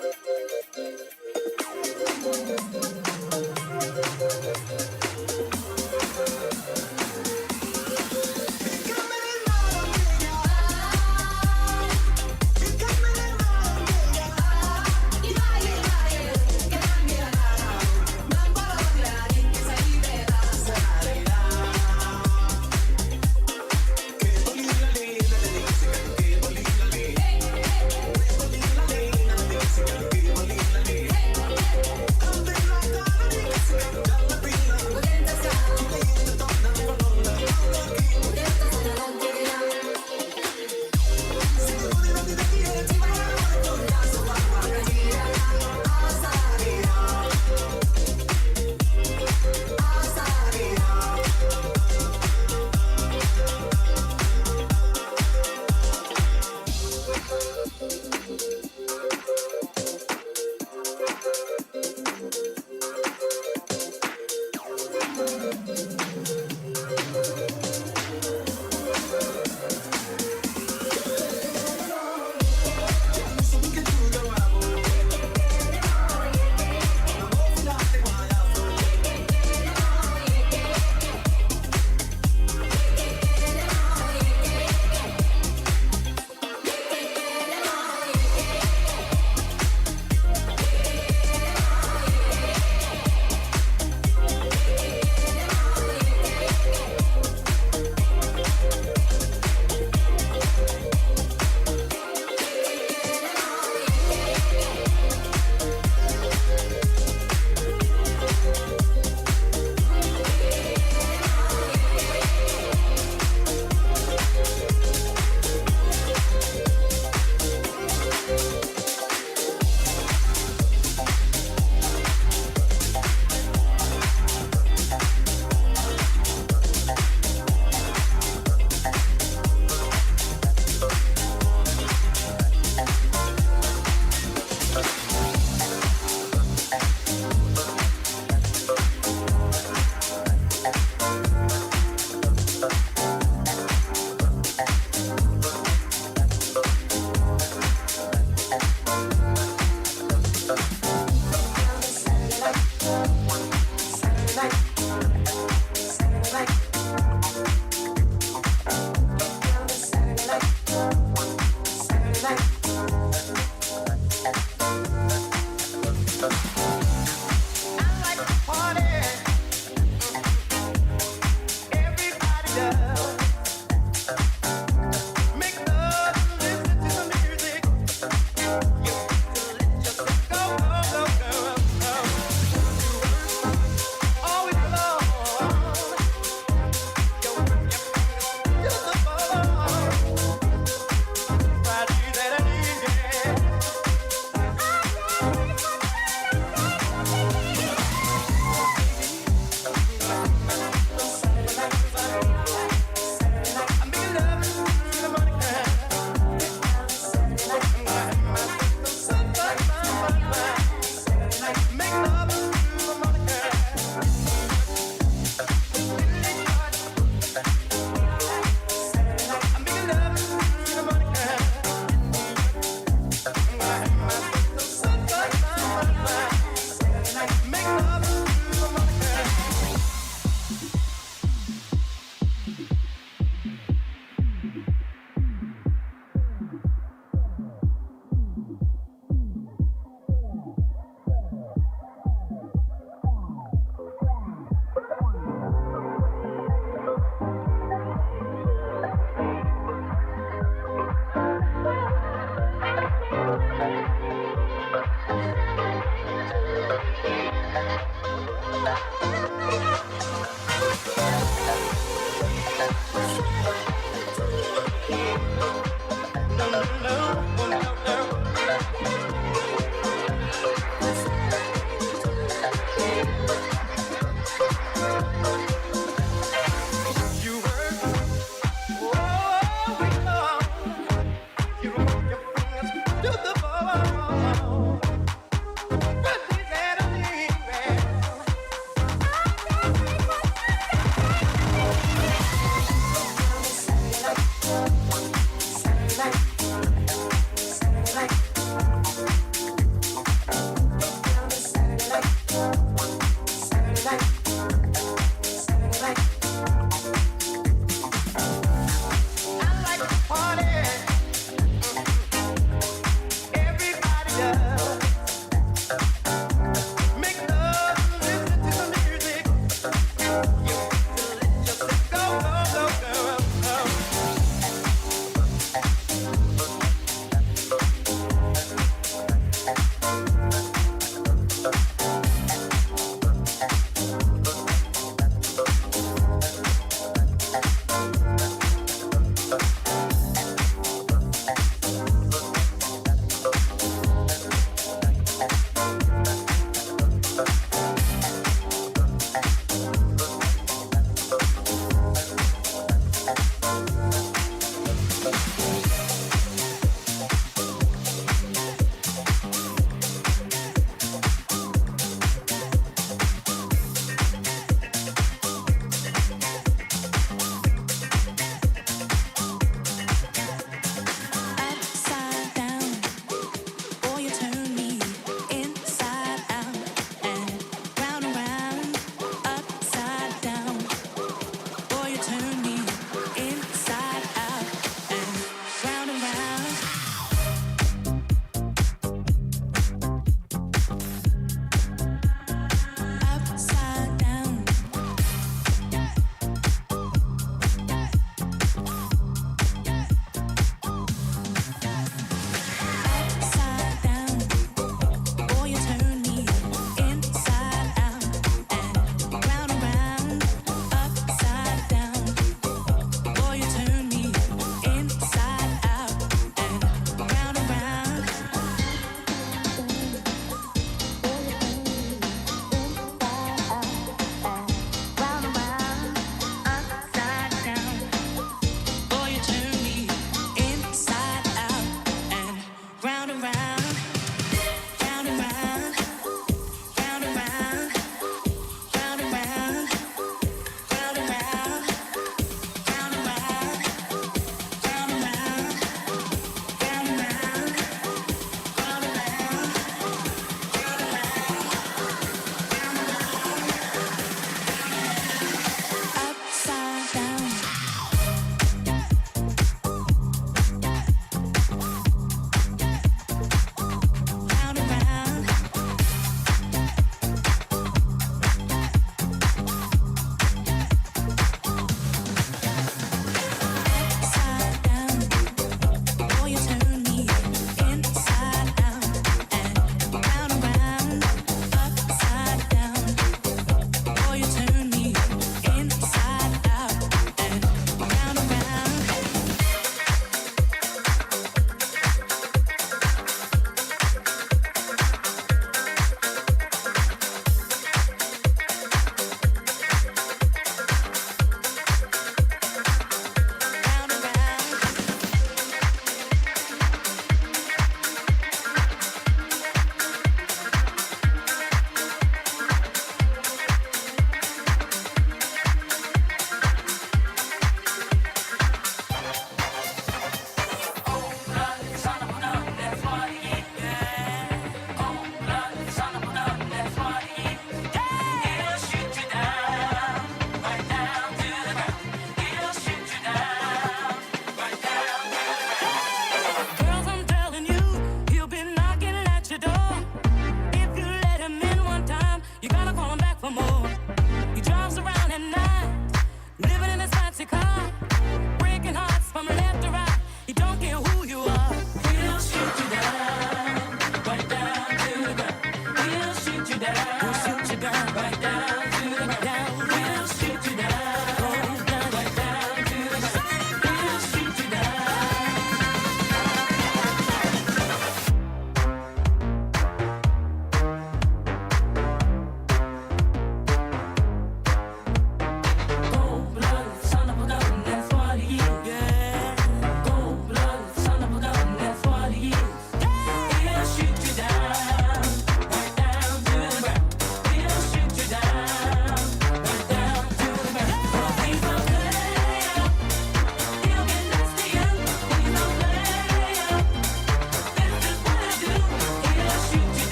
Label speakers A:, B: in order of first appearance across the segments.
A: Give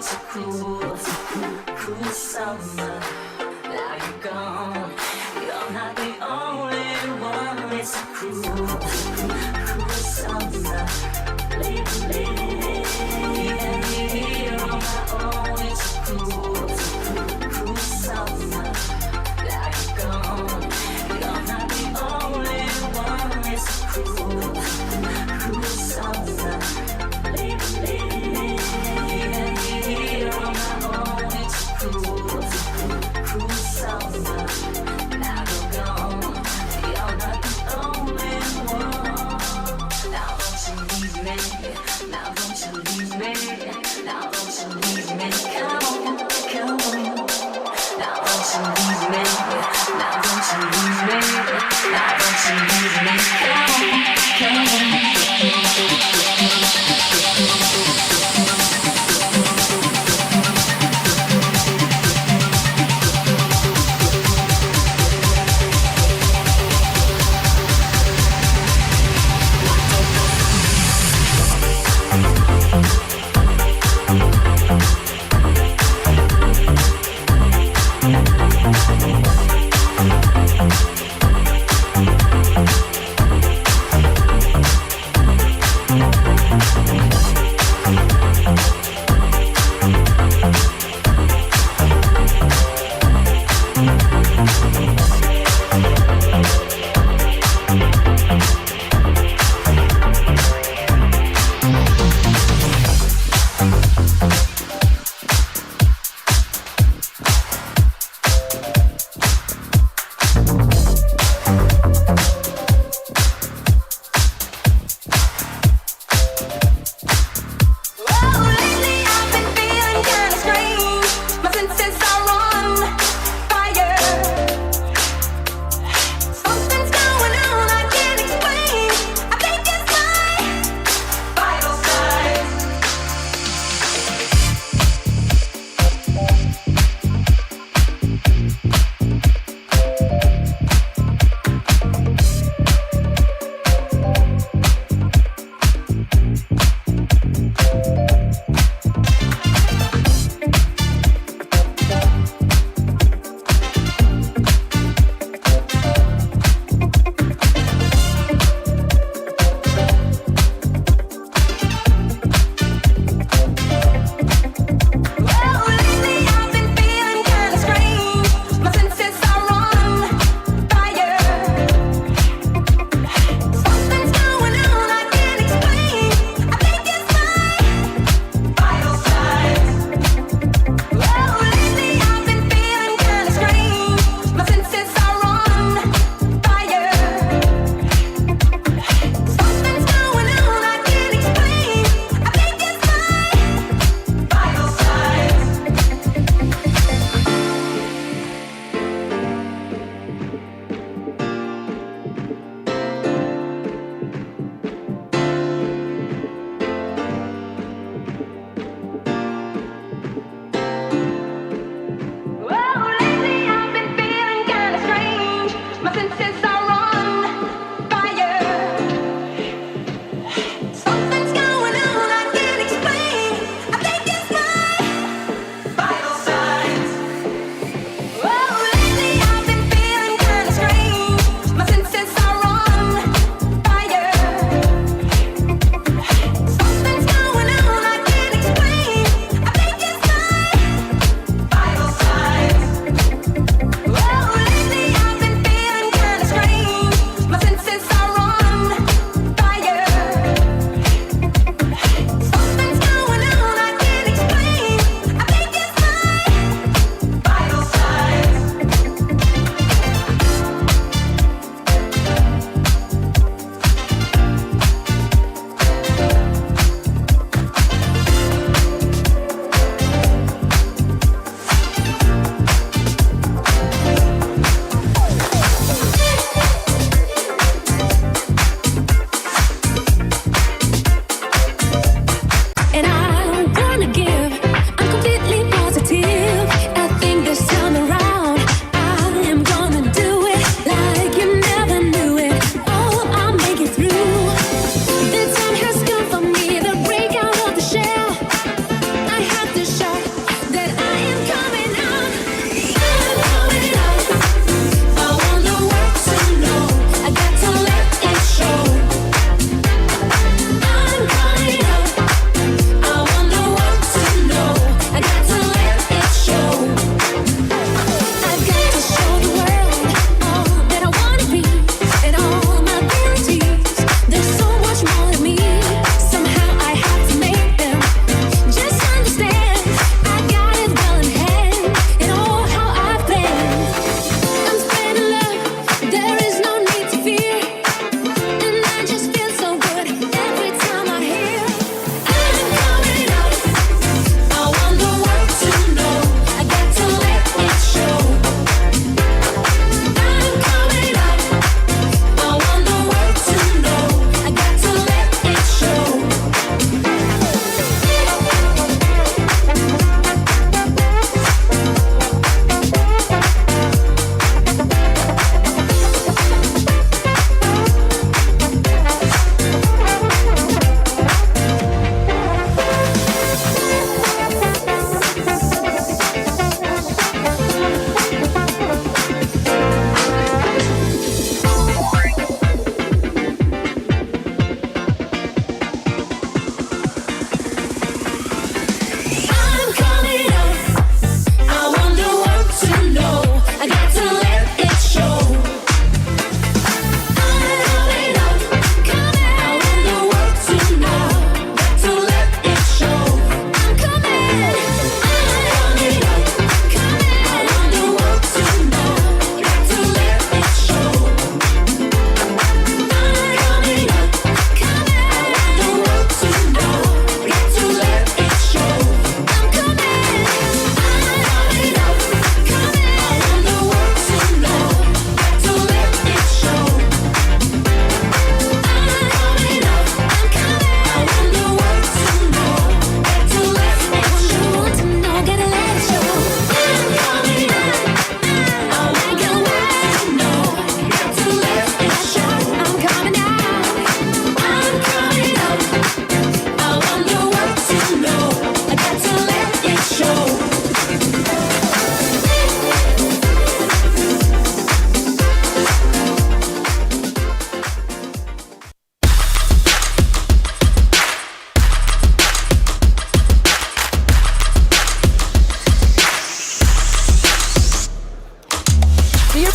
A: it's a cruel, cruel summer. Now you're gone. You're not the only one. It's a cruel, cruel summer. Leaving me here on my own. It's a cruel, cruel summer. Now you're gone. You're not the only one. It's a cruel, cruel summer. Leaving me here on my own. It's a cruel, cruel summer. Now you're gone. You're not the only one. Now don't you leave me. Now don't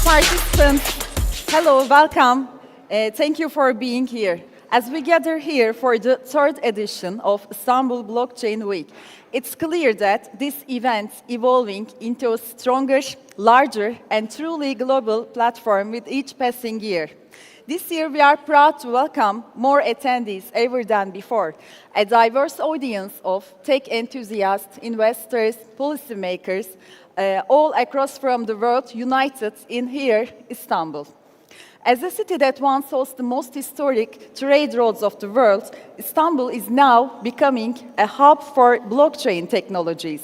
B: Participants, hello, welcome. Thank you for being here. As we gather here for the third edition of Istanbul Blockchain Week, it's clear that this event evolving into a stronger, larger, and truly global platform with each passing year. This year, we are proud to welcome more attendees ever than before, a diverse audience of tech enthusiasts, investors, policymakers, all across from the world united in here, Istanbul. As a city that once hosts the most historic trade routes of the world, Istanbul is now becoming a hub for blockchain technologies.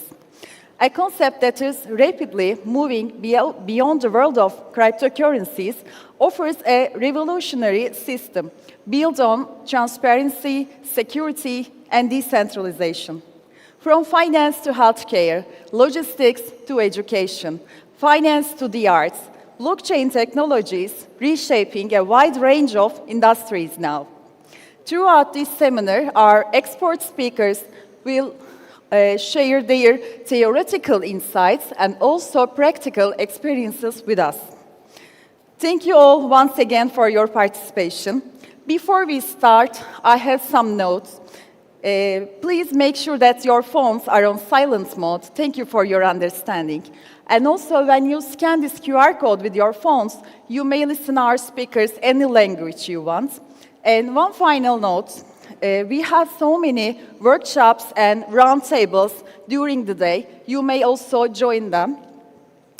B: A concept that is rapidly moving beyond the world of cryptocurrencies, offers a revolutionary system built on transparency, security, and decentralization. From finance to healthcare, logistics to education, finance to the arts, blockchain technologies reshaping a wide range of industries now. Throughout this seminar, our expert speakers will share their theoretical insights and also practical experiences with us. Thank you all once again for your participation. Before we start, I have some notes. Please make sure that your phones are on silent mode. Thank you for your understanding. And also, when you scan this QR code with your phones, you may listen to our speakers any language you want. And one final note, we have so many workshops and roundtables during the day. You may also join them.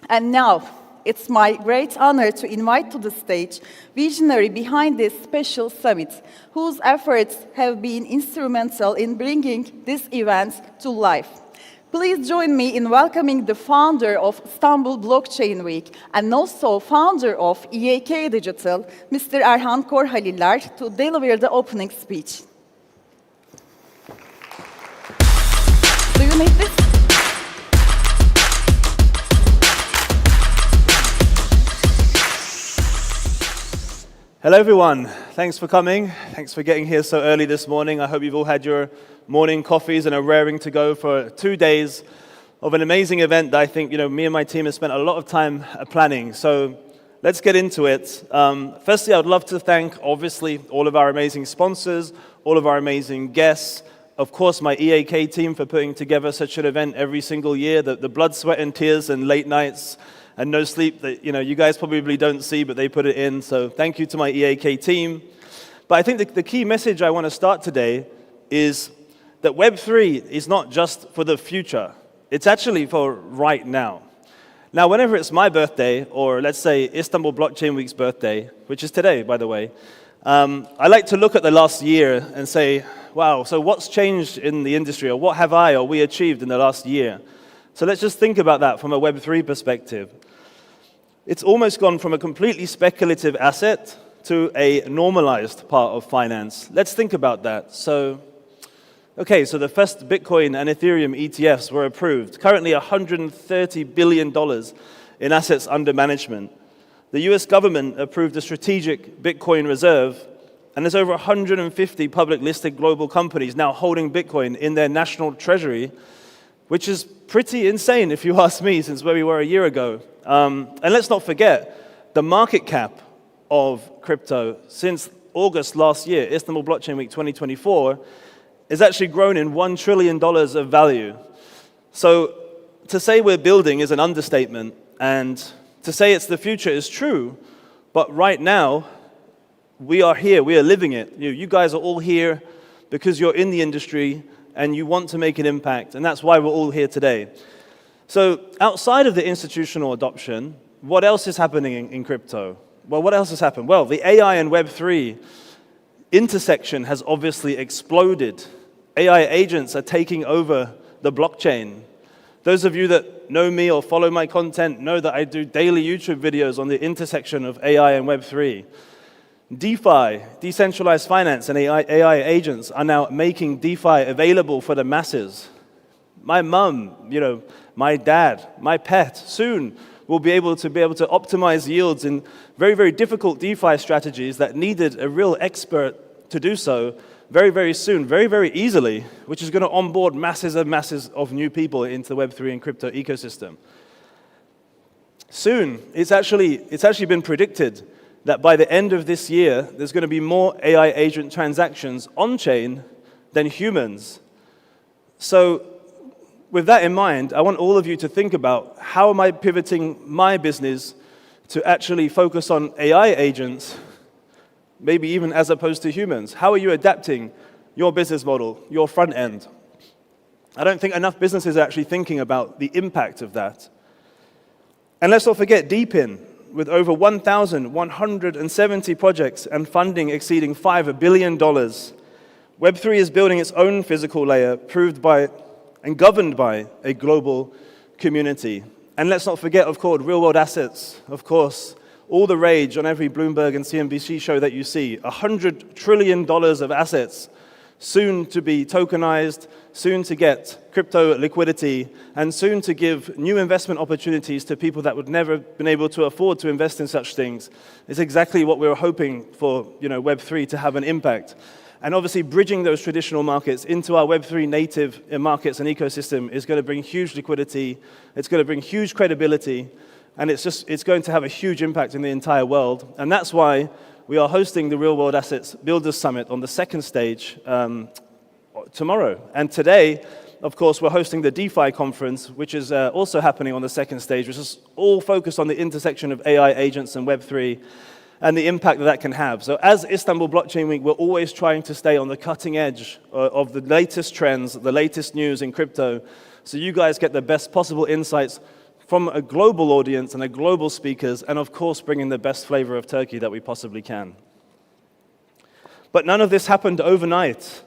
B: And now, it's my great honor to invite to the stage visionary behind this special summit, whose efforts have been instrumental in bringing this event to life. Please join me in welcoming the founder of Istanbul Blockchain Week and also founder of EAK Digital, Mr. Erhan Korhaliler, to deliver the opening speech. Do you need this?
C: Hello everyone, thanks for coming. Thanks for getting here so early this morning. I hope you've all had your morning coffees and are raring to go for 2 days of an amazing event that I think me and my team have spent a lot of time planning. So let's get into it. Firstly, I would love to thank obviously all of our amazing sponsors, all of our amazing guests, of course my EAK team for putting together such an event every single year, the blood, sweat and tears and late nights and no sleep that you guys probably don't see, but they put it in. So thank you to my EAK team. But I think the key message I want to start today is that Web3 is not just for the future. It's actually for right now. Now, whenever it's my birthday, or let's say Istanbul Blockchain Week's birthday, which is today, by the way, I like to look at the last year and say, wow, so what's changed in the industry, or what have I or we achieved in the last year? So let's just think about that from a Web3 perspective. It's almost gone from a completely speculative asset to a normalized part of finance. Let's think about that. So the first Bitcoin and Ethereum ETFs were approved. Currently $130 billion in assets under management. The US government approved a strategic Bitcoin reserve, and there's over 150 public listed global companies now holding Bitcoin in their national treasury, which is pretty insane if you ask me, since where we were a year ago. And let's not forget, the market cap of crypto since August last year, Istanbul Blockchain Week 2024, is actually grown in $1 trillion of value. So to say we're building is an understatement, and to say it's the future is true, but right now, we are here, we are living it. You guys are all here because you're in the industry and you want to make an impact, and that's why we're all here today. So outside of the institutional adoption, what else is happening in crypto? Well, what else has happened? Well, the AI and Web3 intersection has obviously exploded. AI agents are taking over the blockchain. Those of you that know me or follow my content know that I do daily YouTube videos on the intersection of AI and Web3. DeFi, decentralized finance, and AI agents are now making DeFi available for the masses. My mum, my dad, my pet, soon will be able to optimize yields in very, very difficult DeFi strategies that needed a real expert to do so very, very soon, very, very easily, which is going to onboard masses and masses of new people into the Web3 and crypto ecosystem. Soon, it's actually been predicted that by the end of this year, there's going to be more AI agent transactions on-chain than humans. So with that in mind, I want all of you to think about how am I pivoting my business to actually focus on AI agents, maybe even as opposed to humans. How are you adapting your business model, your front end? I don't think enough businesses are actually thinking about the impact of that. And let's not forget Deepin, with over 1,170 projects and funding exceeding $5 billion. Web3 is building its own physical layer, proved by and governed by a global community. And let's not forget, of course, real-world assets, of course. All the rage on every Bloomberg and CNBC show that you see. $100 trillion of assets, soon to be tokenized, soon to get crypto liquidity, and soon to give new investment opportunities to people that would never have been able to afford to invest in such things. It's exactly what we were hoping for, Web3 to have an impact. And obviously, bridging those traditional markets into our Web3 native markets and ecosystem is going to bring huge liquidity, it's going to bring huge credibility, and it's going to have a huge impact in the entire world. And that's why we are hosting the Real World Assets Builders Summit on the second stage tomorrow. And today, of course, we're hosting the DeFi conference, which is also happening on the second stage, which is all focused on the intersection of AI agents and Web3 and the impact that can have. So as Istanbul Blockchain Week, we're always trying to stay on the cutting edge of the latest trends, the latest news in crypto, so you guys get the best possible insights from a global audience and a global speakers, and of course, bringing the best flavor of Turkey that we possibly can. But none of this happened overnight.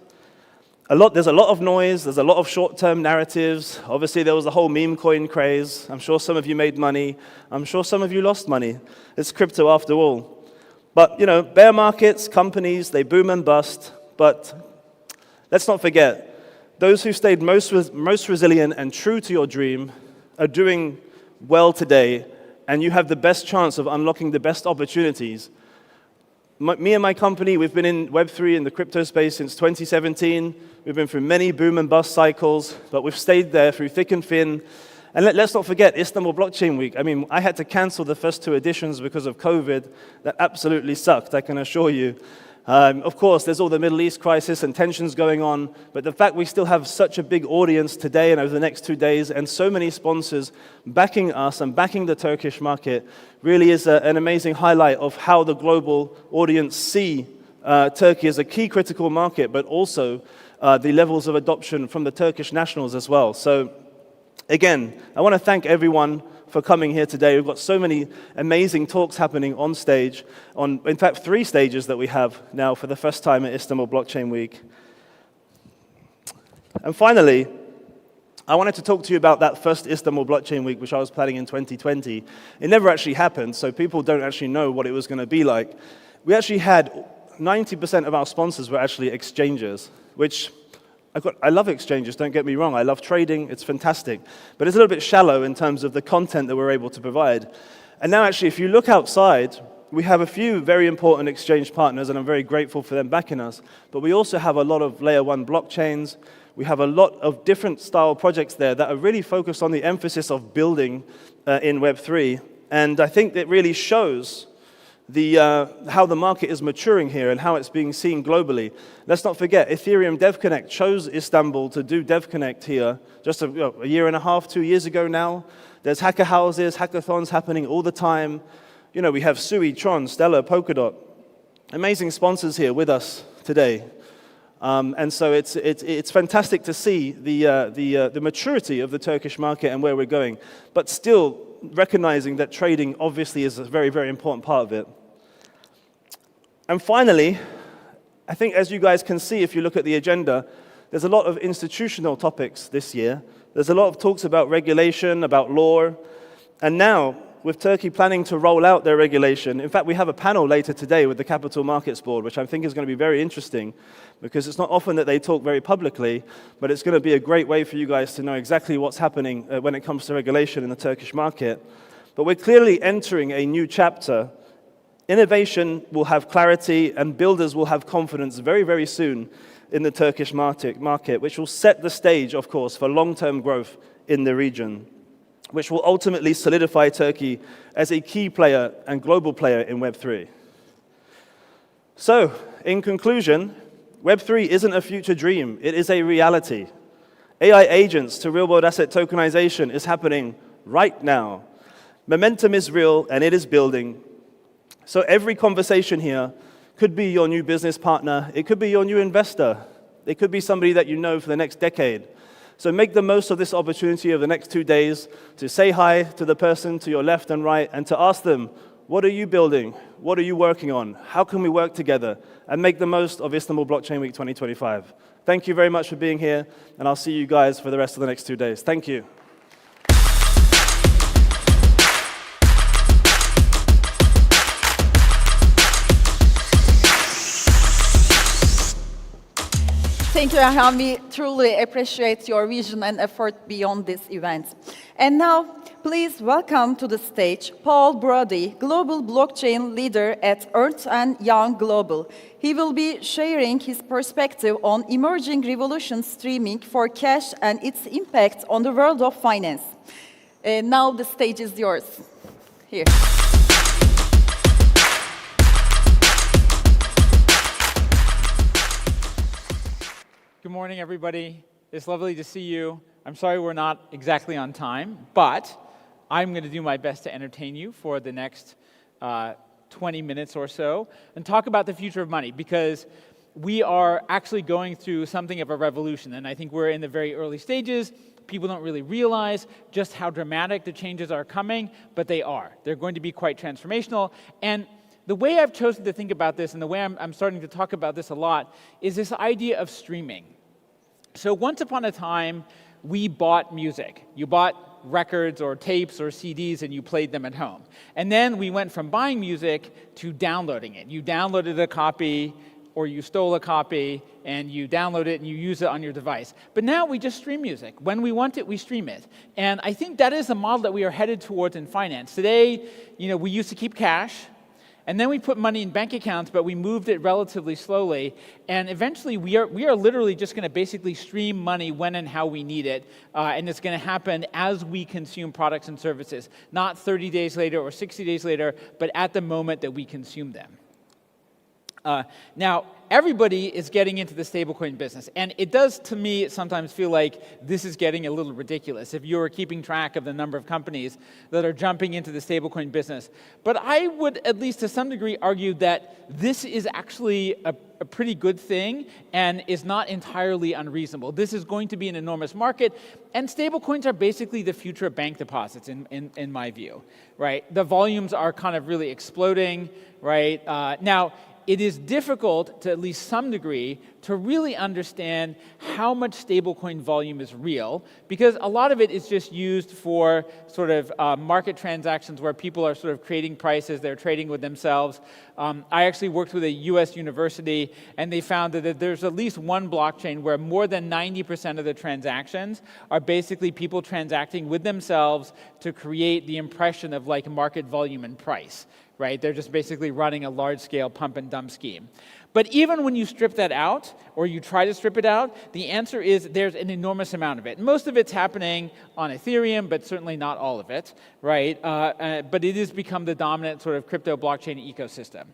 C: There's a lot of noise, there's a lot of short-term narratives. Obviously, there was the whole meme coin craze. I'm sure some of you made money. I'm sure some of you lost money. It's crypto after all. But, bear markets, companies, they boom and bust. But let's not forget, those who stayed most resilient and true to your dream are doing well today, and you have the best chance of unlocking the best opportunities. Me and my company, we've been in Web3 in the crypto space since 2017. We've been through many boom and bust cycles, but we've stayed there through thick and thin. And let's not forget Istanbul Blockchain Week. I mean, I had to cancel the first 2 editions because of COVID. That absolutely sucked, I can assure you. Of course, there's all the Middle East crisis and tensions going on, but the fact we still have such a big audience today and over the next 2 days, and so many sponsors backing us and backing the Turkish market, really is an amazing highlight of how the global audience see Turkey as a key critical market, but also the levels of adoption from the Turkish nationals as well. So again, I want to thank everyone for coming here today. We've got so many amazing talks happening on stage, in fact, 3 stages that we have now for the first time at Istanbul Blockchain Week. And finally, I wanted to talk to you about that first Istanbul Blockchain Week, which I was planning in 2020. It never actually happened, so people don't actually know what it was going to be like. We actually had 90% of our sponsors were actually exchanges, which I love exchanges, don't get me wrong. I love trading, it's fantastic. But it's a little bit shallow in terms of the content that we're able to provide. And now actually, if you look outside, we have a few very important exchange partners, and I'm very grateful for them backing us. But we also have a lot of layer 1 blockchains. We have a lot of different style projects there that are really focused on the emphasis of building in Web3. And I think it really shows how the market is maturing here and how it's being seen globally. Let's not forget, Ethereum DevConnect chose Istanbul to do DevConnect here just a year and a half, 2 years ago now. There's hacker houses, hackathons happening all the time. We have Sui, Tron, Stellar, Polkadot. Amazing sponsors here with us today. And so it's fantastic to see the maturity of the Turkish market and where we're going, but still recognizing that trading obviously is a very, very important part of it. And finally, I think as you guys can see, if you look at the agenda, there's a lot of institutional topics this year. There's a lot of talks about regulation, about law, and now, with Turkey planning to roll out their regulation, in fact, we have a panel later today with the Capital Markets Board, which I think is going to be very interesting, because it's not often that they talk very publicly, but it's going to be a great way for you guys to know exactly what's happening when it comes to regulation in the Turkish market. But we're clearly entering a new chapter. Innovation will have clarity, and builders will have confidence very, very soon in the Turkish market, which will set the stage, of course, for long-term growth in the region. which will ultimately solidify Turkey as a key player and global player in Web3. So, in conclusion, Web3 isn't a future dream, it is a reality. AI agents to real-world asset tokenization is happening right now. Momentum is real and it is building. So every conversation here could be your new business partner, it could be your new investor, it could be somebody that you know for the next decade. So make the most of this opportunity of the next 2 days to say hi to the person to your left and right and to ask them, what are you building? What are you working on? How can we work together? And make the most of Istanbul Blockchain Week 2025. Thank you very much for being here, and I'll see you guys for the rest of the next 2 days. Thank you.
B: Thank you, Erhan. We truly appreciate your vision and effort beyond this event. And now, please welcome to the stage Paul Brody, Global Blockchain Leader at Ernst & Young Global. He will be sharing his perspective on emerging revolution streaming for cash and its impact on the world of finance. Now the stage is yours. Here.
D: Good morning, everybody. It's lovely to see you. I'm sorry we're not exactly on time, but I'm going to do my best to entertain you for the next 20 minutes or so and talk about the future of money, because we are actually going through something of a revolution, and I think we're in the very early stages. People don't really realize just how dramatic the changes are coming, but they are. They're going to be quite transformational. And the way I've chosen to think about this, and the way I'm starting to talk about this a lot, is this idea of streaming. So once upon a time, we bought music. You bought records or tapes or CDs and you played them at home. And then we went from buying music to downloading it. You downloaded a copy or you stole a copy and you download it and you use it on your device. But now we just stream music. When we want it, we stream it. And I think that is the model that we are headed towards in finance. Today, we used to keep cash. And then we put money in bank accounts, but we moved it relatively slowly. And eventually, we are literally just going to basically stream money when and how we need it. And it's going to happen as we consume products and services, not 30 days later or 60 days later, but at the moment that we consume them. Now, everybody is getting into the stablecoin business, and it does, to me, sometimes feel like this is getting a little ridiculous if you're keeping track of the number of companies that are jumping into the stablecoin business. But I would, at least to some degree, argue that this is actually a pretty good thing and is not entirely unreasonable. This is going to be an enormous market, and stablecoins are basically the future of bank deposits, in my view, right? The volumes are kind of really exploding, right? Now, it is difficult, to at least some degree, to really understand how much stablecoin volume is real, because a lot of it is just used for sort of market transactions where people are sort of creating prices, they're trading with themselves. I actually worked with a US university, and they found that there's at least one blockchain where more than 90% of the transactions are basically people transacting with themselves to create the impression of like market volume and price. Right? They're just basically running a large-scale pump-and-dump scheme. But even when you strip that out, or you try to strip it out, the answer is there's an enormous amount of it. Most of it's happening on Ethereum, but certainly not all of it, right? But it has become the dominant sort of crypto blockchain ecosystem.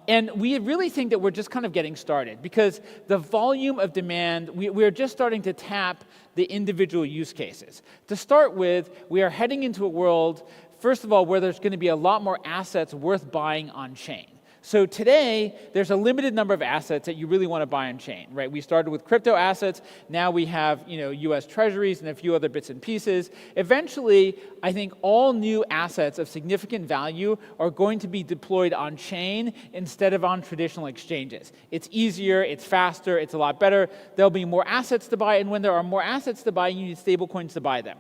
D: And we really think that we're just kind of getting started, because the volume of demand, we're just starting to tap the individual use cases. To start with, we are heading into a world, first of all, where there's going to be a lot more assets worth buying on-chain. So today, there's a limited number of assets that you really want to buy on-chain, right? We started with crypto assets. Now we have, US treasuries and a few other bits and pieces. Eventually, I think all new assets of significant value are going to be deployed on-chain instead of on traditional exchanges. It's easier, it's faster, it's a lot better. There'll be more assets to buy, and when there are more assets to buy, you need stablecoins to buy them.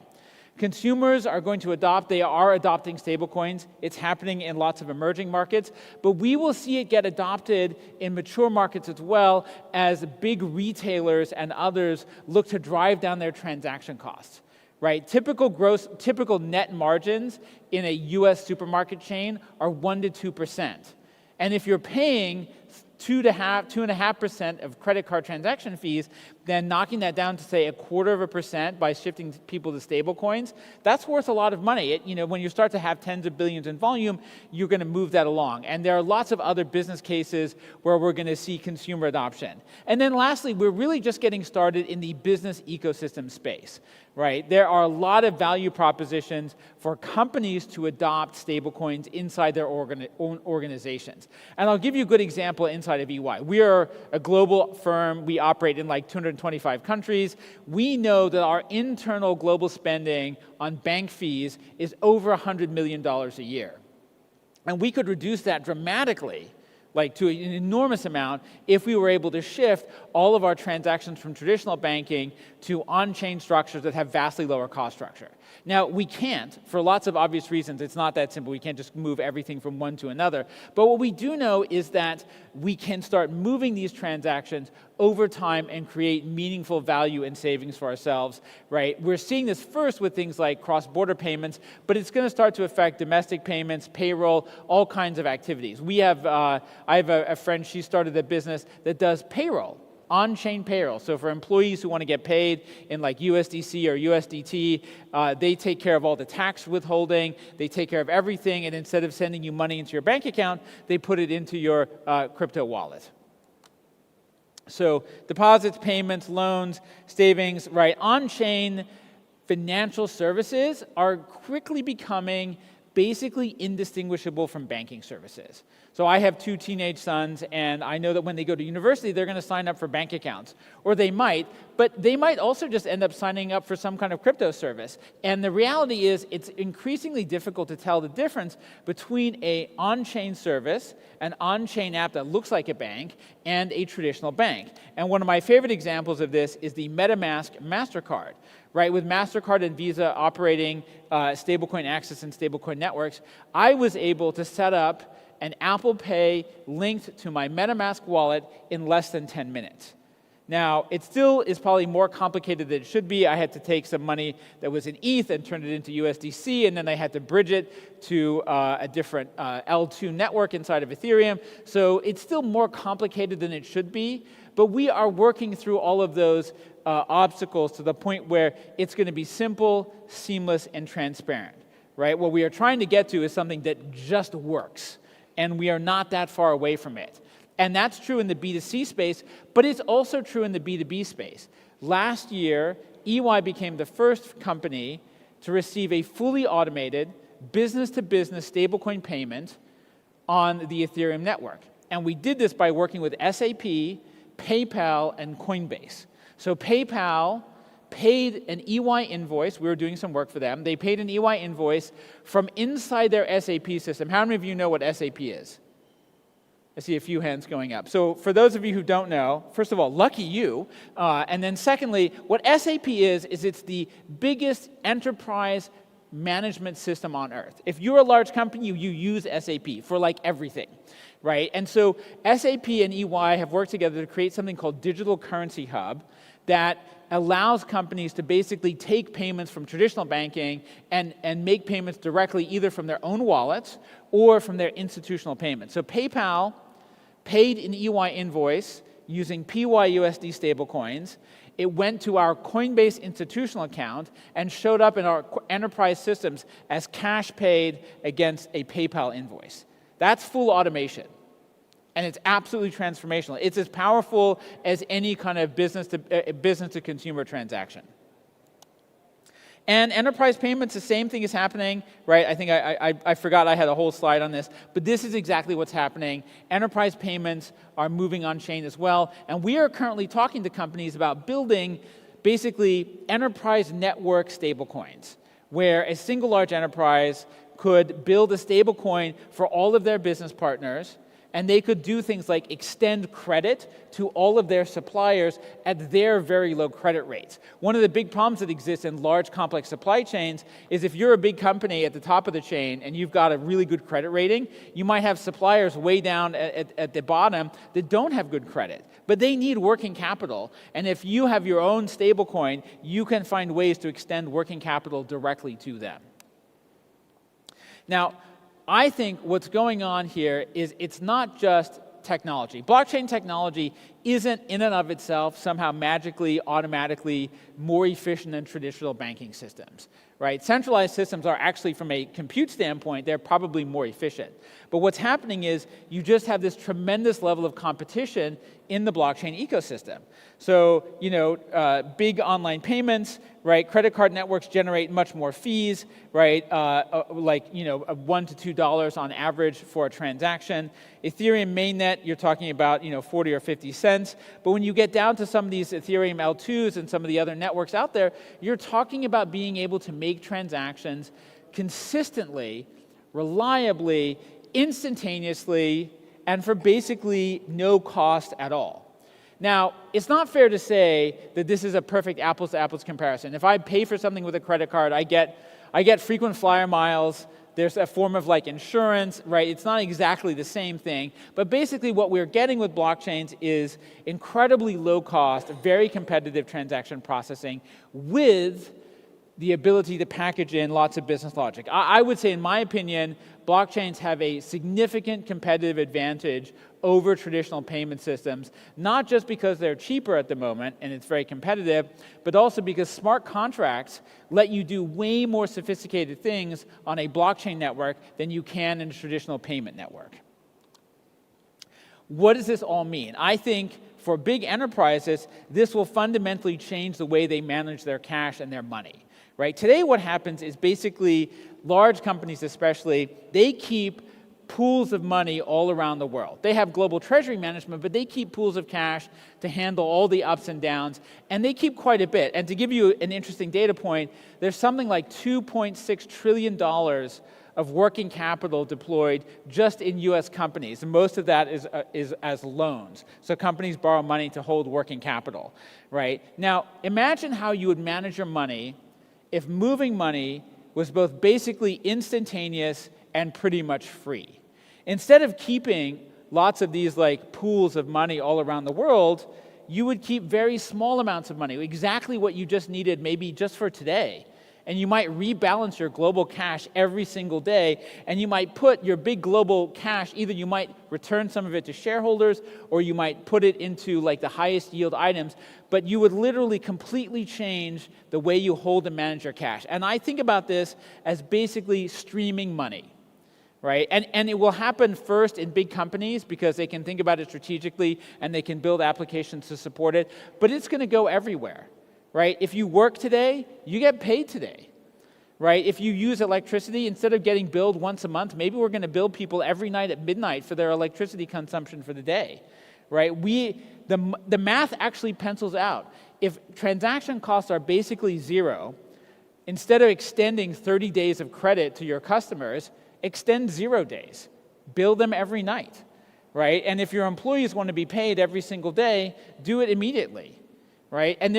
D: Consumers are going to adopt, they are adopting stablecoins. It's happening in lots of emerging markets, but we will see it get adopted in mature markets as well, as big retailers and others look to drive down their transaction costs. Right? Typical net margins in a US supermarket chain are 1% to 2%. And if you're paying 2.5% of credit card transaction fees, then knocking that down to say 0.25% by shifting people to stable coins, that's worth a lot of money. When you start to have tens of billions in volume, you're going to move that along. And there are lots of other business cases where we're going to see consumer adoption. And then lastly, we're really just getting started in the business ecosystem space, right? There are a lot of value propositions for companies to adopt stablecoins inside their own organizations. And I'll give you a good example inside of EY. We are a global firm. We operate in like 225 countries. We know that our internal global spending on bank fees is over $100 million a year. And we could reduce that dramatically, like to an enormous amount, if we were able to shift all of our transactions from traditional banking to on-chain structures that have vastly lower cost structure. Now, we can't, for lots of obvious reasons. It's not that simple. We can't just move everything from one to another. But what we do know is that we can start moving these transactions over time and create meaningful value and savings for ourselves, right? We're seeing this first with things like cross-border payments, but it's going to start to affect domestic payments, payroll, all kinds of activities. I have a friend, she started a business that does payroll, on-chain payroll. So for employees who want to get paid in like USDC or USDT, they take care of all the tax withholding, they take care of everything, and instead of sending you money into your bank account, they put it into your crypto wallet. So deposits, payments, loans, savings, right? On-chain financial services are quickly becoming basically indistinguishable from banking services. So I have 2 teenage sons, and I know that when they go to university, they're going to sign up for bank accounts. Or they might, but they might also just end up signing up for some kind of crypto service. And the reality is it's increasingly difficult to tell the difference between an on-chain service, an on-chain app that looks like a bank, and a traditional bank. And one of my favorite examples of this is the MetaMask MasterCard. Right, with MasterCard and Visa operating stablecoin access and stablecoin networks, I was able to set up an Apple Pay linked to my MetaMask wallet in less than 10 minutes. Now, it still is probably more complicated than it should be. I had to take some money that was in ETH and turn it into USDC, and then I had to bridge it to a different L2 network inside of Ethereum. So it's still more complicated than it should be, but we are working through all of those obstacles to the point where it's going to be simple, seamless, and transparent, right? What we are trying to get to is something that just works, and we are not that far away from it. And that's true in the B2C space, but it's also true in the B2B space. Last year, EY became the first company to receive a fully automated business-to-business stablecoin payment on the Ethereum network. And we did this by working with SAP, PayPal, and Coinbase. So PayPal paid an EY invoice. We were doing some work for them. They paid an EY invoice from inside their SAP system. How many of you know what SAP is? I see a few hands going up. So for those of you who don't know, first of all, lucky you. And then secondly, what SAP is it's the biggest enterprise management system on earth. If you're a large company, you use SAP for like everything, right? And so SAP and EY have worked together to create something called Digital Currency Hub that allows companies to basically take payments from traditional banking and make payments directly either from their own wallets or from their institutional payments. So PayPal paid an EY invoice using PYUSD stablecoins. It went to our Coinbase institutional account and showed up in our enterprise systems as cash paid against a PayPal invoice. That's full automation. And it's absolutely transformational. It's as powerful as any kind of business to consumer transaction. And enterprise payments, the same thing is happening, right? I think I forgot I had a whole slide on this, but this is exactly what's happening. Enterprise payments are moving on chain as well, and we are currently talking to companies about building basically enterprise network stablecoins, where a single large enterprise could build a stablecoin for all of their business partners, and they could do things like extend credit to all of their suppliers at their very low credit rates. One of the big problems that exists in large, complex supply chains is if you're a big company at the top of the chain and you've got a really good credit rating, you might have suppliers way down at the bottom that don't have good credit, but they need working capital. And if you have your own stablecoin, you can find ways to extend working capital directly to them. Now, I think what's going on here is it's not just technology. Blockchain technology isn't in and of itself somehow magically, automatically more efficient than traditional banking systems, right? Centralized systems are actually, from a compute standpoint, they're probably more efficient. But what's happening is you just have this tremendous level of competition in the blockchain ecosystem. So, big online payments, right? Credit card networks generate much more fees, right? $1 to $2 on average for a transaction. Ethereum mainnet, you're talking about 40 or 50 cents. But when you get down to some of these Ethereum L2s and some of the other networks out there, you're talking about being able to make transactions consistently, reliably, instantaneously, and for basically no cost at all. Now, it's not fair to say that this is a perfect apples-to-apples comparison. If I pay for something with a credit card, I get frequent flyer miles. There's a form of insurance, right? It's not exactly the same thing. But basically what we're getting with blockchains is incredibly low cost, very competitive transaction processing with the ability to package in lots of business logic. I would say, in my opinion, blockchains have a significant competitive advantage over traditional payment systems, not just because they're cheaper at the moment and it's very competitive, but also because smart contracts let you do way more sophisticated things on a blockchain network than you can in a traditional payment network. What does this all mean? I think for big enterprises, this will fundamentally change the way they manage their cash and their money. Right? Today what happens is basically large companies especially, they keep pools of money all around the world. They have global treasury management, but they keep pools of cash to handle all the ups and downs, and they keep quite a bit. And to give you an interesting data point, there's something like $2.6 trillion of working capital deployed just in US companies. And most of that is as loans. So companies borrow money to hold working capital, right? Now, imagine how you would manage your money if moving money was both basically instantaneous and pretty much free. Instead of keeping lots of these pools of money all around the world, you would keep very small amounts of money, exactly what you just needed maybe just for today. And you might rebalance your global cash every single day, and you might put your big global cash, either you might return some of it to shareholders, or you might put it into the highest yield items, but you would literally completely change the way you hold and manage your cash. And I think about this as basically streaming money, right? And it will happen first in big companies because they can think about it strategically and they can build applications to support it, but it's going to go everywhere. Right? If you work today, you get paid today, right? If you use electricity, instead of getting billed once a month, maybe we're going to bill people every night at midnight for their electricity consumption for the day, right? The math actually pencils out. If transaction costs are basically zero, instead of extending 30 days of credit to your customers, extend 0 days. Bill them every night, right? And if your employees want to be paid every single day, do it immediately. Right? And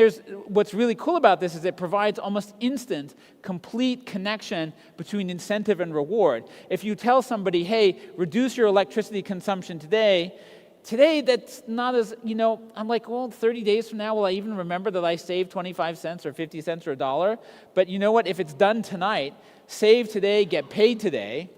D: what's really cool about this is it provides almost instant, complete connection between incentive and reward. If you tell somebody, hey, reduce your electricity consumption today, that's not as, I'm like, well, 30 days from now, will I even remember that I saved 25 cents or 50 cents or $1? But you know what? If it's done tonight, save today, get paid today,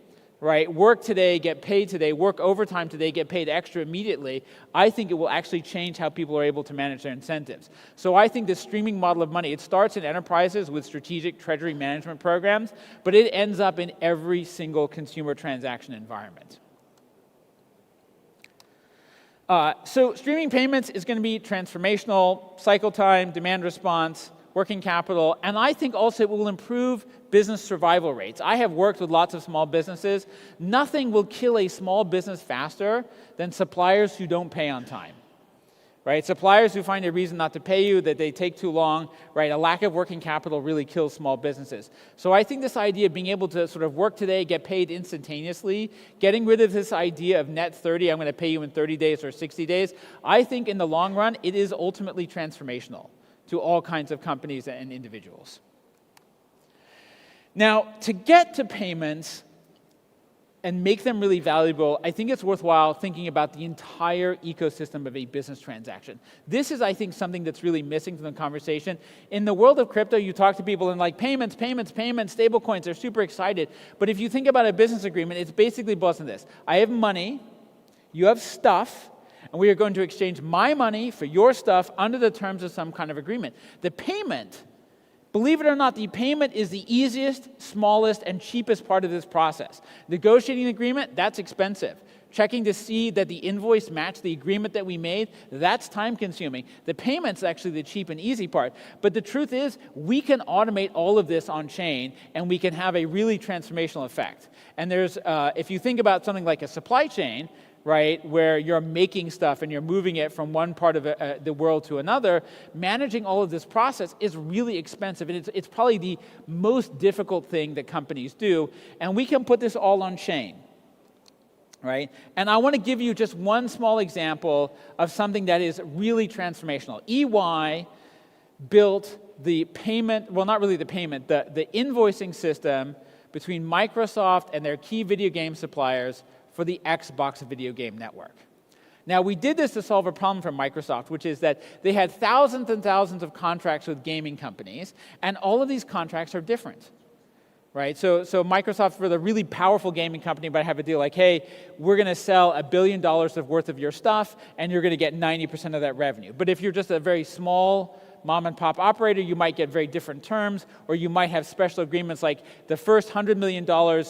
D: right? Work today, get paid today, work overtime today, get paid extra immediately, I think it will actually change how people are able to manage their incentives. So I think this streaming model of money, it starts in enterprises with strategic treasury management programs, but it ends up in every single consumer transaction environment. So streaming payments is going to be transformational, cycle time, demand response, working capital, and I think also it will improve business survival rates. I have worked with lots of small businesses. Nothing will kill a small business faster than suppliers who don't pay on time, right? Suppliers who find a reason not to pay you, that they take too long, right? A lack of working capital really kills small businesses. So I think this idea of being able to sort of work today, get paid instantaneously, getting rid of this idea of net 30, I'm going to pay you in 30 days or 60 days, I think in the long run, it is ultimately transformational to all kinds of companies and individuals. Now, to get to payments and make them really valuable, I think it's worthwhile thinking about the entire ecosystem of a business transaction. This is, I think, something that's really missing from the conversation. In the world of crypto, you talk to people and payments, stable coins, they're super excited. But if you think about a business agreement, it's basically boils down to this. I have money, You have stuff, and we are going to exchange my money for your stuff under the terms of some kind of agreement. The payment, believe it or not, the payment is the easiest, smallest, and cheapest part of this process. Negotiating an agreement, that's expensive. Checking to see that the invoice matched the agreement that we made, that's time-consuming. The payment's actually the cheap and easy part. But the truth is, we can automate all of this on-chain, and we can have a really transformational effect. And there's, if you think about something like a supply chain, right, where you're making stuff and you're moving it from one part of the world to another, managing all of this process is really expensive, and it's probably the most difficult thing that companies do, and we can put this all on chain, right? And I want to give you just one small example of something that is really transformational. EY built the payment, well, not really the payment, the invoicing system between Microsoft and their key video game suppliers for the Xbox video game network. Now, we did this to solve a problem for Microsoft, which is that they had thousands and thousands of contracts with gaming companies, and all of these contracts are different, right? So Microsoft, for the really powerful gaming company, might have a deal like, hey, we're going to sell $1 billion worth of your stuff, and you're going to get 90% of that revenue. But if you're just a very small mom-and-pop operator, you might get very different terms, or you might have special agreements like the first $100 million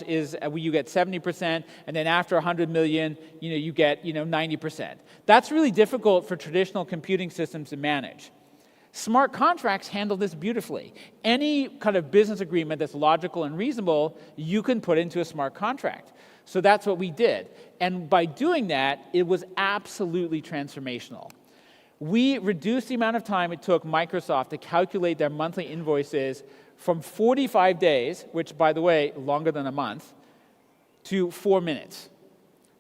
D: is you get 70%, and then after $100 million, you get 90%. That's really difficult for traditional computing systems to manage. Smart contracts handle this beautifully. Any kind of business agreement that's logical and reasonable, you can put into a smart contract. So that's what we did. And by doing that, it was absolutely transformational. We reduced the amount of time it took Microsoft to calculate their monthly invoices from 45 days, which, by the way, longer than a month, to 4 minutes.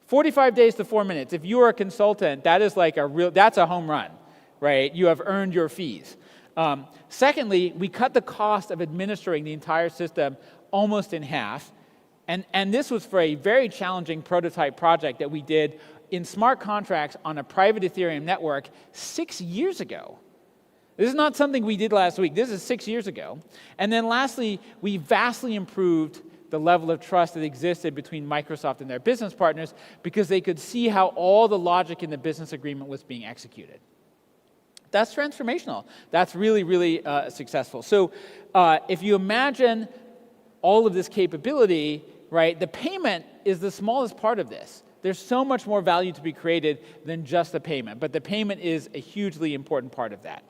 D: 45 days to 4 minutes. If you are a consultant, that is like that's a home run, right? You have earned your fees. Secondly, we cut the cost of administering the entire system almost in half. And this was for a very challenging prototype project that we did in smart contracts on a private Ethereum network 6 years ago. This is not something we did last week. This is 6 years ago. And then lastly, we vastly improved the level of trust that existed between Microsoft and their business partners because they could see how all the logic in the business agreement was being executed. That's transformational. That's really, really successful. So if you imagine all of this capability, right, the payment is the smallest part of this. There's so much more value to be created than just the payment, but the payment is a hugely important part of that.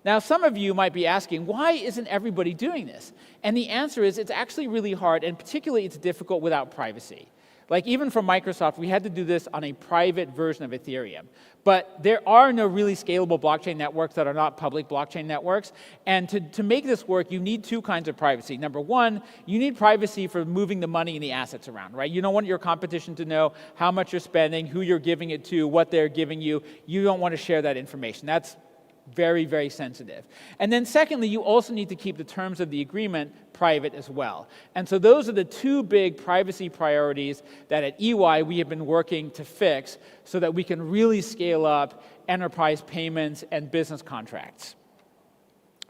D: Now, some of you might be asking, why isn't everybody doing this? And the answer is, it's actually really hard, and particularly it's difficult without privacy. Like even for Microsoft, we had to do this on a private version of Ethereum. But there are no really scalable blockchain networks that are not public blockchain networks. And to make this work, you need two kinds of privacy. Number one, you need privacy for moving the money and the assets around, right? You don't want your competition to know how much you're spending, who you're giving it to, what they're giving you. You don't want to share that information. That's very, very sensitive. And then secondly, you also need to keep the terms of the agreement private as well. And so those are the two big privacy priorities that at EY we have been working to fix so that we can really scale up enterprise payments and business contracts.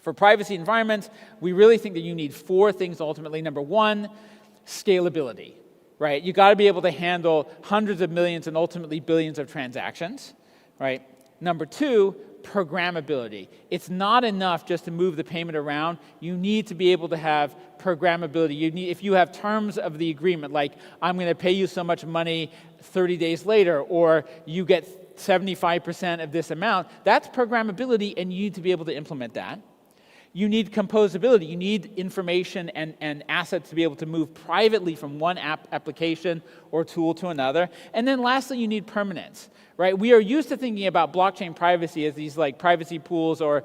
D: For privacy environments, we really think that you need four things ultimately. Number one, scalability, right? You got to be able to handle hundreds of millions and ultimately billions of transactions, right? Number two, programmability. It's not enough just to move the payment around. You need to be able to have programmability. If you have terms of the agreement, like I'm going to pay you so much money 30 days later, or you get 75% of this amount, that's programmability, and you need to be able to implement that. You need composability. You need information and assets to be able to move privately from one application or tool to another. And then lastly, you need permanence, right? We are used to thinking about blockchain privacy as these like privacy pools or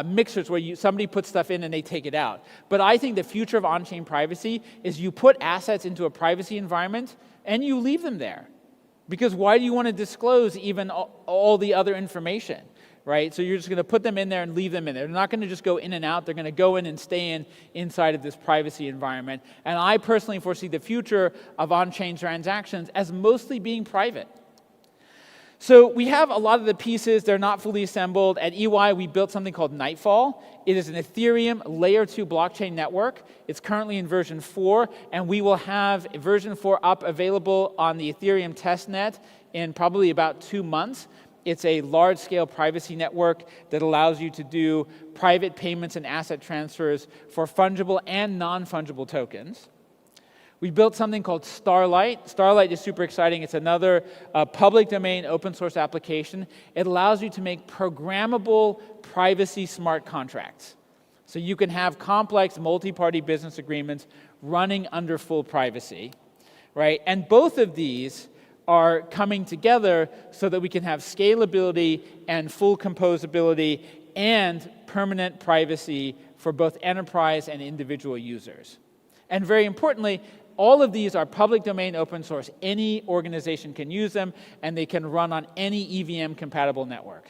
D: mixers where somebody puts stuff in and they take it out. But I think the future of on-chain privacy is you put assets into a privacy environment and you leave them there. Because why do you want to disclose even all the other information? Right? So you're just going to put them in there and leave them in there. They're not going to just go in and out. They're going to go in and stay inside of this privacy environment. And I personally foresee the future of on-chain transactions as mostly being private. So we have a lot of the pieces. They're not fully assembled. At EY, we built something called Nightfall. It is an Ethereum layer 2 blockchain network. It's currently in version 4, and we will have version 4 up available on the Ethereum testnet in probably about 2 months. It's a large-scale privacy network that allows you to do private payments and asset transfers for fungible and non-fungible tokens. We built something called Starlight. Starlight is super exciting. It's another public domain open source application. It allows you to make programmable privacy smart contracts. So you can have complex multi-party business agreements running under full privacy, right? And both of these are coming together so that we can have scalability and full composability and permanent privacy for both enterprise and individual users. And very importantly, all of these are public domain open source. Any organization can use them, and they can run on any EVM-compatible network.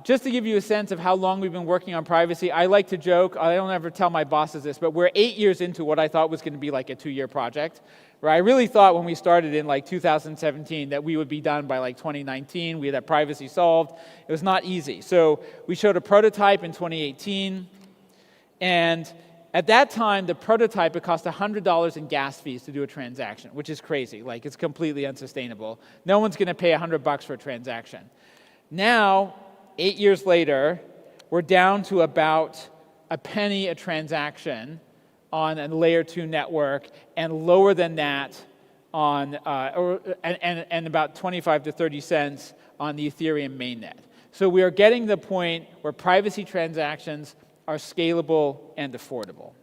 D: Just to give you a sense of how long we've been working on privacy, I like to joke, I don't ever tell my bosses this, but we're 8 years into what I thought was going to be like a 2-year project. Right? I really thought when we started in like 2017 that we would be done by like 2019. We had that privacy solved. It was not easy. So we showed a prototype in 2018, and at that time, the prototype, it cost $100 in gas fees to do a transaction, which is crazy. Like, it's completely unsustainable. No one's going to pay $100 for a transaction. Now, 8 years later, we're down to about a penny a transaction on a layer 2 network, and lower than that on, and about 25 to 30 cents on the Ethereum mainnet. So we are getting to the point where privacy transactions are scalable and affordable.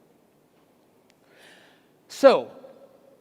D: So,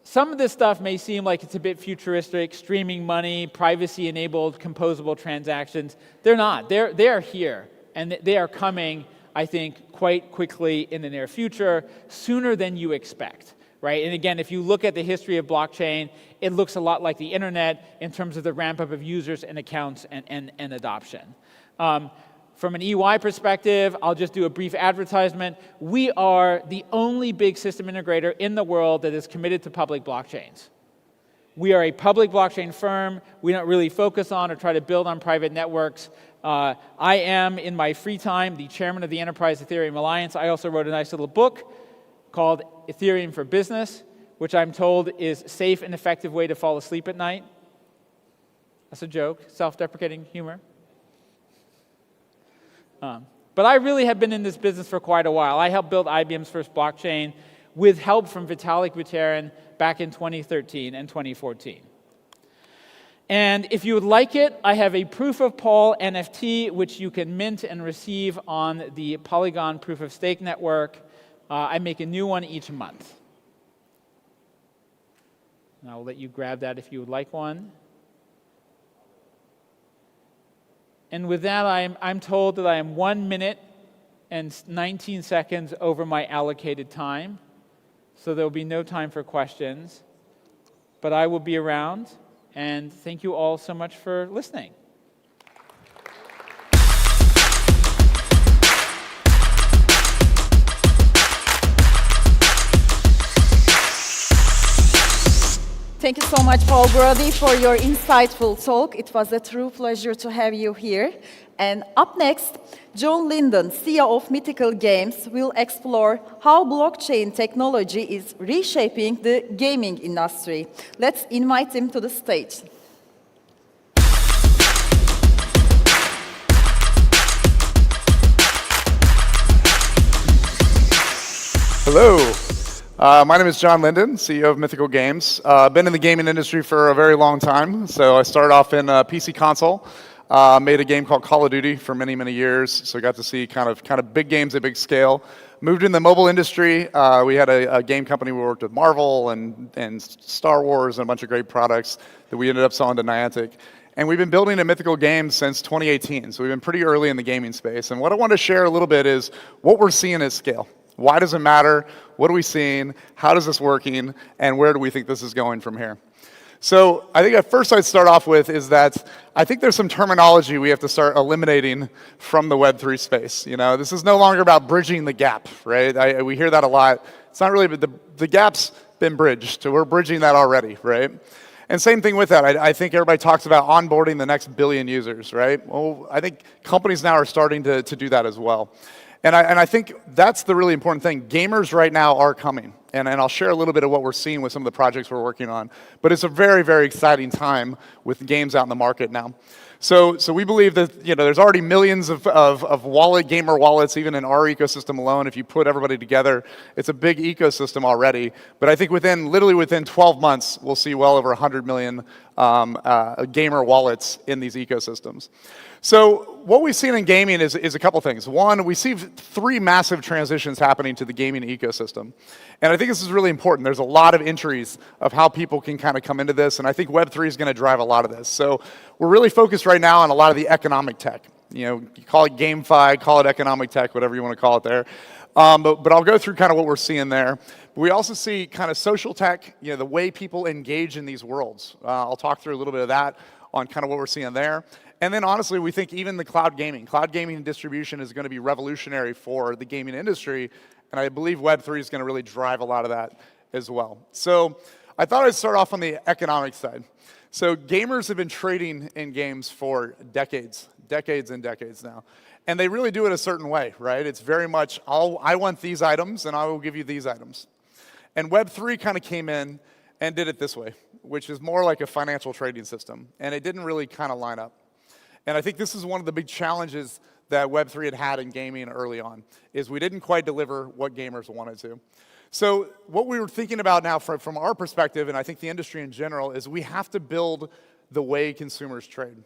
D: some of this stuff may seem like it's a bit futuristic, streaming money, privacy-enabled, composable transactions. They're not. They are here, and they are coming, I think, quite quickly in the near future, sooner than you expect, right? And again, if you look at the history of blockchain, it looks a lot like the internet in terms of the ramp-up of users and accounts and adoption. From an EY perspective, I'll just do a brief advertisement. We are the only big system integrator in the world that is committed to public blockchains. We are a public blockchain firm. We don't really focus on or try to build on private networks. I am, in my free time, the chairman of the Enterprise Ethereum Alliance. I also wrote a nice little book called Ethereum for Business, which I'm told is a safe and effective way to fall asleep at night. That's a joke, self-deprecating humor. But I really have been in this business for quite a while. I helped build IBM's first blockchain with help from Vitalik Buterin back in 2013 and 2014. And if you would like it, I have a Proof of Paul NFT, which you can mint and receive on the Polygon Proof of Stake network. I make a new one each month. And I'll let you grab that if you would like one. And with that, I'm told that I am 1 minute and 19 seconds over my allocated time. So there will be no time for questions. But I will be around. And thank you all so much for listening.
B: Thank you so much, Paul Brody, for your insightful talk. It was a true pleasure to have you here. And up next, John Linden, CEO of Mythical Games, will explore how blockchain technology is reshaping the gaming industry. Let's invite him to the stage.
E: Hello. My name is John Linden, CEO of Mythical Games. Been in the gaming industry for a very long time. So I started off in PC console, made a game called Call of Duty for many, many years. So I got to see kind of big games at big scale. Moved in the mobile industry. We had a game company. We worked with Marvel and Star Wars and a bunch of great products that we ended up selling to Niantic. And we've been building a Mythical Games since 2018. So we've been pretty early in the gaming space. And what I want to share a little bit is what we're seeing at scale. Why does it matter? What are we seeing? How is this working? And where do we think this is going from here? So I think at first I'd start off with is that I think there's some terminology we have to start eliminating from the Web3 space. You know, this is no longer about bridging the gap, right? We hear that a lot. It's not really, but the gap's been bridged. So we're bridging that already, right? And same thing with that. I think everybody talks about onboarding the next billion users, right? Well, I think companies now are starting to do that as well. And I think that's the really important thing. Gamers right now are coming. And I'll share a little bit of what we're seeing with some of the projects we're working on. But it's a very, very exciting time with games out in the market now. So we believe that there's already millions of gamer wallets, even in our ecosystem alone. If you put everybody together, it's a big ecosystem already. But I think literally within 12 months, we'll see well over 100 million gamer wallets in these ecosystems. So what we've seen in gaming is a couple things. One, we see 3 massive transitions happening to the gaming ecosystem. And I think this is really important. There's a lot of entries of how people can kind of come into this, and I think Web3 is going to drive a lot of this. So we're really focused right now on a lot of the economic tech. You call it GameFi, call it economic tech, whatever you want to call it there. But I'll go through kind of what we're seeing there. But we also see kind of social tech, the way people engage in these worlds. I'll talk through a little bit of that on kind of what we're seeing there. And then honestly, we think even the cloud gaming distribution is going to be revolutionary for the gaming industry. And I believe Web3 is going to really drive a lot of that as well. So I thought I'd start off on the economic side. So gamers have been trading in games for decades and decades now. And they really do it a certain way, right? It's very much, I want these items and I will give you these items. And Web3 kind of came in and did it this way, which is more like a financial trading system. And it didn't really kind of line up. And I think this is one of the big challenges that Web3 had in gaming early on, is we didn't quite deliver what gamers wanted to. So what we were thinking about now from our perspective, and I think the industry in general, is we have to build the way consumers trade.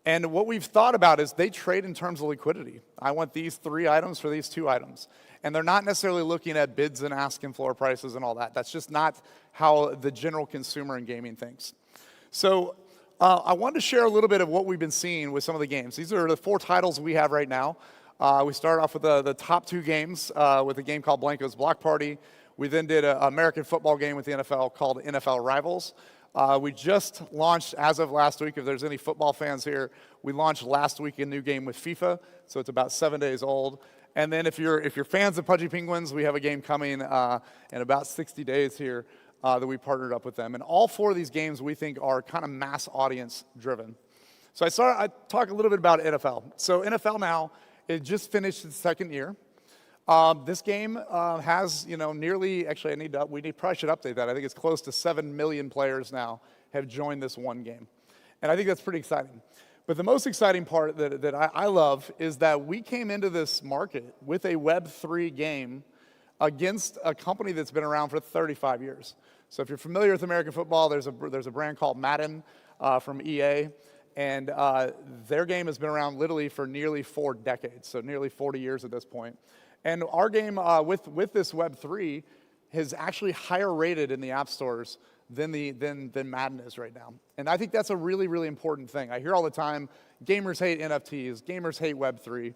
E: And what we've thought about is they trade in terms of liquidity. I want these 3 items for these 2 items. And they're not necessarily looking at bids and asking floor prices and all that. That's just not how the general consumer in gaming thinks. So I wanted to share a little bit of what we've been seeing with some of the games. These are the 4 titles we have right now. We started off with the top 2 games with a game called Blanco's Block Party. We then did an American football game with the NFL called NFL Rivals. We just launched, as of last week, if there's any football fans here, we launched last week a new game with FIFA, so it's about 7 days old. And then if you're fans of Pudgy Penguins, we have a game coming in about 60 days here that we partnered up with them. And all 4 of these games we think are kind of mass audience driven. So I talk a little bit about NFL. So NFL now, it just finished its 2nd year. This game has, nearly, actually we probably should update that. I think it's close to 7 million players now have joined this one game. And I think that's pretty exciting. But the most exciting part that I love is that we came into this market with a Web3 game against a company that's been around for 35 years. So if you're familiar with American football, there's a brand called Madden from EA. And their game has been around literally for nearly 4 decades, so nearly 40 years at this point. And our game with this Web3 is actually higher rated in the app stores than Madden is right now. And I think that's a really, really important thing. I hear all the time, gamers hate NFTs, gamers hate Web3.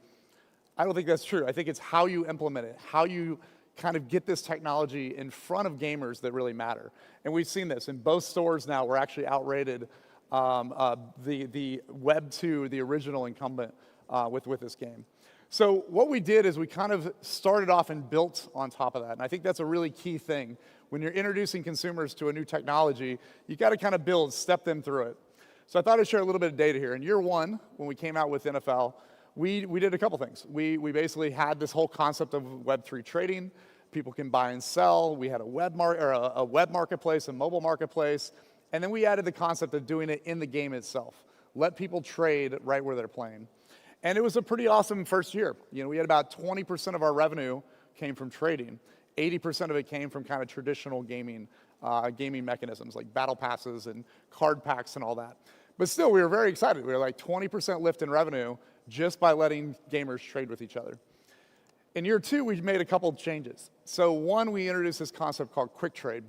E: I don't think that's true. I think it's how you implement it, how you kind of get this technology in front of gamers that really matter. And we've seen this in both stores now. We're actually outrated the Web2, the original incumbent, with this game. So what we did is we kind of started off and built on top of that. And I think that's a really key thing. When you're introducing consumers to a new technology, you got to kind of step them through it. So I thought I'd share a little bit of data here. In year 1, when we came out with NFL, we did a couple things. We basically had this whole concept of Web3 trading. People can buy and sell. We had a web marketplace, a mobile marketplace. And then we added the concept of doing it in the game itself. Let people trade right where they're playing. And it was a pretty awesome first year. We had about 20% of our revenue came from trading. 80% of it came from kind of traditional gaming mechanisms like battle passes and card packs and all that. But still, we were very excited. We were like 20% lift in revenue just by letting gamers trade with each other. In year 2, we made a couple of changes. So 1, we introduced this concept called quick trade.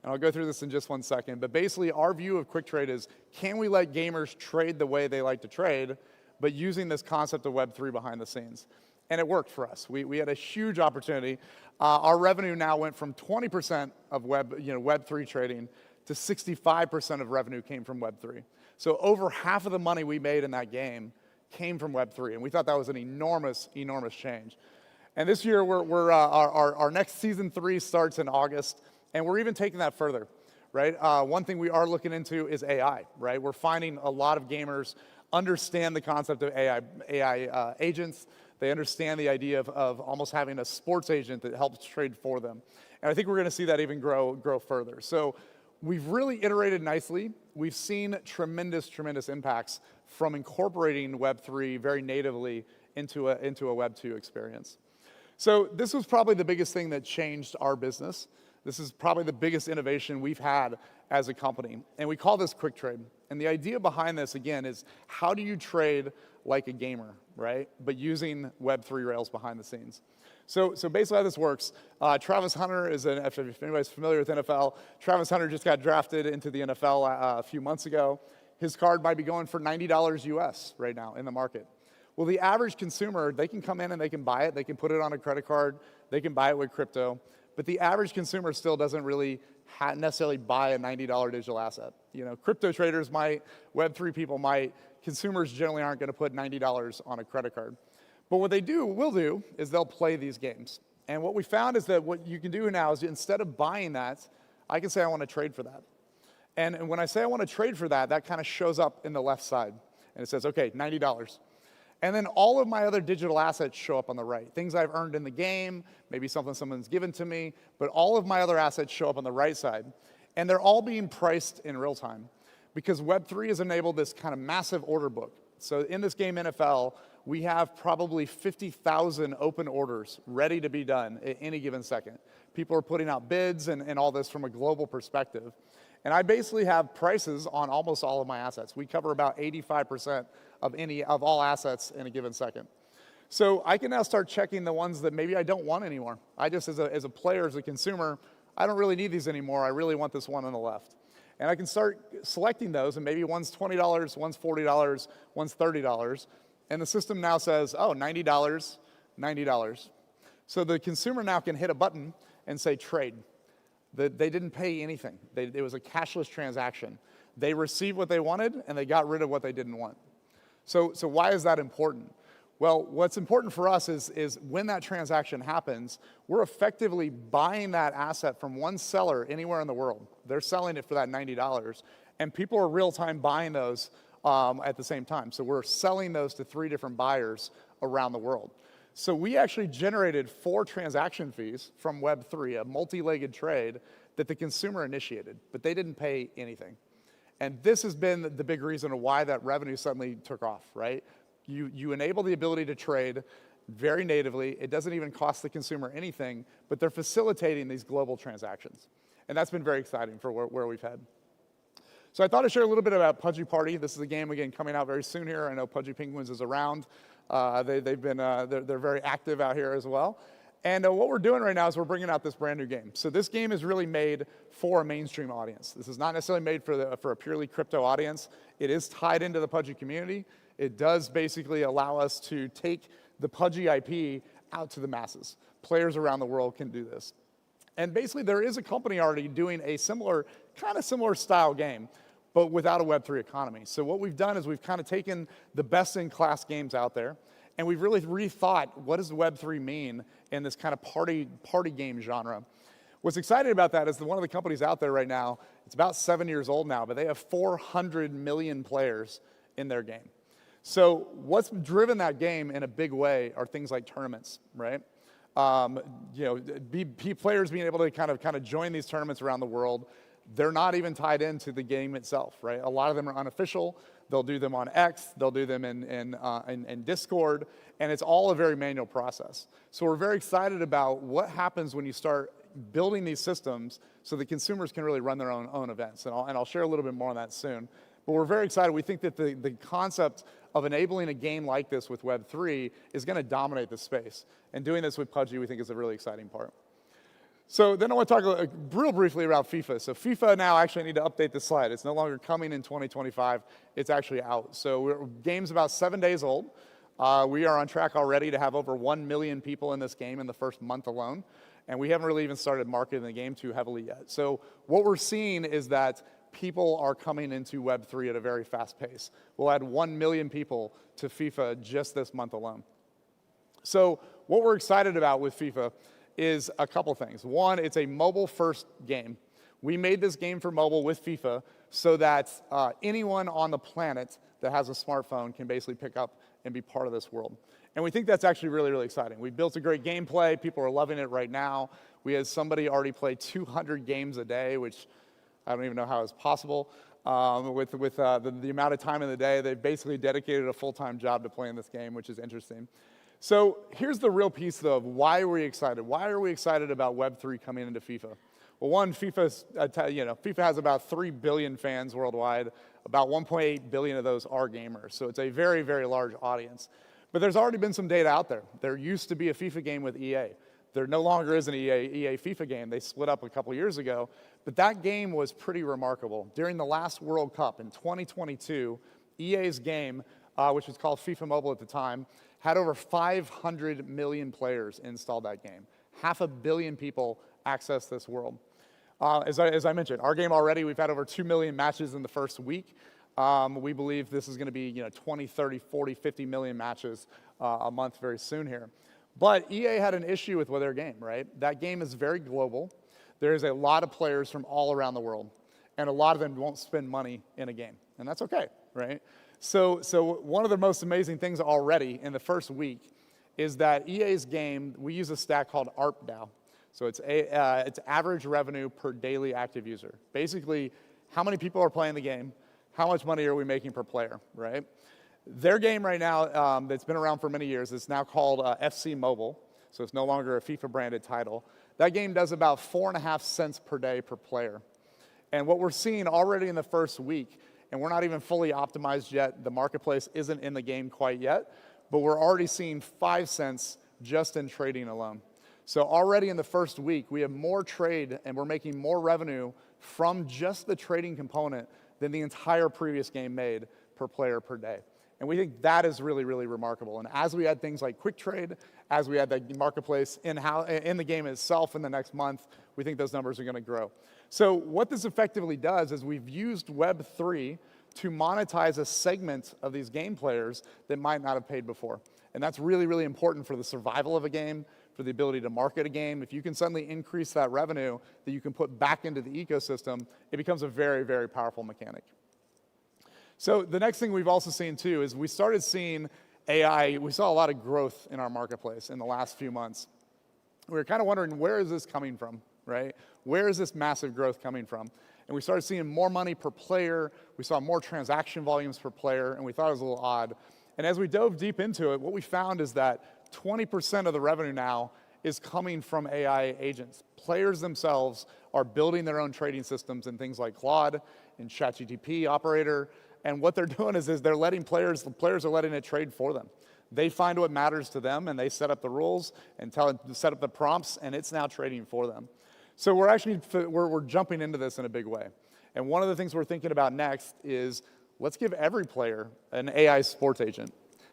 E: And I'll go through this in just 1 second. But basically, our view of quick trade is, can we let gamers trade the way they like to trade, but using this concept of Web3 behind the scenes? And it worked for us. We had a huge opportunity. Our revenue now went from 20% of Web3 trading to 65% of revenue came from Web3. So over half of the money we made in that game came from Web3, and we thought that was an enormous, enormous change. And this year, our next season 3 starts in August, and we're even taking that further. right? One thing we are looking into is AI, right? We're finding a lot of gamers understand the concept of AI agents. They understand the idea of almost having a sports agent that helps trade for them. And I think we're going to see that even grow further. So we've really iterated nicely. We've seen tremendous impacts from incorporating Web3 very natively into a Web 2 experience. So this was probably the biggest thing that changed our business. This is probably the biggest innovation we've had as a company. And we call this quick trade. And the idea behind this, again, is how do you trade like a gamer, right? But using Web3 rails behind the scenes. So basically how this works, Travis Hunter is if anybody's familiar with NFL, Travis Hunter just got drafted into the NFL a few months ago. His card might be going for $90 US right now in the market. Well, the average consumer, they can come in and they can buy it. They can put it on a credit card. They can buy it with crypto. But the average consumer still doesn't really necessarily buy a $90 digital asset. You know, crypto traders might, Web3 people might. Consumers generally aren't going to put $90 on a credit card. But what they will do is they'll play these games. And what we found is that what you can do now is instead of buying that, I can say I want to trade for that. And when I say I want to trade for that, that kind of shows up in the left side. And it says, okay, $90. And then all of my other digital assets show up on the right. Things I've earned in the game, maybe something someone's given to me, but all of my other assets show up on the right side. And they're all being priced in real time because Web3 has enabled this kind of massive order book. So in this game NFL, we have probably 50,000 open orders ready to be done at any given second. People are putting out bids and all this from a global perspective. And I basically have prices on almost all of my assets. We cover about 85% of all assets in a given second. So I can now start checking the ones that maybe I don't want anymore. I just, as a player, as a consumer, I don't really need these anymore. I really want this one on the left. And I can start selecting those, and maybe one's $20, one's $40, one's $30. And the system now says, oh, $90, $90. So the consumer now can hit a button and say trade. They didn't pay anything. It was a cashless transaction. They received what they wanted, and they got rid of what they didn't want. So why is that important? Well, what's important for us is when that transaction happens, we're effectively buying that asset from one seller anywhere in the world. They're selling it for that $90, and people are real-time buying those at the same time. So we're selling those to 3 different buyers around the world. So we actually generated 4 transaction fees from Web3, a multi-legged trade that the consumer initiated, but they didn't pay anything. And this has been the big reason why that revenue suddenly took off, right? You enable the ability to trade very natively. It doesn't even cost the consumer anything, but they're facilitating these global transactions. And that's been very exciting for where we've had. So I thought I'd share a little bit about Pudgy Party. This is a game, again, coming out very soon here. I know Pudgy Penguins is around. They're very active out here as well. And what we're doing right now is we're bringing out this brand new game. So this game is really made for a mainstream audience. This is not necessarily made for a purely crypto audience. It is tied into the Pudgy community. It does basically allow us to take the Pudgy IP out to the masses. Players around the world can do this. And basically there is a company already doing a similar style game, but without a Web3 economy. So what we've done is we've kind of taken the best-in-class games out there, and we've really rethought what does Web3 mean in this kind of party game genre. What's exciting about that is that one of the companies out there right now, it's about 7 years old now, but they have 400 million players in their game. So what's driven that game in a big way are things like tournaments, right? Players being able to kind of join these tournaments around the world. They're not even tied into the game itself, right? A lot of them are unofficial. They'll do them on X. They'll do them in Discord, and it's all a very manual process. So we're very excited about what happens when you start building these systems so the consumers can really run their own events, and I'll share a little bit more on that soon. But we're very excited. We think that the concept of enabling a game like this with Web3 is going to dominate the space, and doing this with Pudgy we think is a really exciting part. So then I want to talk real briefly about FIFA. So FIFA now, actually I need to update this slide. It's no longer coming in 2025. It's actually out. So game's about 7 days old. We are on track already to have over 1 million people in this game in the first month alone. And we haven't really even started marketing the game too heavily yet. So what we're seeing is that people are coming into Web3 at a very fast pace. We'll add 1 million people to FIFA just this month alone. So what we're excited about with FIFA is a couple things. One, it's a mobile-first game. We made this game for mobile with FIFA so that anyone on the planet that has a smartphone can basically pick up and be part of this world. And we think that's actually really, really exciting. We built a great gameplay. People are loving it right now. We had somebody already play 200 games a day, which I don't even know how it's possible. With the amount of time in the day, they've basically dedicated a full-time job to playing this game, which is interesting. So here's the real piece, though, of why are we excited? Why are we excited about Web3 coming into FIFA? Well, one, FIFA has about 3 billion fans worldwide. About 1.8 billion of those are gamers. So it's a very, very large audience. But there's already been some data out there. There used to be a FIFA game with EA. There no longer is an EA FIFA game. They split up a couple years ago. But that game was pretty remarkable. During the last World Cup in 2022, EA's game, which was called FIFA Mobile at the time, had over 500 million players install that game. 500 million people access this world. As I mentioned, our game already, we've had over 2 million matches in the first week. We believe this is going to be 20, 30, 40, 50 million matches a month very soon here. But EA had an issue with their game, right? That game is very global. There's a lot of players from all around the world, and a lot of them won't spend money in a game, and that's okay, right? So one of the most amazing things already in the first week is that EA's game, we use a stat called ARPDAU. So it's average revenue per daily active user. Basically, how many people are playing the game, how much money are we making per player, right? Their game right now, that's been around for many years, is now called FC Mobile, so it's no longer a FIFA-branded title. That game does about 4.5 cents per day per player. And what we're seeing already in the first week, and we're not even fully optimized yet, the marketplace isn't in the game quite yet, but we're already seeing 5 cents just in trading alone. So already in the first week, we have more trade and we're making more revenue from just the trading component than the entire previous game made per player per day. And we think that is really, really remarkable. And as we add things like quick trade, as we add the marketplace in the game itself in the next month, we think those numbers are going to grow. So what this effectively does is we've used Web3 to monetize a segment of these game players that might not have paid before. And that's really, really important for the survival of a game, for the ability to market a game. If you can suddenly increase that revenue that you can put back into the ecosystem, it becomes a very, very powerful mechanic. So the next thing we've also seen too is we started seeing AI, we saw a lot of growth in our marketplace in the last few months. We were kind of wondering, where is this coming from, right? Where is this massive growth coming from? And we started seeing more money per player, we saw more transaction volumes per player, and we thought it was a little odd. And as we dove deep into it, what we found is that 20% of the revenue now is coming from AI agents. Players themselves are building their own trading systems in things like Claude and ChatGPT Operator. And what they're doing is they're letting the players are letting it trade for them. They find what matters to them and they set up the rules and set up the prompts, and it's now trading for them. So we're jumping into this in a big way. And one of the things we're thinking about next is let's give every player an AI sports agent.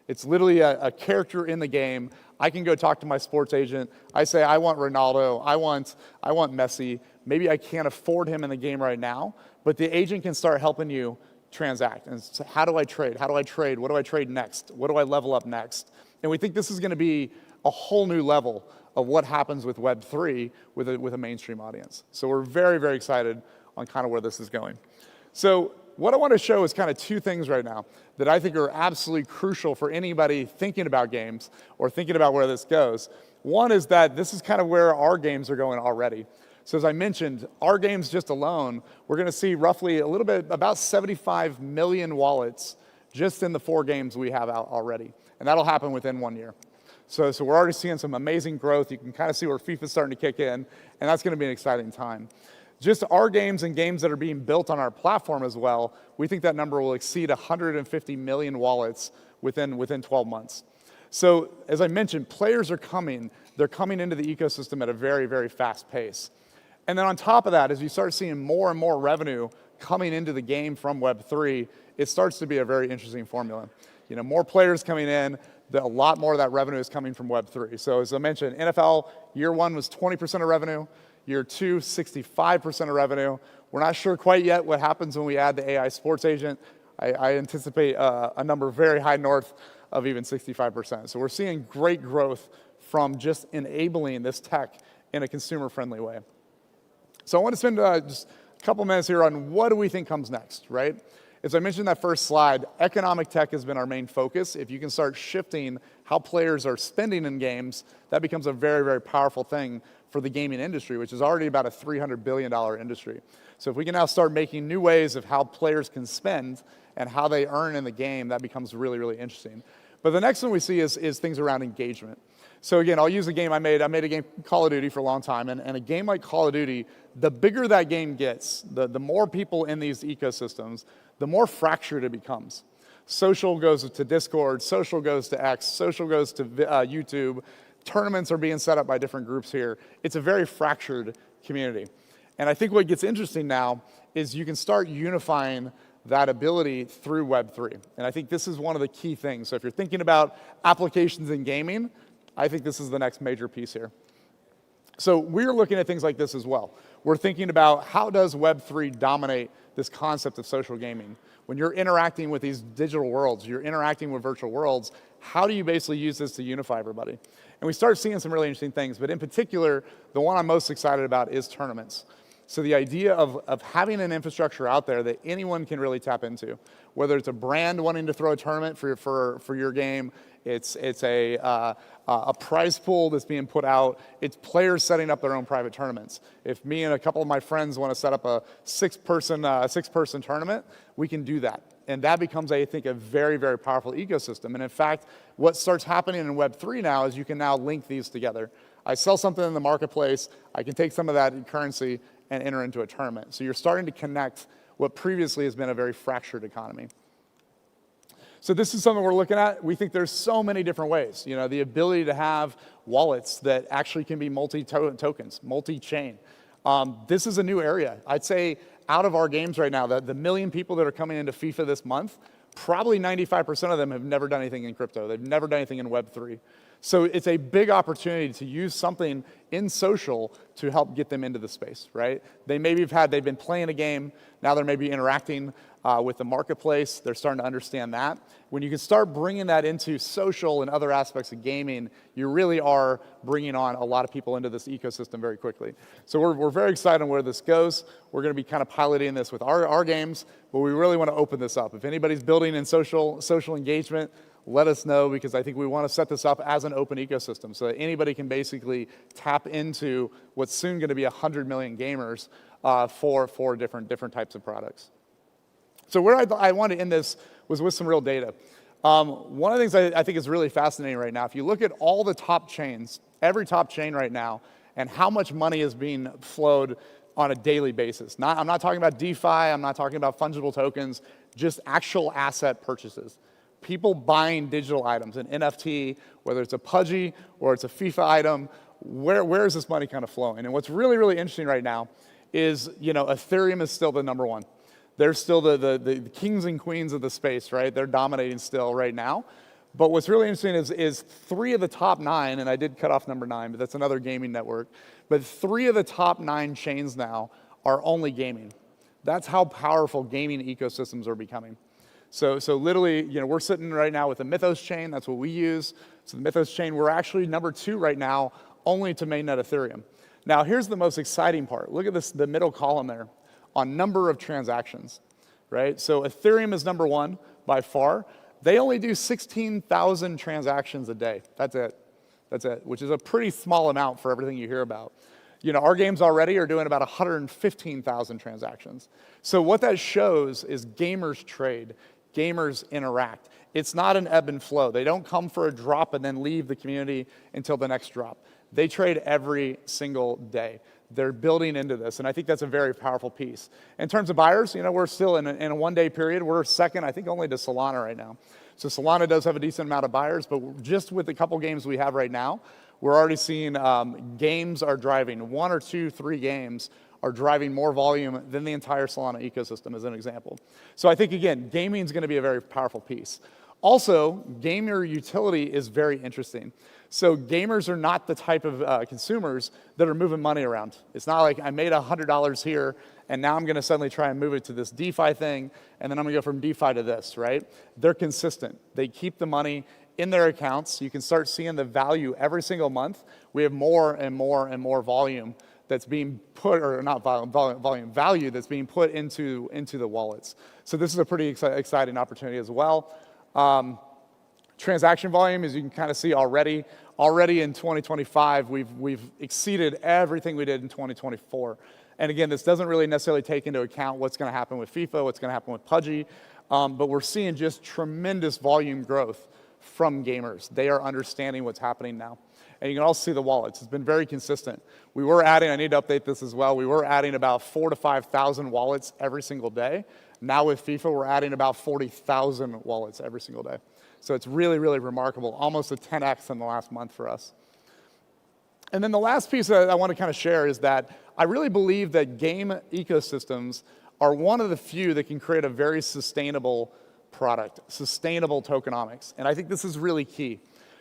E: It's literally a character in the game. I can go talk to my sports agent. I say, I want Ronaldo, I want Messi. Maybe I can't afford him in the game right now, but the agent can start helping you transact. And so how do I trade? How do I trade? What do I trade next? What do I level up next? And we think this is going to be a whole new level of what happens with Web3 with a mainstream audience. So we're very, very excited on kind of where this is going. So what I want to show is kind of two things right now that I think are absolutely crucial for anybody thinking about games or thinking about where this goes. One is that this is kind of where our games are going already. So as I mentioned, our games just alone, we're going to see roughly about 75 million wallets just in the 4 games we have out already. And that'll happen within 1 year. So we're already seeing some amazing growth. You can kind of see where FIFA's starting to kick in, and that's going to be an exciting time. Just our games and games that are being built on our platform as well, we think that number will exceed 150 million wallets within 12 months. So as I mentioned, players are coming. They're coming into the ecosystem at a very, very fast pace. And then on top of that, as you start seeing more and more revenue coming into the game from Web3, it starts to be a very interesting formula. More players coming in, a lot more of that revenue is coming from Web3. So as I mentioned, NFL, year 1 was 20% of revenue. Year 2, 65% of revenue. We're not sure quite yet what happens when we add the AI sports agent. I anticipate a number very high north of even 65%. So we're seeing great growth from just enabling this tech in a consumer-friendly way. So I want to spend just a couple minutes here on what do we think comes next, right? As I mentioned in that first slide, economic tech has been our main focus. If you can start shifting how players are spending in games, that becomes a very, very powerful thing for the gaming industry, which is already about a $300 billion industry. So if we can now start making new ways of how players can spend and how they earn in the game, that becomes really, really interesting. But the next one we see is things around engagement. So again, I'll use a game I made. I made a game, Call of Duty, for a long time. And a game like Call of Duty, the bigger that game gets, the more people in these ecosystems, the more fractured it becomes. Social goes to Discord, social goes to X, social goes to YouTube. Tournaments are being set up by different groups here. It's a very fractured community. And I think what gets interesting now is you can start unifying that ability through Web3. And I think this is one of the key things. So if you're thinking about applications in gaming, I think this is the next major piece here. So we're looking at things like this as well. We're thinking about how does Web3 dominate this concept of social gaming? When you're interacting with these digital worlds, you're interacting with virtual worlds, how do you basically use this to unify everybody? And we start seeing some really interesting things, but in particular, the one I'm most excited about is tournaments. So the idea of having an infrastructure out there that anyone can really tap into, whether it's a brand wanting to throw a tournament for your game, it's a prize pool that's being put out, it's players setting up their own private tournaments. If me and a couple of my friends want to set up a six-person tournament, we can do that. And that becomes, I think, a very, very powerful ecosystem. And in fact, what starts happening in Web3 now is you can now link these together. I sell something in the marketplace, I can take some of that in currency and enter into a tournament. So you're starting to connect what previously has been a very fractured economy. So this is something we're looking at. We think there's so many different ways. You know, the ability to have wallets that actually can be multi-tokens, multi-chain. This is a new area. I'd say out of our games right now, the million people that are coming into FIFA this month, probably 95% of them have never done anything in crypto. They've never done anything in Web3. So it's a big opportunity to use something in social to help get them into the space, right? They've been playing a game, now they're maybe interacting with the marketplace, they're starting to understand that. When you can start bringing that into social and other aspects of gaming, you really are bringing on a lot of people into this ecosystem very quickly. So we're very excited on where this goes. We're gonna be kind of piloting this with our games, but we really wanna open this up. If anybody's building in social engagement, let us know, because I think we want to set this up as an open ecosystem so that anybody can basically tap into what's soon going to be 100 million gamers for different types of products. So where I wanted to end this was with some real data. One of the things I think is really fascinating right now, if you look at all the top chains, every top chain right now, and how much money is being flowed on a daily basis. I'm not talking about DeFi, I'm not talking about fungible tokens, just actual asset purchases. People buying digital items, an NFT, whether it's a Pudgy or it's a FIFA item, where is this money kind of flowing? And what's really, really interesting right now is, you know, Ethereum is still the number one. They're still the kings and queens of the space, right? They're dominating still right now. But what's really interesting is 3 of the top 9, and I did cut off number 9, but that's another gaming network, but 3 of the top 9 chains now are only gaming. That's how powerful gaming ecosystems are becoming. So literally, you know, we're sitting right now with the Mythos chain. That's what we use. So the Mythos chain, we're actually number 2 right now, only to mainnet Ethereum. Now, here's the most exciting part. Look at this, the middle column there, on number of transactions, right? So Ethereum is number 1 by far. They only do 16,000 transactions a day. That's it, which is a pretty small amount for everything you hear about. You know, our games already are doing about 115,000 transactions. So what that shows is gamers trade. Gamers interact. It's not an ebb and flow. They don't come for a drop and then leave the community until the next drop. They trade every single day. They're building into this, and I think that's a very powerful piece. In terms of buyers, you know, we're still in a one-day period. We're second, I think, only to Solana right now. So Solana does have a decent amount of buyers, but just with the couple games we have right now, we're already seeing games are driving. 1 or 2, 3 games are driving more volume than the entire Solana ecosystem, as an example. So I think, again, gaming is going to be a very powerful piece. Also, gamer utility is very interesting. So gamers are not the type of consumers that are moving money around. It's not like I made $100 here, and now I'm going to suddenly try and move it to this DeFi thing, and then I'm going to go from DeFi to this, right? They're consistent. They keep the money in their accounts. You can start seeing the value every single month. We have more and more and more volume that's being put, or not volume, value that's being put into the wallets. So this is a pretty exciting opportunity as well. Transaction volume, as you can kind of see already in 2025, we've exceeded everything we did in 2024. And again, this doesn't really necessarily take into account what's going to happen with FIFA, what's going to happen with PUBG, but we're seeing just tremendous volume growth from gamers. They are understanding what's happening now. And you can also see the wallets. It's been very consistent. We were adding, I need to update this as well, we were adding about 4,000 to 5,000 wallets every single day. Now with FIFA, we're adding about 40,000 wallets every single day. So it's really, really remarkable, almost a 10x in the last month for us. And then the last piece that I want to kind of share is that I really believe that game ecosystems are one of the few that can create a very sustainable product, sustainable tokenomics. And I think this is really key.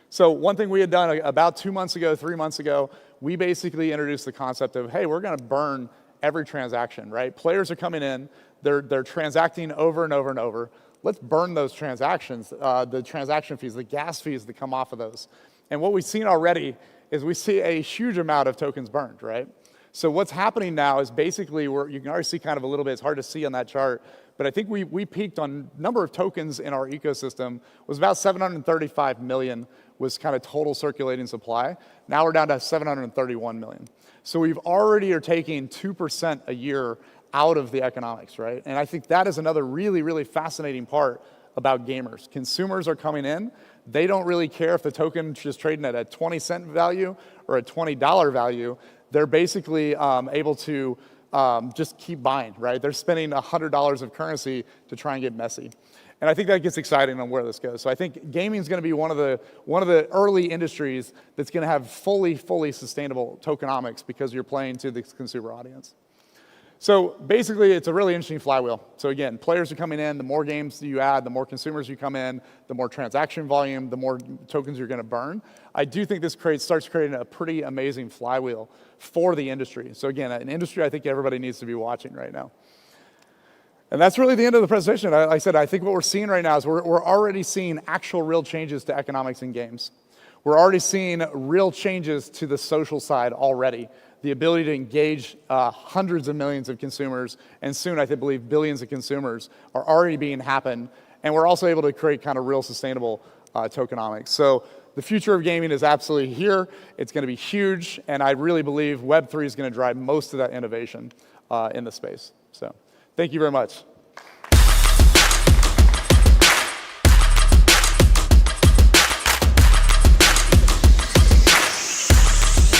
E: So one thing we had done about 2 months ago, 3 months ago, we basically introduced the concept of, hey, we're going to burn every transaction, right? Players are coming in, they're transacting over and over and over. Let's burn those transactions, the transaction fees, the gas fees that come off of those. And what we've seen already is we see a huge amount of tokens burned, right? So what's happening now is basically, you can already see kind of a little bit, it's hard to see on that chart, but I think we peaked on number of tokens in our ecosystem was about 735 million was kind of total circulating supply. Now we're down to 731 million. So we've already are taking 2% a year out of the economics, right? And I think that is another really, really fascinating part about gamers. Consumers are coming in. They don't really care if the token is trading at a 20-cent value or a $20 value. They're basically able to just keep buying, right? They're spending $100 of currency to try and get messy. And I think that gets exciting on where this goes. So I think gaming is going to be one of the early industries that's going to have fully sustainable tokenomics because you're playing to the consumer audience. So basically, it's a really interesting flywheel. So again, players are coming in, the more games you add, the more consumers you come in, the more transaction volume, the more tokens you're going to burn. I do think this starts creating a pretty amazing flywheel for the industry. So again, an industry I think everybody needs to be watching right now. And that's really the end of the presentation. Like I said, I think what we're seeing right now is we're already seeing actual real changes to economics in games. We're already seeing real changes to the social side already. The ability to engage hundreds of millions of consumers, and soon I believe billions of consumers are already being happen. And we're also able to create kind of real sustainable tokenomics. So the future of gaming is absolutely here. It's going to be huge, and I really believe Web3 is going to drive most of that innovation in the space. So thank you very much.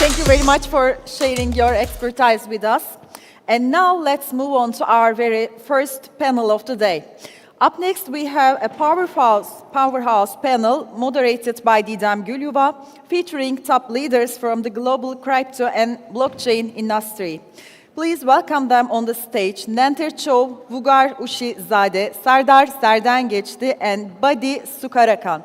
B: Thank you very much for sharing your expertise with us. And now let's move on to our very first panel of the day. Up next, we have a powerhouse panel moderated by Didem Gülyuva, featuring top leaders from the global crypto and blockchain industry. Please welcome them on the stage, Nanter Chov, Vugar Ushizade, Sardar Serdengeçli, and Badi Sukarakan.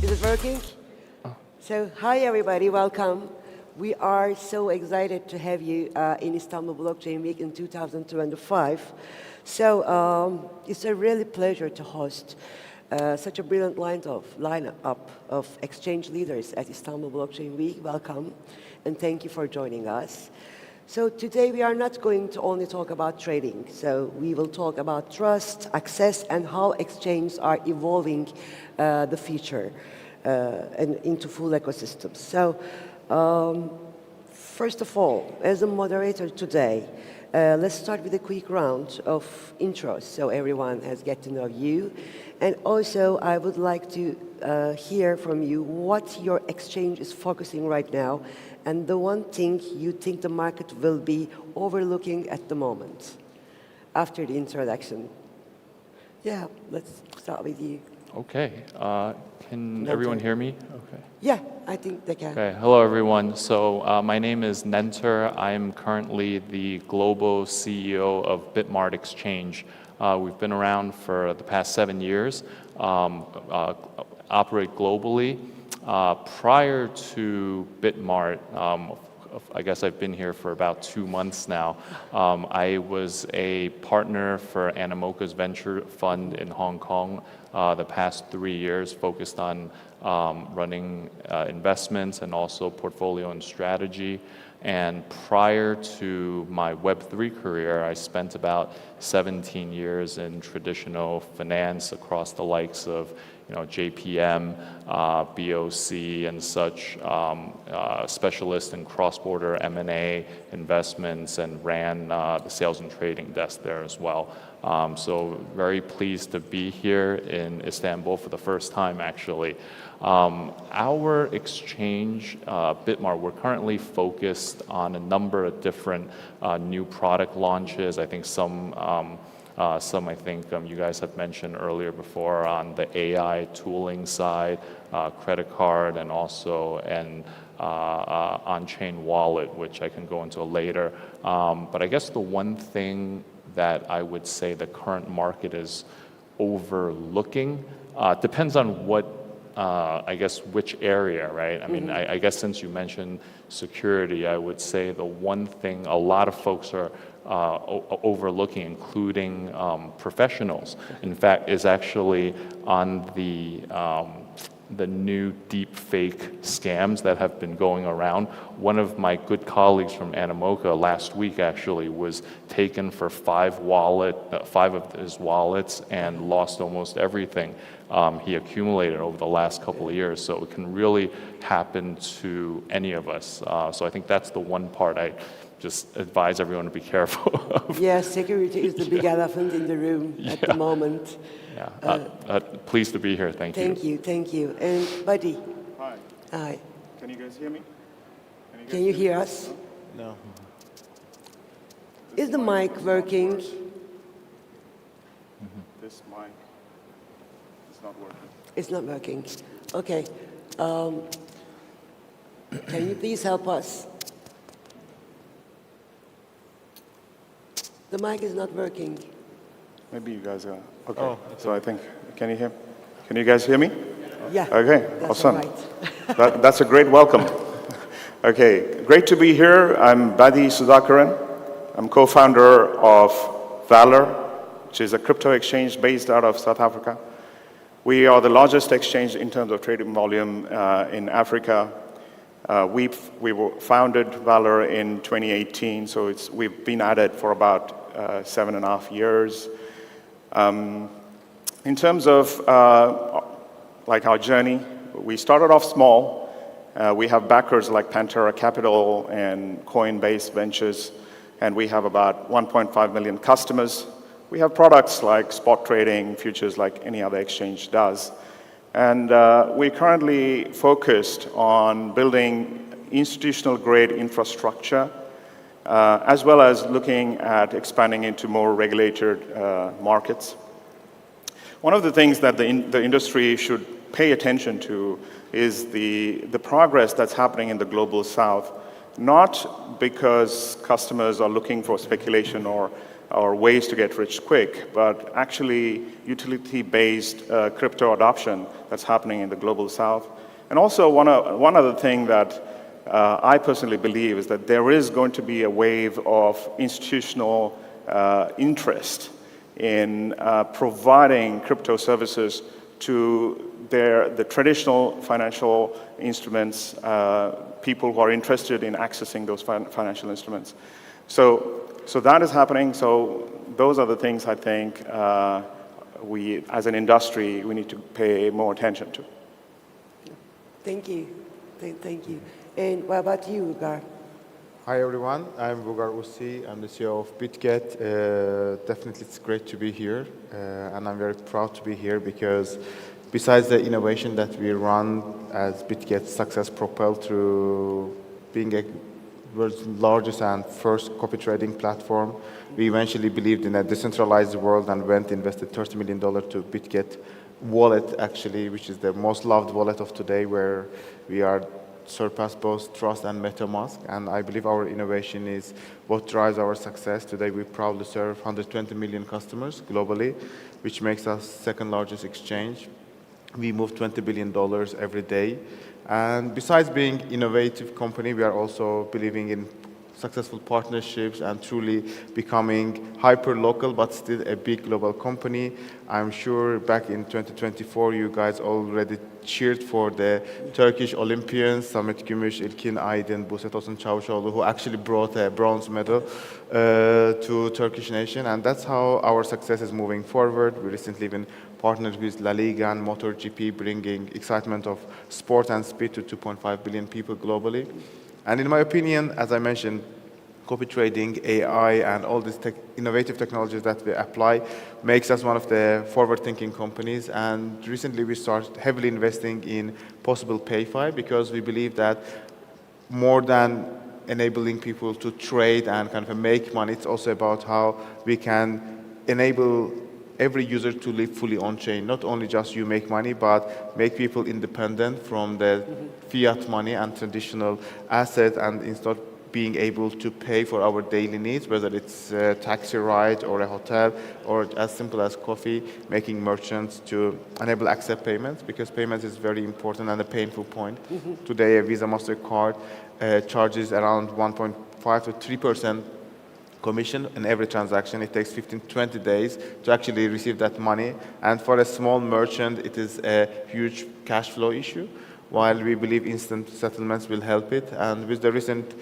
F: Is it working? So, hi everybody, welcome. We are so excited to have you in Istanbul Blockchain Week in 2025. So, it's a really pleasure to host such a brilliant lineup of exchange leaders at Istanbul Blockchain Week. Welcome, and thank you for joining us. So today we are not going to only talk about trading. So we will talk about trust, access, and how exchanges are evolving the future and into full ecosystems. So first of all, as a moderator today, Let's start with a quick round of intros so everyone has get to know you. And also, I would like to hear from you what your exchange is focusing right now and the one thing you think the market will be overlooking at the moment after the introduction. Yeah, let's start with you.
G: Okay. Can
F: No
G: everyone
F: time.
G: hear me? Okay.
F: Yeah, I think they can.
G: Okay. Hello, everyone. So my name is Nenter. I'm currently the global CEO of Bitmart Exchange. We've been around for the past 7 years, operate globally. Prior to Bitmart, I guess I've been here for about 2 months now. I was a partner for Animoca's venture fund in Hong Kong the past 3 years, focused on running investments and also portfolio and strategy. And prior to my Web3 career, I spent about 17 years in traditional finance across the likes of JPM, BOC, and such, specialist in cross-border M&A investments, and ran the sales and trading desk there as well. So very pleased to be here in Istanbul for the first time, actually. Our exchange, Bitmart, we're currently focused on a number of different new product launches. I think some I think you guys have mentioned earlier before on the AI tooling side, credit card, and also an on-chain wallet, which I can go into later. But I guess the one thing that I would say the current market is overlooking depends on what, I guess, which area, right? I mean, I guess since you mentioned security, I would say the one thing a lot of folks are overlooking, including professionals, in fact, is actually on the new deep fake scams that have been going around. One of my good colleagues from Animoca last week actually was taken for 5 of his wallets and lost almost everything he accumulated over the last couple of years. So it can really happen to any of us. So I think that's the one part I just advise everyone to be careful of.
F: Yeah, security is the big elephant in the room at the moment.
G: Yeah, pleased to be here. Thank you.
F: Thank you. And Buddy.
E: Hi.
F: Hi.
E: Can you guys hear me?
F: Can you hear us?
C: No.
F: Is the mic working?
E: This mic is not working.
F: It's not working. Okay. Can you please help us? The mic is not working.
E: Maybe you guys are. Okay.
C: Oh,
E: So I think, can you guys hear me?
F: Yeah.
E: Okay,
F: That's
E: awesome.
F: all right.
E: That's a great welcome. Okay, great to be here. I'm Badi Sudhakaran. I'm co-founder of Valor, which is a crypto exchange based out of South Africa. We are the largest exchange in terms of trading volume in Africa. We were founded Valor in 2018, so we've been at it for about 7.5 years. In terms of like our journey, we started off small. We have backers like Pantera Capital and Coinbase Ventures, and we have about 1.5 million customers. We have products like spot trading, futures like any other exchange does. And we're currently focused on building institutional-grade infrastructure, as well as looking at expanding into more regulated markets. One of the things that the industry should pay attention to is the progress that's happening in the global south, not because customers are looking for speculation or ways to get rich quick, but actually utility-based crypto adoption that's happening in the global south. And also one other thing that I personally believe is that there is going to be a wave of institutional interest in providing crypto services to the traditional financial instruments, people who are interested in accessing those financial instruments. So that is happening. So those are the things I think we, as an industry, we need to pay more attention to.
F: Thank you. Thank you. And what about you, Gar?
H: Hi everyone, I'm Vugar Usi. I'm the CEO of BitGet. Definitely it's great to be here, and I'm very proud to be here because besides the innovation that we run as BitGet Success propelled through being a world's largest and first copy trading platform, we eventually believed in a decentralized world and went invested $30 million to BitGet wallet actually, which is the most loved wallet of today, where we are surpass both Trust and MetaMask. And I believe our innovation is what drives our success. Today, we proudly serve 120 million customers globally, which makes us second largest exchange. We move $20 billion every day. And besides being innovative company, we are also believing in successful partnerships and truly becoming hyper-local, but still a big global company. I'm sure back in 2024, you guys already cheered for the Turkish Olympians, Samet Gümüş, İlkin Aydın, Buse Tosun Çavuşoğlu, who actually brought a bronze medal to Turkish nation. And that's how our success is moving forward. We recently even partnered with La Liga and MotoGP, bringing excitement of sport and speed to 2.5 billion people globally. And in my opinion, as I mentioned, copy trading, AI, and all these innovative technologies that we apply makes us one of the forward-thinking companies. And recently we started heavily investing in possible PayFi because we believe that more than enabling people to trade and kind of make money, it's also about how we can enable every user to live fully on-chain. Not only just you make money, but make people independent from the fiat money and traditional assets, and instead being able to pay for our daily needs, whether it's a taxi ride or a hotel or as simple as coffee, making merchants to enable accept payments, because payments is very important and a painful point. Today, a Visa MasterCard charges around 1.5 to 3% commission in every transaction. It takes 15 to 20 days to actually receive that money. And for a small merchant, it is a huge cash flow issue, while we believe instant settlements will help it. And with the recent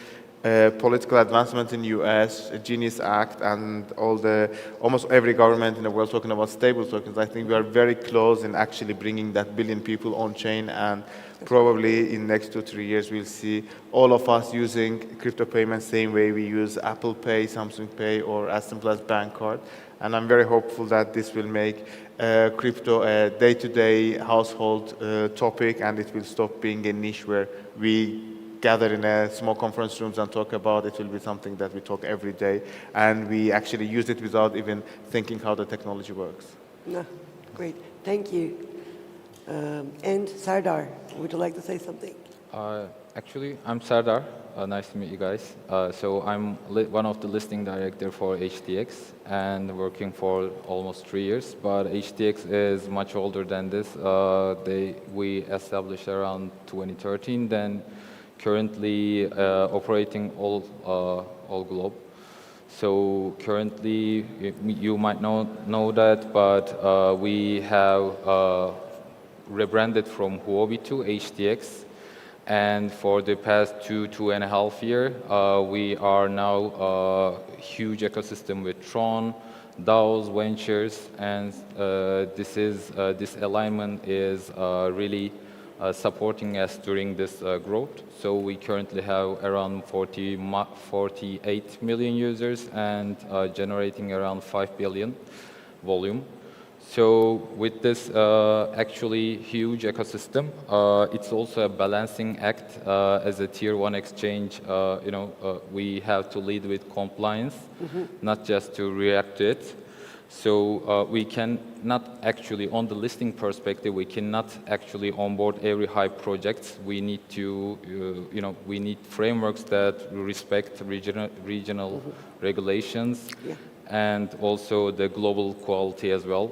H: political advancement in US, Genius Act, and almost every government in the world talking about stable tokens, I think we are very close in actually bringing that billion people on chain. And probably in next 2-3 years, we'll see all of us using crypto payments same way we use Apple Pay, Samsung Pay, or as simple as bank card. And I'm very hopeful that this will make crypto a day-to-day household topic, and it will stop being a niche where we gather in a small conference rooms and talk about. It will be something that we talk every day, and we actually use it without even thinking how the technology works.
F: No, great, thank you. And Sardar, would you like to say something?
I: Actually, I'm Sardar. Nice to meet you guys. So I'm one of the listing director for HTX and working for almost 3 years. But HTX is much older than this. We established around 2013. Then currently operating all globe. So currently, you might know that, but we have rebranded from Huobi to HTX. And for the past 2.5 years, we are now a huge ecosystem with Tron, DAOs, ventures, and this alignment is really supporting us during this growth. So we currently have around 48 million users and generating around 5 billion volume. So with this actually huge ecosystem, it's also a balancing act as a tier 1 exchange. We have to lead with compliance, not just to react to it. So we can not actually, on the listing perspective, we cannot actually onboard every hype project. We need to, we need frameworks that respect regional regulations and also the global quality as well.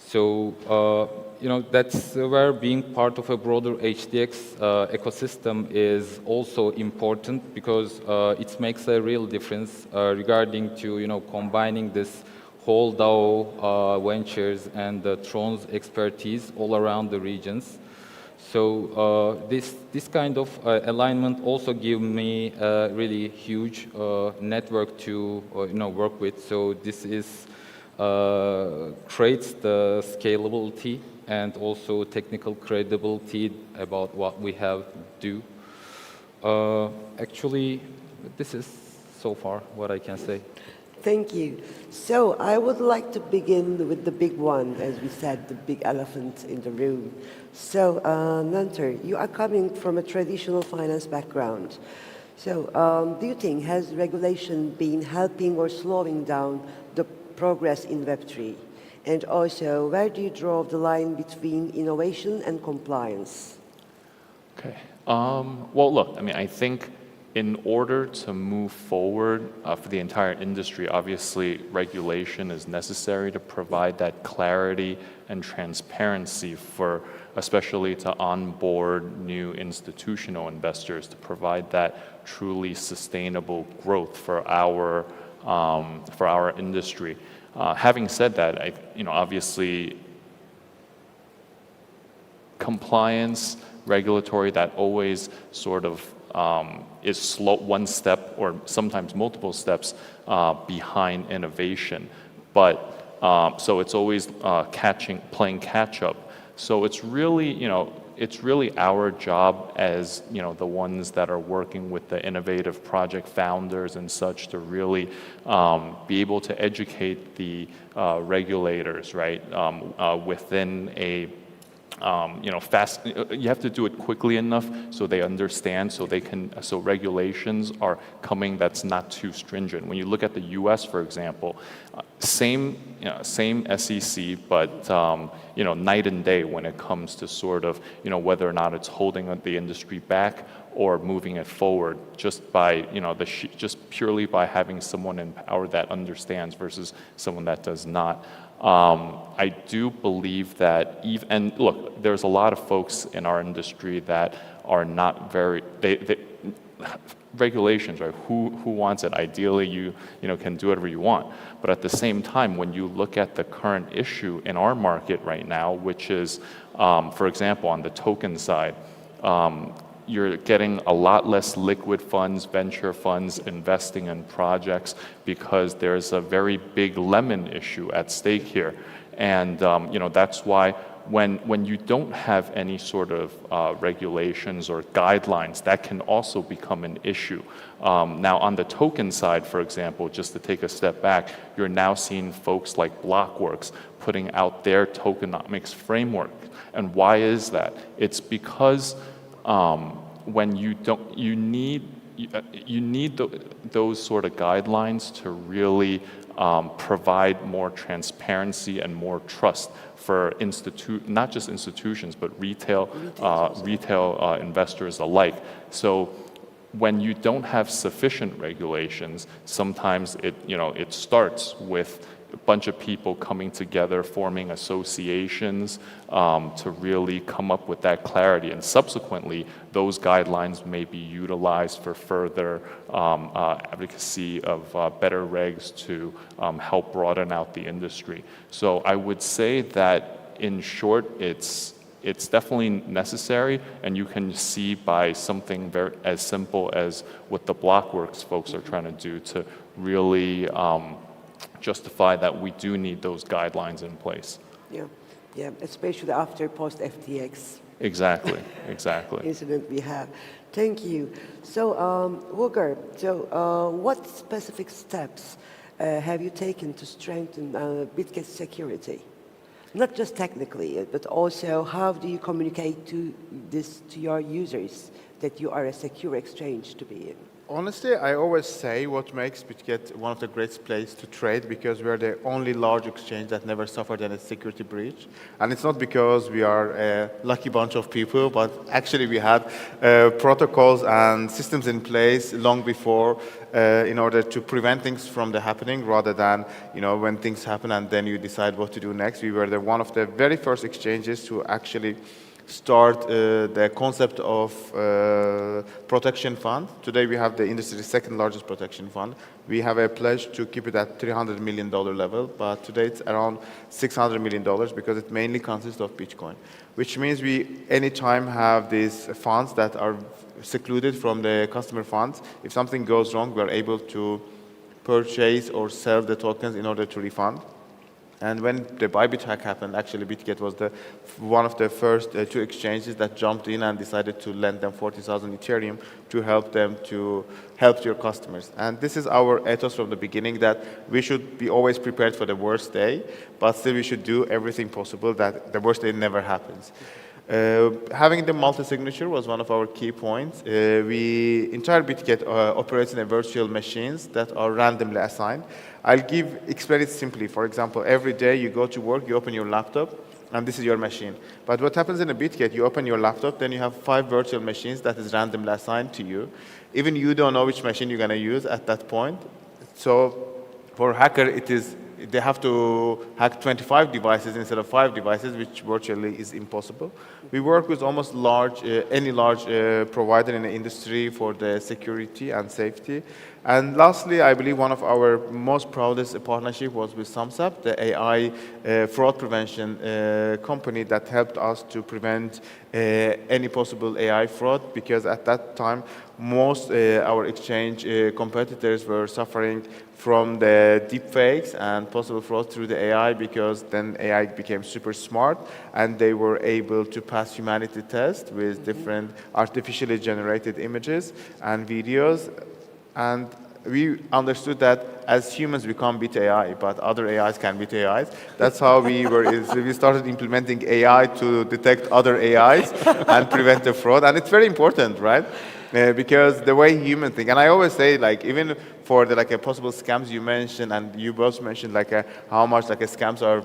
I: So, that's where being part of a broader HTX ecosystem is also important, because it makes a real difference regarding to, combining this whole DAO ventures and the Tron's expertise all around the regions. So this kind of alignment also give me a really huge network to work with. So this is creates the scalability and also technical credibility about what we have do. Actually, This is so far what I can say.
F: Thank you. So I would like to begin with the big one, as we said, the big elephant in the room. So, Nanter, you are coming from a traditional finance background. So, do you think has regulation been helping or slowing down the progress in Web3? And also, where do you draw the line between innovation and compliance?
G: Okay. Well, look, I mean, I think in order to move forward for the entire industry, obviously regulation is necessary to provide that clarity and transparency for, especially to onboard new institutional investors, to provide that truly sustainable growth for our industry. Having said that, obviously compliance, regulatory, that always sort of is slow, one step or sometimes multiple steps behind innovation. But so it's always playing catch up. So it's really our job as the ones that are working with the innovative project founders and such to really be able to educate the regulators, right, within a fast. You have to do it quickly enough so they understand, so regulations are coming that's not too stringent. When you look at the U.S., for example, same SEC, but night and day when it comes to sort of whether or not it's holding the industry back or moving it forward, just by just purely by having someone in power that understands versus someone that does not. I do believe that and look, there's a lot of folks in our industry that are not very, regulations, right? Who wants it? Ideally, you can do whatever you want. But at the same time, when you look at the current issue in our market right now, which is, for example, on the token side, you're getting a lot less liquid funds, venture funds investing in projects because there's a very big lemon issue at stake here. And that's why when you don't have any sort of regulations or guidelines, that can also become an issue. Now on the token side, for example, just to take a step back, you're now seeing folks like Blockworks putting out their tokenomics framework. And why is that? It's because when you need those sort of guidelines to really provide more transparency and more trust for not just institutions but retail investors alike. So when you don't have sufficient regulations, sometimes it starts with a bunch of people coming together, forming associations to really come up with that clarity. And subsequently, those guidelines may be utilized for further advocacy of better regs to help broaden out the industry. So I would say that, in short, it's definitely necessary, and you can see by something very as simple as what the Blockworks folks are trying to do to really justify that we do need those guidelines in place.
F: Yeah, especially after post-FTX.
G: Exactly.
F: Incident we have. Thank you. So, Wooger, what specific steps have you taken to strengthen BitGet's security? Not just technically, but also how do you communicate to your users that you are a secure exchange to be in?
H: Honestly, I always say what makes BitGet one of the greatest places to trade, because we're the only large exchange that never suffered any security breach. And it's not because we are a lucky bunch of people, but actually we had protocols and systems in place long before in order to prevent things from happening, rather than when things happen and then you decide what to do next. We were one of the very first exchanges to actually start the concept of protection fund. Today we have the industry's second largest protection fund. We have a pledge to keep it at $300 million level, but today it's around $600 million because it mainly consists of Bitcoin, which means we anytime have these funds that are secluded from the customer funds. If something goes wrong, we're able to purchase or sell the tokens in order to refund. And when the Bybit hack happened, actually BitGet was one of the first two exchanges that jumped in and decided to lend them 40,000 Ethereum to help them to help your customers. And this is our ethos from the beginning, that we should be always prepared for the worst day, but still we should do everything possible that the worst day never happens. Having the multi-signature was one of our key points. Entire BitGet operates in a virtual machines that are randomly assigned. I'll explain it simply. For example, every day you go to work, you open your laptop, and this is your machine. But what happens in a BitGet, you open your laptop, then you have 5 virtual machines that is randomly assigned to you. Even you don't know which machine you're going to use at that point. So for a hacker, they have to hack 25 devices instead of 5 devices, which virtually is impossible. We work with almost any large provider in the industry for the security and safety. And lastly, I believe one of our most proudest partnership was with SumSap, the AI fraud prevention company that helped us to prevent any possible AI fraud, because at that time, most our exchange competitors were suffering from the deepfakes and possible fraud through the AI, because then AI became super smart and they were able to pass humanity tests with different artificially generated images and videos. And we understood that as humans we can't beat AI, but other AIs can beat AIs. That's how we started implementing AI to detect other AIs and prevent the fraud. And it's very important, right? Because the way humans think, and I always say, like, even for the possible scams you mentioned, and you both mentioned how much scams are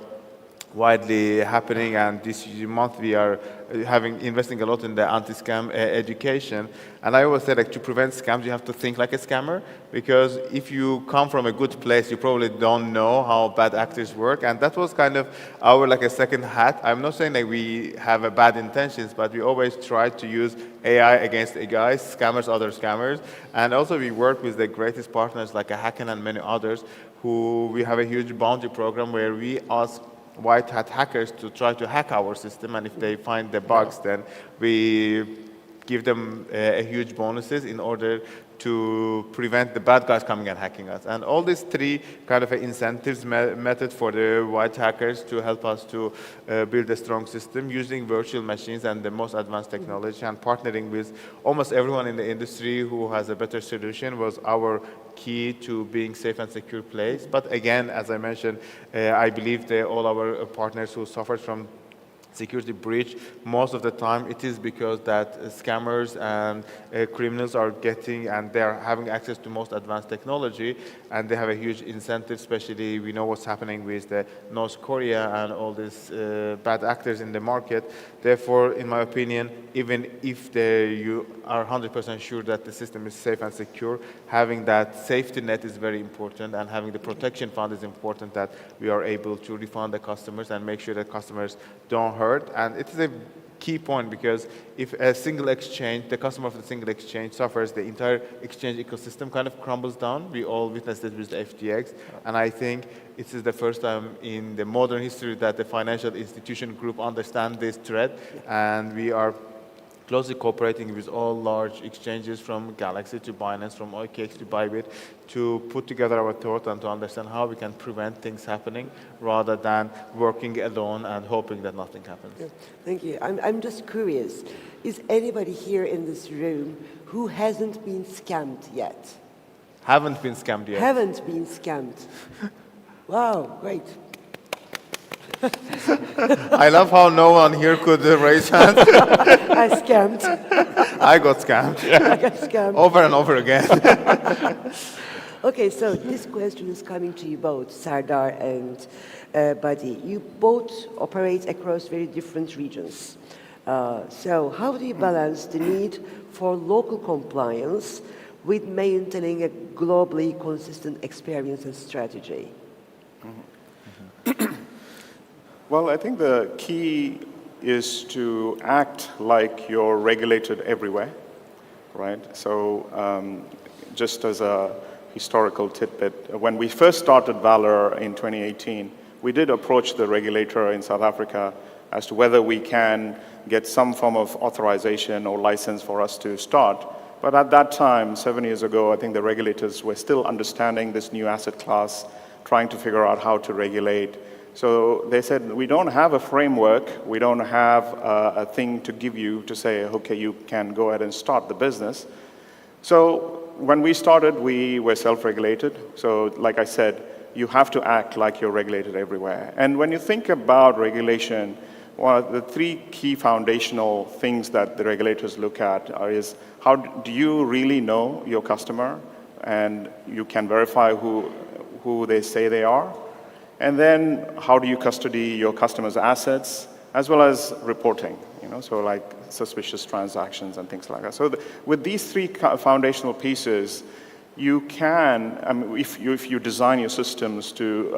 H: widely happening, and this month we are investing a lot in the anti-scam education. And I always say, to prevent scams, you have to think like a scammer, because if you come from a good place, you probably don't know how bad actors work. And that was kind of our a second hat. I'm not saying that we have bad intentions, but we always try to use AI against guys, scammers, other scammers. And also we work with the greatest partners like Hacken and many others, who we have a huge bounty program where we ask white hat hackers to try to hack our system, and if they find the bugs, then we give them huge bonuses in order to prevent the bad guys coming and hacking us. And all these 3 kind of incentives method for the white hackers to help us to build a strong system using virtual machines and the most advanced technology, and partnering with almost everyone in the industry who has a better solution was our key to being safe and secure place. But again, as I mentioned, I believe that all our partners who suffered from security breach, most of the time it is because that scammers and criminals are getting, and they're having access to most advanced technology, and they have a huge incentive, especially we know what's happening with the North Korea and all these bad actors in the market. Therefore, in my opinion, even if you are 100% sure that the system is safe and secure, having that safety net is very important, and having the protection fund is important, that we are able to refund the customers and make sure that customers don't hurt. And it is a key point, because if a single exchange, the customer of the single exchange suffers, the entire exchange ecosystem kind of crumbles down. We all witnessed it with the FTX, and I think it is the first time in the modern history that the financial institution group understand this threat, and we are closely cooperating with all large exchanges from Galaxy to Binance, from OKX to Bybit, to put together our thought and to understand how we can prevent things happening rather than working alone and hoping that nothing happens.
F: Yeah, thank you. I'm just curious, is anybody here in this room who hasn't been scammed yet?
H: Haven't been scammed yet.
F: Haven't been scammed. Wow, great.
H: I love how no one here could raise hands.
F: I scammed.
H: I got scammed.
F: I got scammed.
H: Over and over again.
F: Okay, so this question is coming to you both, Sardar and Buddy. You both operate across very different regions. So how do you balance the need for local compliance with maintaining a globally consistent experience and strategy?
J: Well, I think the key is to act like you're regulated everywhere, right? So just as a historical tidbit, when we first started Valor in 2018, we did approach the regulator in South Africa as to whether we can get some form of authorization or license for us to start. But at that time, 7 years ago, I think the regulators were still understanding this new asset class, trying to figure out how to regulate. So they said, we don't have a framework, we don't have a thing to give you to say, okay, you can go ahead and start the business. So when we started, we were self-regulated. So like I said, you have to act like you're regulated everywhere. And when you think about regulation, one of the three key foundational things that the regulators look at is how do you really know your customer and you can verify who they say they are? And then how do you custody your customer's assets as well as reporting, so like suspicious transactions and things like that. So with these three foundational pieces, you can, if you design your systems to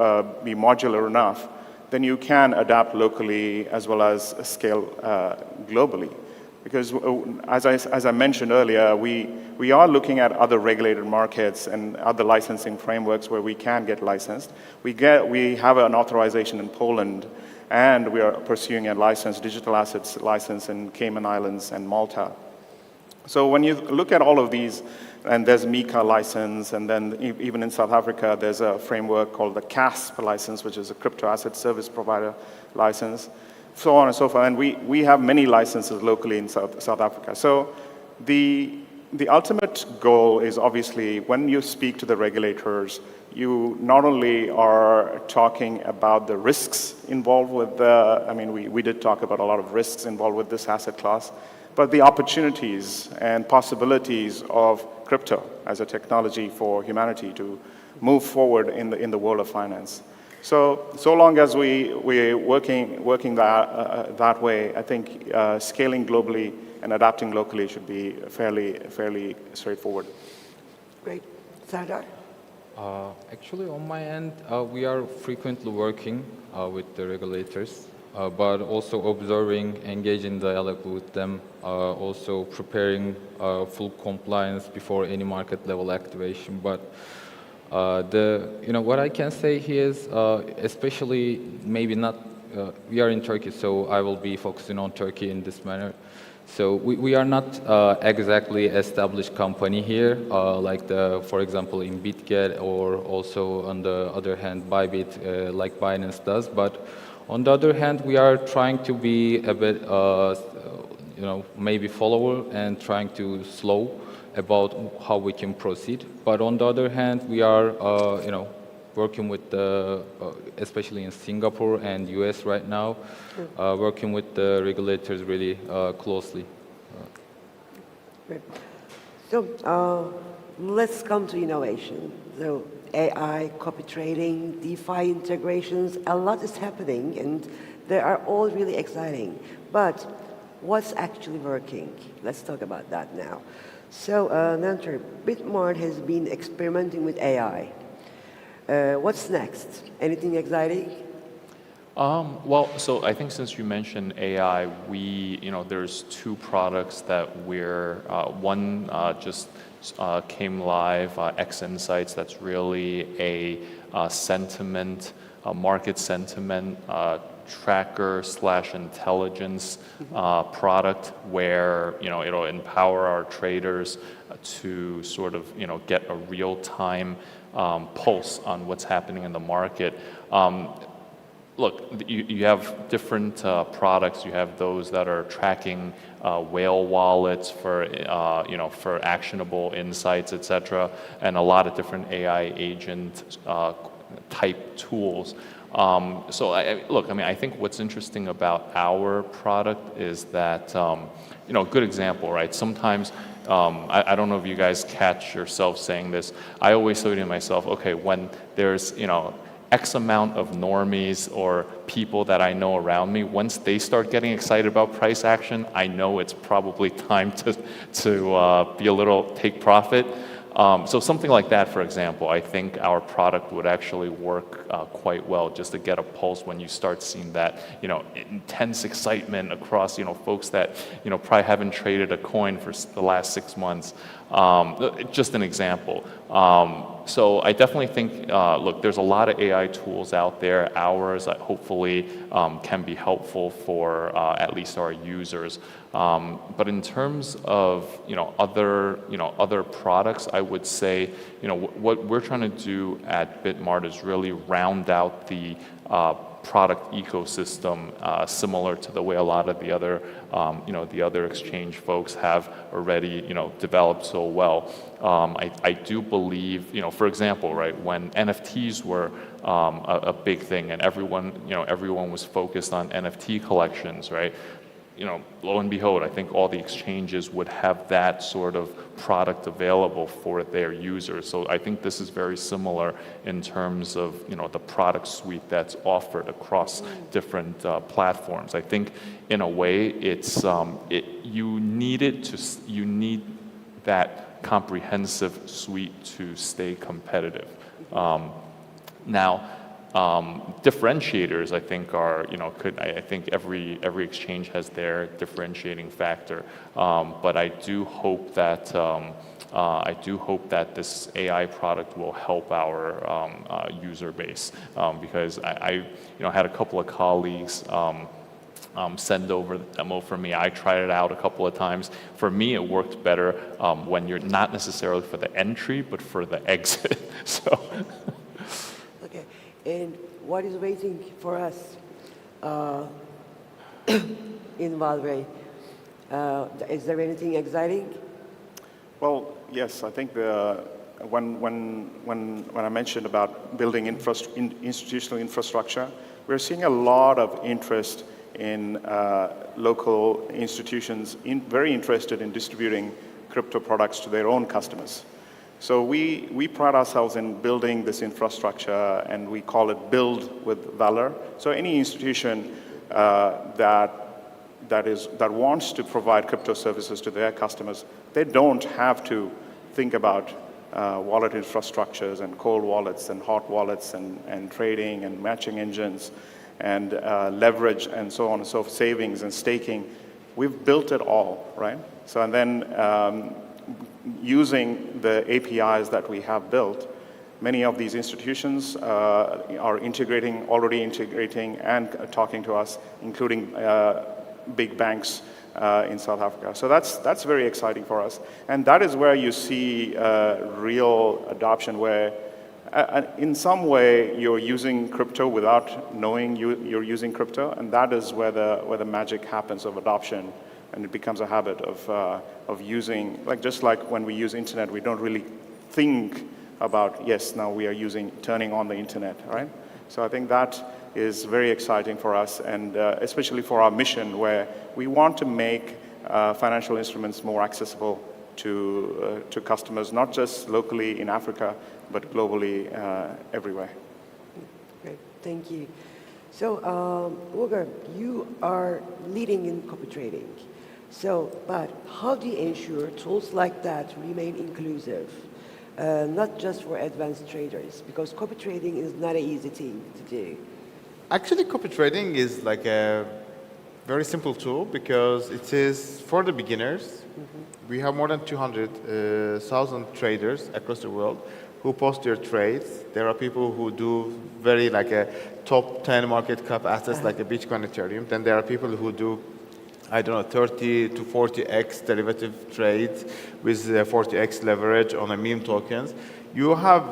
J: be modular enough, then you can adapt locally as well as scale globally. Because as I mentioned earlier, we are looking at other regulated markets and other licensing frameworks where we can get licensed. We have an authorization in Poland, and we are pursuing a digital assets license in Cayman Islands and Malta. So when you look at all of these, and there's MiCA license, and then even in South Africa, there's a framework called the CASP license, which is a crypto asset service provider license, so on and so forth. And we have many licenses locally in South Africa. So the ultimate goal is obviously when you speak to the regulators, you not only are talking about the risks involved with we did talk about a lot of risks involved with this asset class, but the opportunities and possibilities of crypto as a technology for humanity to move forward in the world of finance. So long as we're working that way, I think scaling globally and adapting locally should be fairly straightforward.
F: Great. Sardar?
I: Actually, on my end, we are frequently working with the regulators, but also observing, engaging dialogue with them, also preparing full compliance before any market level activation. But what I can say here is, especially maybe not, we are in Turkey, so I will be focusing on Turkey in this manner. So we are not exactly established company here, for example, in BitGet, or also on the other hand, Bybit, like Binance does. But on the other hand, we are trying to be a bit, maybe follower and trying to slow about how we can proceed. But on the other hand, we are, working with especially in Singapore and US right now, working with the regulators really closely.
F: Great. So let's come to innovation. So AI, copy trading, DeFi integrations, a lot is happening, and they are all really exciting. But what's actually working? Let's talk about that now. So, Nantor, Bitmart has been experimenting with AI. What's next? Anything exciting?
G: So I think since you mentioned AI, there's two products that one just came live, X Insights, that's really a market sentiment tracker / intelligence product where it'll empower our traders to sort of get a real-time pulse on what's happening in the market. Look, you have different products. You have those that are tracking whale wallets for actionable insights, etc., and a lot of different AI agent type tools. I think what's interesting about our product is that, good example, right? Sometimes, I don't know if you guys catch yourself saying this, I always say to myself, okay, when there's, X amount of normies or people that I know around me, once they start getting excited about price action, I know it's probably time to take profit. So something like that, for example, I think our product would actually work quite well, just to get a pulse when you start seeing that, intense excitement across, folks that, probably haven't traded a coin for the last 6 months. Just an example. So I definitely think, look, there's a lot of AI tools out there. Ours, hopefully, can be helpful for at least our users. But in terms of other products, I would say what we're trying to do at Bitmart is really round out the product ecosystem similar to the way a lot of the other, the other exchange folks have already, developed so well. I do believe, for example, right, when NFTs were a big thing and everyone was focused on NFT collections, right? Lo and behold, I think all the exchanges would have that sort of product available for their users. So I think this is very similar in terms of the product suite that's offered across different platforms. I think in a way you need that comprehensive suite to stay competitive. Now, differentiators, I think, are I think every exchange has their differentiating factor, but I do hope that this AI product will help our user base, because I had a couple of colleagues send over the demo for me. I tried it out a couple of times. For me, it worked better when you're not necessarily for the entry, but for the exit. So.
F: Okay, and what is waiting for us in Valve? Is there anything exciting?
J: Well, yes, I think when I mentioned about building institutional infrastructure, we're seeing a lot of interest in local institutions very interested in distributing crypto products to their own customers. So we pride ourselves in building this infrastructure, and we call it Build with Valor. So any institution that wants to provide crypto services to their customers, they don't have to think about wallet infrastructures and cold wallets and hot wallets and trading and matching engines and leverage and so on and so forth, savings and staking. We've built it all, right? So and then using the APIs that we have built, many of these institutions are already integrating and talking to us, including big banks in South Africa. So that's very exciting for us. And that is where you see real adoption, where in some way you're using crypto without knowing you're using crypto, and that is where the magic happens of adoption, and it becomes a habit of using, just like when we use internet, we don't really think about, yes, now we are turning on the internet, right? So I think that is very exciting for us, and especially for our mission, where we want to make financial instruments more accessible to customers, not just locally in Africa, but globally everywhere.
F: Great, thank you. So, Ugur, you are leading in copy trading. So, but how do you ensure tools like that remain inclusive, not just for advanced traders? Because copy trading is not an easy thing to do.
H: Actually, copy trading is like a very simple tool because it is for the beginners. Mm-hmm. We have more than 200,000 traders across the world who post their trades. There are people who do very a top 10 market cap assets like a Bitcoin, Ethereum. Then there are people who do, 30 to 40x derivative trades with 40x leverage on a meme tokens. You have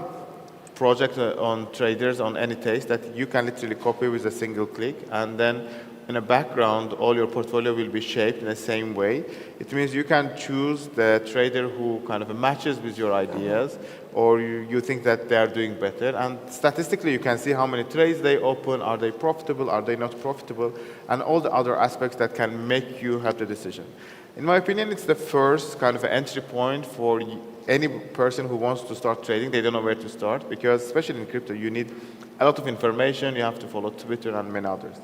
H: projects on traders on any taste that you can literally copy with a single click, and then in the background, all your portfolio will be shaped in the same way. It means you can choose the trader who kind of matches with your ideas, or you think that they are doing better. And statistically, you can see how many trades they open, are they profitable, are they not profitable, and all the other aspects that can make you have the decision. In my opinion, it's the first kind of entry point for any person who wants to start trading. They don't know where to start, because especially in crypto, you need a lot of information. You have to follow Twitter and many others.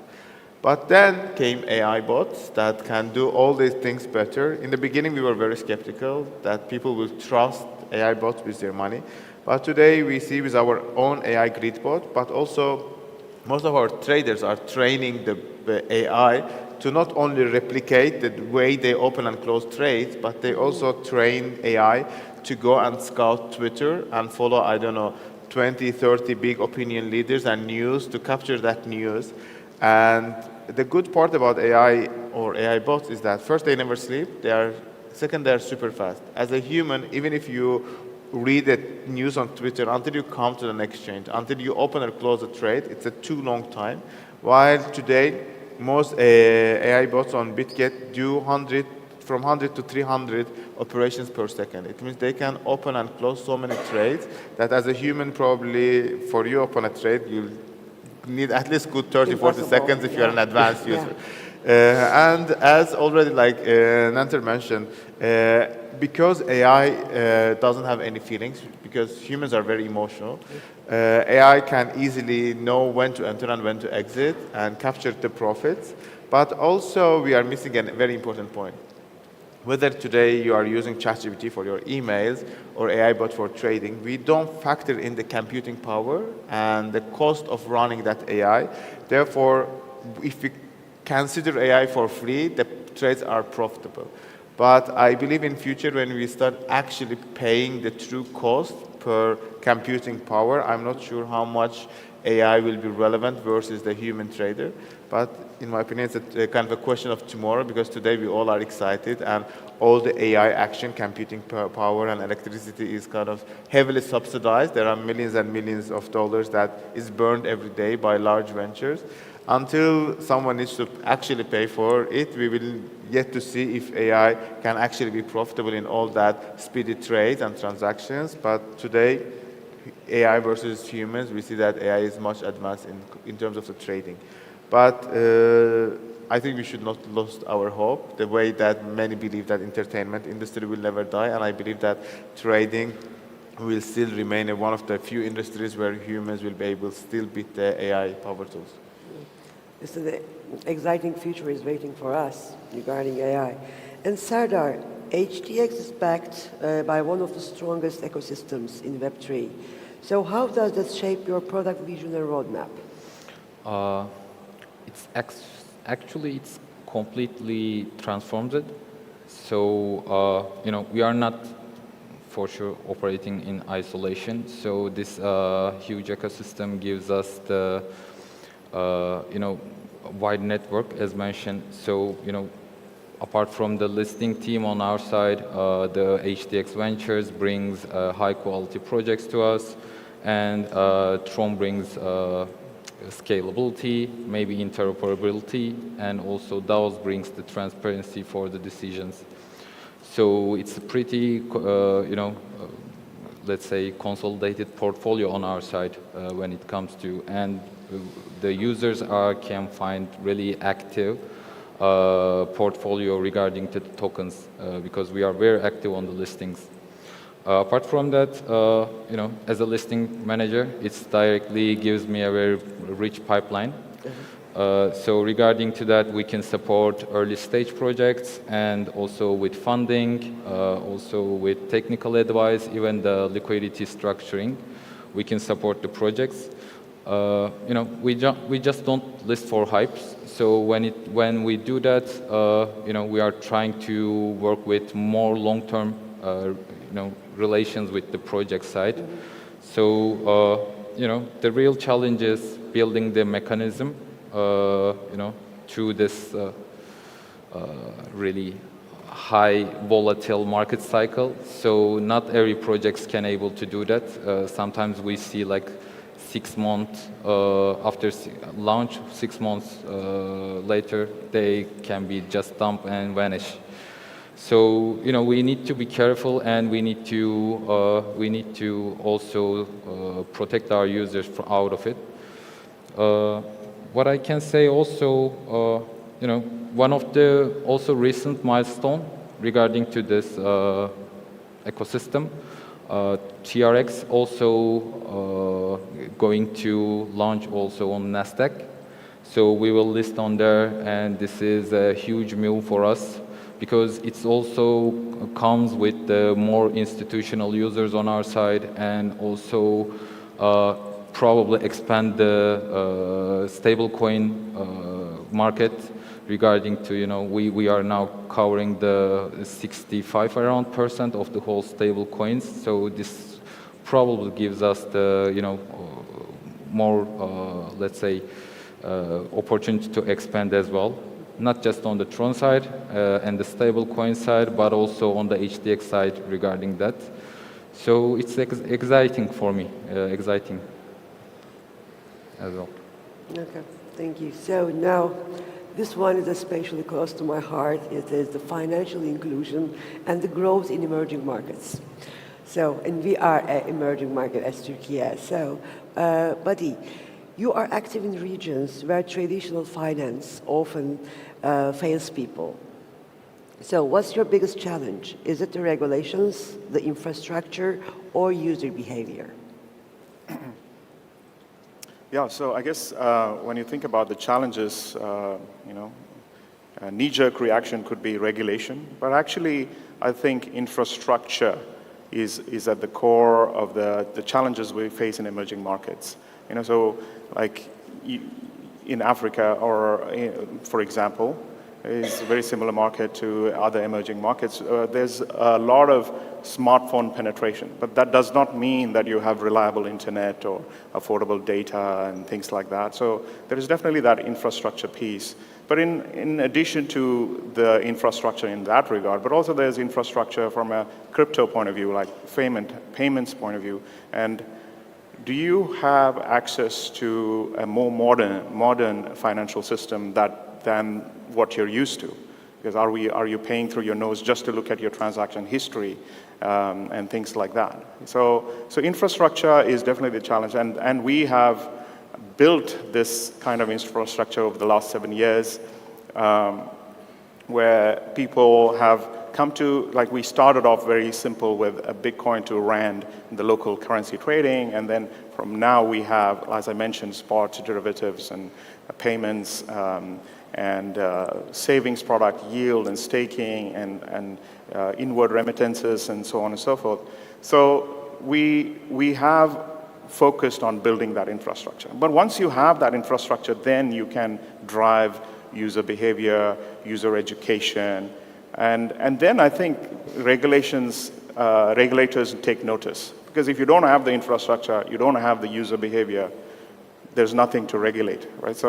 H: But then came AI bots that can do all these things better. In the beginning, we were very skeptical that people will trust AI bots with their money. But today, we see with our own AI grid bot, but also most of our traders are training the AI to not only replicate the way they open and close trades, but they also train AI to go and scout Twitter and follow, 20, 30 big opinion leaders and news to capture that news. And the good part about AI or AI bots is that first, they never sleep. Second, they're super fast. As a human, even if you read the news on Twitter, until you come to the next exchange, until you open or close a trade, it's a too long time. While today, most AI bots on BitGet do from 100 to 300 operations per second. It means they can open and close so many trades that as a human, probably for you open a trade, you'll need at least good 30, 40
F: Impossible,
H: seconds if you're an
F: yeah.
H: advanced
F: Yeah.
H: user. And as already like Nanter mentioned, because AI doesn't have any feelings, because humans are very emotional, AI can easily know when to enter and when to exit and capture the profits. But also we are missing a very important point. Whether today you are using ChatGPT for your emails or AI bot for trading, we don't factor in the computing power and the cost of running that AI. Therefore, if we consider AI for free, the trades are profitable. But I believe in future when we start actually paying the true cost per computing power, I'm not sure how much AI will be relevant versus the human trader. But in my opinion, it's a kind of a question of tomorrow, because today we all are excited and all the AI action, computing power and electricity is kind of heavily subsidized. There are millions and millions of dollars that is burned every day by large ventures. Until someone needs to actually pay for it, we will yet to see if AI can actually be profitable in all that speedy trades and transactions. But today, AI versus humans, we see that AI is much advanced in terms of the trading. But I think we should not lose our hope, the way that many believe that entertainment industry will never die, and I believe that trading will still remain one of the few industries where humans will be able to still beat the AI power tools.
F: So the exciting future is waiting for us regarding AI. And Sardar, HTX is backed by one of the strongest ecosystems in Web3. So how does that shape your product vision and roadmap?
I: Actually it's completely transformed it. So we are not for sure operating in isolation. So this huge ecosystem gives us the wide network, as mentioned. So apart from the listing team on our side, the HTX Ventures brings high quality projects to us, and Tron brings scalability, maybe interoperability, and also DAOs brings the transparency for the decisions. So it's a pretty, let's say, consolidated portfolio on our side when it comes to, and the users can find really active portfolio regarding to the tokens because we are very active on the listings. Apart from that, as a listing manager, it directly gives me a very rich pipeline. So regarding to that, we can support early stage projects and also with funding, also with technical advice, even the liquidity structuring. We can support the projects. We just don't list for hypes. So when we do that, we are trying to work with more long-term, relations with the project side. So the real challenge is building the mechanism, through this really high volatile market cycle. So not every project can able to do that. Sometimes we see like 6 months after launch, 6 months later, they can be just dumped and vanish. So we need to be careful, and we need to also protect our users out of it. What I can say also, one of the also recent milestone regarding to this ecosystem, TRX also going to launch also on Nasdaq. So we will list on there, and this is a huge move for us because it also comes with the more institutional users on our side, and also probably expand the stablecoin market regarding to, we are now covering the 65% around of the whole stable coins. So this probably gives us the, more, let's say, opportunity to expand as well. Not just on the Tron side and the stable coin side, but also on the HTX side regarding that. So it's exciting for me, exciting as well.
F: Okay, Thank you. So now, this one is especially close to my heart. It is the financial inclusion and the growth in emerging markets. So, and we are an emerging market as Turkey. So, Buddy, you are active in regions where traditional finance often fails people. So, what's your biggest challenge? Is it the regulations, the infrastructure, or user behavior?
J: Yeah, so I guess when you think about the challenges, a knee-jerk reaction could be regulation, but actually I think infrastructure is at the core of the challenges we face in emerging markets. So like in Africa, or for example, is a very similar market to other emerging markets. There's a lot of smartphone penetration, but that does not mean that you have reliable internet or affordable data and things like that. So there is definitely that infrastructure piece. But in addition to the infrastructure in that regard, but also there's infrastructure from a crypto point of view, like payments point of view. And do you have access to a more modern financial system than what you're used to? Because are you paying through your nose just to look at your transaction history and things like that? So infrastructure is definitely the challenge, and we have built this kind of infrastructure over the last 7 years, where people have come to, like we started off very simple with a Bitcoin to Rand in the local currency trading, and then from now we have, as I mentioned, spot derivatives and payments, and savings product yield and staking and inward remittances and so on and so forth. So we have focused on building that infrastructure. But once you have that infrastructure, then you can drive user behavior, user education, and then I think regulators take notice. Because if you don't have the infrastructure, you don't have the user behavior, there's nothing to regulate, right?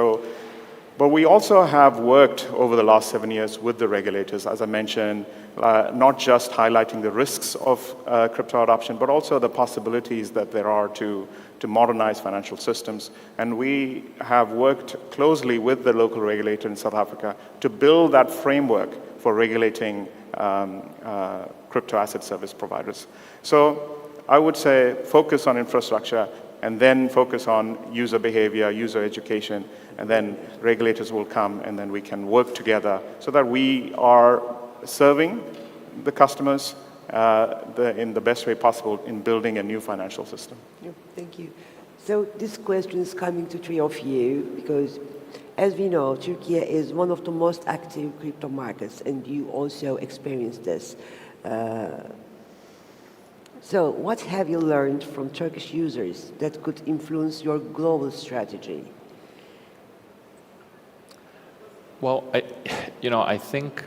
J: But we also have worked over the last 7 years with the regulators, as I mentioned, not just highlighting the risks of crypto adoption, but also the possibilities that there are to modernize financial systems. And we have worked closely with the local regulator in South Africa to build that framework for regulating crypto asset service providers. So I would say focus on infrastructure, and then focus on user behavior, user education, and then regulators will come, and then we can work together so that we are serving the customers in the best way possible in building a new financial system.
F: Yeah, thank you. So this question is coming to three of you, because as we know, Turkey is one of the most active crypto markets, and you also experienced this. So what have you learned from Turkish users that could influence your global strategy?
G: Well, I think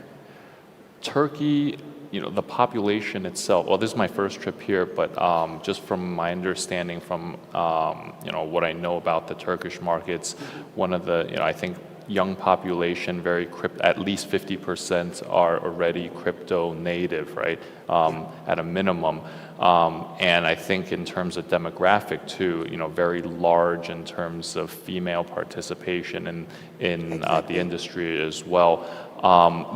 G: Turkey, the population itself, well, this is my first trip here, but just from my understanding from, what I know about the Turkish markets, one of the, I think young population, at least 50% are already crypto native, right, at a minimum. And I think in terms of demographic too, very large in terms of female participation in the industry as well.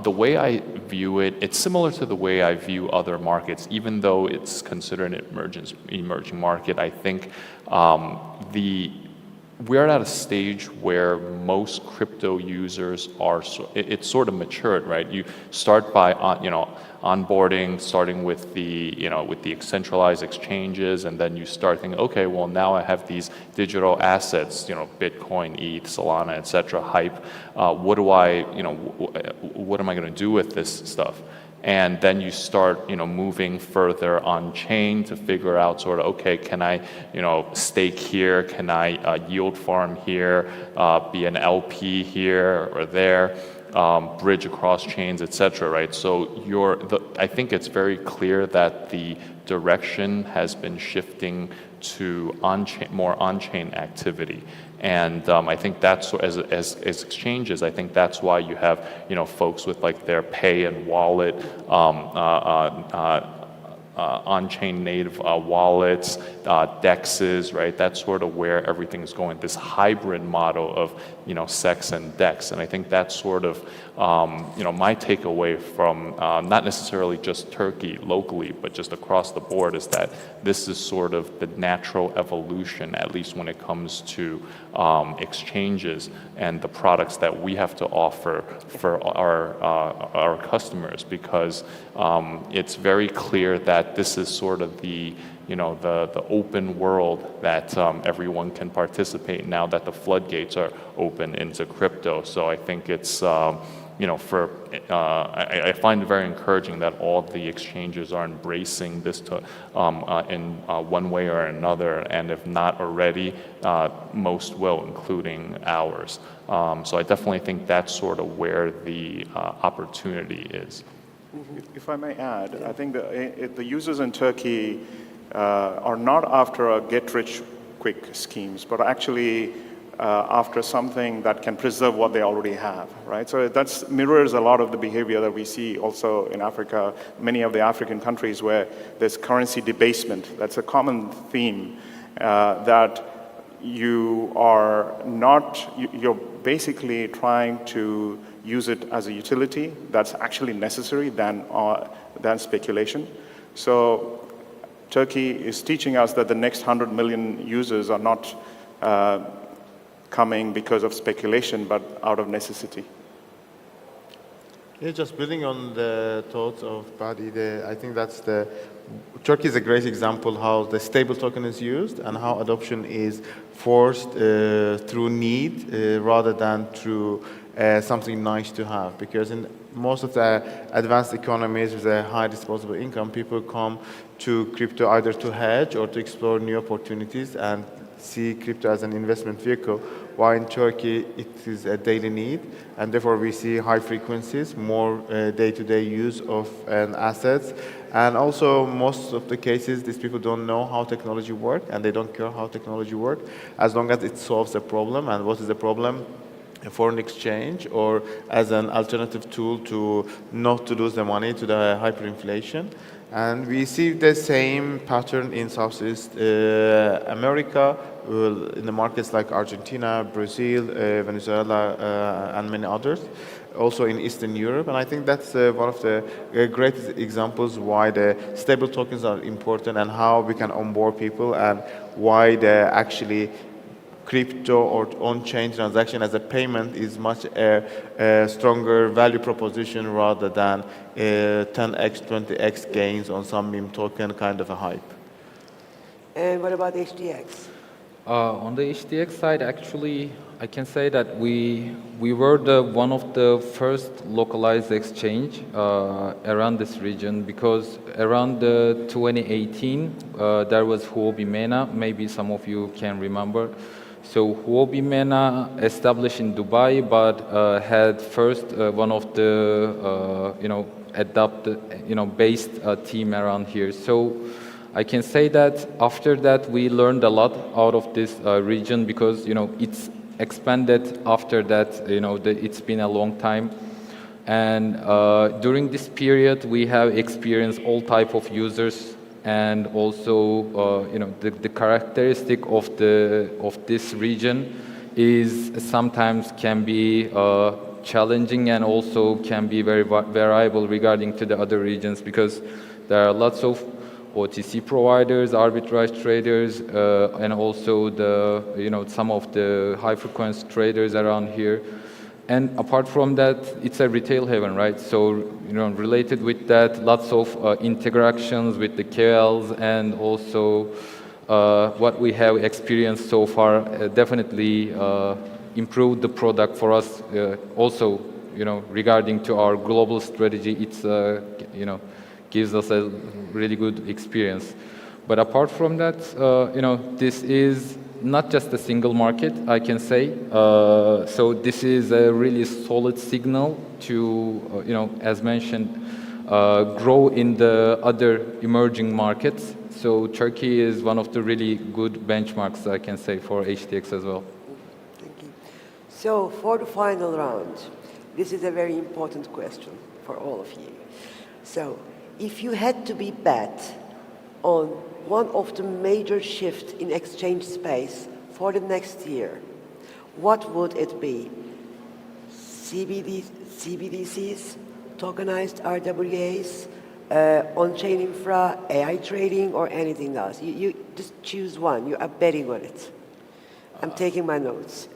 G: The way I view it, it's similar to the way I view other markets, even though it's considered an emerging market. I think we're at a stage where most crypto users it's sort of matured, right? You start by onboarding, starting with the centralized exchanges, and then you start thinking, okay, well now I have these digital assets, Bitcoin, ETH, Solana, etc., Hype. What am I going to do with this stuff? And then you start, moving further on chain to figure out sort of, okay, can I, stake here? Can I yield farm here? Be an LP here or there? Bridge across chains, etc. Right? So I think it's very clear that the direction has been shifting to more on-chain activity. And I think that's, as exchanges, I think that's why you have, folks with like their pay and wallet on-chain native wallets, DEXs, right? That's sort of where everything's going. This hybrid model of, SEX and DEX, and I think that's sort of, my takeaway from not necessarily just Turkey locally, but just across the board, is that this is sort of the natural evolution, at least when it comes to exchanges and the products that we have to offer for our customers, because it's very clear that this is sort of the open world that everyone can participate now that the floodgates are open into crypto. So I think it's I find it very encouraging that all the exchanges are embracing this in one way or another, and if not already, most will, including ours. So I definitely think that's sort of where the opportunity is.
J: If I may add, I think the users in Turkey are not after a get-rich-quick schemes, but actually after something that can preserve what they already have, right? So that mirrors a lot of the behavior that we see also in Africa, many of the African countries where there's currency debasement. That's a common theme, that you're basically trying to use it as a utility that's actually necessary than speculation. So Turkey is teaching us that the next 100 million users are not coming because of speculation, but out of necessity.
H: Yeah, just building on the thoughts of Badi, I think Turkey is a great example how the stable token is used and how adoption is forced through need rather than through something nice to have. Because in most of the advanced economies with a high disposable income, people come to crypto either to hedge or to explore new opportunities and see crypto as an investment vehicle. While in Turkey, it is a daily need, and therefore we see high frequencies, more day-to-day use of assets. And also, most of the cases, these people don't know how technology works, and they don't care how technology works, as long as it solves a problem. And what is the problem? A foreign exchange, or as an alternative tool to not to lose the money to the hyperinflation. And we see the same pattern in Southeast America, in the markets like Argentina, Brazil, Venezuela, and many others. Also in Eastern Europe, and I think that's one of the greatest examples why the stable tokens are important and how we can onboard people, and why actually crypto or on-chain transaction as a payment is much a stronger value proposition rather than 10x, 20x gains on some meme token kind of a hype.
F: And what about HDX?
I: On the HDX side, actually, I can say that we were one of the first localized exchange around this region, because around 2018 there was Huobi MENA. Maybe some of you can remember. So Huobi MENA established in Dubai, but had first one of the based team around here. So I can say that after that we learned a lot out of this region, because it's expanded after that. It's been a long time, and during this period we have experienced all type of users, and also the characteristic of this region is sometimes can be challenging, and also can be very variable regarding to the other regions, because there are lots of OTC providers, arbitrage traders, and also some of the high frequency traders around here. And apart from that, it's a retail haven, right? So related with that, lots of interactions with the KLs, and also what we have experienced so far definitely improved the product for us. Also, regarding to our global strategy, it's gives us a really good experience. But apart from that, this is not just a single market, I can say. So this is a really solid signal to, as mentioned, grow in the other emerging markets. So Turkey is one of the really good benchmarks, I can say, for HTX as well.
F: Thank you. So for the final round, this is a very important question for all of you. So if you had to be bet on one of the major shifts in exchange space for the next year, what would it be? CBDCs, tokenized RWAs, on-chain infra, AI trading, or anything else? You just choose one. You are betting on it. I'm taking my notes.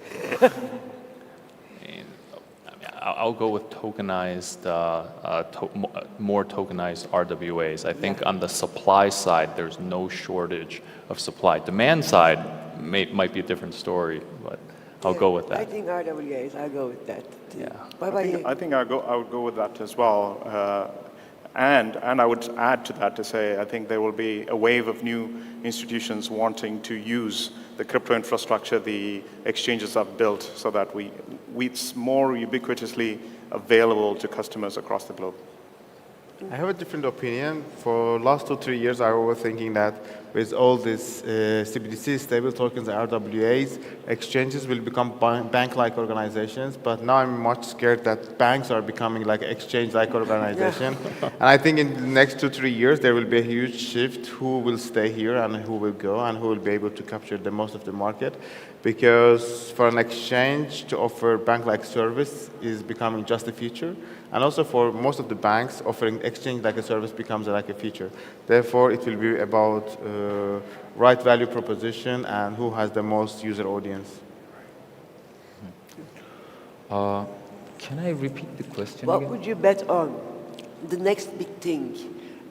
G: I'll go with tokenized, more tokenized RWAs. I think on the supply side, there's no shortage of supply. Demand side might be a different story, but I'll go with that.
F: I think RWAs, I'll go with that.
G: Yeah.
F: What about you?
J: I think I would go with that as well. And I would add to that to say, I think there will be a wave of new institutions wanting to use the crypto infrastructure the exchanges have built so that it's more ubiquitously available to customers across the globe.
H: I have a different opinion. For last 2-3 years, I was thinking that with all these CBDCs, stable tokens, RWAs, exchanges will become bank-like organizations. But now I'm much scared that banks are becoming like exchange-like organization. And I think in the next 2-3 years, there will be a huge shift who will stay here and who will go and who will be able to capture the most of the market. Because for an exchange to offer bank-like service is becoming just a feature. And also for most of the banks, offering exchange like a service becomes like a feature. Therefore, it will be about right value proposition and who has the most user audience.
I: Can I repeat the question
F: What
I: again?
F: would you bet on? The next big thing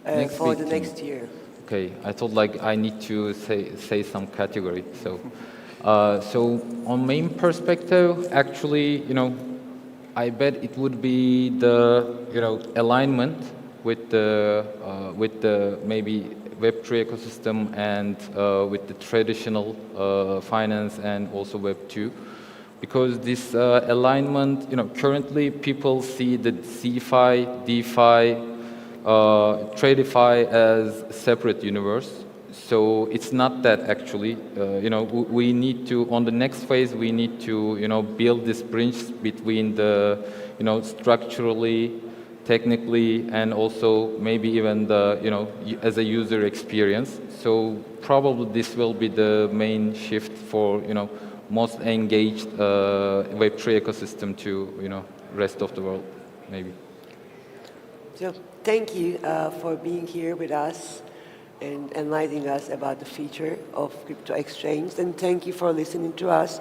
I: Next
F: for
I: big
F: the
I: thing.
F: next year.
I: Okay, I thought like I need to say some category. So, so on main perspective, actually, I bet it would be the alignment with the maybe Web3 ecosystem and with the traditional finance and also Web2, because this alignment, currently people see the CeFi, DeFi, TradeFi as separate universe. So it's not that actually. We need to, on the next phase, we need to, build this bridge between the, structurally, technically, and also maybe even the, as a user experience. So probably this will be the main shift for, most engaged Web3 ecosystem to, rest of the world, maybe.
F: So thank you for being here with us and enlightening us about the future of crypto exchange. And thank you for listening to us.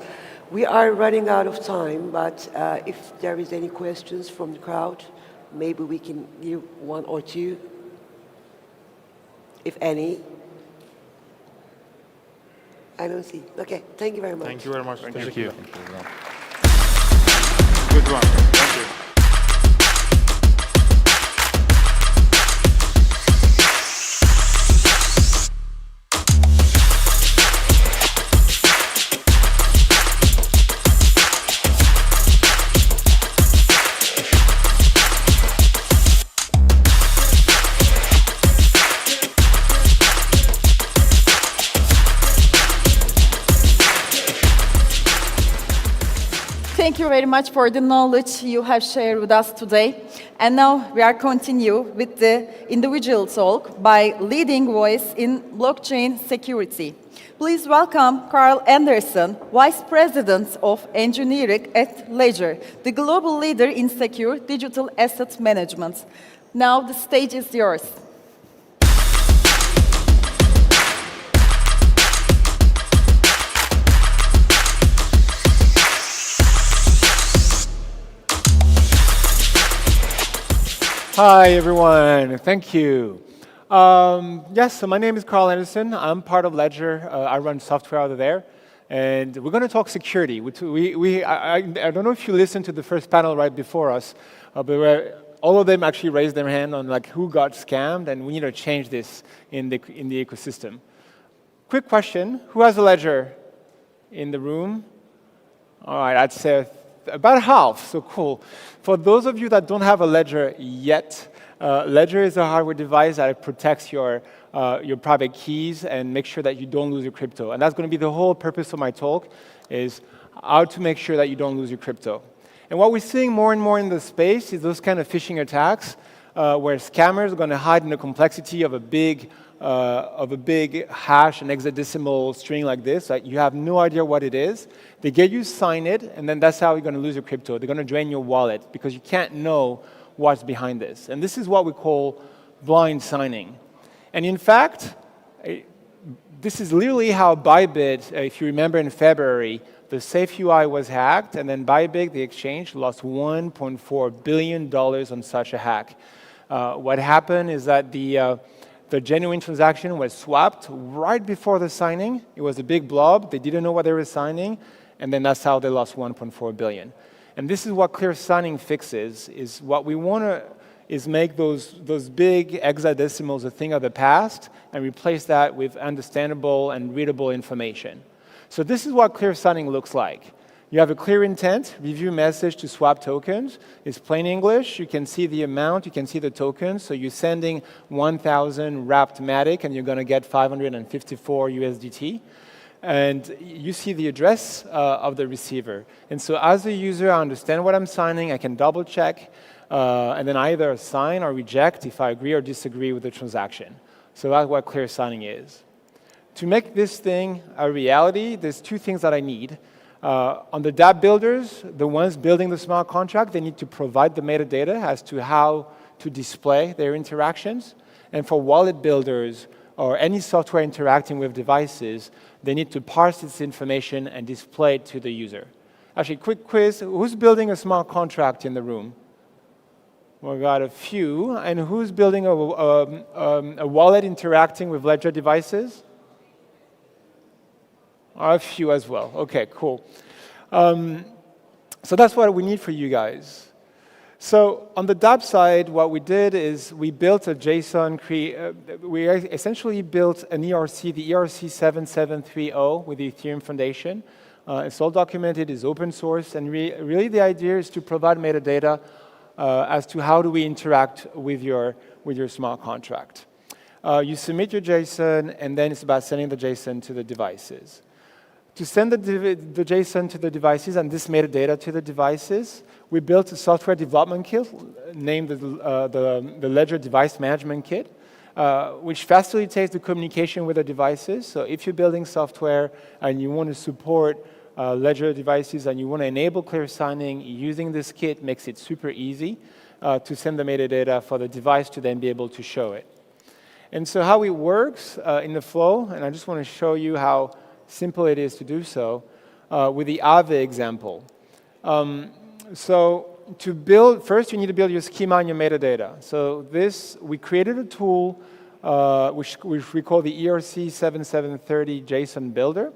F: We are running out of time, but if there is any questions from the crowd, maybe we can give one or two, if any. I don't see. Okay, thank you very much.
H: Thank you very much.
G: Thank you.
H: Good one. Thank you.
B: Thank you very much for the knowledge you have shared with us today. And now we are continue with the individual talk by leading voice in blockchain security. Please welcome Carl Anderson, Vice President of Engineering at Ledger, the global leader in secure digital asset management. Now the stage is yours.
K: Hi, everyone. Thank you. Yes, so my name is Carl Anderson. I'm part of Ledger. I run software out of there. And we're going to talk security. I don't know if you listened to the first panel right before us, but all of them actually raised their hand on like who got scammed, and we need to change this in the ecosystem. Quick question: who has a Ledger in the room? All right, I'd say about half, so cool. For those of you that don't have a Ledger yet, Ledger is a hardware device that protects your private keys and make sure that you don't lose your crypto. And that's going to be the whole purpose of my talk, is how to make sure that you don't lose your crypto. And what we're seeing more and more in the space is those kind of phishing attacks where scammers are going to hide in the complexity of a big hash, an hexadecimal string like this. Like you have no idea what it is. They get you sign it, and then that's how you're going to lose your crypto. They're going to drain your wallet because you can't know what's behind this. And this is what we call blind signing. And in fact, this is literally how Bybit, if you remember in February, the Safe UI was hacked, and then Bybit, the exchange, lost $1.4 billion on such a hack. What happened is that the genuine transaction was swapped right before the signing. It was a big blob. They didn't know what they were signing, and then that's how they lost 1.4 billion. And this is what clear signing fixes, is what we want to is make those big hexadecimals a thing of the past and replace that with understandable and readable information. So this is what clear signing looks like. You have a clear intent, review message to swap tokens. It's plain English. You can see the amount, you can see the tokens. So you're sending 1,000 wrapped Matic, and you're going to get 554 USDT. And you see the address of the receiver. And so as a user, I understand what I'm signing. I can double check, and then either sign or reject if I agree or disagree with the transaction. So that's what clear signing is. To make this thing a reality, there's two things that I need. On the dApp builders, the ones building the smart contract, they need to provide the metadata as to how to display their interactions. And for wallet builders or any software interacting with devices, they need to parse this information and display it to the user. Actually, quick quiz, who's building a smart contract in the room? We've got a few. And who's building a wallet interacting with Ledger devices? A few as well. Okay, cool. So that's what we need for you guys. So on the dApp side, what we did is we built a JSON, we essentially built an ERC, the ERC 7730 with the Ethereum Foundation. It's all documented, it's open source, and really the idea is to provide metadata as to how do we interact with your smart contract. You submit your JSON, and then it's about sending the JSON to the devices. To send the JSON to the devices and this metadata to the devices, we built a software development kit named the Ledger Device Management Kit, which facilitates the communication with the devices. So if you're building software and you want to support Ledger devices and you want to enable clear signing, using this kit makes it super easy to send the metadata for the device to then be able to show it. And so how it works in the flow, and I just want to show you how simple it is to do so with the Aave example. So to build, first you need to build your schema and your metadata. So this, we created a tool which we call the ERC 7730 JSON Builder.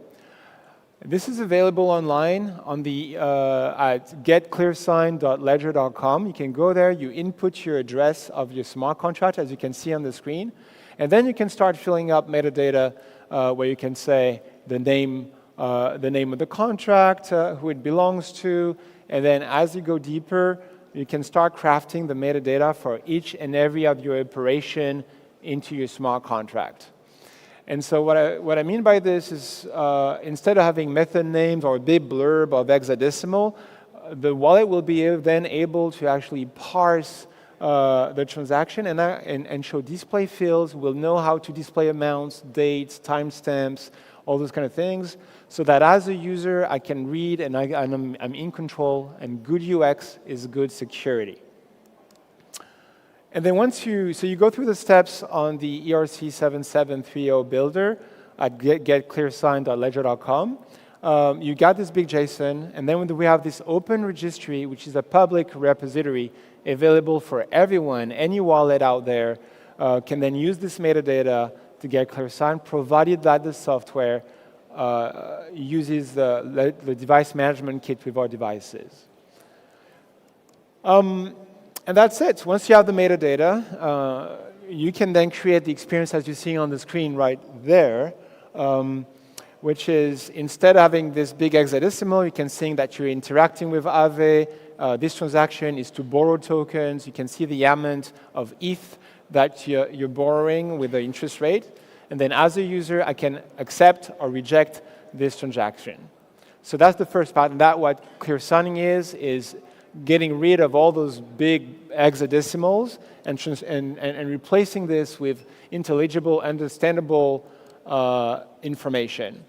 K: This is available online on the at getclearsign.ledger.com. You can go there, you input your address of your smart contract, as you can see on the screen, and then you can start filling up metadata where you can say the name of the contract, who it belongs to, and then as you go deeper, you can start crafting the metadata for each and every of your operation into your smart contract. And so what I mean by this is instead of having method names or a big blurb of hexadecimal, the wallet will be then able to actually parse the transaction and show display fields. Will know how to display amounts, dates, timestamps, all those kind of things, so that as a user, I can read and I'm in control, and good UX is good security. And then once you go through the steps on the ERC 7730 builder at getclearsign.ledger.com, you got this big JSON, and then we have this open registry, which is a public repository available for everyone. Any wallet out there can then use this metadata to get ClearSign, provided that the software uses the device management kit with our devices. And that's it. Once you have the metadata, you can then create the experience as you're seeing on the screen right there, which is instead of having this big hexadecimal, you can see that you're interacting with Aave. This transaction is to borrow tokens. You can see the amount of ETH that you're borrowing with the interest rate. And then as a user, I can accept or reject this transaction. So that's the first part. And that what clear signing is getting rid of all those big hexadecimals and replacing this with intelligible, understandable information.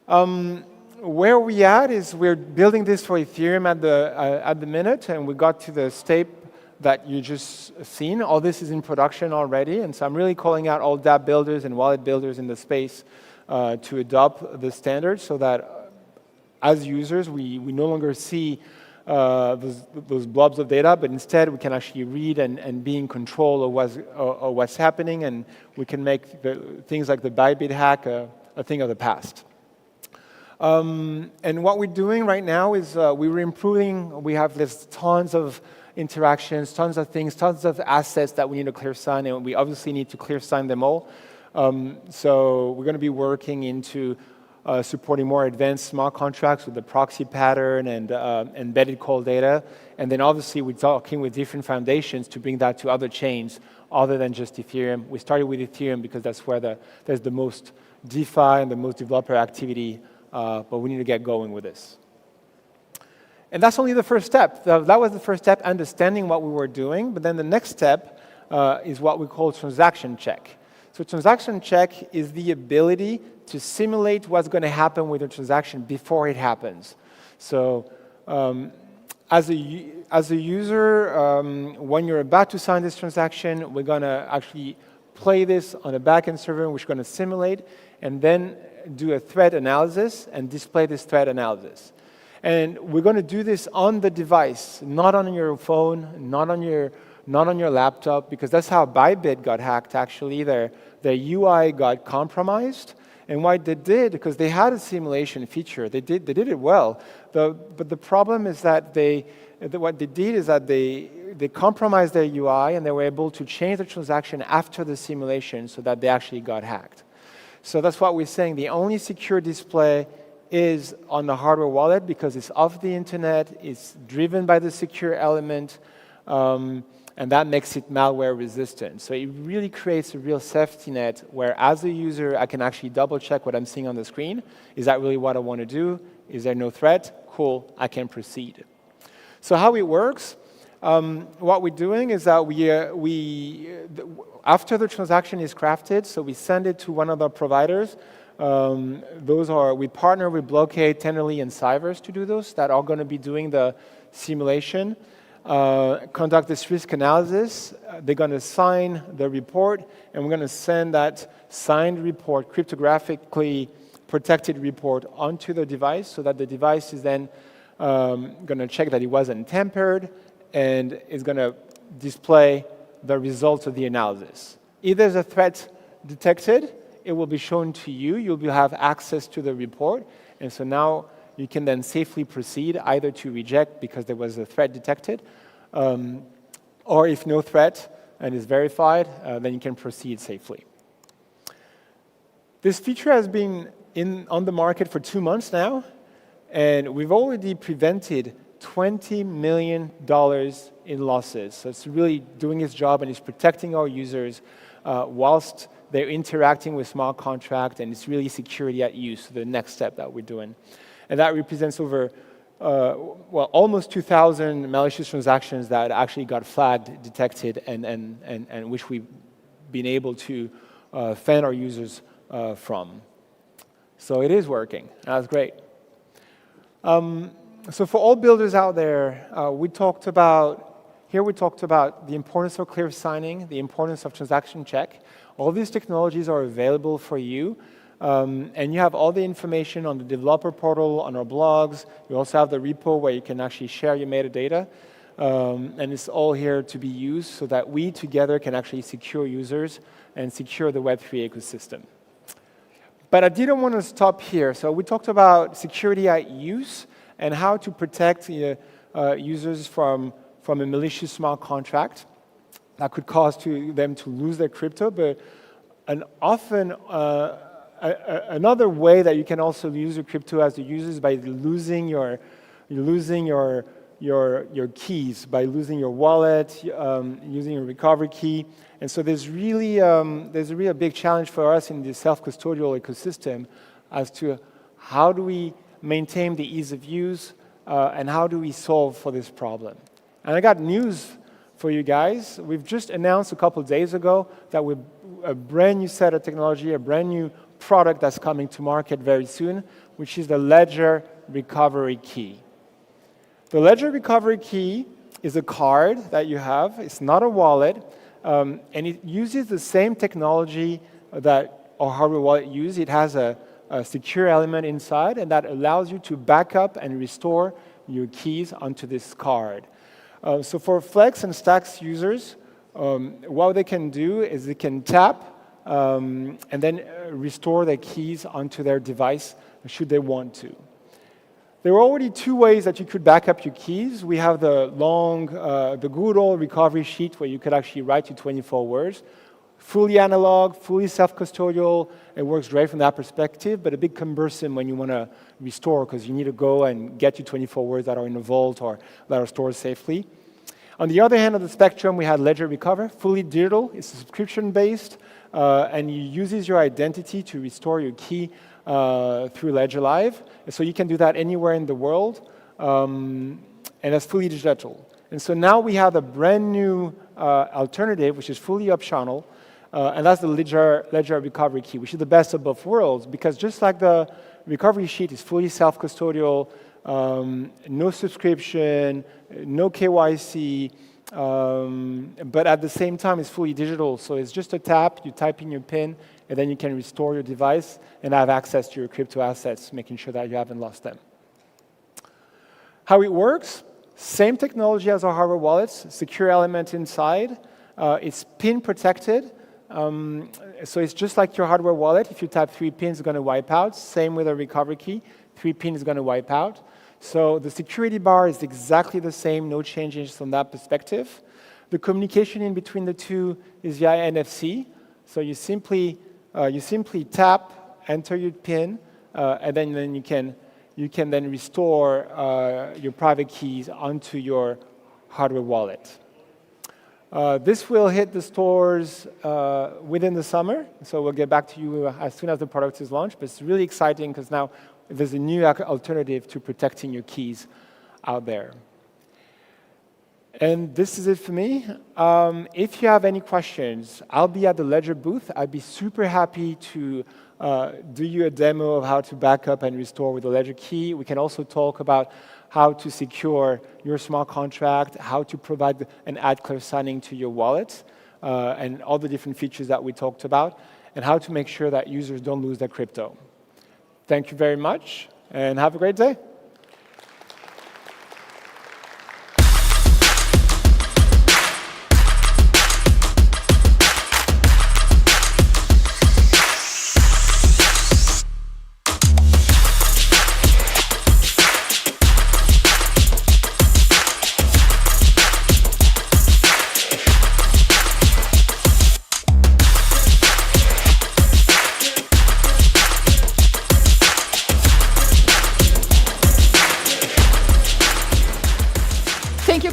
K: Where we at is we're building this for Ethereum at the minute, and we got to the state that you just seen. All this is in production already, and so I'm really calling out all dApp builders and wallet builders in the space to adopt the standard so that as users, we no longer see those blobs of data, but instead we can actually read and be in control of what's happening, and we can make things like the Bybit hack a thing of the past. And what we're doing right now is we're improving. We have this tons of interactions, tons of things, tons of assets that we need to clear sign, and we obviously need to clear sign them all. So we're going to be working into supporting more advanced smart contracts with the proxy pattern and embedded call data. And then obviously we're talking with different foundations to bring that to other chains other than just Ethereum. We started with Ethereum because that's where there's the most DeFi and the most developer activity, but we need to get going with this. And that's only the first step. That was the first step, understanding what we were doing. But then the next step is what we call transaction check. So transaction check is the ability to simulate what's going to happen with a transaction before it happens. So as a user, when you're about to sign this transaction, we're going to actually play this on a backend server, which is going to simulate, and then do a threat analysis and display this threat analysis. And we're going to do this on the device, not on your phone, not on your laptop, because that's how Bybit got hacked, actually. Their UI got compromised. And why they did, because they had a simulation feature. They did it well. But the problem is that what they did is that they compromised their UI, and they were able to change the transaction after the simulation so that they actually got hacked. So that's what we're saying. The only secure display is on the hardware wallet because it's off the internet, it's driven by the secure element, and that makes it malware resistant. So it really creates a real safety net where as a user, I can actually double check what I'm seeing on the screen. Is that really what I want to do? Is there no threat? Cool, I can proceed. So how it works, what we're doing is that after the transaction is crafted, so we send it to one of the providers. We partner with Blockade, Tenderly, and Cyvers to do those that are going to be doing the simulation, conduct this risk analysis. They're going to sign the report, and we're going to send that signed report, cryptographically protected report, onto the device so that the device is then going to check that it wasn't tampered and is going to display the results of the analysis. If there's a threat detected, it will be shown to you. You'll have access to the report. And so now you can then safely proceed either to reject because there was a threat detected, or if no threat and is verified, then you can proceed safely. This feature has been on the market for 2 months now, and we've already prevented $20 million in losses. So it's really doing its job, and it's protecting our users whilst they're interacting with smart contract, and it's really security at use, the next step that we're doing. And that represents over, almost 2,000 malicious transactions that actually got flagged, detected, and which we've been able to fend our users from. So it is working. That's great. So for all builders out there, we talked about the importance of clear signing, the importance of transaction check. All these technologies are available for you, and you have all the information on the developer portal, on our blogs. You also have the repo where you can actually share your metadata, and it's all here to be used so that we together can actually secure users and secure the Web3 ecosystem. But I didn't want to stop here. So we talked about security at use and how to protect users from a malicious smart contract that could cause them to lose their crypto. But often another way that you can also lose your crypto as a user is by losing your keys, by losing your wallet, using your recovery key. And so there's really a big challenge for us in the self-custodial ecosystem as to how do we maintain the ease of use, and how do we solve for this problem? And I got news for you guys. We've just announced a couple of days ago that we're a brand new set of technology, a brand new product that's coming to market very soon, which is the Ledger Recovery Key. The Ledger Recovery Key is a card that you have. It's not a wallet, and it uses the same technology that our hardware wallet uses. It has a secure element inside, and that allows you to back up and restore your keys onto this card. So for Flex and Stacks users, what they can do is they can tap and then restore their keys onto their device should they want to. There are already two ways that you could back up your keys. We have the good old recovery sheet where you could actually write your 24 words. Fully analog, fully self-custodial. It works great from that perspective, but a bit cumbersome when you want to restore because you need to go and get your 24 words that are in a vault or that are stored safely. On the other hand of the spectrum, we had Ledger Recover, fully digital. It's subscription-based, and it uses your identity to restore your key through Ledger Live. So you can do that anywhere in the world, and that's fully digital. And so now we have a brand new alternative, which is fully optional, and that's the Ledger Recovery Key, which is the best of both worlds, because just like the recovery sheet is fully self-custodial, no subscription, no KYC, but at the same time it's fully digital. So it's just a tap, you type in your PIN, and then you can restore your device and have access to your crypto assets, making sure that you haven't lost them. How it works? Same technology as our hardware wallets, secure element inside. It's PIN protected. So it's just like your hardware wallet. If you type 3 pins, it's going to wipe out. Same with a recovery key. 3 pins is going to wipe out. So the security bar is exactly the same, no changes from that perspective. The communication in between the two is via NFC. So you simply tap, enter your PIN, and then you can then restore your private keys onto your hardware wallet. This will hit the stores within the summer, so we'll get back to you as soon as the product is launched. But it's really exciting because now there's a new alternative to protecting your keys out there. And this is it for me. If you have any questions, I'll be at the Ledger booth. I'd be super happy to do you a demo of how to back up and restore with the Ledger key. We can also talk about how to secure your smart contract, how to provide and add clear signing to your wallet, and all the different features that we talked about, and how to make sure that users don't lose their crypto. Thank you very much, and have a great day.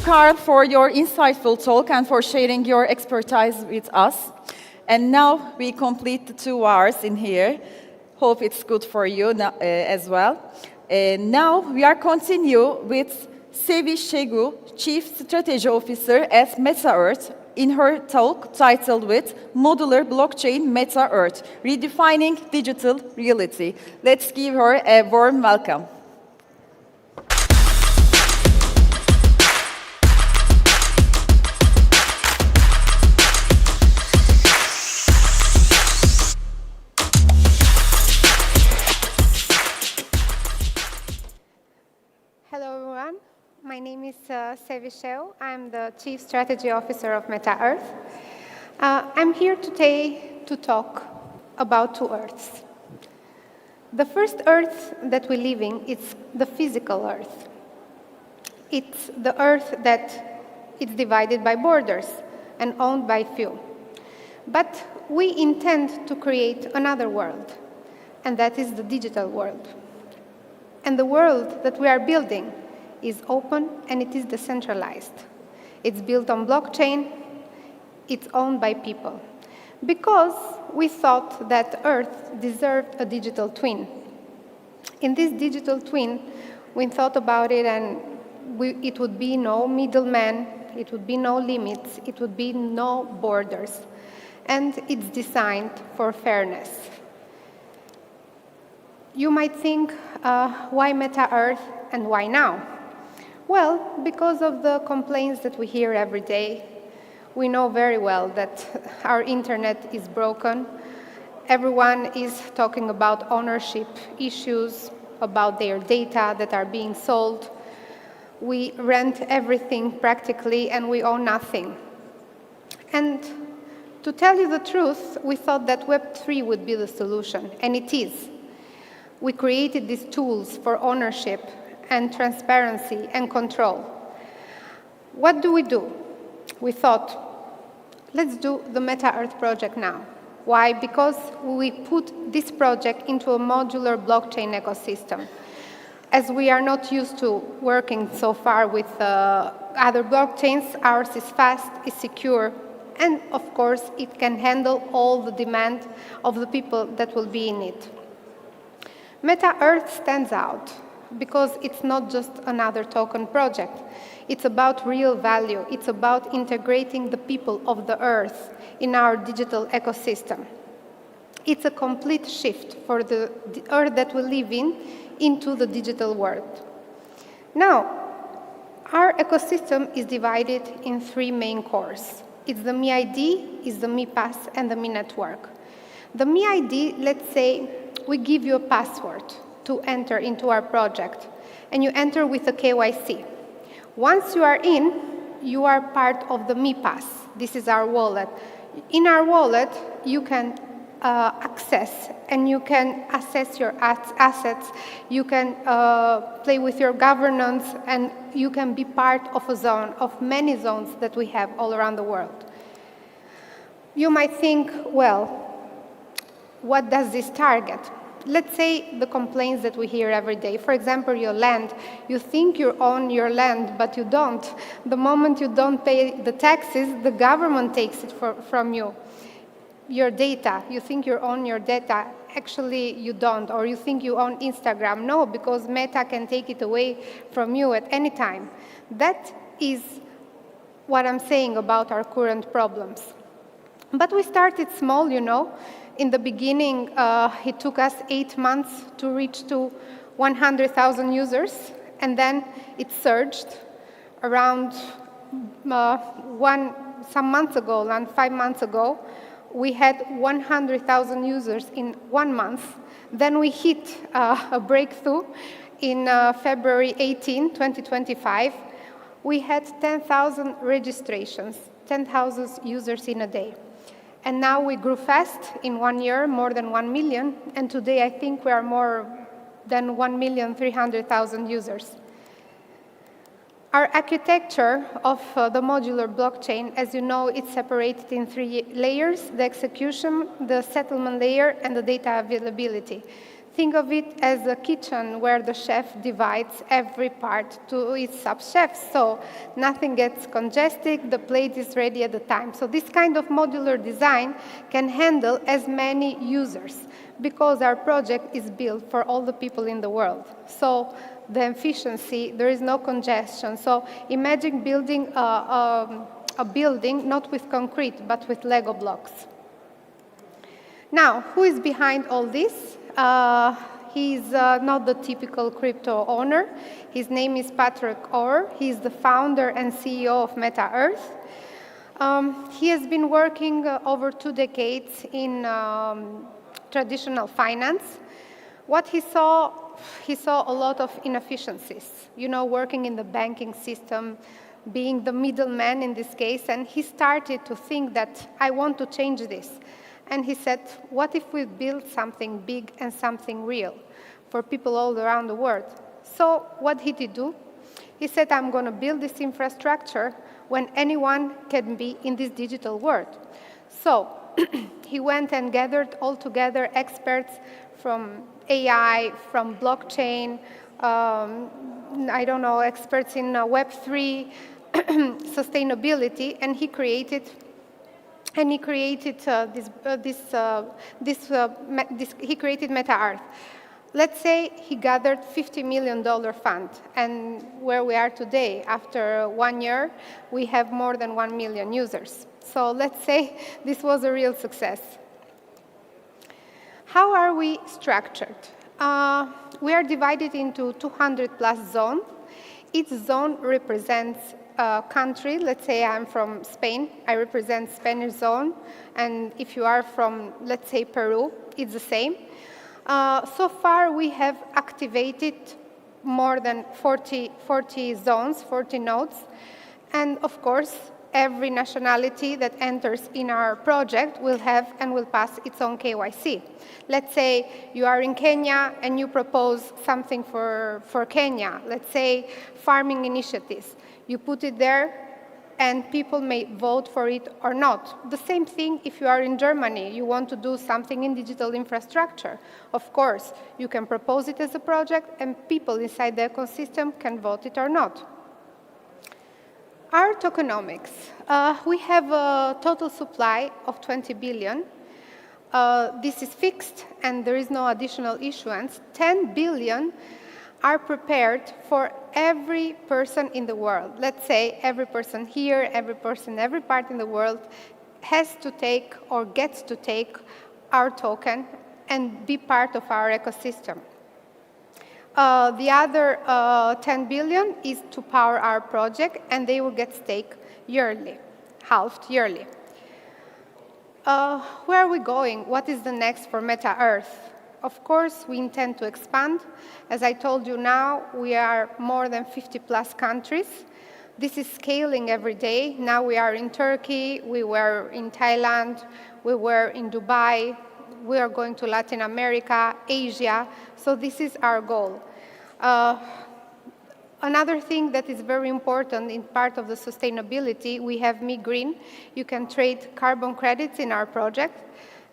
B: Carl, for your insightful talk and for sharing your expertise with us. And now we complete the 2 hours in here. Hope it's good for you now, as well. Now we are continue with Sevi Şegu, Chief Strategy Officer at Meta-Earth, in her talk titled with Modular Blockchain Meta-Earth, Redefining Digital Reality. Let's give her a warm welcome.
L: My name is Sevi Şegu. I'm the Chief Strategy Officer of Meta-Earth. I'm here today to talk about 2 Earths. The first Earth that we live in is the physical Earth. It's the Earth that is divided by borders and owned by few. But we intend to create another world, and that is the digital world. And the world that we are building is open and it is decentralized. It's built on blockchain, it's owned by people. Because we thought that Earth deserved a digital twin. In this digital twin, We thought about it, and it would be no middleman, it would be no limits, it would be no borders. And it's designed for fairness. You might think, why Meta Earth and why now? Well, because of the complaints that we hear every day. We know very well that our internet is broken. Everyone is talking about ownership issues, about their data that are being sold. We rent everything practically, and we own nothing. And to tell you the truth, we thought that Web3 would be the solution, and it is. We created these tools for ownership and transparency and control. What do? We thought, let's do the Meta Earth project now. Why? Because we put this project into a modular blockchain ecosystem. As we are not used to working so far with other blockchains, ours is fast, is secure, and of course, it can handle all the demand of the people that will be in it. Meta Earth stands out because it's not just another token project. It's about real value. It's about integrating the people of the Earth in our digital ecosystem. It's a complete shift for the Earth that we live in into the digital world. Now, our ecosystem is divided in three main cores. It's the MiID, it's the MiPass, and the MiNetwork. The MiID, let's say, we give you a password to enter into our project, and you enter with a KYC. Once you are in, you are part of the MiPass. This is our wallet. In our wallet, you can access and you can assess your assets, you can play with your governance, and you can be part of a zone, of many zones that we have all around the world. You might think, well, what does this target? Let's say the complaints that we hear every day. For example, your land. You think you own your land, but you don't. The moment you don't pay the taxes, the government takes it from you. Your data, you think you own your data. Actually, you don't. Or you think you own Instagram. No, because Meta can take it away from you at any time. That is what I'm saying about our current problems. But we started small, you know. In the beginning, it took us 8 months to reach to 100,000 users, and then it surged around some months ago, around 5 months ago. We had 100,000 users in 1 month. Then we hit a breakthrough in February 18, 2025. We had 10,000 registrations, 10,000 users in a day. And now we grew fast in 1 year, more than 1 million. And today, I think we are more than 1,300,000 users. Our architecture of the modular blockchain, as you know, it's separated in 3 layers: the execution, the settlement layer, and the data availability. Think of it as a kitchen where the chef divides every part to its sub-chefs, so nothing gets congested, the plate is ready at the time. So this kind of modular design can handle as many users because our project is built for all the people in the world. So the efficiency, there is no congestion. So imagine building a building not with concrete, but with Lego blocks. Now, who is behind all this? He's not the typical crypto owner. His name is Patrick Orr. He's the founder and CEO of Meta Earth. He has been working over 2 decades in traditional finance. What he saw a lot of inefficiencies, you know, working in the banking system, being the middleman in this case, and he started to think that I want to change this. And he said, what if we build something big and something real for people all around the world? So what did he do? He said, I'm going to build this infrastructure when anyone can be in this digital world. So he went and gathered all together experts from AI, from blockchain, I don't know, experts in Web3, sustainability, and he created he created Meta Earth. Let's say he gathered $50 million fund, and where we are today, after 1 year, we have more than 1 million users. So let's say this was a real success. How are we structured? We are divided into 200 plus zones. Each zone represents a country. Let's say I'm from Spain, I represent Spanish zone, and if you are from, let's say, Peru, it's the same. So far, we have activated more than 40 zones, 40 nodes. And of course, every nationality that enters in our project will have and will pass its own KYC. Let's say you are in Kenya and you propose something for Kenya. Let's say farming initiatives. You put it there, and people may vote for it or not. The same thing if you are in Germany, you want to do something in digital infrastructure. Of course, you can propose it as a project, and people inside the ecosystem can vote it or not. Our tokenomics. We have a total supply of 20 billion. This is fixed, and there is no additional issuance. 10 billion are prepared for every person in the world. Let's say every person here, every person, every part in the world has to take or gets to take our token and be part of our ecosystem. The other 10 billion is to power our project, and they will get stake yearly, halved yearly. Where are we going? What is the next for Meta Earth? Of course, we intend to expand. As I told you now, we are more than 50 plus countries. This is scaling every day. Now we are in Turkey, we were in Thailand, we were in Dubai, we are going to Latin America, Asia. So this is our goal. Another thing that is very important in part of the sustainability, we have Me Green. You can trade carbon credits in our project.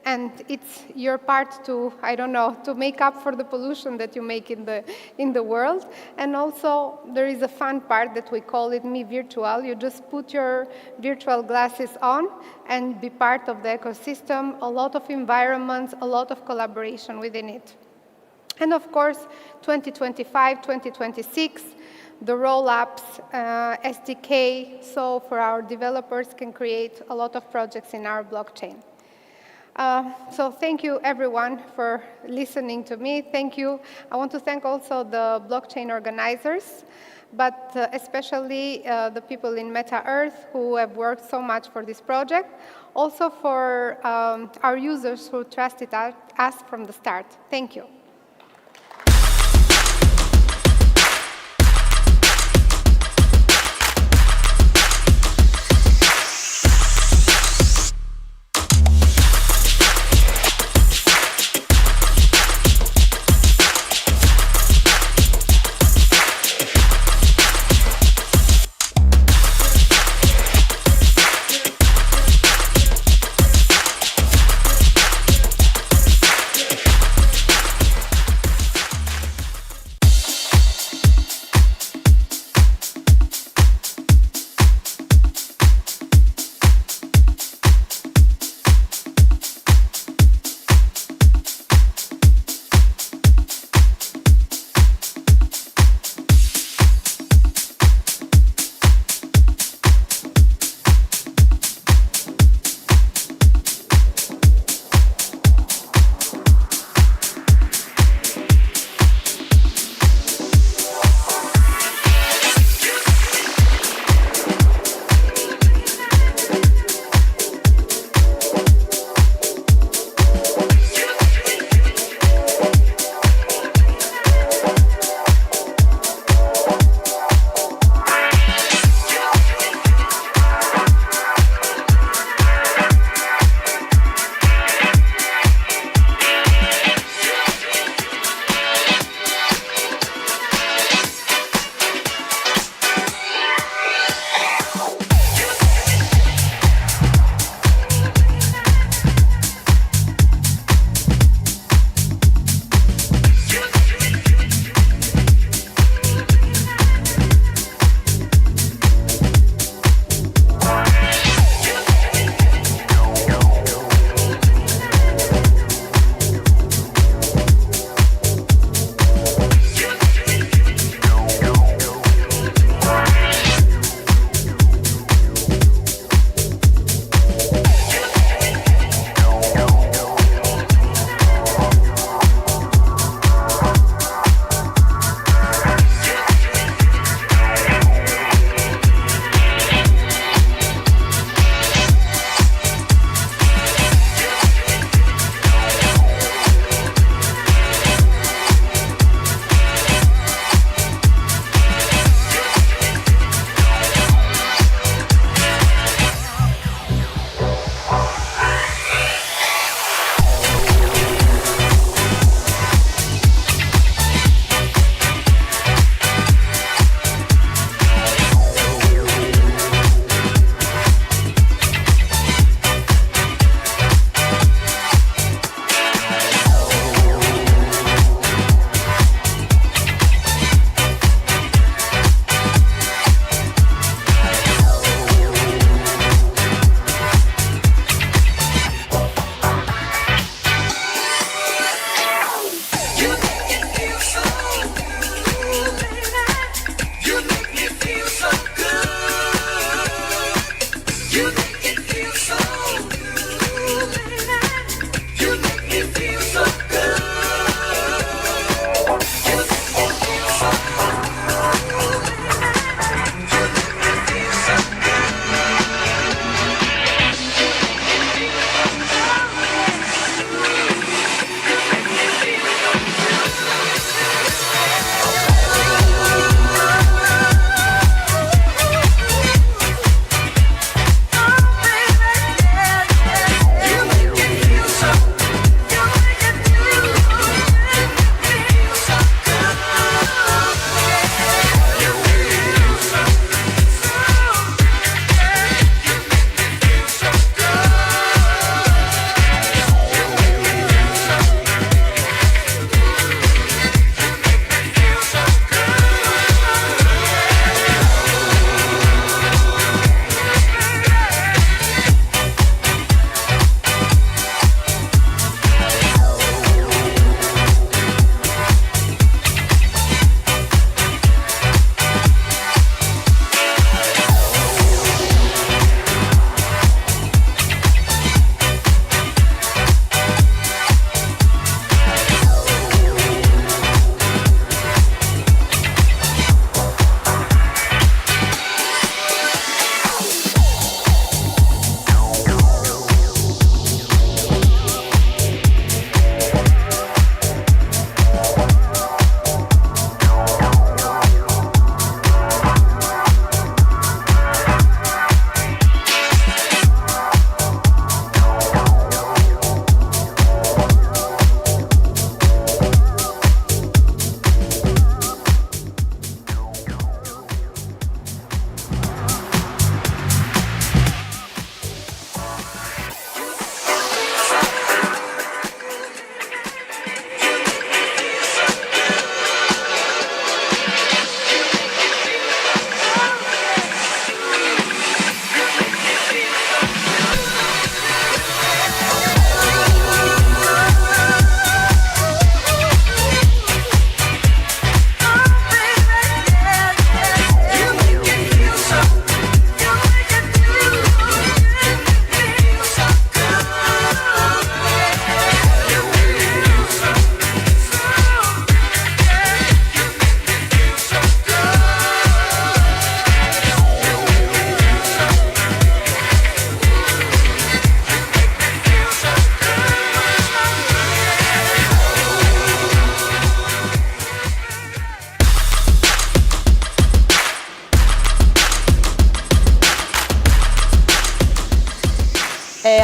L: And it's your part to, I don't know, to make up for the pollution that you make in the world. And also, there is a fun part that we call it Me Virtual. You just put your virtual glasses on and be part of the ecosystem. A lot of environments, a lot of collaboration within it. And of course, 2025, 2026, the roll-ups, SDK, so for our developers can create a lot of projects in our blockchain. So thank you, everyone, for listening to me. Thank you. I want to thank also the blockchain organizers, but especially the people in Meta Earth who have worked so much for this project. Also for our users who trusted us from the start. Thank you.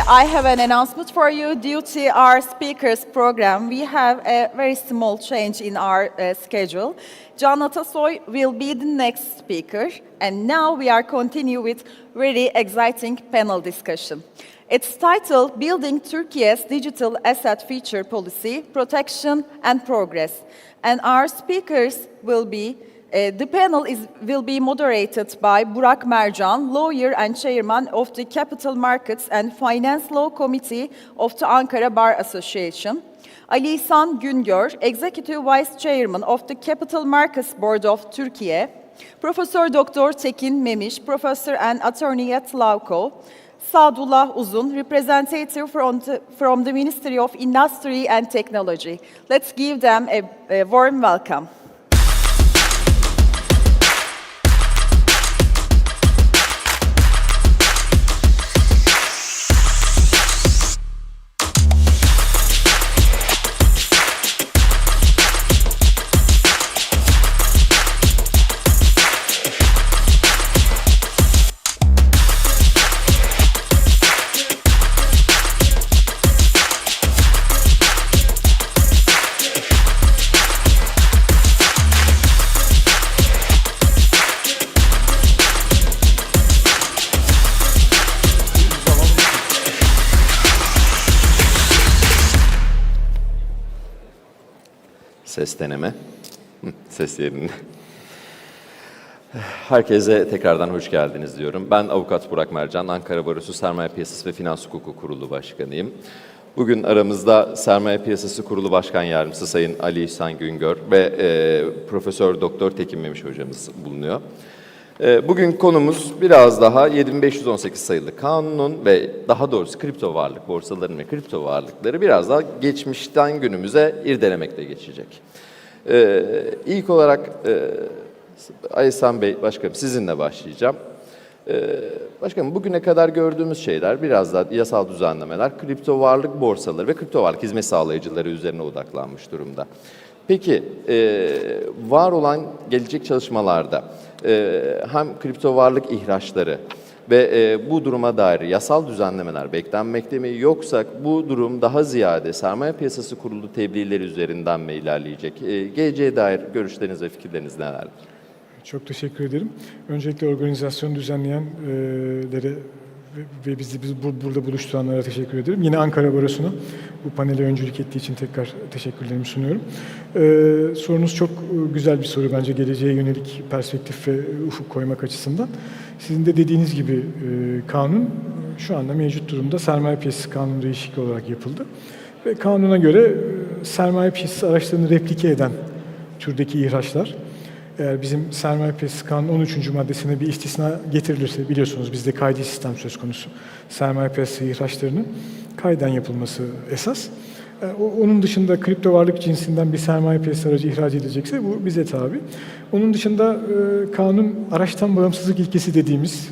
B: I have an announcement for you. Due to our speakers program, we have a very small change in our schedule. Can Atasoy will be the next speaker, and now we are continue with very exciting panel discussion. It's titled Building Turkey's Digital Asset Feature Policy, Protection and Progress. And our speakers will be, the panel will be moderated by Burak Mercan, lawyer and chairman of the Capital Markets and Finance Law Committee of the Ankara Bar Association. Ali İhsan Güngör, executive vice chairman of the Capital Markets Board of Turkey. Professor Dr. Tekin Memiş, professor and attorney at Lauco. Sadullah Uzun, representative from the Ministry of Industry and Technology. Let's give them a warm welcome.
M: Ses deneme. Ses yerinde. Herkese tekrardan hoş geldiniz diyorum. Ben avukat Burak Mercan, Ankara Barosu Sermaye Piyasası ve Finans Hukuku Kurulu Başkanıyım. Bugün aramızda Sermaye Piyasası Kurulu Başkan Yardımcısı Sayın Ali İhsan Güngör ve Profesör Doktor Tekin Memiş hocamız bulunuyor. Bugün konumuz biraz daha 7518 sayılı kanunun ve daha doğrusu kripto varlık borsaların ve kripto varlıkları biraz daha geçmişten günümüze irdelemekle geçecek. İlk olarak İhsan Bey Başkanım sizinle başlayacağım. Başkanım bugüne kadar gördüğümüz şeyler biraz daha yasal düzenlemeler kripto varlık borsaları ve kripto varlık hizmet sağlayıcıları üzerine odaklanmış durumda. Peki var olan gelecek çalışmalarda hem kripto varlık ihraçları ve bu duruma dair yasal düzenlemeler beklenmekte mi yoksa bu durum daha ziyade sermaye piyasası kurulu tebliğleri üzerinden mi ilerleyecek? Geleceğe dair görüşleriniz ve fikirleriniz nelerdir?
N: Çok teşekkür ederim. Öncelikle organizasyonu düzenleyenlere ve bizi burada buluşturanlara teşekkür ederim. Yine Ankara Barosu'na bu panele öncülük ettiği için tekrar teşekkürlerimi sunuyorum. Sorunuz çok güzel bir soru bence geleceğe yönelik perspektif ve ufuk koymak açısından. Sizin de dediğiniz gibi kanun şu anda mevcut durumda sermaye piyasası kanunu değişikliği olarak yapıldı. Ve kanuna göre sermaye piyasası araçlarını replike eden türdeki ihraçlar, eğer bizim sermaye piyasası kanunun 13. maddesine bir istisna getirilirse, biliyorsunuz bizde kaydi sistem söz konusu. Sermaye piyasası ihraçlarının kayden yapılması esas. Onun dışında kripto varlık cinsinden bir sermaye piyasası aracı ihraç edilecekse bu bize tabi. Onun dışında kanun araçtan bağımsızlık ilkesi dediğimiz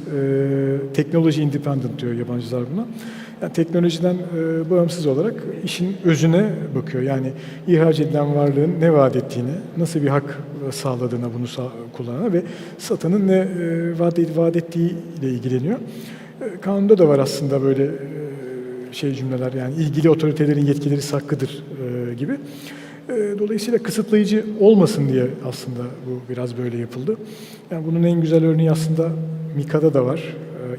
N: technology independent diyor yabancılar buna. Yani teknolojiden bağımsız olarak işin özüne bakıyor. Yani ihraç edilen varlığın ne vaat ettiğini, nasıl bir hak sağladığına bunu kullanana ve satanın ne vaat ettiği ile ilgileniyor. Kanunda da var aslında böyle cümleler, yani ilgili otoritelerin yetkileri hakkıdır gibi. Dolayısıyla kısıtlayıcı olmasın diye aslında bu biraz böyle yapıldı. Yani bunun en güzel örneği aslında MİKA'da da var,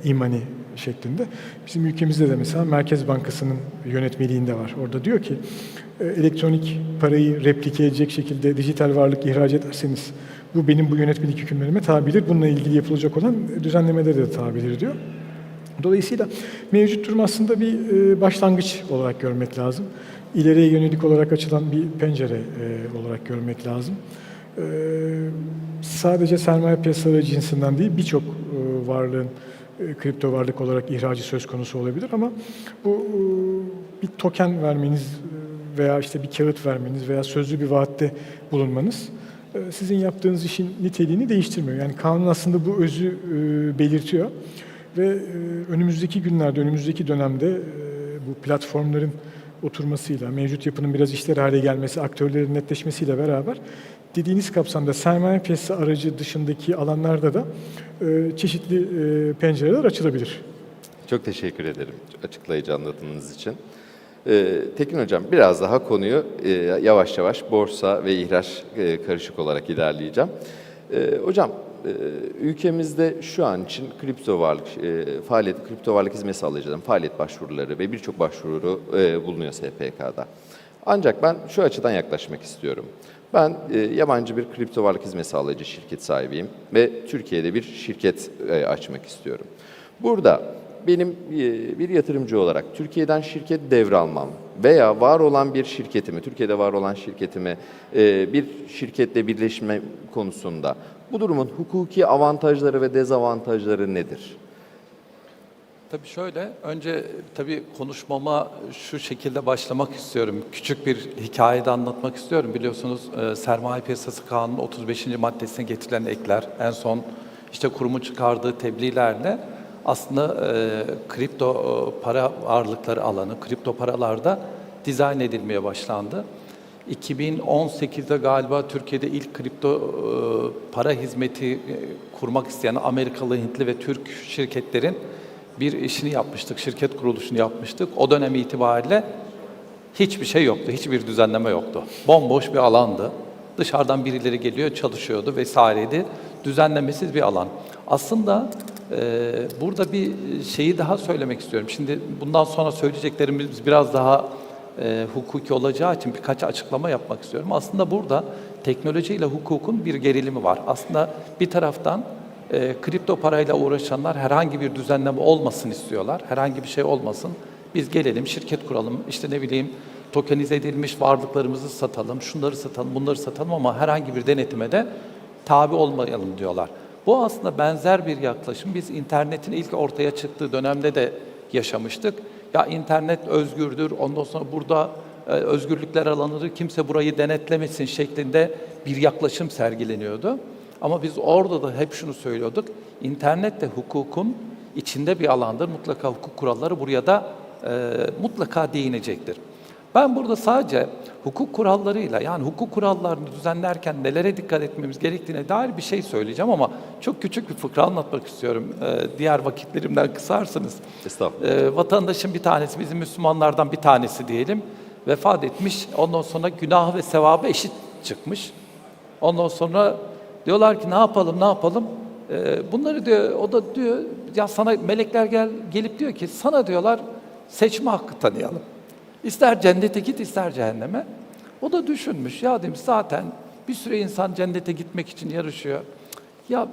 N: e-money şeklinde. Bizim ülkemizde de mesela Merkez Bankası'nın yönetmeliğinde var. Orada diyor ki elektronik parayı replike edecek şekilde dijital varlık ihraç ederseniz bu benim bu yönetmelik hükümlerime tabidir. Bununla ilgili yapılacak olan düzenlemelere de tabidir diyor. Dolayısıyla mevcut durum aslında bir başlangıç olarak görmek lazım. İleriye yönelik olarak açılan bir pencere olarak görmek lazım. Sadece sermaye piyasaları cinsinden değil, birçok varlığın kripto varlık olarak ihracı söz konusu olabilir ama bu bir token vermeniz veya işte bir kağıt vermeniz veya sözlü bir vaatte bulunmanız sizin yaptığınız işin niteliğini değiştirmiyor. Yani kanun aslında bu özü belirtiyor ve önümüzdeki günlerde, önümüzdeki dönemde bu platformların oturmasıyla, mevcut yapının biraz işler hale gelmesi, aktörlerin netleşmesiyle beraber dediğiniz kapsamda sermaye piyasası aracı dışındaki alanlarda da çeşitli pencereler açılabilir.
M: Çok teşekkür ederim açıklayıcı anlatımınız için. Tekin Hocam, biraz daha konuyu yavaş yavaş borsa ve ihraç karışık olarak ilerleyeceğim. Hocam, ülkemizde şu an için kripto varlık hizmet sağlayıcıların faaliyet başvuruları ve birçok başvuru bulunuyor SPK'da. Ancak ben şu açıdan yaklaşmak istiyorum. Ben yabancı bir kripto varlık hizmet sağlayıcı şirket sahibiyim ve Türkiye'de bir şirket açmak istiyorum. Burada benim bir yatırımcı olarak Türkiye'den şirket devralmam veya var olan bir şirketimi, Türkiye'de var olan şirketimi bir şirketle birleşme konusunda bu durumun hukuki avantajları ve dezavantajları nedir?
O: Tabii şöyle, önce tabii konuşmama şu şekilde başlamak istiyorum. Küçük bir hikayede anlatmak istiyorum. Biliyorsunuz Sermaye Piyasası Kanunu'nun 35. maddesine getirilen ekler, en son işte kurumun çıkardığı tebliğlerle aslında kripto para varlıkları alanı, kripto paralarda dizayn edilmeye başlandı. 2018'de galiba Türkiye'de ilk kripto para hizmeti kurmak isteyen Amerikalı, Hintli ve Türk şirketlerin bir işini yapmıştık, şirket kuruluşunu yapmıştık. O dönem itibariyle hiçbir şey yoktu, hiçbir düzenleme yoktu. Bomboş bir alandı. Dışarıdan birileri geliyor, çalışıyordu vesaireydi. Düzenlemesiz bir alan. Aslında burada bir şeyi daha söylemek istiyorum. Şimdi bundan sonra söyleyeceklerimiz biraz daha hukuki olacağı için birkaç açıklama yapmak istiyorum. Aslında burada teknolojiyle hukukun bir gerilimi var. Aslında bir taraftan kripto parayla uğraşanlar herhangi bir düzenleme olmasın istiyorlar. Herhangi bir şey olmasın. Biz gelelim, şirket kuralım, işte ne bileyim tokenize edilmiş varlıklarımızı satalım, şunları satalım, bunları satalım ama herhangi bir denetime de tabi olmayalım diyorlar. Bu aslında benzer bir yaklaşım. Biz internetin ilk ortaya çıktığı dönemde de yaşamıştık. Ya internet özgürdür, ondan sonra burada özgürlükler alanıdır, kimse burayı denetlemesin şeklinde bir yaklaşım sergileniyordu. Ama biz orada da hep şunu söylüyorduk, internet de hukukun içinde bir alandır. Mutlaka hukuk kuralları buraya da mutlaka değinecektir. Ben burada sadece hukuk kurallarıyla, yani hukuk kurallarını düzenlerken nelere dikkat etmemiz gerektiğine dair bir şey söyleyeceğim ama çok küçük bir fıkra anlatmak istiyorum. Diğer vakitlerimden kısarsınız.
M: Estağfurullah.
O: Vatandaşın bir tanesi, bizim Müslümanlardan bir tanesi diyelim, vefat etmiş. Ondan sonra günahı ve sevabı eşit çıkmış. Ondan sonra diyorlar ki ne yapalım? Bunları diyor, o da diyor, ya sana melekler gelip diyor ki sana diyorlar seçme hakkı tanıyalım. İster cennete git, ister cehenneme. O da düşünmüş, ya demiş zaten bir sürü insan cennete gitmek için yarışıyor. Ya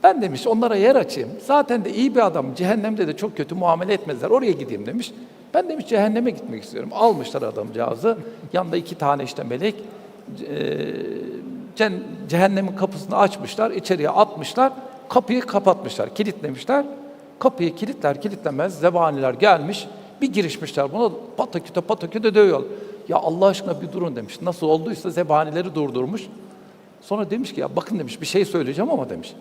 O: ben demiş onlara yer açayım. Zaten de iyi bir adam, cehennemde de çok kötü muamele etmezler, oraya gideyim demiş. Ben demiş cehenneme gitmek istiyorum. Almışlar adamcağızı, yanında 2 tane işte melek. Cehennemin kapısını açmışlar, içeriye atmışlar, kapıyı kapatmışlar, kilitlemişler. Kapıyı kilitlemez zebaniler gelmiş, bir girişmişler buna pataküte dövüyor. Ya Allah aşkına bir durun demiş. Nasıl olduysa zebanileri durdurmuş. Sonra demiş ki ya bakın demiş bir şey söyleyeceğim ama demiş.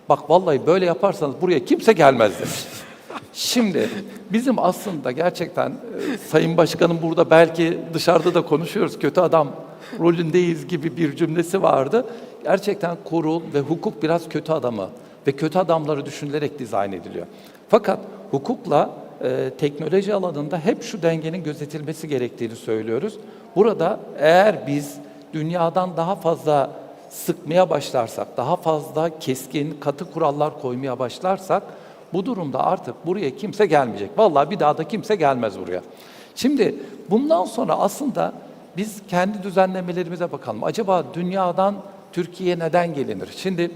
O: Bak vallahi böyle yaparsanız buraya kimse gelmez demiş. Şimdi bizim aslında gerçekten Sayın Başkanım burada belki dışarıda da konuşuyoruz, kötü adam rolündeyiz gibi bir cümlesi vardı. Gerçekten kurul ve hukuk biraz kötü adamı ve kötü adamları düşünülerek dizayn ediliyor. Fakat hukukla teknoloji alanında hep şu dengenin gözetilmesi gerektiğini söylüyoruz. Burada eğer biz dünyadan daha fazla sıkmaya başlarsak, daha fazla keskin, katı kurallar koymaya başlarsak bu durumda artık buraya kimse gelmeyecek. Vallahi bir daha da kimse gelmez buraya. Şimdi bundan sonra aslında biz kendi düzenlemelerimize bakalım. Acaba dünyadan Türkiye'ye neden gelinir? Şimdi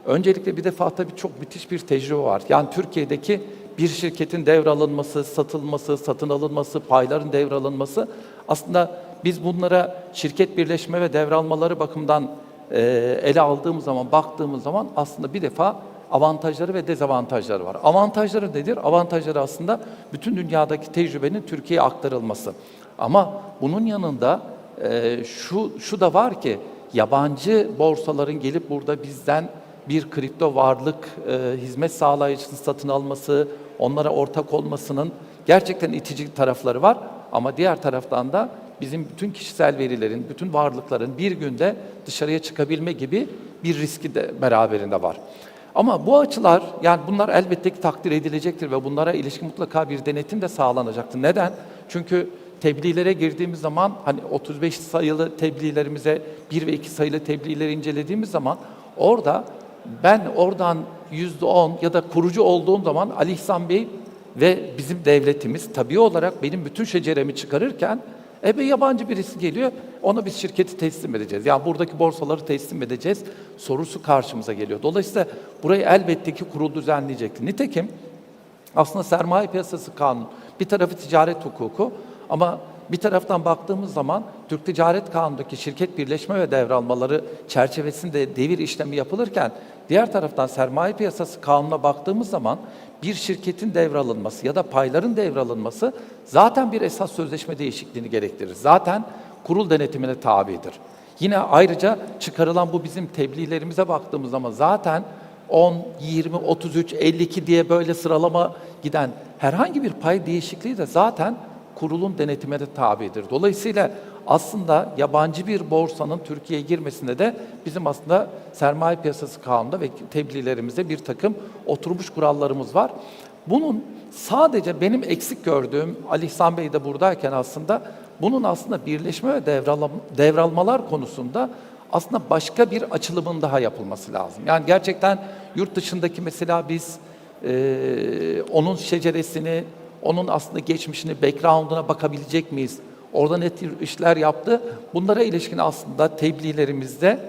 O: öncelikle bir defa tabii çok müthiş bir tecrübe var. Yani Türkiye'deki bir şirketin devralınması, satılması, satın alınması, payların devralınması aslında biz bunlara şirket birleşme ve devralmaları bakımından ele aldığımız zaman, baktığımız zaman aslında bir defa avantajları ve dezavantajları var. Avantajları nedir? Avantajları aslında bütün dünyadaki tecrübenin Türkiye'ye aktarılması. Ama bunun yanında şu da var ki yabancı borsaların gelip burada bizden bir kripto varlık hizmet sağlayıcısını satın alması, onlara ortak olmasının gerçekten itici tarafları var. Ama diğer taraftan da bizim bütün kişisel verilerin, bütün varlıkların bir günde dışarıya çıkabilme gibi bir riski de beraberinde var. Ama bu açılar, yani bunlar elbette ki takdir edilecektir ve bunlara ilişkin mutlaka bir denetim de sağlanacaktır. Neden? Çünkü tebliğlere girdiğimiz zaman, hani 35 sayılı tebliğlerimize 1 ve 2 sayılı tebliğleri incelediğimiz zaman ben oradan %10 ya da kurucu olduğum zaman Ali İhsan Bey ve bizim devletimiz tabii olarak benim bütün şeceremi çıkarırken yabancı birisi geliyor, ona biz şirketi teslim edeceğiz. Yani buradaki borsaları teslim edeceğiz sorusu karşımıza geliyor. Dolayısıyla burayı elbette ki kurul düzenleyecektir. Nitekim aslında sermaye piyasası kanunu bir tarafı ticaret hukuku ama bir taraftan baktığımız zaman Türk Ticaret Kanunu'ndaki şirket birleşme ve devralmaları çerçevesinde devir işlemi yapılırken diğer taraftan sermaye piyasası kanununa baktığımız zaman bir şirketin devralınması ya da payların devralınması zaten bir esas sözleşme değişikliğini gerektirir. Zaten kurul denetimine tabidir. Yine ayrıca çıkarılan bu bizim tebliğlerimize baktığımız zaman zaten 10, 20, 33, 52 diye böyle sıralama giden herhangi bir pay değişikliği de zaten kurulun denetimine de tabidir. Dolayısıyla aslında yabancı bir borsanın Türkiye'ye girmesinde de bizim aslında sermaye piyasası kanununda ve tebliğlerimizde bir takım oturmuş kurallarımız var. Bunun sadece benim eksik gördüğüm, Ali İhsan Bey de buradayken aslında bunun aslında birleşme ve devralmalar konusunda aslında başka bir açılımın daha yapılması lazım. Yani gerçekten yurt dışındaki mesela biz onun şeceresini, onun aslında geçmişini, background'una bakabilecek miyiz? Orada ne tür işler yaptı? Bunlara ilişkin aslında tebliğlerimizde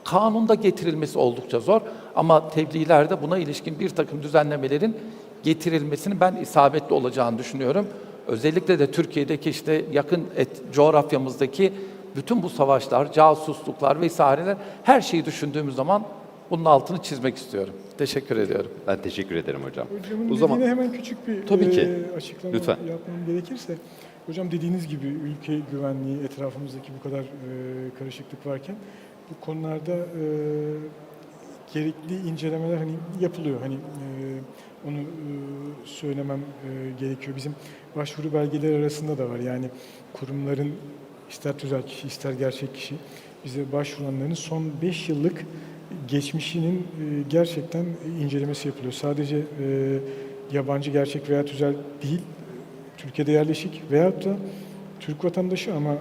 O: kanunda getirilmesi oldukça zor. Ama tebliğlerde buna ilişkin bir takım düzenlemelerin getirilmesinin ben isabetli olacağını düşünüyorum. Özellikle de Türkiye'deki işte yakın coğrafyamızdaki bütün bu savaşlar, casusluklar vesaireler her şeyi düşündüğümüz zaman bunun altını çizmek istiyorum. Teşekkür ediyorum.
M: Ben teşekkür ederim hocam.
N: Hocamın
M: O zaman
N: hemen küçük bir
M: tabii ki.
N: açıklama
M: Lütfen.
N: yapmam gerekirse, hocam dediğiniz gibi ülke güvenliği, etrafımızdaki bu kadar karışıklık varken bu konularda gerekli incelemeler hani yapılıyor. Hani onu söylemem gerekiyor. Bizim başvuru belgeleri arasında da var. Yani kurumların ister tüzel kişi, ister gerçek kişi bize başvuranların son 5 yıllık geçmişinin gerçekten incelemesi yapılıyor. Sadece yabancı gerçek veya tüzel değil, Türkiye'de yerleşik veyahut da Türk vatandaşı ama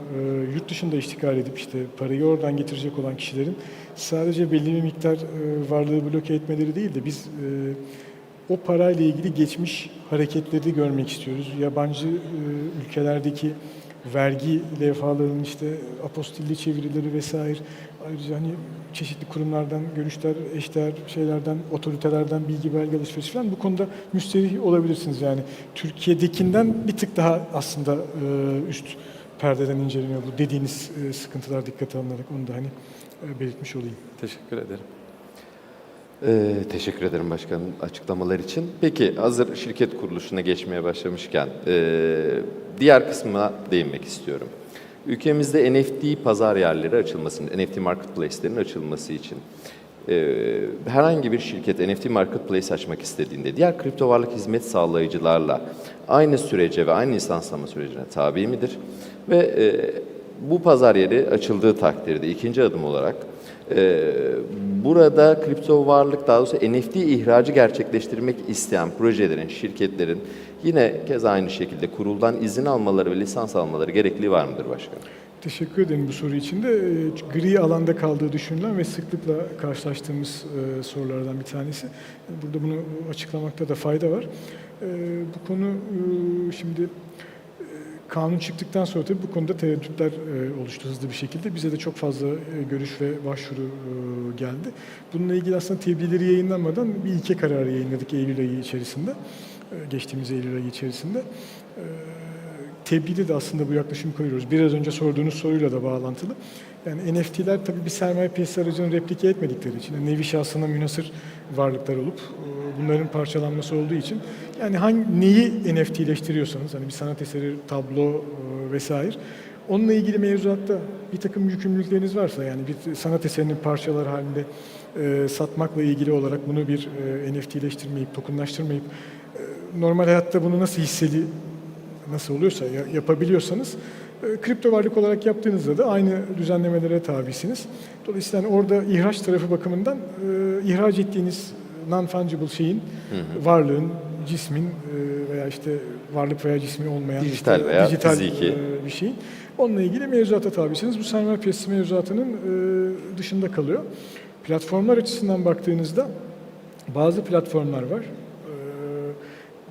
N: yurt dışında iştikal edip işte parayı oradan getirecek olan kişilerin sadece belli bir miktar varlığı bloke etmeleri değil de biz o parayla ilgili geçmiş hareketleri görmek istiyoruz. Yabancı ülkelerdeki vergi levhalarının işte apostilli çevirileri vesaire, ayrıca hani çeşitli kurumlardan görüşler, eşdeğer şeylerden, otoritelerden bilgi belge alışverişi falan bu konuda müsterih olabilirsiniz. Yani Türkiye'dekinden bir tık daha aslında üst perdeden inceleniyor bu dediğiniz sıkıntılar dikkate alınarak, onu da hani belirtmiş olayım.
O: Teşekkür ederim.
M: Teşekkür ederim başkanım açıklamalar için. Peki hazır şirket kuruluşuna geçmeye başlamışken diğer kısmına değinmek istiyorum. Ülkemizde NFT pazar yerleri açılmasının, NFT marketplace'lerin açılması için herhangi bir şirket NFT marketplace açmak istediğinde diğer kripto varlık hizmet sağlayıcılarla aynı sürece ve aynı lisanslama sürecine tabi midir? Ve bu pazar yeri açıldığı takdirde ikinci adım olarak burada kripto varlık, daha doğrusu NFT ihracı gerçekleştirmek isteyen projelerin, şirketlerin yine keza aynı şekilde kuruldan izin almaları ve lisans almaları gerekliliği var mıdır başkanım?
N: Teşekkür ederim bu soru için de. Gri alanda kaldığı düşünülen ve sıklıkla karşılaştığımız sorulardan bir tanesi. Burada bunu açıklamakta da fayda var. Bu konu şimdi kanun çıktıktan sonra tabii bu konuda tereddütler oluştu hızlı bir şekilde. Bize de çok fazla görüş ve başvuru geldi. Bununla ilgili aslında tebliğleri yayınlanmadan bir ilke kararı yayınladık Eylül ayı içerisinde. Geçtiğimiz Eylül ayı içerisinde. Tebliğde de aslında bu yaklaşımı koyuyoruz. Biraz önce sorduğunuz soruyla da bağlantılı. Yani NFT'ler tabii bir sermaye piyasası aracını replike etmedikleri için, yani nevi şahsına münhasır varlıklar olup bunların parçalanması olduğu için yani neyi NFT'leştiriyorsanız, hani bir sanat eseri, tablo vesaire, onunla ilgili mevzuatta bir takım yükümlülükleriniz varsa, yani bir sanat eserinin parçalar halinde satmakla ilgili olarak bunu bir NFT'leştirmeyip, tokenlaştırmayıp normal hayatta bunu nasıl oluyorsa yapabiliyorsanız kripto varlık olarak yaptığınızda da aynı düzenlemelere tabisiniz. Dolayısıyla orada ihraç tarafı bakımından ihraç ettiğiniz non-fungible şeyin, varlığın, cismin veya işte varlık veya cismi olmayan
M: Dijital
N: işte,
M: veya
N: dijital
M: fiziki.
N: bir şeyin. Onunla ilgili mevzuata tabisiniz. Bu sermaye piyasası mevzuatının dışında kalıyor. Platformlar açısından baktığınızda bazı platformlar var.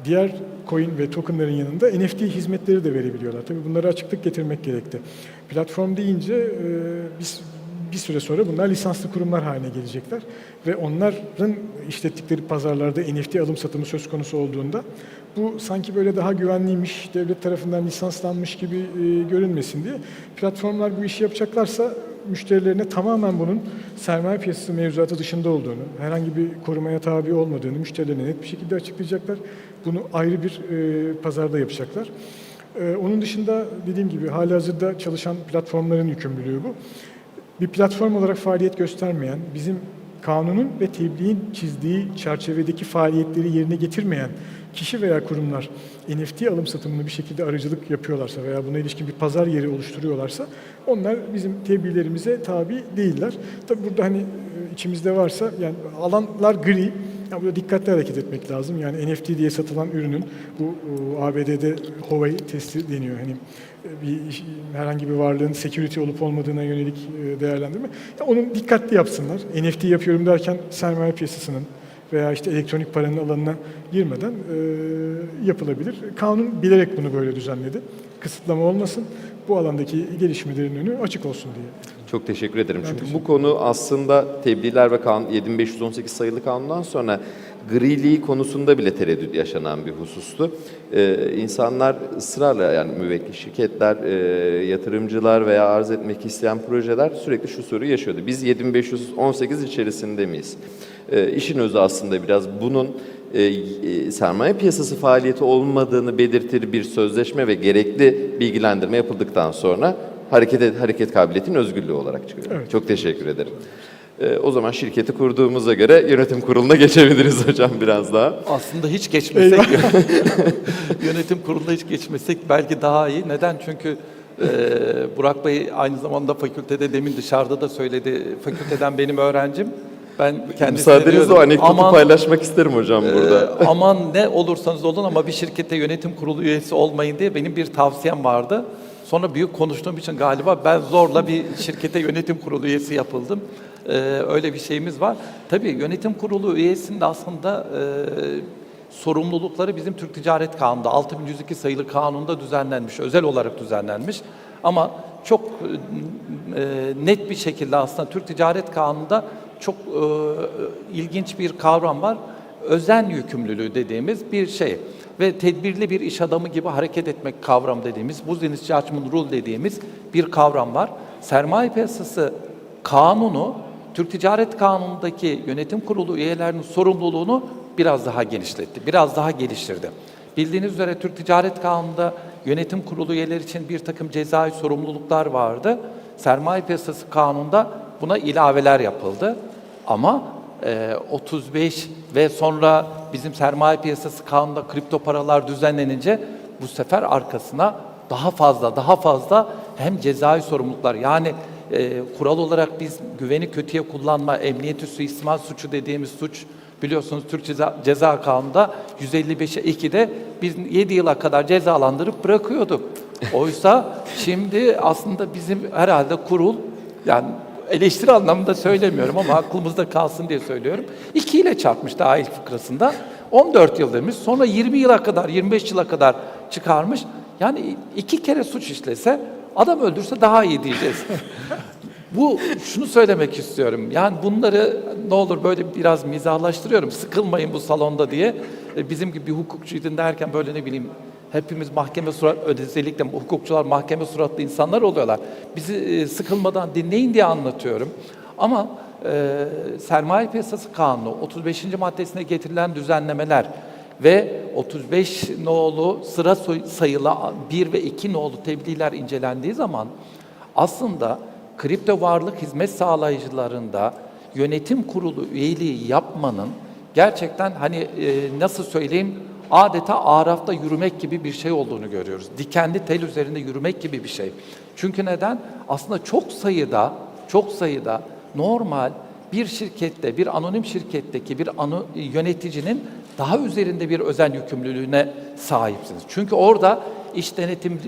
N: Diğer coin ve tokenların yanında NFT hizmetleri de verebiliyorlar. Tabii bunlara açıklık getirmek gerekti. Platform deyince bir süre sonra bunlar lisanslı kurumlar haline gelecekler ve onların işlettikleri pazarlarda NFT alım satımı söz konusu olduğunda bu sanki böyle daha güvenliymiş, devlet tarafından lisanslanmış gibi görünmesin diye platformlar bu işi yapacaklarsa müşterilerine tamamen bunun sermaye piyasası mevzuatı dışında olduğunu, herhangi bir korumaya tabi olmadığını müşterilerine net bir şekilde açıklayacaklar. Bunu ayrı bir pazarda yapacaklar. Onun dışında dediğim gibi halihazırda çalışan platformların yükümlülüğü bu. Bir platform olarak faaliyet göstermeyen, bizim kanunun ve tebliğin çizdiği çerçevedeki faaliyetleri yerine getirmeyen kişi veya kurumlar NFT alım satımını bir şekilde aracılık yapıyorlarsa veya buna ilişkin bir pazar yeri oluşturuyorlarsa onlar bizim tebliğlerimize tabi değiller. Tabii burada hani içimizde varsa yani alanlar gri. Yani burada dikkatli hareket etmek lazım. Yani NFT diye satılan ürünün bu ABD'de Huawei testi deniyor. Hani herhangi bir varlığın security olup olmadığına yönelik değerlendirme. Yani onu dikkatli yapsınlar. NFT yapıyorum derken sermaye piyasasının veya işte elektronik paranın alanına girmeden yapılabilir. Kanun bilerek bunu böyle düzenledi. Kısıtlama olmasın. Bu alandaki gelişmelerin önü açık olsun diye.
M: Çok teşekkür ederim. Çünkü bu konu aslında tebliğler ve kanun 7518 sayılı kanundan sonra griliği konusunda bile tereddüt yaşanan bir husustu. İnsanlar ısrarla yani müvekkil şirketler, yatırımcılar veya arz etmek isteyen projeler sürekli şu soruyu yaşıyordu. Biz 7518 içerisinde miyiz? İşin özü aslında biraz bunun sermaye piyasası faaliyeti olmadığını belirtir bir sözleşme ve gerekli bilgilendirme yapıldıktan sonra hareket kabiliyetinin özgürlüğü olarak çıkıyor. Evet. Çok teşekkür ederim. O zaman şirketi kurduğumuza göre yönetim kuruluna geçebiliriz hocam biraz daha.
O: Aslında hiç geçmesek, yönetim kuruluna hiç geçmesek belki daha iyi. Neden? Çünkü Burak Bey aynı zamanda fakültede demin dışarıda da söyledi. Fakülteden benim öğrencim. Ben kendisine
M: müsaadenizle o anekdotu paylaşmak isterim hocam burada.
O: Aman ne olursanız olun ama bir şirkette yönetim kurulu üyesi olmayın diye benim bir tavsiyem vardı. Sonra büyük konuştuğum için galiba ben zorla bir şirkete yönetim kurulu üyesi yapıldım. Öyle bir şeyimiz var. Tabii yönetim kurulu üyesinde aslında sorumlulukları bizim Türk Ticaret Kanunu'nda 6102 sayılı kanunda düzenlenmiş, özel olarak düzenlenmiş. Ama çok net bir şekilde aslında Türk Ticaret Kanunu'nda çok ilginç bir kavram var. Özen yükümlülüğü dediğimiz bir şey ve tedbirli bir iş adamı gibi hareket etmek kavram dediğimiz, business judgment rule dediğimiz bir kavram var. Sermaye piyasası kanunu, Türk Ticaret Kanunu'ndaki yönetim kurulu üyelerinin sorumluluğunu biraz daha genişletti, biraz daha geliştirdi. Bildiğiniz üzere Türk Ticaret Kanunu'nda yönetim kurulu üyeleri için bir takım cezai sorumluluklar vardı. Sermaye piyasası kanununda buna ilaveler yapıldı. Ama 35 ve sonra bizim sermaye piyasası kanununda kripto paralar düzenlenince bu sefer arkasına daha fazla hem cezai sorumluluklar yani kural olarak biz güveni kötüye kullanma, emniyeti suistimal suçu dediğimiz suç biliyorsunuz Türk Ceza Kanunu'nda 155'e 2'de biz 7 yıla kadar cezalandırıp bırakıyorduk. Oysa şimdi aslında bizim herhalde kurul yani eleştiri anlamında söylemiyorum ama aklımızda kalsın diye söylüyorum. 2 ile çarpmış daha ilk fıkrasında. 14 yıl demiş. Sonra 20 yıla kadar, 25 yıla kadar çıkarmış. Yani 2 kere suç işlese, adam öldürse daha iyi diyeceğiz. Şunu söylemek istiyorum. Yani bunları ne olur böyle biraz mizahlaştırıyorum. Sıkılmayın bu salonda diye. Bizim gibi bir hukukçuydun derken böyle ne bileyim hepimiz mahkeme suratlı, özellikle hukukçular mahkeme suratlı insanlar oluyorlar. Bizi sıkılmadan dinleyin diye anlatıyorum. Ama sermaye piyasası kanunu 35. maddesine getirilen düzenlemeler ve 35 nolu sıra sayılı 1 ve 2 nolu tebliğler incelendiği zaman aslında kripto varlık hizmet sağlayıcılarında yönetim kurulu üyeliği yapmanın gerçekten hani nasıl söyleyeyim adeta arafta yürümek gibi bir şey olduğunu görüyoruz. Dikenli tel üzerinde yürümek gibi bir şey. Çünkü neden? Aslında çok sayıda normal bir şirkette, bir anonim şirketteki bir yöneticinin daha üzerinde bir özel yükümlülüğüne sahipsiniz. Çünkü orada iş denetim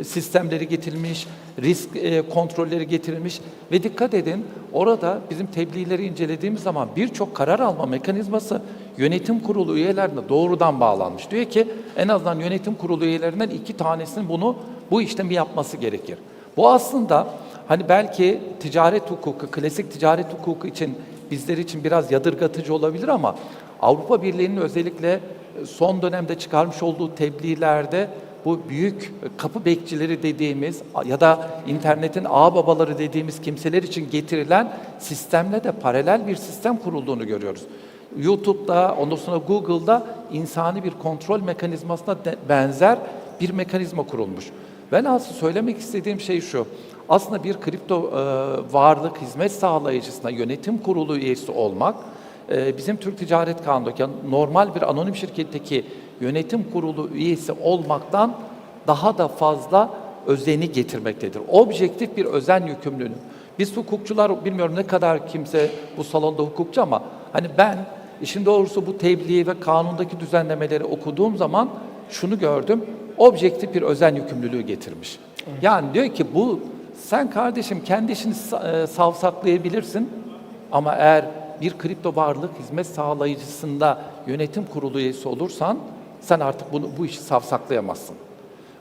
O: sistemleri getirilmiş, risk kontrolleri getirilmiş ve dikkat edin orada bizim tebliğleri incelediğimiz zaman birçok karar alma mekanizması yönetim kurulu üyelerine doğrudan bağlanmış. Diyor ki en azından yönetim kurulu üyelerinden 2 tanesinin bu işlemi yapması gerekir. Bu aslında hani belki ticaret hukuku, klasik ticaret hukuku için bizler için biraz yadırgatıcı olabilir ama Avrupa Birliği'nin özellikle son dönemde çıkarmış olduğu tebliğlerde bu büyük kapı bekçileri dediğimiz ya da internetin ağababaları dediğimiz kimseler için getirilen sistemle de paralel bir sistem kurulduğunu görüyoruz. YouTube'da, ondan sonra Google'da insani bir kontrol mekanizmasına benzer bir mekanizma kurulmuş. Velhasıl söylemek istediğim şey şu, aslında bir kripto varlık hizmet sağlayıcısına yönetim kurulu üyesi olmak, bizim Türk Ticaret Kanunu'ndaki normal bir anonim şirketteki yönetim kurulu üyesi olmaktan daha da fazla özeni getirmektedir. Objektif bir özen yükümlülüğü. Biz hukukçular, bilmiyorum ne kadar kimse bu salonda hukukçu ama hani ben işin doğrusu bu tebliği ve kanundaki düzenlemeleri okuduğum zaman şunu gördüm, objektif bir özen yükümlülüğü getirmiş. Yani diyor ki sen kardeşim kendi işini savsaklayabilirsin ama eğer bir kripto varlık hizmet sağlayıcısında yönetim kurulu üyesi olursan sen artık bu işi savsaklayamazsın.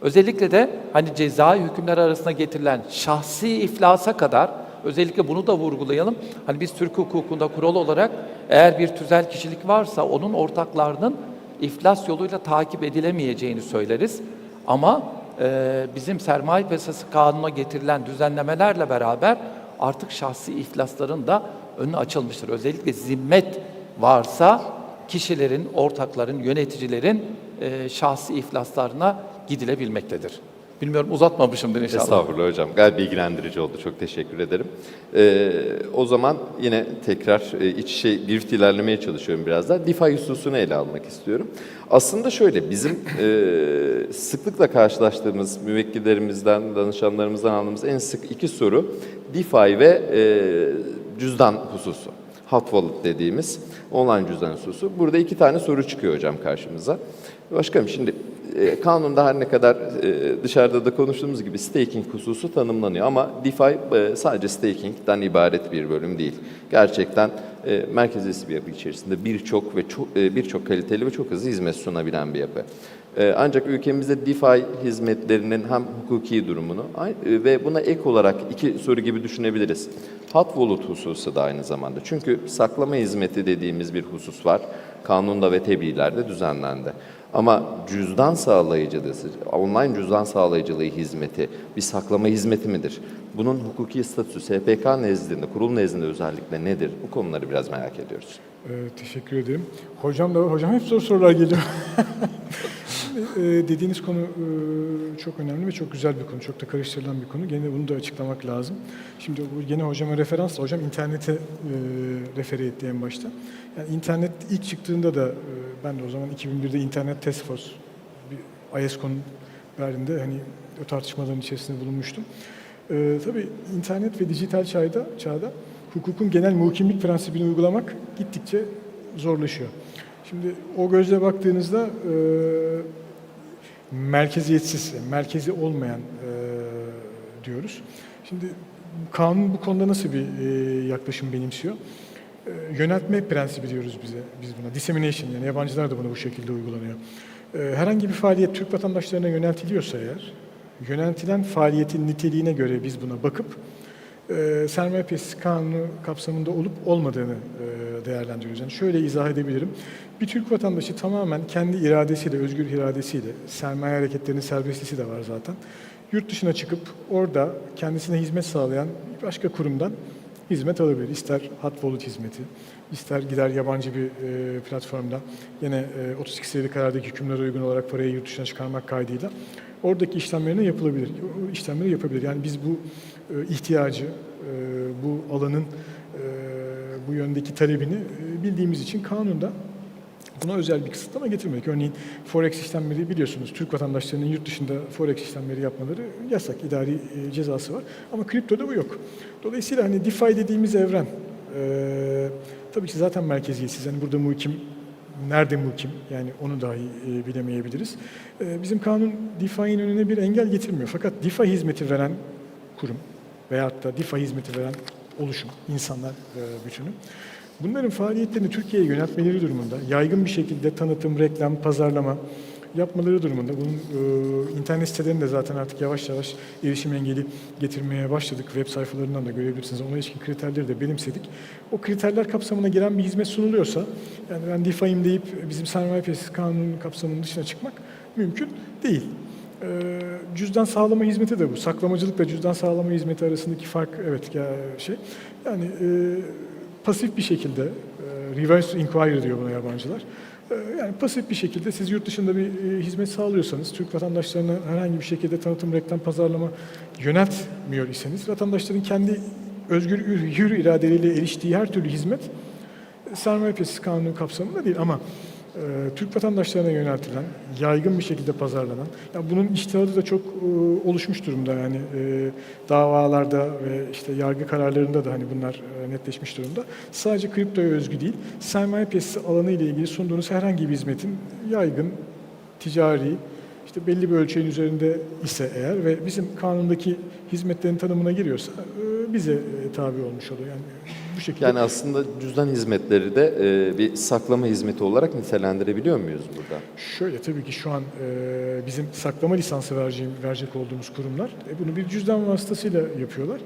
O: Özellikle de hani cezai hükümler arasında getirilen şahsi iflasa kadar özellikle bunu da vurgulayalım. Hani biz Türk hukukunda kural olarak eğer bir tüzel kişilik varsa onun ortaklarının iflas yoluyla takip edilemeyeceğini söyleriz. Ama bizim sermaye piyasası kanununa getirilen düzenlemelerle beraber artık şahsi iflasların da önü açılmıştır. Özellikle zimmet varsa kişilerin, ortakların, yöneticilerin şahsi iflaslarına gidilebilmektedir. Bilmiyorum uzatmamışımdır inşallah.
M: Estağfurullah hocam. Gayet bilgilendirici oldu. Çok teşekkür ederim. O zaman yine tekrar iç içe birlikte ilerlemeye çalışıyorum biraz daha. DeFi hususunu ele almak istiyorum. Aslında şöyle bizim sıklıkla karşılaştığımız müvekkillerimizden, danışanlarımızdan aldığımız en sık 2 soru DeFi ve cüzdan hususu. Hot wallet dediğimiz online cüzdan hususu. Burada 2 tane soru çıkıyor hocam karşımıza. Başkanım şimdi kanunda her ne kadar dışarıda da konuştuğumuz gibi staking hususu tanımlanıyor ama DeFi sadece staking'den ibaret bir bölüm değil. Gerçekten merkeziyetçi bir yapı içerisinde birçok kaliteli ve çok hızlı hizmet sunabilen bir yapı. Ancak ülkemizde DeFi hizmetlerinin hem hukuki durumunu ve buna ek olarak 2 soru gibi düşünebiliriz. Hot wallet hususu da aynı zamanda. Çünkü saklama hizmeti dediğimiz bir husus var. Kanunda ve tebliğlerde düzenlendi. Ama cüzdan sağlayıcılığı, online cüzdan sağlayıcılığı hizmeti bir saklama hizmeti midir? Bunun hukuki statüsü SPK nezdinde, kurul nezdinde özellikle nedir? Bu konuları biraz merak ediyoruz.
N: Teşekkür ederim. Hocam hep zor sorular geliyor. Dediğiniz konu çok önemli ve çok güzel bir konu, çok da karıştırılan bir konu. Gene bunu da açıklamak lazım. Şimdi gene hocama referans, hocam internete refere etti en başta. Yani internet ilk çıktığında da ben de o zaman 2001'de internet task force bir ISKO'nun verdiğinde hani o tartışmaların içerisinde bulunmuştum. Tabii internet ve dijital çağda hukukun genel muhkemlik prensibini uygulamak gittikçe zorlaşıyor. Şimdi o gözle baktığınızda merkeziyetsiz, merkezi olmayan diyoruz. Şimdi kanun bu konuda nasıl bir yaklaşım benimsiyor? Yöneltme prensibi diyoruz biz buna. Dissemination, yani yabancılar da bunu bu şekilde uygulanıyor. Herhangi bir faaliyet Türk vatandaşlarına yöneltiliyorsa eğer, yöneltilen faaliyetin niteliğine göre biz buna bakıp sermaye piyasası kanunu kapsamında olup olmadığını değerlendiriyoruz. Yani şöyle izah edebilirim. Bir Türk vatandaşı tamamen kendi iradesiyle, özgür iradesiyle, sermaye hareketlerinin serbestliği de var zaten. Yurt dışına çıkıp orada kendisine hizmet sağlayan bir başka kurumdan hizmet alabilir. İster hot wallet hizmeti, ister gider yabancı bir platformda yine 32 sayılı karardaki hükümlere uygun olarak parayı yurt dışına çıkarmak kaydıyla oradaki işlemlerini yapılabilir. O işlemleri yapabilir. Yani biz bu ihtiyacı, bu alanın bu yöndeki talebini bildiğimiz için kanunda buna özel bir kısıtlama getirmek. Örneğin forex işlemleri biliyorsunuz, Türk vatandaşlarının yurt dışında forex işlemleri yapmaları yasak, idari cezası var. Ama kriptoda bu yok. Dolayısıyla hani DeFi dediğimiz evren, Tabii ki zaten merkeziyetsiz. Yani burada muhkim, nerede muhkim? Yani onu dahi bilemeyebiliriz. Bizim kanun DeFi'nin önüne bir engel getirmiyor. Fakat DeFi hizmeti veren kurum veyahut da DeFi hizmeti veren oluşum, insanlar bütünü. Bunların faaliyetlerini Türkiye'ye yöneltmeleri durumunda yaygın bir şekilde tanıtım, reklam, pazarlama yapmaları durumunda. Bunun internet sitelerinde zaten artık yavaş yavaş erişim engeli getirmeye başladık. Web sayfalarından da görebilirsiniz. Ona ilişkin kriterleri de benimsedik. O kriterler kapsamına giren bir hizmet sunuluyorsa, yani ben DeFi'yim deyip bizim sermaye piyasası kanunun kapsamının dışına çıkmak mümkün değil. Cüzdan sağlama hizmeti de bu. Saklamacılıkla cüzdan sağlama hizmeti arasındaki fark evet yani pasif bir şekilde reverse inquiry diyor buna yabancılar. Yani pasif bir şekilde siz yurt dışında bir hizmet sağlıyorsanız, Türk vatandaşlarına herhangi bir şekilde tanıtım, reklam, pazarlama yöneltmiyor iseniz, vatandaşların kendi özgür, hür iradeleriyle eriştiği her türlü hizmet sermaye piyasası kanunu kapsamında değil ama Türk vatandaşlarına yöneltilen, yaygın bir şekilde pazarlanan, yani bunun içtihadı da çok oluşmuş durumda yani davalarda ve işte yargı kararlarında da hani bunlar netleşmiş durumda. Sadece kriptoya özgü değil, sermaye piyasası alanı ile ilgili sunduğunuz herhangi bir hizmetin yaygın, ticari, işte belli bir ölçeğin üzerinde ise eğer ve bizim kanundaki hizmetlerin tanımına giriyorsa bize tabi olmuş oluyor. Yani bu şekilde.
M: Yani aslında cüzdan hizmetleri de bir saklama hizmeti olarak nitelendirebiliyor muyuz burada?
N: Şöyle tabii ki şu an bizim saklama lisansı verecek olduğumuz kurumlar bunu bir cüzdan vasıtasıyla yapıyorlar.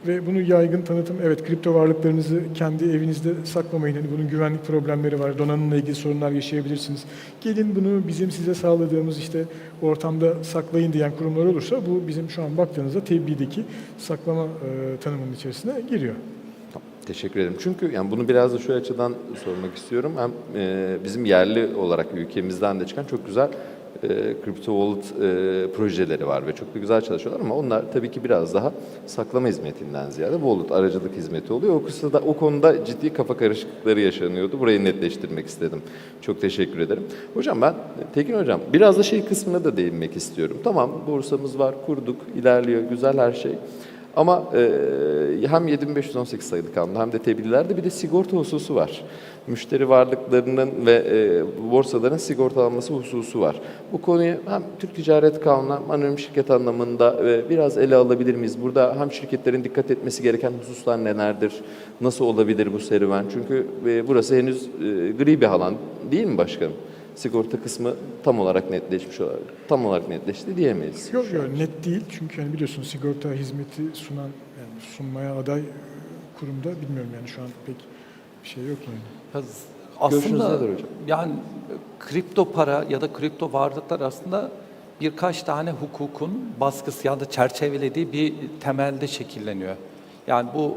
N: Ve bunu yaygın tanıtım, evet kripto varlıklarınızı kendi evinizde saklamayın. Hani bunun güvenlik problemleri var, donanımla ilgili sorunlar yaşayabilirsiniz. Gelin bunu bizim size sağladığımız işte ortamda saklayın diyen kurumlar olursa bu bizim şu an baktığınızda tebliğdeki saklama tanımının içerisine giriyor.
M: Teşekkür ederim. Çünkü yani bunu biraz da şu açıdan sormak istiyorum. Hem bizim yerli olarak ülkemizden de çıkan çok güzel crypto wallet projeleri var ve çok da güzel çalışıyorlar ama onlar tabii ki biraz daha saklama hizmetinden ziyade wallet aracılık hizmeti oluyor. O konuda ciddi kafa karışıklıkları yaşanıyordu. Burayı netleştirmek istedim. Çok teşekkür ederim. Hocam Tekin Hocam biraz da şey kısmına da değinmek istiyorum. Tamam borsamız var, kurduk, ilerliyor, güzel her şey. Ama hem 7518 sayılı kanunda hem de tebliğlerde bir de sigorta hususu var. Müşteri varlıklarının ve borsaların sigortalanması hususu var. Bu konuyu hem Türk Ticaret Kanunu'na hem anonim şirket anlamında biraz ele alabilir miyiz? Burada hem şirketlerin dikkat etmesi gereken hususlar nelerdir? Nasıl olabilir bu serüven? Çünkü burası henüz gri bir alan değil mi başkanım? Sigorta kısmı tam olarak netleşti diyemeyiz.
N: Yok net değil çünkü yani biliyorsunuz sigorta hizmeti sunmaya aday kurumda bilmiyorum yani şu an pek bir şey yok yani.
O: Aslında hocam? Yani kripto para ya da kripto varlıklar aslında birkaç tane hukukun baskısı ya da çerçevelediği bir temelde şekilleniyor. Yani bu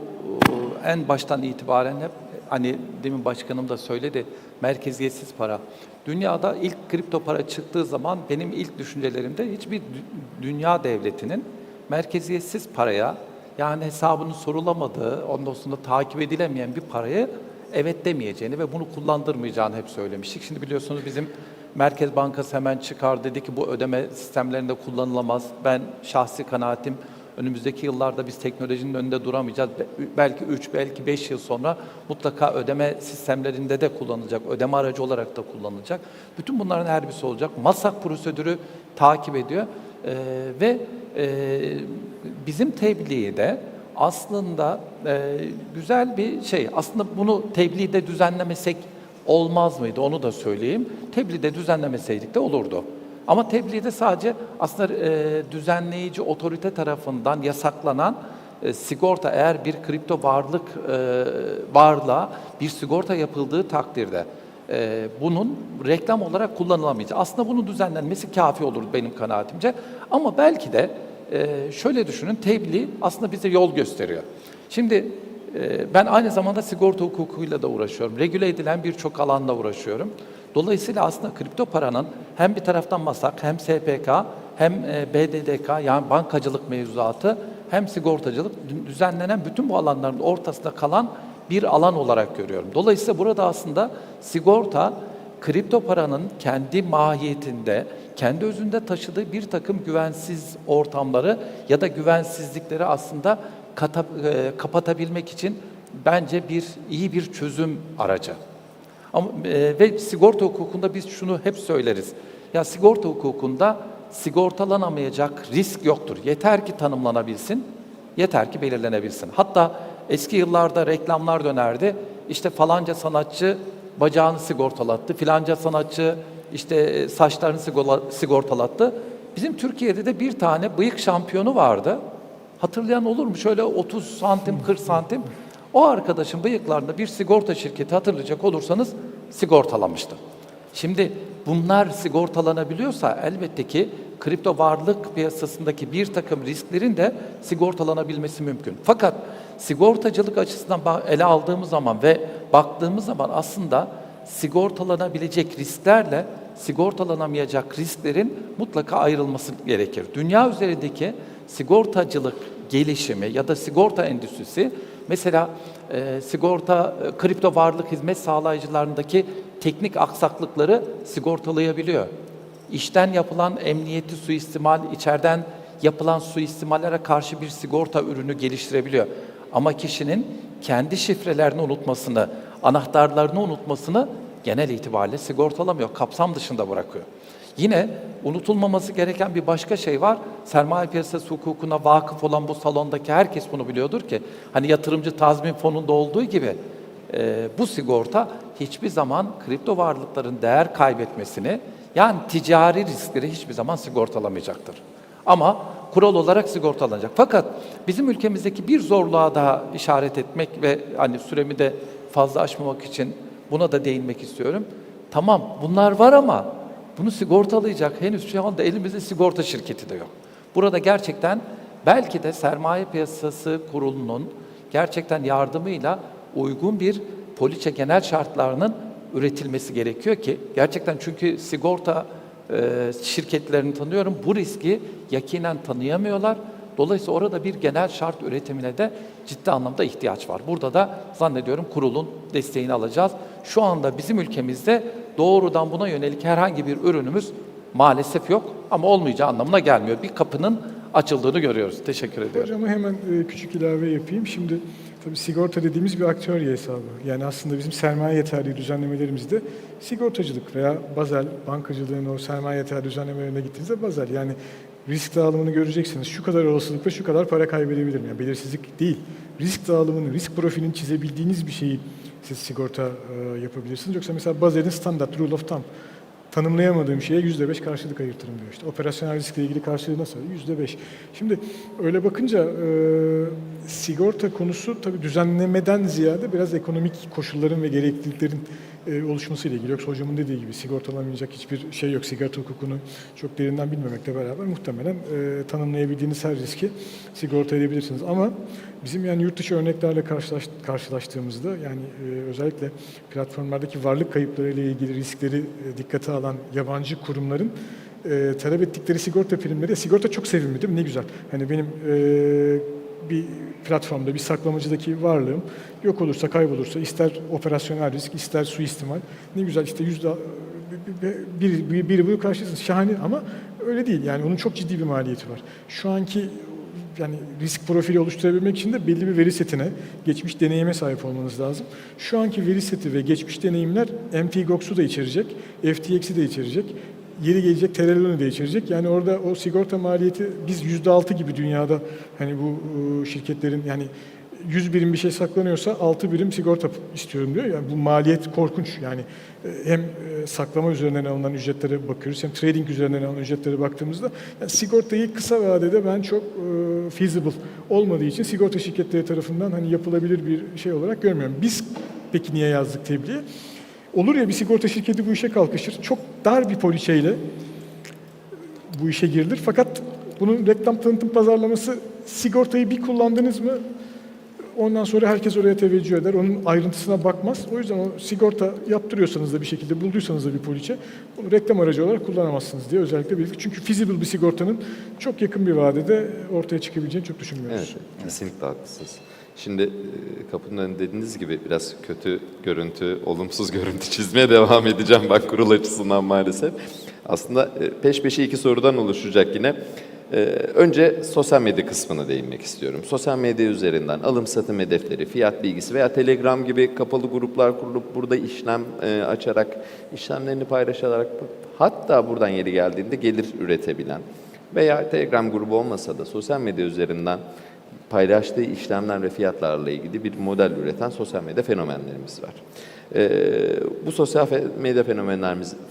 O: en baştan itibaren hep hani demin başkanım da söyledi merkeziyetsiz para. Dünyada ilk kripto para çıktığı zaman benim ilk düşüncelerimde hiçbir dünya devletinin merkeziyetsiz paraya yani hesabının sorulamadığı, ondan sonra takip edilemeyen bir paraya evet demeyeceğini ve bunu kullandırmayacağını hep söylemiştik. Şimdi biliyorsunuz bizim Merkez Bankası hemen çıkar dedi ki bu ödeme sistemlerinde kullanılamaz. Ben şahsi kanaatim önümüzdeki yıllarda biz teknolojinin önünde duramayacağız. Belki 3, belki 5 yıl sonra mutlaka ödeme sistemlerinde de kullanılacak, ödeme aracı olarak da kullanılacak. Bütün bunların her birisi olacak. MASAK prosedürü takip ediyor ve bizim tebliğde aslında güzel bir şey. Aslında bunu tebliğde düzenlemesek olmaz mıydı? Onu da söyleyeyim. Tebliğde düzenlemeseydik de olurdu. Ama tebliğde sadece aslında düzenleyici otorite tarafından yasaklanan sigorta eğer bir kripto varlığa bir sigorta yapıldığı takdirde bunun reklam olarak kullanılamayacağı. Aslında bunun düzenlenmesi kafi olur benim kanaatimce. Ama belki de şöyle düşünün, tebliğ aslında bize yol gösteriyor. Şimdi ben aynı zamanda sigorta hukukuyla da uğraşıyorum. Regüle edilen birçok alanla uğraşıyorum. Dolayısıyla aslında kripto paranın hem bir taraftan MASAK, hem SPK, hem BDDK yani bankacılık mevzuatı, hem sigortacılık düzenlenen bütün bu alanların ortasında kalan bir alan olarak görüyorum. Dolayısıyla burada aslında sigorta, kripto paranın kendi mahiyetinde, kendi özünde taşıdığı bir takım güvensiz ortamları ya da güvensizlikleri aslında kapatabilmek için bence iyi bir çözüm aracı. Ama, ve sigorta hukukunda biz şunu hep söyleriz. Ya sigorta hukukunda sigortalanamayacak risk yoktur. Yeter ki tanımlanabilsin, yeter ki belirlenebilsin. Hatta eski yıllarda reklamlar dönerdi. İşte falanca sanatçı bacağını sigortalattı, filanca sanatçı işte saçlarını sigortalattı. Bizim Türkiye'de de bir tane bıyık şampiyonu vardı. Hatırlayan olur mu? Şöyle 30 santim, 40 santim. O arkadaşın bıyıklarında bir sigorta şirketi hatırlayacak olursanız sigortalamıştı. Şimdi bunlar sigortalanabiliyorsa elbette ki kripto varlık piyasasındaki bir takım risklerin de sigortalanabilmesi mümkün. Fakat sigortacılık açısından ele aldığımız zaman ve baktığımız zaman aslında sigortalanabilecek risklerle sigortalanamayacak risklerin mutlaka ayrılması gerekir. Dünya üzerindeki sigortacılık gelişimi ya da sigorta endüstrisi mesela kripto varlık hizmet sağlayıcılarındaki teknik aksaklıkları sigortalayabiliyor. İçten yapılan emniyeti suistimal, içeriden yapılan suistimallere karşı bir sigorta ürünü geliştirebiliyor. Ama kişinin kendi şifrelerini unutmasını, anahtarlarını unutmasını genel itibariyle sigortalamıyor, kapsam dışında bırakıyor. Yine unutulmaması gereken bir başka şey var. Sermaye piyasası hukukuna vakıf olan bu salondaki herkes bunu biliyordur ki, hani yatırımcı tazmin fonunda olduğu gibi bu sigorta hiçbir zaman kripto varlıkların değer kaybetmesini, yani ticari riskleri hiçbir zaman sigortalamayacaktır. Ama kural olarak sigortalanacak. Fakat bizim ülkemizdeki bir zorluğa daha işaret etmek ve hani süremi de fazla aşmamak için buna da değinmek istiyorum. Tamam, bunlar var ama bunu sigortalayacak henüz şu anda elimizde sigorta şirketi de yok. Burada gerçekten belki de sermaye piyasası kurulunun gerçekten yardımıyla uygun bir poliçe genel şartlarının üretilmesi gerekiyor ki gerçekten, çünkü sigorta şirketlerini tanıyorum, bu riski yakinen tanıyamıyorlar. Dolayısıyla orada bir genel şart üretimine de ciddi anlamda ihtiyaç var. Burada da zannediyorum kurulun desteğini alacağız. Şu anda bizim ülkemizde doğrudan buna yönelik herhangi bir ürünümüz maalesef yok ama olmayacağı anlamına gelmiyor. Bir kapının açıldığını görüyoruz. Teşekkür ediyorum.
N: Hocam hemen küçük ilave yapayım. Şimdi tabii sigorta dediğimiz bir aktörye hesabı. Yani aslında bizim sermaye yeterliği düzenlemelerimizde sigortacılık veya Basel bankacılığın o sermaye yeterliği düzenlemelerine gittiğinizde Basel, yani risk dağılımını göreceksiniz. Şu kadar olasılıkla şu kadar para kaybedebilirim. Yani belirsizlik değil. Risk dağılımını, risk profilini çizebildiğiniz bir şeyi siz sigorta yapabilirsiniz. Yoksa mesela Basel'in standart rule of thumb, tanımlayamadığım şeye %5 karşılık ayırtırım diyor. İşte operasyonel riskle ilgili karşılığı nasıl? %5. Şimdi öyle bakınca sigorta konusu tabii düzenlemeden ziyade biraz ekonomik koşulların ve gerekliliklerin oluşmasıyla ilgili. Yoksa hocamın dediği gibi sigortalamayacak hiçbir şey yok. Sigorta hukukunu çok derinden bilmemekle beraber muhtemelen tanımlayabildiğiniz her riski sigorta edebilirsiniz. Ama bizim yani yurt dışı örneklerle karşılaştığımızda, yani özellikle platformlardaki varlık kayıpları ile ilgili riskleri dikkate alan yabancı kurumların talep ettikleri sigorta primleri, sigorta çok sevimli değil mi? Ne güzel. Hani benim bir platformda, bir saklamacıdaki varlığım yok olursa, kaybolursa, ister operasyonel risk, ister suistimal, ne güzel işte biri bunu karşılasın. Şahane ama öyle değil. Yani onun çok ciddi bir maliyeti var. Şu anki yani risk profili oluşturabilmek için de belli bir veri setine, geçmiş deneyime sahip olmanız lazım. Şu anki veri seti ve geçmiş deneyimler MTGOX'u da içerecek, FTX'i de içerecek, yeri gelecek TRL'ını da içerecek. Yani orada o sigorta maliyeti, biz %6 gibi dünyada hani bu şirketlerin, yani 100 birim bir şey saklanıyorsa 6 birim sigorta istiyorum diyor. Yani bu maliyet korkunç. Yani hem saklama üzerinden alınan ücretlere bakıyoruz, hem trading üzerinden alınan ücretlere baktığımızda yani sigortayı kısa vadede ben çok feasible olmadığı için sigorta şirketleri tarafından hani yapılabilir bir şey olarak görmüyorum. Biz peki niye yazdık tebliğe? Olur ya bir sigorta şirketi bu işe kalkışır. Çok dar bir poliçeyle bu işe girilir. Fakat bunun reklam, tanıtım, pazarlaması, sigortayı bir kullandınız mı ondan sonra herkes oraya teveccüh eder. Onun ayrıntısına bakmaz. O yüzden o sigorta yaptırıyorsanız da bir şekilde bulduysanız da bir poliçe, bunu reklam aracı olarak kullanamazsınız diye özellikle belirttik. Çünkü feasible bir sigortanın çok yakın bir vadede ortaya çıkabileceğini çok düşünmüyoruz.
M: Evet, kesinlikle haklısınız. Şimdi kapının önünde dediğiniz gibi biraz kötü görüntü, olumsuz görüntü çizmeye devam edeceğim ben kurul açısından maalesef. Aslında peş peşe iki sorudan oluşacak yine. Önce sosyal medya kısmına değinmek istiyorum. Sosyal medya üzerinden alım satım hedefleri, fiyat bilgisi veya Telegram gibi kapalı gruplar kurulup burada işlem açarak, işlemlerini paylaşarak, hatta buradan yeri geldiğinde gelir üretebilen veya Telegram grubu olmasa da sosyal medya üzerinden paylaştığı işlemler ve fiyatlarla ilgili bir model üreten sosyal medya fenomenlerimiz var. Bu sosyal medya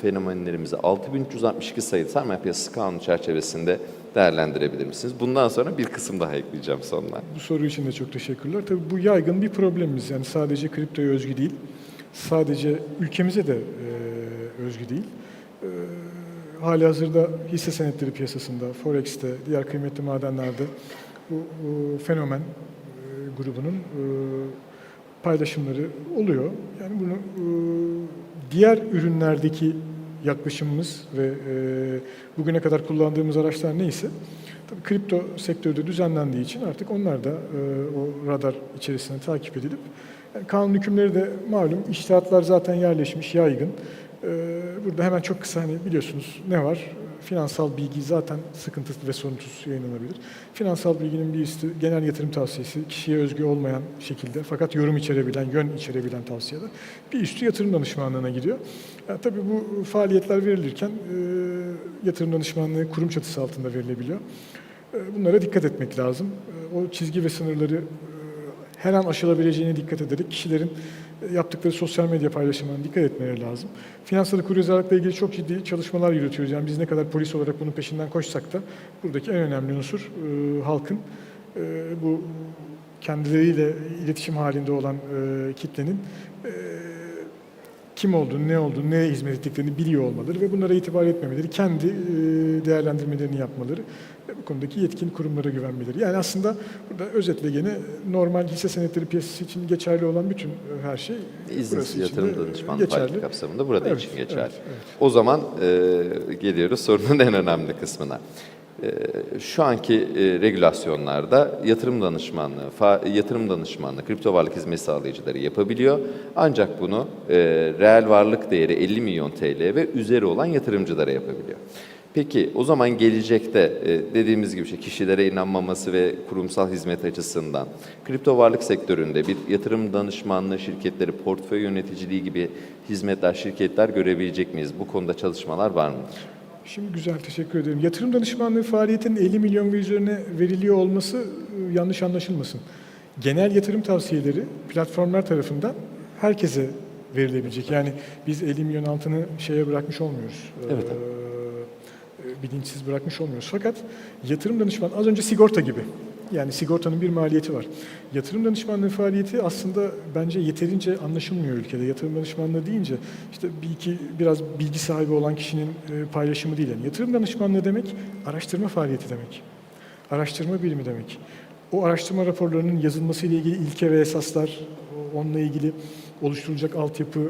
M: fenomenlerimizi 6362 sayılı sermaye piyasası kanunu çerçevesinde değerlendirebilir misiniz? Bundan sonra bir kısım daha ekleyeceğim sonuna.
N: Bu soru için de çok teşekkürler. Tabii bu yaygın bir problemimiz. Yani sadece kriptoya özgü değil, sadece ülkemize de özgü değil. Halihazırda hisse senetleri piyasasında, Forex'te, diğer kıymetli madenlerde bu fenomen grubunun paylaşımları oluyor. Yani bunu diğer ürünlerdeki yaklaşımımız ve bugüne kadar kullandığımız araçlar neyse, tabii kripto sektörde düzenlendiği için artık onlar da o radar içerisinde takip edilip, yani kanun hükümleri de malum, içtihatlar zaten yerleşmiş, yaygın. Burada hemen çok kısa, hani biliyorsunuz ne var? Finansal bilgi zaten sıkıntısız ve sorunsuz yayınlanabilir. Finansal bilginin bir üstü genel yatırım tavsiyesi, kişiye özgü olmayan şekilde fakat yorum içerebilen, yön içerebilen tavsiyeler. Bir üstü yatırım danışmanlığına gidiyor. Yani tabii bu faaliyetler verilirken yatırım danışmanlığı kurum çatısı altında verilebiliyor. Bunlara dikkat etmek lazım. O çizgi ve sınırları her an aşılabileceğine dikkat ederek kişilerin yaptıkları sosyal medya paylaşımlarına dikkat etmeleri lazım. Finansal okuryazarlıkla ilgili çok ciddi çalışmalar yürütüyoruz. Yani biz ne kadar polis olarak bunun peşinden koşsak da buradaki en önemli unsur halkın bu kendileriyle iletişim halinde olan kitlenin kim olduğunu, ne olduğunu, neye hizmet ettiklerini biliyor olmaları ve bunlara itibar etmemeleri, kendi değerlendirmelerini yapmaları ve bu konudaki yetkin kurumlara güvenmeleri. Yani aslında burada özetle gene normal hisse senetleri piyasası için geçerli olan bütün her şey
M: İzinsiz yatırım danışmanlığı faaliyeti kapsamında burada
N: evet,
M: için geçerli.
N: Evet, evet.
M: O zaman geliyoruz sorunun en önemli kısmına. Şu anki regülasyonlarda yatırım danışmanlığı, kripto varlık hizmet sağlayıcıları yapabiliyor. Ancak bunu reel varlık değeri 50 milyon TL ve üzeri olan yatırımcılara yapabiliyor. Peki o zaman gelecekte dediğimiz gibi kişilere inanmaması ve kurumsal hizmet açısından kripto varlık sektöründe bir yatırım danışmanlığı şirketleri, portföy yöneticiliği gibi hizmetler, şirketler görebilecek miyiz? Bu konuda çalışmalar var mıdır?
N: Şimdi güzel, teşekkür ederim. Yatırım danışmanlığı faaliyetinin 50 milyon ve üzerine veriliyor olması yanlış anlaşılmasın. Genel yatırım tavsiyeleri platformlar tarafından herkese verilebilecek. Yani biz 50 milyon altını şeye bırakmış olmuyoruz.
M: Evet.
N: Bilinçsiz bırakmış olmuyoruz. Fakat yatırım danışmanlığı az önce sigorta gibi. Yani sigortanın bir maliyeti var. Yatırım danışmanlığı faaliyeti aslında bence yeterince anlaşılmıyor ülkede. Yatırım danışmanlığı deyince işte biraz bilgi sahibi olan kişinin paylaşımı değil. Yani yatırım danışmanlığı demek araştırma faaliyeti demek. Araştırma bilimi demek. O araştırma raporlarının yazılması ile ilgili ilke ve esaslar, onunla ilgili oluşturulacak altyapı,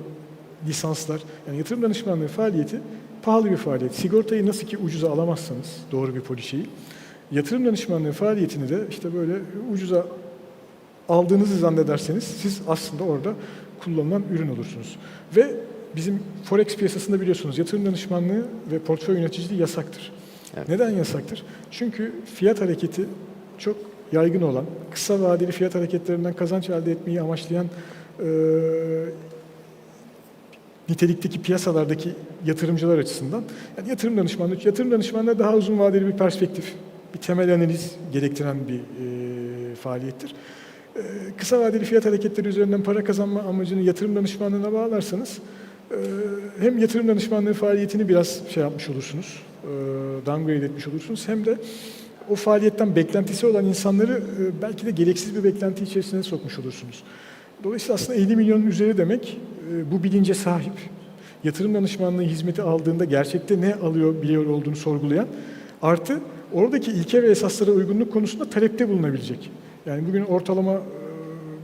N: lisanslar. Yani yatırım danışmanlığı faaliyeti pahalı bir faaliyet. Sigortayı nasıl ki ucuza alamazsanız, doğru bir poliçeyi, yatırım danışmanlığı faaliyetini de işte böyle ucuza aldığınızı zannederseniz siz aslında orada kullanılan ürün olursunuz. Ve bizim Forex piyasasında biliyorsunuz yatırım danışmanlığı ve portföy yöneticiliği yasaktır. Evet. Neden yasaktır? Çünkü fiyat hareketi çok yaygın olan, kısa vadeli fiyat hareketlerinden kazanç elde etmeyi amaçlayan nitelikteki piyasalardaki yatırımcılar açısından yani yatırım danışmanlığı daha uzun vadeli bir perspektif, bir temel analiz gerektiren bir faaliyettir. Kısa vadeli fiyat hareketleri üzerinden para kazanma amacını yatırım danışmanlığına bağlarsanız hem yatırım danışmanlığı faaliyetini biraz yapmış olursunuz, downgrade etmiş olursunuz, hem de o faaliyetten beklentisi olan insanları belki de gereksiz bir beklenti içerisine sokmuş olursunuz. Dolayısıyla aslında 50 milyonun üzeri demek bu bilince sahip, yatırım danışmanlığı hizmeti aldığında gerçekte ne alıyor, biliyor olduğunu sorgulayan, artı oradaki ilke ve esaslara uygunluk konusunda talepte bulunabilecek. Yani bugün ortalama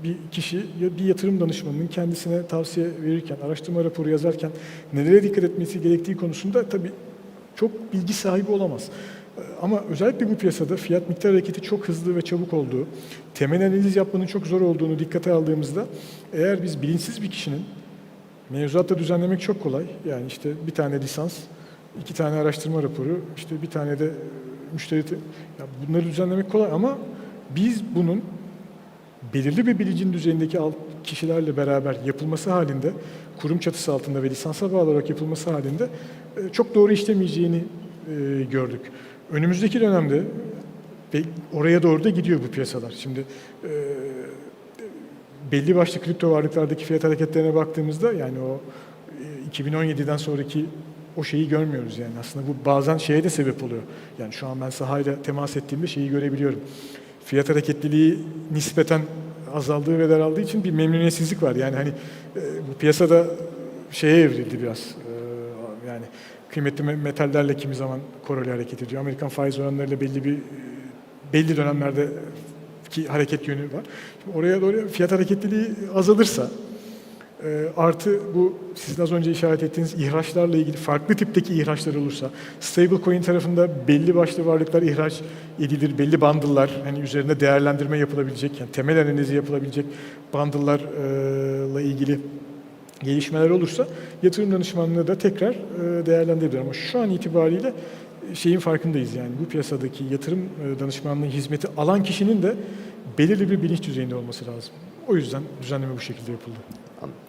N: bir kişi bir yatırım danışmanının kendisine tavsiye verirken, araştırma raporu yazarken nelere dikkat etmesi gerektiği konusunda tabii çok bilgi sahibi olamaz. Ama özellikle bu piyasada fiyat miktar hareketi çok hızlı ve çabuk olduğu, temel analiz yapmanın çok zor olduğunu dikkate aldığımızda eğer biz bilinçsiz bir kişinin mevzuatta düzenlemek çok kolay. Yani işte bir tane lisans, 2 tane araştırma raporu, işte bir tane de Ya bunları düzenlemek kolay ama biz bunun belirli bir bilincin düzeyindeki kişilerle beraber yapılması halinde, kurum çatısı altında ve lisansa bağlı olarak yapılması halinde çok doğru işlemeyeceğini gördük. Önümüzdeki dönemde ve oraya doğru da gidiyor bu piyasalar. Şimdi belli başlı kripto varlıklardaki fiyat hareketlerine baktığımızda yani o 2017'den sonraki o şeyi görmüyoruz yani. Aslında bu bazen şeye de sebep oluyor. Yani şu an ben sahayla temas ettiğimde şeyi görebiliyorum. Fiyat hareketliliği nispeten azaldığı ve daraldığı için bir memnuniyetsizlik var. Yani hani bu piyasada şeye evrildi biraz. Yani kıymetli metallerle kimi zaman koreli hareket ediyor. Amerikan faiz oranlarıyla belli dönemlerde ki hareket yönü var. Şimdi oraya doğru fiyat hareketliliği azalırsa artı bu sizin az önce işaret ettiğiniz ihraçlarla ilgili farklı tipteki ihraçlar olursa, stablecoin tarafında belli başlı varlıklar ihraç edilir, belli bundle'lar, hani üzerinde değerlendirme yapılabilecek, yani temel analizi yapılabilecek bundle'larla ilgili gelişmeler olursa yatırım danışmanlığı da tekrar değerlendirilir. Ama şu an itibariyle şeyin farkındayız yani bu piyasadaki yatırım danışmanlığı hizmeti alan kişinin de belirli bir bilinç düzeyinde olması lazım. O yüzden düzenleme bu şekilde yapıldı.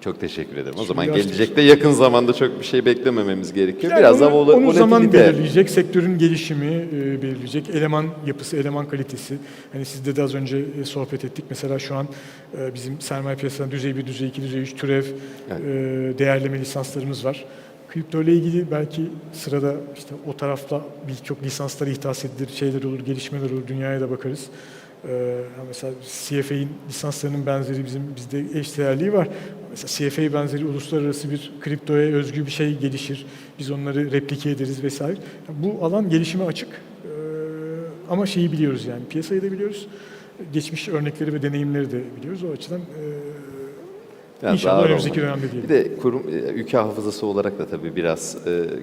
M: Çok teşekkür ederim. O zaman gelecekte yakın zamanda çok bir şey beklemememiz gerekiyor. Yani biraz daha
N: onu zaman belirleyecek, sektörün gelişimi belirleyecek, eleman yapısı, eleman kalitesi. Hani sizde de az önce sohbet ettik. Mesela şu an bizim sermaye piyasalarında düzey 1, düzey 2, düzey 3 türev değerleme lisanslarımız var. Kripto ile ilgili belki sırada işte o tarafta birçok lisanslara ihdas edilir, şeyler olur, gelişmeler olur, dünyaya da bakarız. Mesela CFA'nin lisanslarının benzeri bizde eşdeğerliği var. Mesela CFA benzeri uluslararası bir kriptoya özgü bir şey gelişir. Biz onları replike ederiz vesaire. Bu alan gelişime açık. Ama şeyi biliyoruz yani piyasayı da biliyoruz. Geçmiş örnekleri ve deneyimleri de biliyoruz. O açıdan İnşallah önümüzdeki dönemde diyelim.
M: Bir de kurum, ülke hafızası olarak da tabii biraz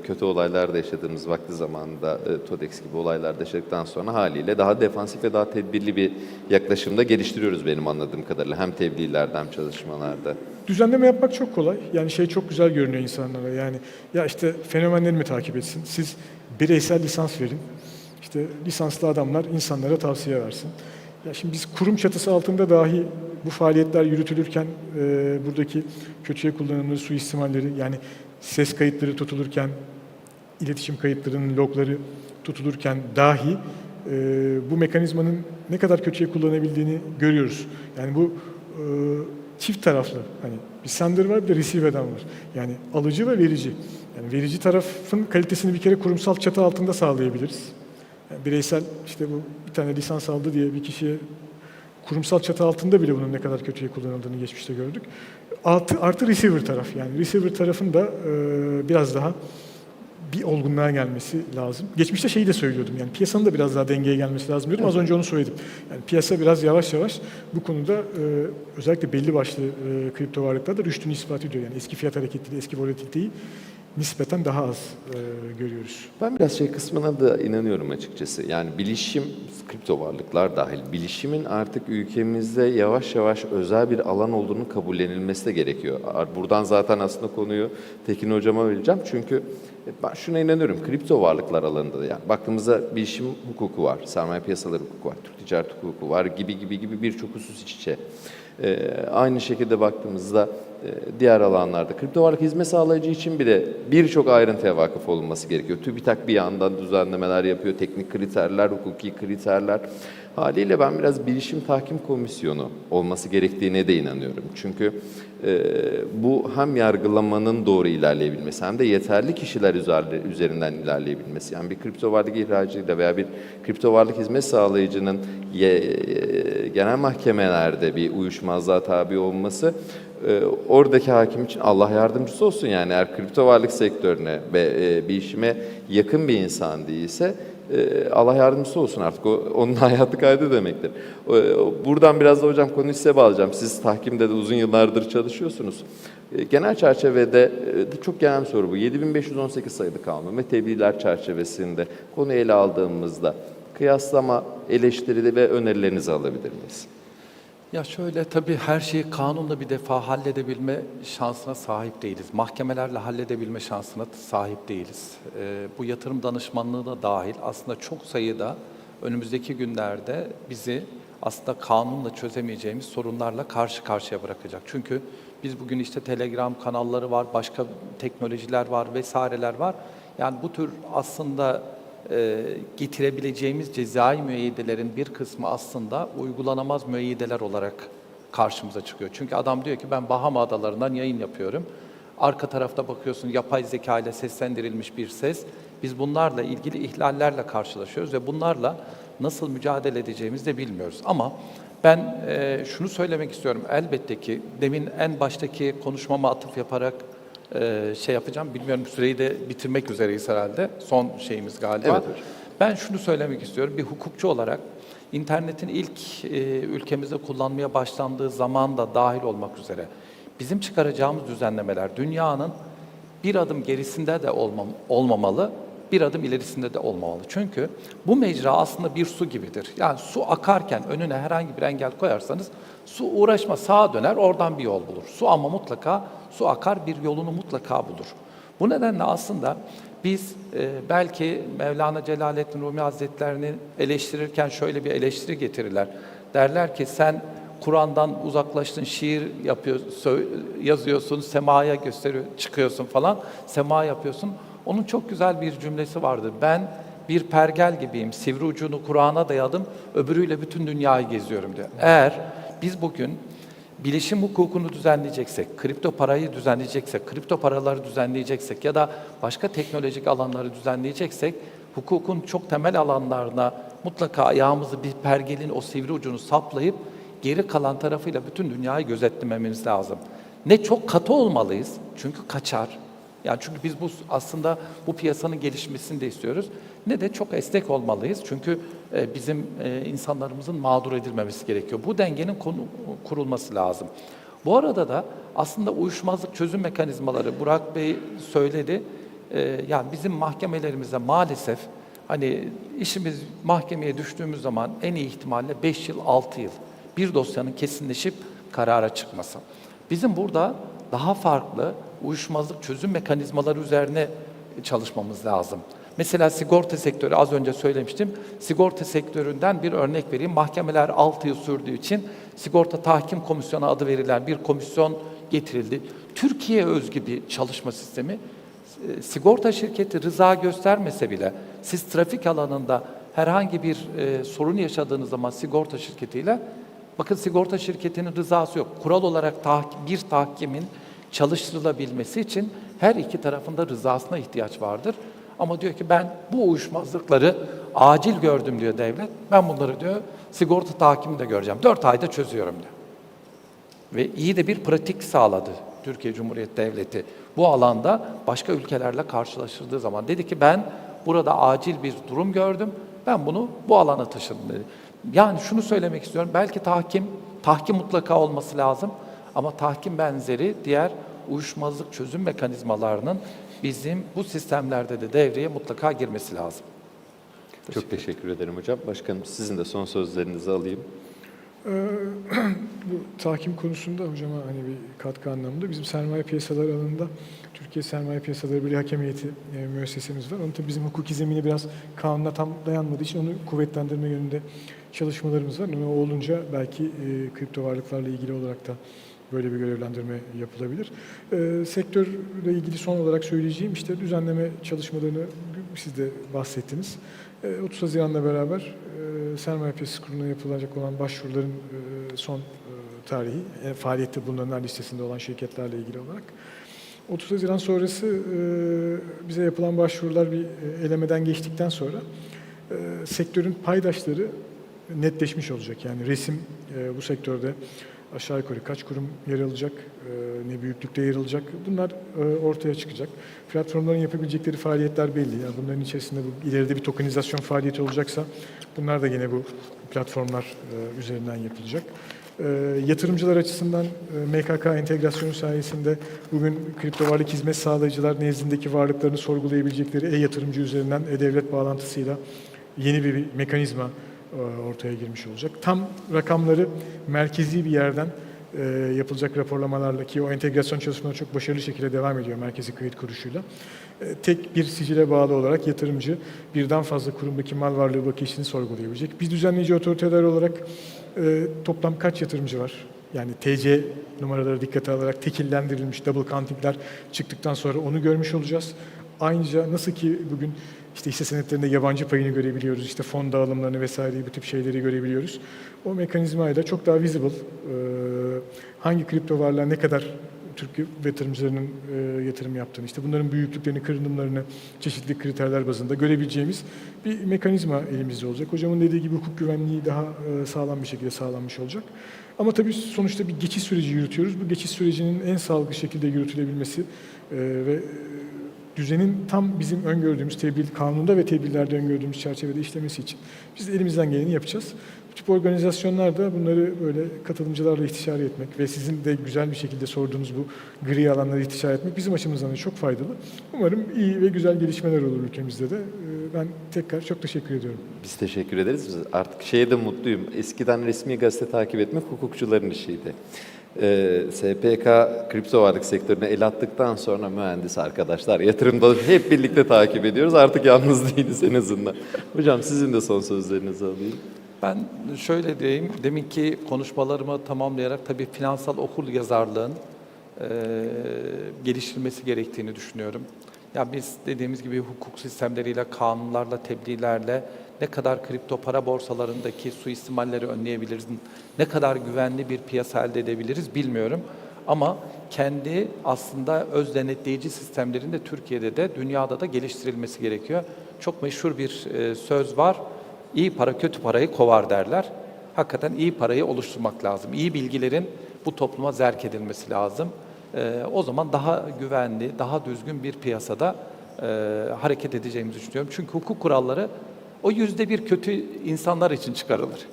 M: kötü olaylarda yaşadığımız vakti zamanında TODEX gibi olaylarda yaşadıktan sonra haliyle daha defansif ve daha tedbirli bir yaklaşımda geliştiriyoruz benim anladığım kadarıyla. Hem tebliğlerde hem çalışmalarda.
N: Düzenleme yapmak çok kolay. Yani şey çok güzel görünüyor insanlara. Yani ya işte fenomenleri mi takip etsin? Siz bireysel lisans verin. İşte lisanslı adamlar insanlara tavsiye versin. Ya şimdi biz kurum çatısı altında dahi bu faaliyetler yürütülürken buradaki kötüye kullanımları, suistimalleri yani ses kayıtları tutulurken, iletişim kayıtlarının logları tutulurken dahi bu mekanizmanın ne kadar kötüye kullanabildiğini görüyoruz. Yani bu çift taraflı. Hani bir sender var bir de receive eden var. Yani alıcı ve verici. Yani verici tarafın kalitesini bir kere kurumsal çatı altında sağlayabiliriz. Yani bireysel işte bu bir tane lisans aldı diye bir kişiye kurumsal çatı altında bile bunun ne kadar kötüye kullanıldığını geçmişte gördük. Artı receiver taraf yani receiver tarafın da biraz daha bir olgunluğa gelmesi lazım. Geçmişte şeyi de söylüyordum yani piyasanın da biraz daha dengeye gelmesi lazım diyordum. Az önce onu söyledim. Yani piyasa biraz yavaş yavaş bu konuda özellikle belli başlı kripto varlıklarda rüştünü ispat ediyor. Yani eski fiyat hareketliliği, eski volatiliteyi nispeten daha az görüyoruz.
M: Ben biraz şey kısmına da inanıyorum açıkçası. Yani bilişim, kripto varlıklar dahil, bilişimin artık ülkemizde yavaş yavaş özel bir alan olduğunu kabullenilmesi de gerekiyor. Buradan zaten aslında konuyu Tekin Hocama vereceğim. Çünkü ben şuna inanıyorum, kripto varlıklar alanında da yani baktığımızda bilişim hukuku var, sermaye piyasaları hukuku var, Türk ticaret hukuku var gibi birçok husus iç içe. Aynı şekilde baktığımızda diğer alanlarda kripto varlık hizmet sağlayıcı için bile birçok ayrıntıya vakıf olunması gerekiyor. TÜBİTAK bir yandan düzenlemeler yapıyor, teknik kriterler, hukuki kriterler. Haliyle ben biraz bilişim tahkim komisyonu olması gerektiğine de inanıyorum. Çünkü bu hem yargılamanın doğru ilerleyebilmesi hem de yeterli kişiler üzerinden ilerleyebilmesi. Yani bir kripto varlık ihracıyla veya bir kripto varlık hizmet sağlayıcının genel mahkemelerde bir uyuşmazlığa tabi olması oradaki hakim için Allah yardımcısı olsun yani eğer kripto varlık sektörüne ve bilişime yakın bir insan değilse Allah yardımcısı olsun artık onun hayatı kaydı demektir. Buradan biraz da hocam konuyu size bağlayacağım. Siz tahkimde de uzun yıllardır çalışıyorsunuz. Genel çerçevede çok genel bir soru bu. 7518 sayılı kanun ve tebliğler çerçevesinde konu ele aldığımızda kıyaslama, eleştirili ve önerilerinizi alabilir miyiz?
O: Ya şöyle, tabii her şeyi kanunla bir defa halledebilme şansına sahip değiliz. Mahkemelerle halledebilme şansına sahip değiliz. Bu yatırım danışmanlığı da dahil aslında çok sayıda önümüzdeki günlerde bizi aslında kanunla çözemeyeceğimiz sorunlarla karşı karşıya bırakacak. Çünkü biz bugün işte Telegram kanalları var, başka teknolojiler var vesaireler var. Yani bu tür aslında getirebileceğimiz cezai müeyyidelerin bir kısmı aslında uygulanamaz müeyyideler olarak karşımıza çıkıyor. Çünkü adam diyor ki ben Bahama Adaları'ndan yayın yapıyorum. Arka tarafta bakıyorsun yapay zeka ile seslendirilmiş bir ses. Biz bunlarla ilgili ihlallerle karşılaşıyoruz ve bunlarla nasıl mücadele edeceğimizi de bilmiyoruz. Ama ben şunu söylemek istiyorum. Elbette ki demin en baştaki konuşmama atıf yaparak şey yapacağım. Bilmiyorum, süreyi de bitirmek üzereyiz herhalde. Son şeyimiz galiba.
M: Evet hocam.
O: Ben şunu söylemek istiyorum. Bir hukukçu olarak internetin ilk ülkemizde kullanmaya başlandığı zaman da dahil olmak üzere bizim çıkaracağımız düzenlemeler dünyanın bir adım gerisinde de olmamalı, bir adım ilerisinde de olmamalı. Çünkü bu mecra aslında bir su gibidir. Yani su akarken önüne herhangi bir engel koyarsanız su uğraşma sağa döner, oradan bir yol bulur. Su ama mutlaka su akar, bir yolunu mutlaka bulur. Bu nedenle aslında biz belki Mevlana Celaleddin Rumi Hazretlerini eleştirirken şöyle bir eleştiri getirirler. Derler ki sen Kur'an'dan uzaklaştın, şiir yazıyorsun, semaya çıkıyorsun falan, sema yapıyorsun. Onun çok güzel bir cümlesi vardı. Ben bir pergel gibiyim, sivri ucunu Kur'an'a dayadım, öbürüyle bütün dünyayı geziyorum diyor. Eğer biz bugün bilişim hukukunu düzenleyeceksek, kripto parayı düzenleyeceksek, kripto paraları düzenleyeceksek ya da başka teknolojik alanları düzenleyeceksek, hukukun çok temel alanlarına mutlaka ayağımızı bir pergelin o sivri ucunu saplayıp geri kalan tarafıyla bütün dünyayı gözetlememiz lazım. Ne çok katı olmalıyız çünkü kaçar. Yani çünkü biz aslında bu piyasanın gelişmesini de istiyoruz. Ne de çok esnek olmalıyız. Çünkü bizim insanlarımızın mağdur edilmemesi gerekiyor. Bu dengenin kurulması lazım. Bu arada da aslında uyuşmazlık çözüm mekanizmaları, Burak Bey söyledi. Yani bizim mahkemelerimizde maalesef hani işimiz mahkemeye düştüğümüz zaman en iyi ihtimalle 5 yıl, 6 yıl bir dosyanın kesinleşip karara çıkması. Bizim burada daha farklı uyuşmazlık çözüm mekanizmaları üzerine çalışmamız lazım. Mesela sigorta sektörü, az önce söylemiştim, sigorta sektöründen bir örnek vereyim. Mahkemeler 6 yıl sürdüğü için sigorta tahkim komisyonu adı verilen bir komisyon getirildi. Türkiye özgü bir çalışma sistemi. Sigorta şirketi rıza göstermese bile siz trafik alanında herhangi bir sorun yaşadığınız zaman sigorta şirketiyle, bakın sigorta şirketinin rızası yok. Kural olarak bir tahkimin çalıştırılabilmesi için her iki tarafında rızasına ihtiyaç vardır. Ama diyor ki ben bu uyuşmazlıkları acil gördüm diyor devlet. Ben bunları diyor sigorta tahkiminde göreceğim. 4 ayda çözüyorum diyor. Ve iyi de bir pratik sağladı Türkiye Cumhuriyeti Devleti. Bu alanda başka ülkelerle karşılaşıldığı zaman dedi ki ben burada acil bir durum gördüm. Ben bunu bu alana taşıdım dedi. Yani şunu söylemek istiyorum. Belki tahkim mutlaka olması lazım. Ama tahkim benzeri diğer uyuşmazlık çözüm mekanizmalarının bizim bu sistemlerde de devreye mutlaka girmesi lazım.
M: Çok teşekkür ederim hocam. Başkanım sizin de son sözlerinizi alayım.
N: Bu tahkim konusunda hocama hani bir katkı anlamında bizim sermaye piyasaları alanında Türkiye Sermaye Piyasaları Birliği Hakem Heyeti müessesemiz var. Onun tabii bizim hukuki zemini biraz kanuna tam dayanmadığı için onu kuvvetlendirme yönünde çalışmalarımız var. Ama olunca belki kripto varlıklarla ilgili olarak da böyle bir görevlendirme yapılabilir. Sektörle ilgili son olarak söyleyeceğim işte düzenleme çalışmalarını siz de bahsettiniz. 30 Haziran'la beraber Sermaye Piyasası Kurulu'na yapılacak olan başvuruların son tarihi, faaliyette bulunanlar listesinde olan şirketlerle ilgili olarak. 30 Haziran sonrası bize yapılan başvurular bir elemeden geçtikten sonra sektörün paydaşları netleşmiş olacak. Yani resim bu sektörde aşağı yukarı kaç kurum yer alacak, ne büyüklükte yer alacak, bunlar ortaya çıkacak. Platformların yapabilecekleri faaliyetler belli. Yani bunların içerisinde ileride bir tokenizasyon faaliyeti olacaksa bunlar da yine bu platformlar üzerinden yapılacak. Yatırımcılar açısından MKK entegrasyonu sayesinde bugün kripto varlık hizmet sağlayıcılar nezdindeki varlıklarını sorgulayabilecekleri e-yatırımcı üzerinden e-devlet bağlantısıyla yeni bir mekanizma ortaya girmiş olacak. Tam rakamları merkezi bir yerden yapılacak raporlamalarla, ki o entegrasyon çalışmaları çok başarılı şekilde devam ediyor Merkezi Kayıt Kuruluşu'yla. Tek bir sicile bağlı olarak yatırımcı birden fazla kurumdaki mal varlığı bakiyesini sorgulayabilecek. Biz düzenleyici otoriteler olarak toplam kaç yatırımcı var? Yani TC numaraları dikkate alarak tekillendirilmiş double counting'ler çıktıktan sonra onu görmüş olacağız. Ayrıca nasıl ki bugün işte hisse senetlerinde yabancı payını görebiliyoruz, işte fon dağılımlarını vesaireyi, bu tip şeyleri görebiliyoruz. O mekanizmayla çok daha visible, hangi kripto varlığa ne kadar Türk yatırımcılarının yatırım yaptığını, işte bunların büyüklüklerini, kırılımlarını çeşitli kriterler bazında görebileceğimiz bir mekanizma elimizde olacak. Hocamın dediği gibi hukuk güvenliği daha sağlam bir şekilde sağlanmış olacak. Ama tabii sonuçta bir geçiş süreci yürütüyoruz. Bu geçiş sürecinin en sağlıklı şekilde yürütülebilmesi ve düzenin tam bizim öngördüğümüz kanunda ve tedbirlerde öngördüğümüz çerçevede işlemesi için biz de elimizden geleni yapacağız. Bu tip organizasyonlar da bunları böyle katılımcılarla istişare etmek ve sizin de güzel bir şekilde sorduğunuz bu gri alanları istişare etmek bizim açımızdan da çok faydalı. Umarım iyi ve güzel gelişmeler olur ülkemizde de. Ben tekrar çok teşekkür ediyorum.
M: Biz teşekkür ederiz. Artık şeye de mutluyum. Eskiden resmi gazete takip etmek hukukçuların işiydi. SPK kripto varlık sektörüne el attıktan sonra mühendis arkadaşlar, yatırımda hep birlikte takip ediyoruz. Artık yalnız değiliz en azından. Hocam sizin de son sözlerinizi alayım.
O: Ben şöyle diyeyim, deminki konuşmalarımı tamamlayarak tabii finansal okuryazarlığın geliştirilmesi gerektiğini düşünüyorum. Ya biz dediğimiz gibi hukuk sistemleriyle, kanunlarla, tebliğlerle ne kadar kripto para borsalarındaki suistimalleri önleyebiliriz, ne kadar güvenli bir piyasa elde edebiliriz bilmiyorum. Ama kendi aslında öz denetleyici sistemlerin de Türkiye'de de dünyada da geliştirilmesi gerekiyor. Çok meşhur bir söz var. İyi para kötü parayı kovar derler. Hakikaten iyi parayı oluşturmak lazım. İyi bilgilerin bu topluma zerk edilmesi lazım. O zaman daha güvenli, daha düzgün bir piyasada hareket edeceğimizi düşünüyorum. Çünkü hukuk kuralları o %1 kötü insanlar için çıkarılır.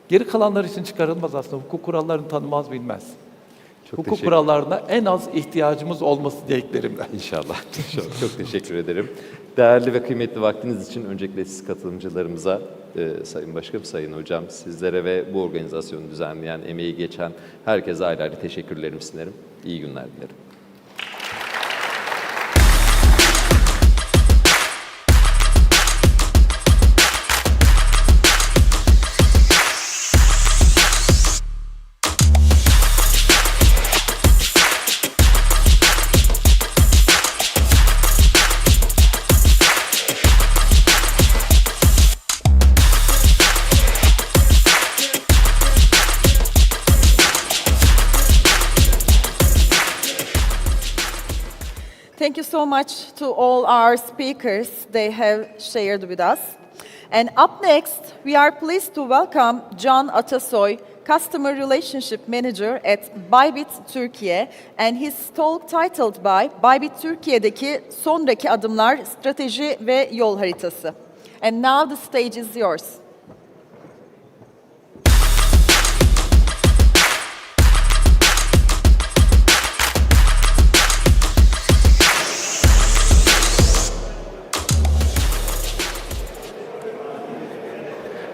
O: Geri kalanlar için çıkarılmaz aslında. Hukuk kurallarını tanımaz bilmez. Hukuk kurallarına en az ihtiyacımız olması dileklerimle.
M: İnşallah. Çok teşekkür ederim. Değerli ve kıymetli vaktiniz için öncelikle siz katılımcılarımıza, Sayın Başkanım, Sayın Hocam, sizlere ve bu organizasyonu düzenleyen, emeği geçen herkese ayrı ayrı teşekkürlerimi sunuyorum. İyi günler dilerim.
B: Thank you so much to all our speakers they have shared with us. And up next, we are pleased to welcome Can Atasoy, Customer Relationship Manager at Bybit Türkiye, and his talk titled by Bybit Türkiye'deki sonraki adımlar, strateji ve yol haritası. And now the stage is yours.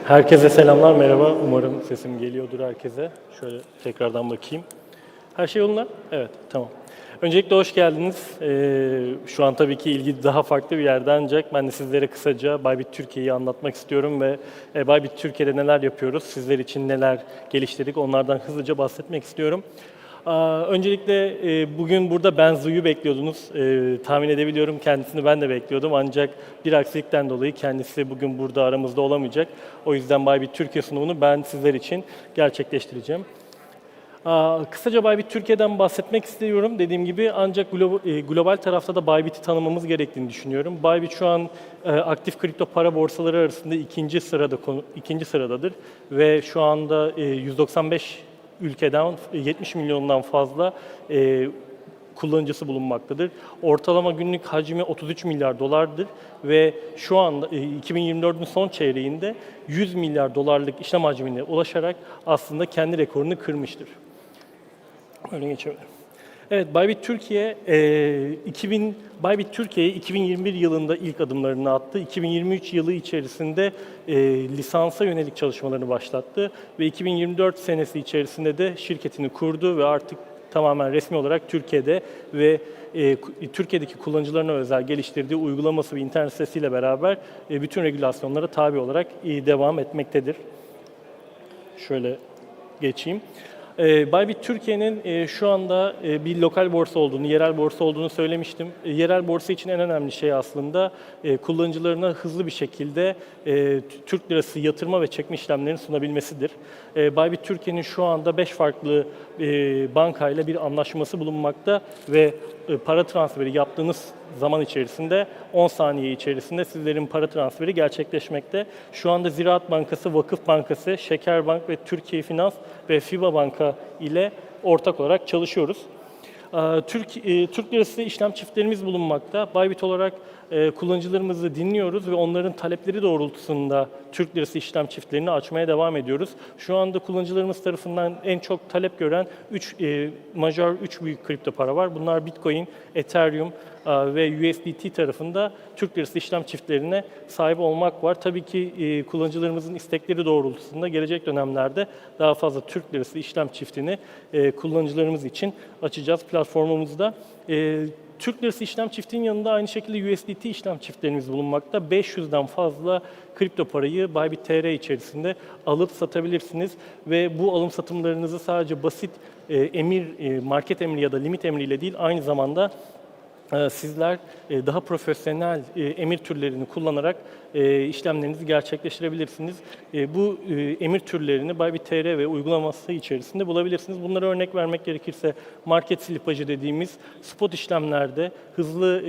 P: Herkese selamlar, merhaba. Umarım sesim geliyordur herkese. Şöyle tekrardan bakayım. Her şey yolunda? Evet, tamam. Öncelikle hoş geldiniz. Şu an tabii ki ilgi daha farklı bir yerde, ancak ben de sizlere kısaca Bybit Türkiye'yi anlatmak istiyorum ve Bybit Türkiye'de neler yapıyoruz, sizler için neler geliştirdik, onlardan hızlıca bahsetmek istiyorum. Öncelikle bugün burada Benzu'yu bekliyordunuz. Tahmin edebiliyorum, kendisini ben de bekliyordum, ancak bir aksilikten dolayı kendisi bugün burada aramızda olamayacak. O yüzden Bybit Türkiye sunumunu ben sizler için gerçekleştireceğim. Kısaca Bybit Türkiye'den bahsetmek istiyorum. Dediğim gibi, ancak global tarafta da Bybit'i tanımamız gerektiğini düşünüyorum. Bybit şu an aktif kripto para borsaları arasında ikinci sıradadır ve şu anda 195 ülkeden 70 milyondan fazla kullanıcısı bulunmaktadır. Ortalama günlük hacmi 33 milyar dolardır ve şu anda 2024'ün son çeyreğinde 100 milyar dolarlık işlem hacmine ulaşarak aslında kendi rekorunu kırmıştır. Öyle geçebilirim. Evet, Bybit Türkiye 2021 yılında ilk adımlarını attı. 2023 yılı içerisinde lisansa yönelik çalışmalarını başlattı ve 2024 senesi içerisinde de şirketini kurdu ve artık tamamen resmi olarak Türkiye'de ve Türkiye'deki kullanıcılarına özel geliştirdiği uygulaması ve internet sitesiyle beraber bütün regülasyonlara tabi olarak devam etmektedir. Şöyle geçeyim. Bybit Türkiye'nin şu anda bir lokal borsa olduğunu, yerel borsa olduğunu söylemiştim. Yerel borsa için en önemli şey aslında kullanıcılarına hızlı bir şekilde Türk lirası yatırma ve çekme işlemlerini sunabilmesidir. Bybit Türkiye'nin şu anda 5 farklı bankayla bir anlaşması bulunmakta ve para transferi yaptığınız zaman içerisinde 10 saniye içerisinde sizlerin para transferi gerçekleşmekte. Şu anda Ziraat Bankası, Vakıf Bankası, Şekerbank ve Türkiye Finans ve FIBA Banka ile ortak olarak çalışıyoruz. Türk lirası işlem çiftlerimiz bulunmakta. Bybit olarak kullanıcılarımızı dinliyoruz ve onların talepleri doğrultusunda Türk lirası işlem çiftlerini açmaya devam ediyoruz. Şu anda kullanıcılarımız tarafından en çok talep gören majör 3 büyük kripto para var. Bunlar Bitcoin, Ethereum ve USDT tarafında Türk lirası işlem çiftlerine sahip olmak var. Tabii ki kullanıcılarımızın istekleri doğrultusunda gelecek dönemlerde daha fazla Türk lirası işlem çiftini kullanıcılarımız için açacağız platformumuzda. Türk lirası işlem çiftinin yanında aynı şekilde USDT işlem çiftlerimiz bulunmakta. 500'den fazla kripto parayı Bybit TR içerisinde alıp satabilirsiniz ve bu alım satımlarınızı sadece basit market emri ya da limit emriyle değil, aynı zamanda sizler daha profesyonel emir türlerini kullanarak işlemlerinizi gerçekleştirebilirsiniz. Bu emir türlerini Bybit TR ve uygulaması içerisinde bulabilirsiniz. Bunlara örnek vermek gerekirse market slipajı dediğimiz spot işlemlerde hızlı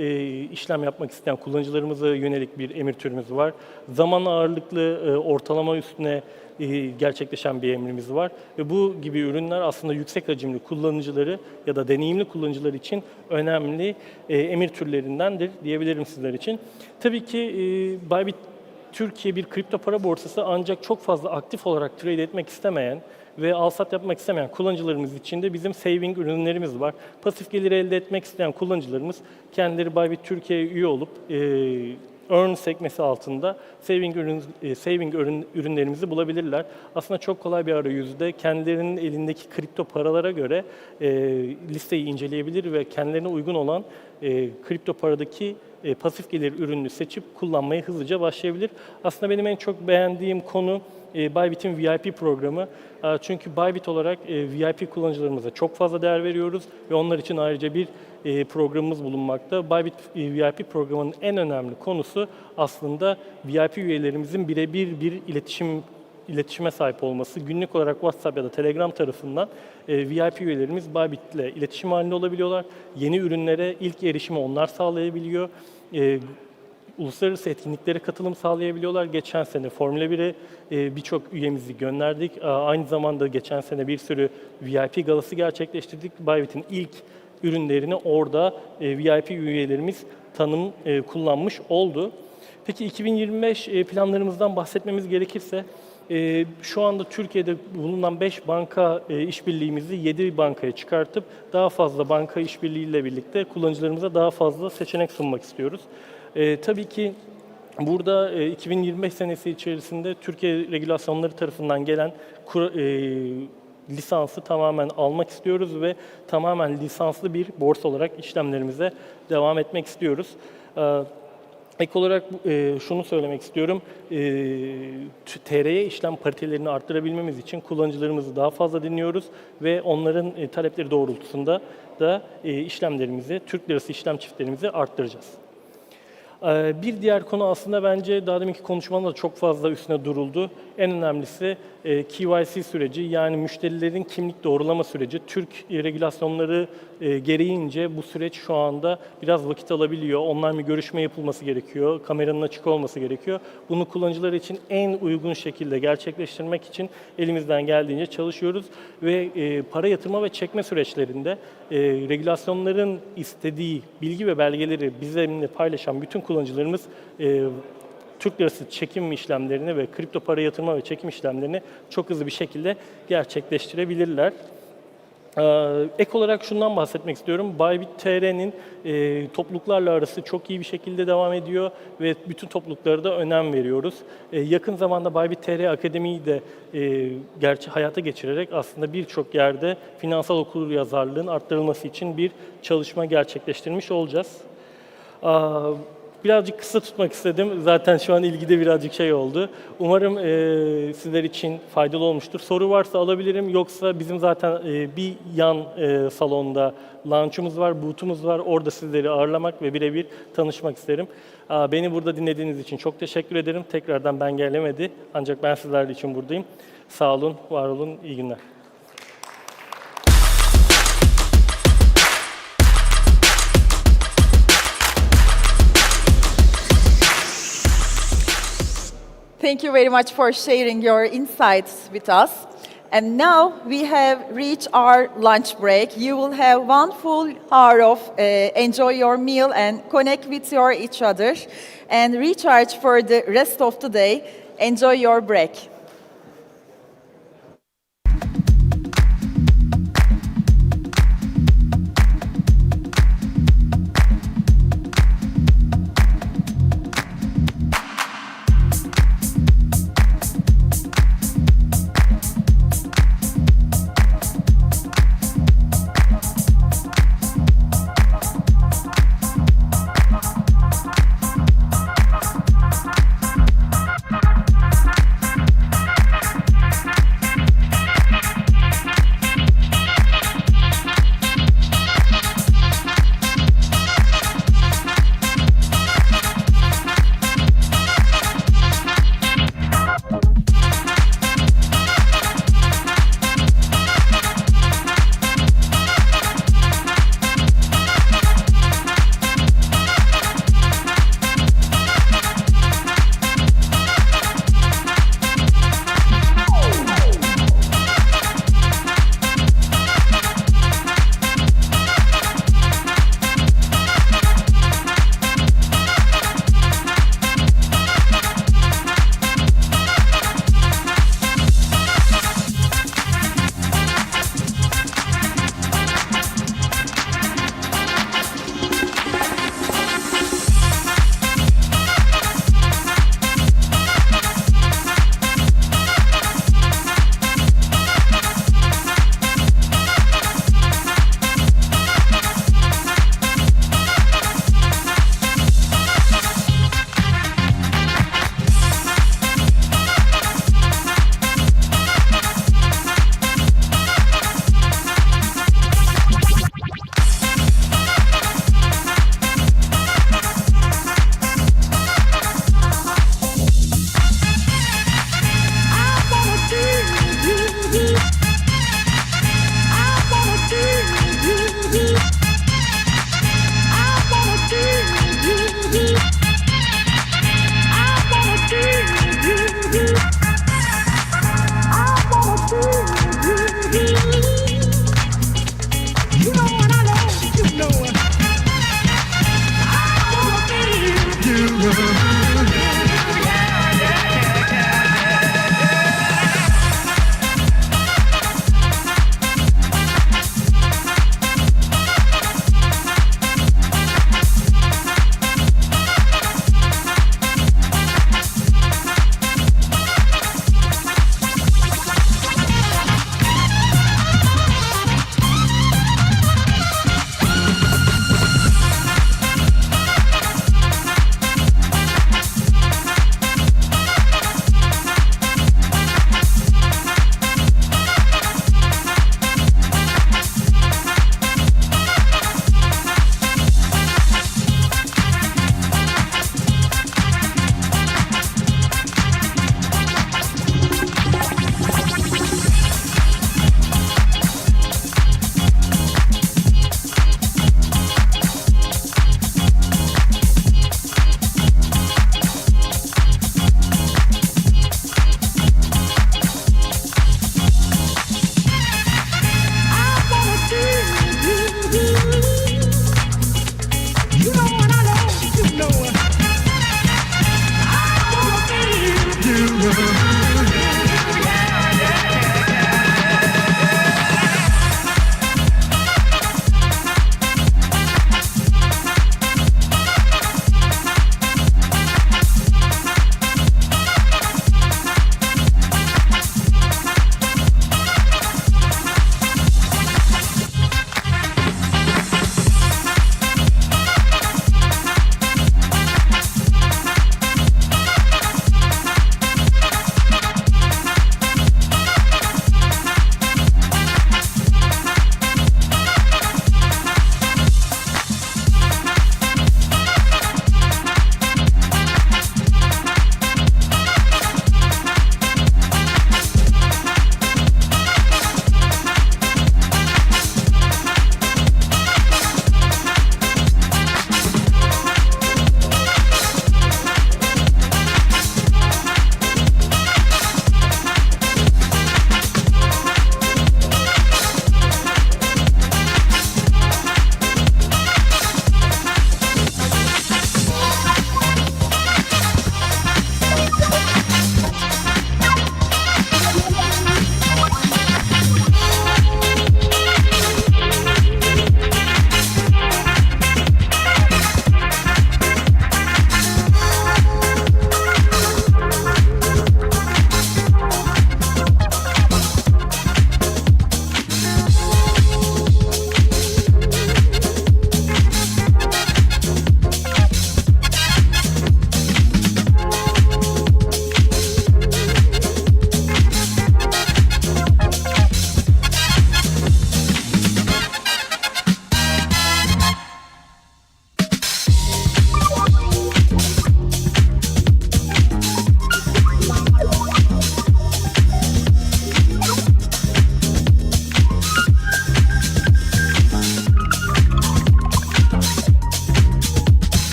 P: işlem yapmak isteyen kullanıcılarımıza yönelik bir emir türümüz var. Zaman ağırlıklı ortalama üstüne gerçekleşen bir emrimiz var ve bu gibi ürünler aslında yüksek hacimli kullanıcıları ya da deneyimli kullanıcılar için önemli emir türlerindendir diyebilirim sizler için. Tabii ki Bybit Türkiye bir kripto para borsası, ancak çok fazla aktif olarak trade etmek istemeyen ve al-sat yapmak istemeyen kullanıcılarımız için de bizim saving ürünlerimiz var. Pasif gelir elde etmek isteyen kullanıcılarımız kendileri Bybit Türkiye'ye üye olup Earn sekmesi altında saving ürünlerimizi bulabilirler. Aslında çok kolay bir arayüzde kendilerinin elindeki kripto paralara göre listeyi inceleyebilir ve kendilerine uygun olan kripto paradaki pasif gelir ürününü seçip kullanmaya hızlıca başlayabilir. Aslında benim en çok beğendiğim konu Bybit'in VIP programı. Çünkü Bybit olarak VIP kullanıcılarımıza çok fazla değer veriyoruz ve onlar için ayrıca bir programımız bulunmakta. Bybit VIP programının en önemli konusu aslında VIP üyelerimizin birebir bir iletişime sahip olması. Günlük olarak WhatsApp ya da Telegram tarafından VIP üyelerimiz Bybit ile iletişim halinde olabiliyorlar. Yeni ürünlere ilk erişimi onlar sağlayabiliyor. Uluslararası etkinliklere katılım sağlayabiliyorlar. Geçen sene Formula 1'e birçok üyemizi gönderdik. Aynı zamanda geçen sene bir sürü VIP galası gerçekleştirdik. Bybit'in ilk ürünlerini orada VIP üyelerimiz kullanmış oldu. Peki 2025 planlarımızdan bahsetmemiz gerekirse, şu anda Türkiye'de bulunan 5 banka işbirliğimizi 7 bankaya çıkartıp daha fazla banka işbirliğiyle birlikte kullanıcılarımıza daha fazla seçenek sunmak istiyoruz. Tabii ki burada 2025 senesi içerisinde Türkiye regülasyonları tarafından gelen lisansı tamamen almak istiyoruz ve tamamen lisanslı bir borsa olarak işlemlerimize devam etmek istiyoruz. Ek olarak şunu söylemek istiyorum, TR'ye işlem paritelerini arttırabilmemiz için kullanıcılarımızı daha fazla dinliyoruz ve onların talepleri doğrultusunda da işlemlerimizi, Türk lirası işlem çiftlerimizi arttıracağız. Bir diğer konu aslında bence daha deminki konuşmamda da çok fazla üstüne duruldu. En önemlisi KYC süreci, yani müşterilerin kimlik doğrulama süreci. Türk regülasyonları gereğince bu süreç şu anda biraz vakit alabiliyor. Online bir görüşme yapılması gerekiyor, kameranın açık olması gerekiyor. Bunu kullanıcılar için en uygun şekilde gerçekleştirmek için elimizden geldiğince çalışıyoruz. Ve para yatırma ve çekme süreçlerinde regülasyonların istediği bilgi ve belgeleri bizimle paylaşan bütün kullanıcılarımız Türk lirası çekim işlemlerini ve kripto para yatırma ve çekim işlemlerini çok hızlı bir şekilde gerçekleştirebilirler. Ek olarak şundan bahsetmek istiyorum. Bybit.tr'nin topluluklarla arası çok iyi bir şekilde devam ediyor ve bütün topluluklara da önem veriyoruz. Yakın zamanda Bybit.tr Akademi'yi de hayata geçirerek aslında birçok yerde finansal okuryazarlığın arttırılması için bir çalışma gerçekleştirmiş olacağız. Birazcık kısa tutmak istedim. Zaten şu an ilgide birazcık şey oldu. Umarım sizler için faydalı olmuştur. Soru varsa alabilirim. Yoksa bizim zaten bir yan salonda launch'umuz var, booth'umuz var. Orada sizleri ağırlamak ve birebir tanışmak isterim. Beni burada dinlediğiniz için çok teşekkür ederim. Tekrardan ben gelemedi. Ancak ben sizler için buradayım. Sağ olun, var olun, iyi günler.
B: Thank you very much for sharing your insights with us. And now we have reached our lunch break. You will have one full hour of enjoy your meal and connect with each other and recharge for the rest of the day. Enjoy your break.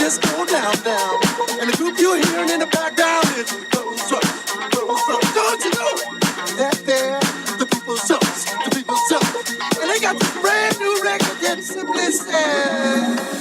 A: just go down, down. And the group you're hearing in the background is those trucks, those trucks. Don't you know that they're the people's trucks, the people's trucks. And they got this brand new record that simply says.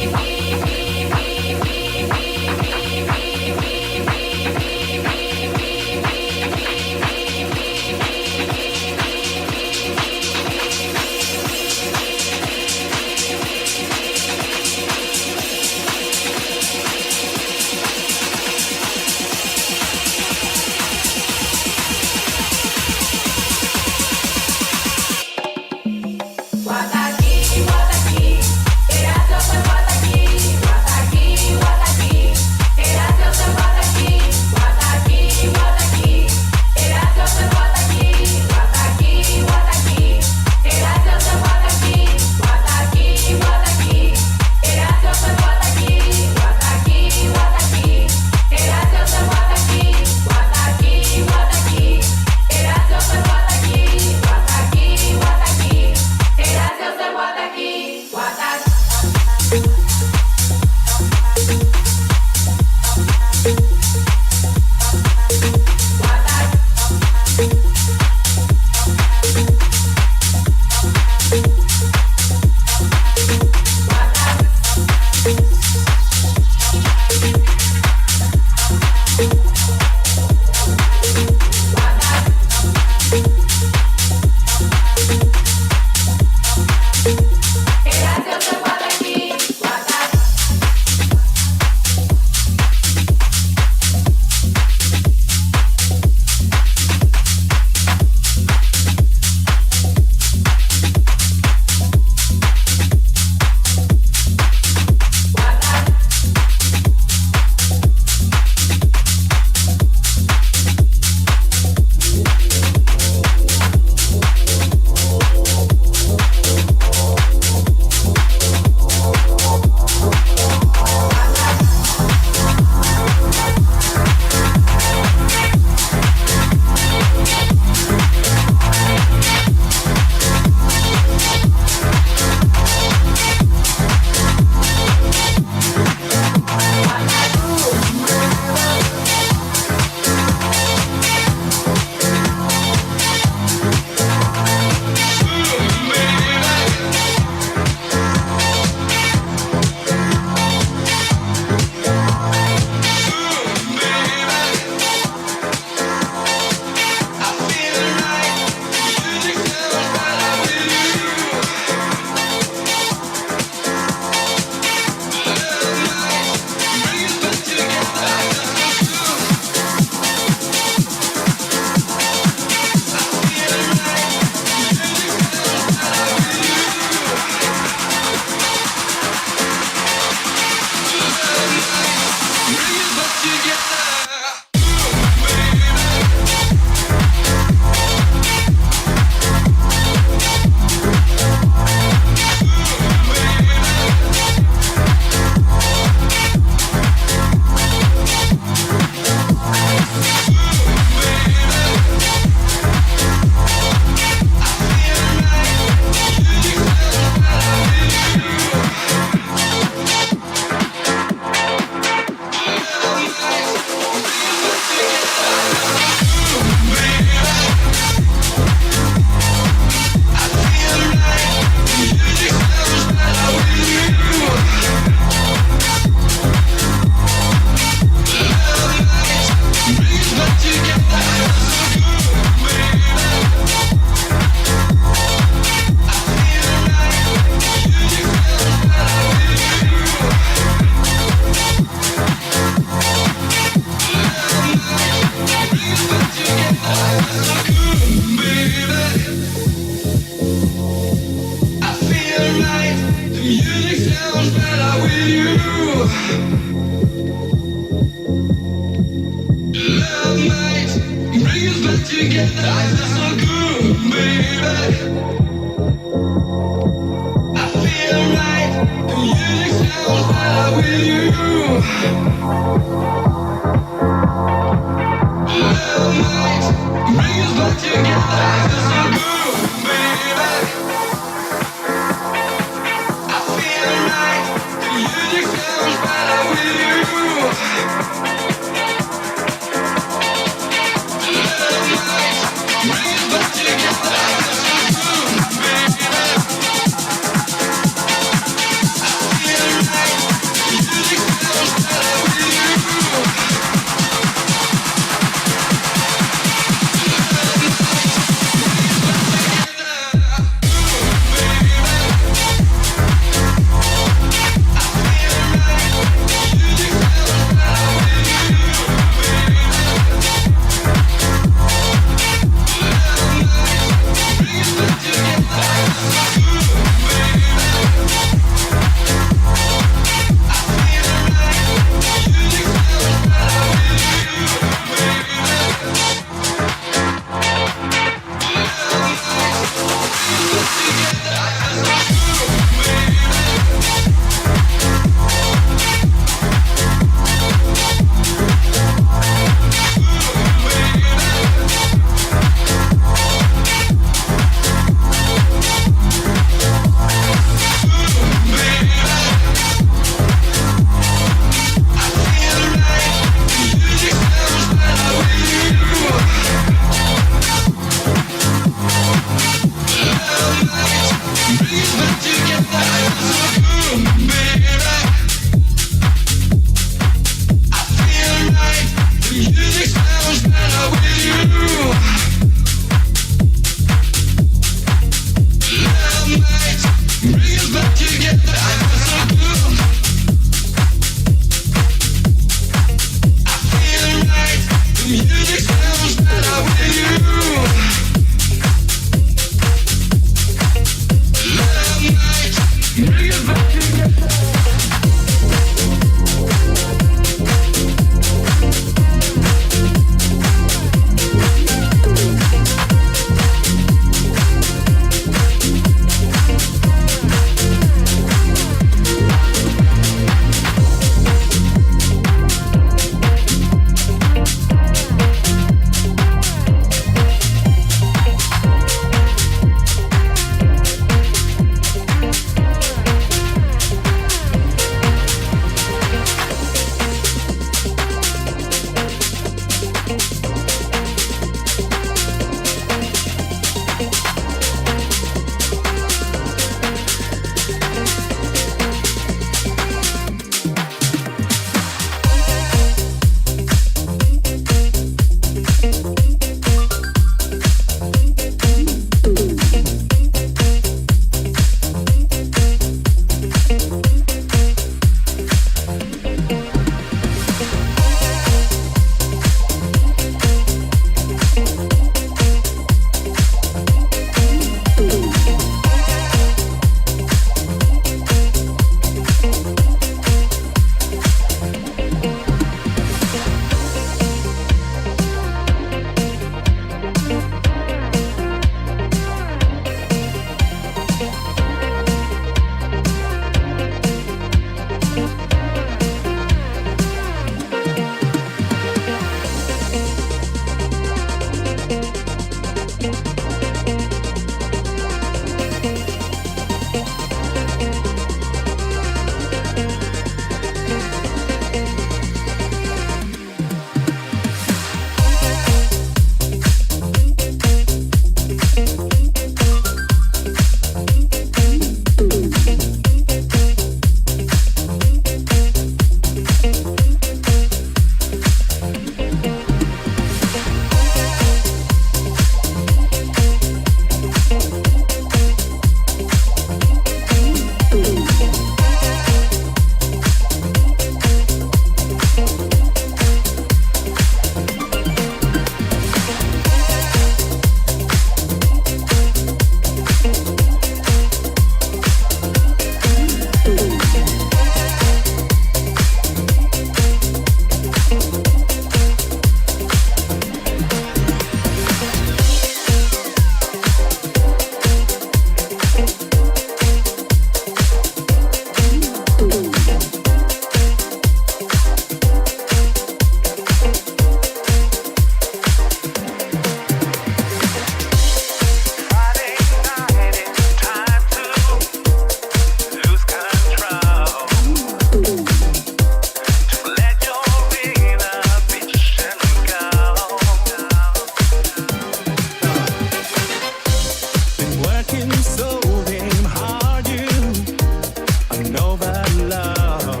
A: overload.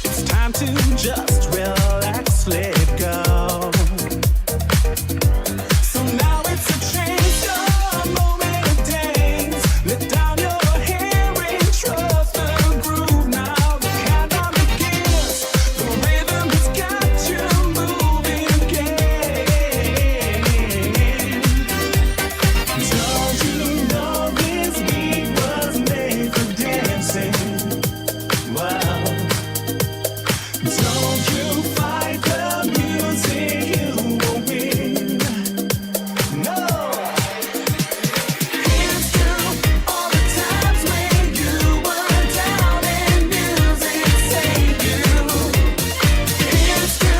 A: It's time to just relax, let go. So now it's a change, a moment of dance. Let down your hair and trust the groove. Now the countdown begins. The rhythm has got you moving again. Don't you know this beat was made for dancing? Wow. Don't you fight the music, you will win. No. Here's to all the times when you were down and music saved you. Here's to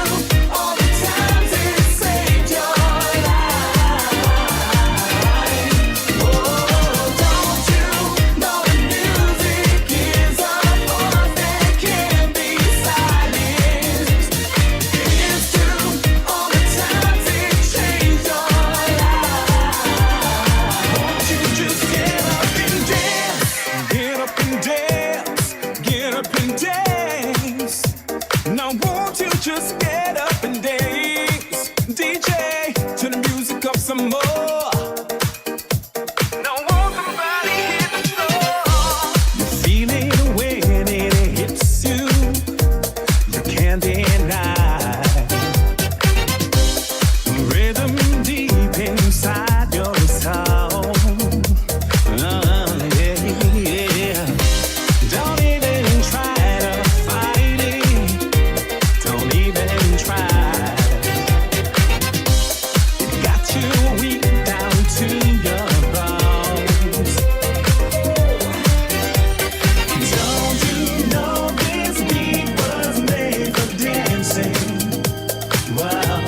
A: all the times it saved your life. Oh, don't you know the music is a force that can't be silenced? Here's to all the times it changed your life. Won't you just get up and dance? Get up and dance. Get up and dance. Now won't you just get up and dance? DJ, turn the music up some more. Now won't somebody hit the floor? You feel it when it hits you. You can't deny. Rhythm deep inside your soul. Yeah. Don't even try to fight it. Don't even try. Got you weak down to your bones. Don't you know this beat was made for dancing? Wow.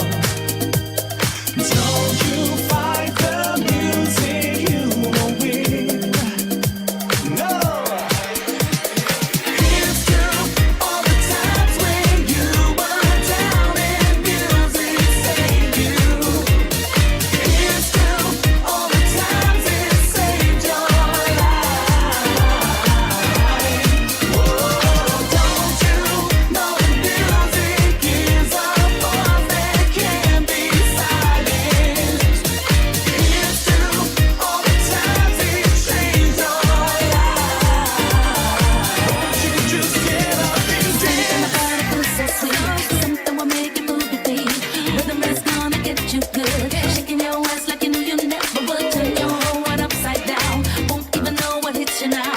A: Don't you fight the music, you will win. No. Here's to all the times when you were down and music saved you. Here's to all the times it saved your life. Whoa, don't you know the music is a force that can't be silenced? Here's to all the times it changed your life. Won't you just get up and dance?
Q: Something will make you move your feet. Rhythm is gonna get you good. Shaking your ass like you knew you never would. Turn your whole world upside down. Won't even know what hits you now.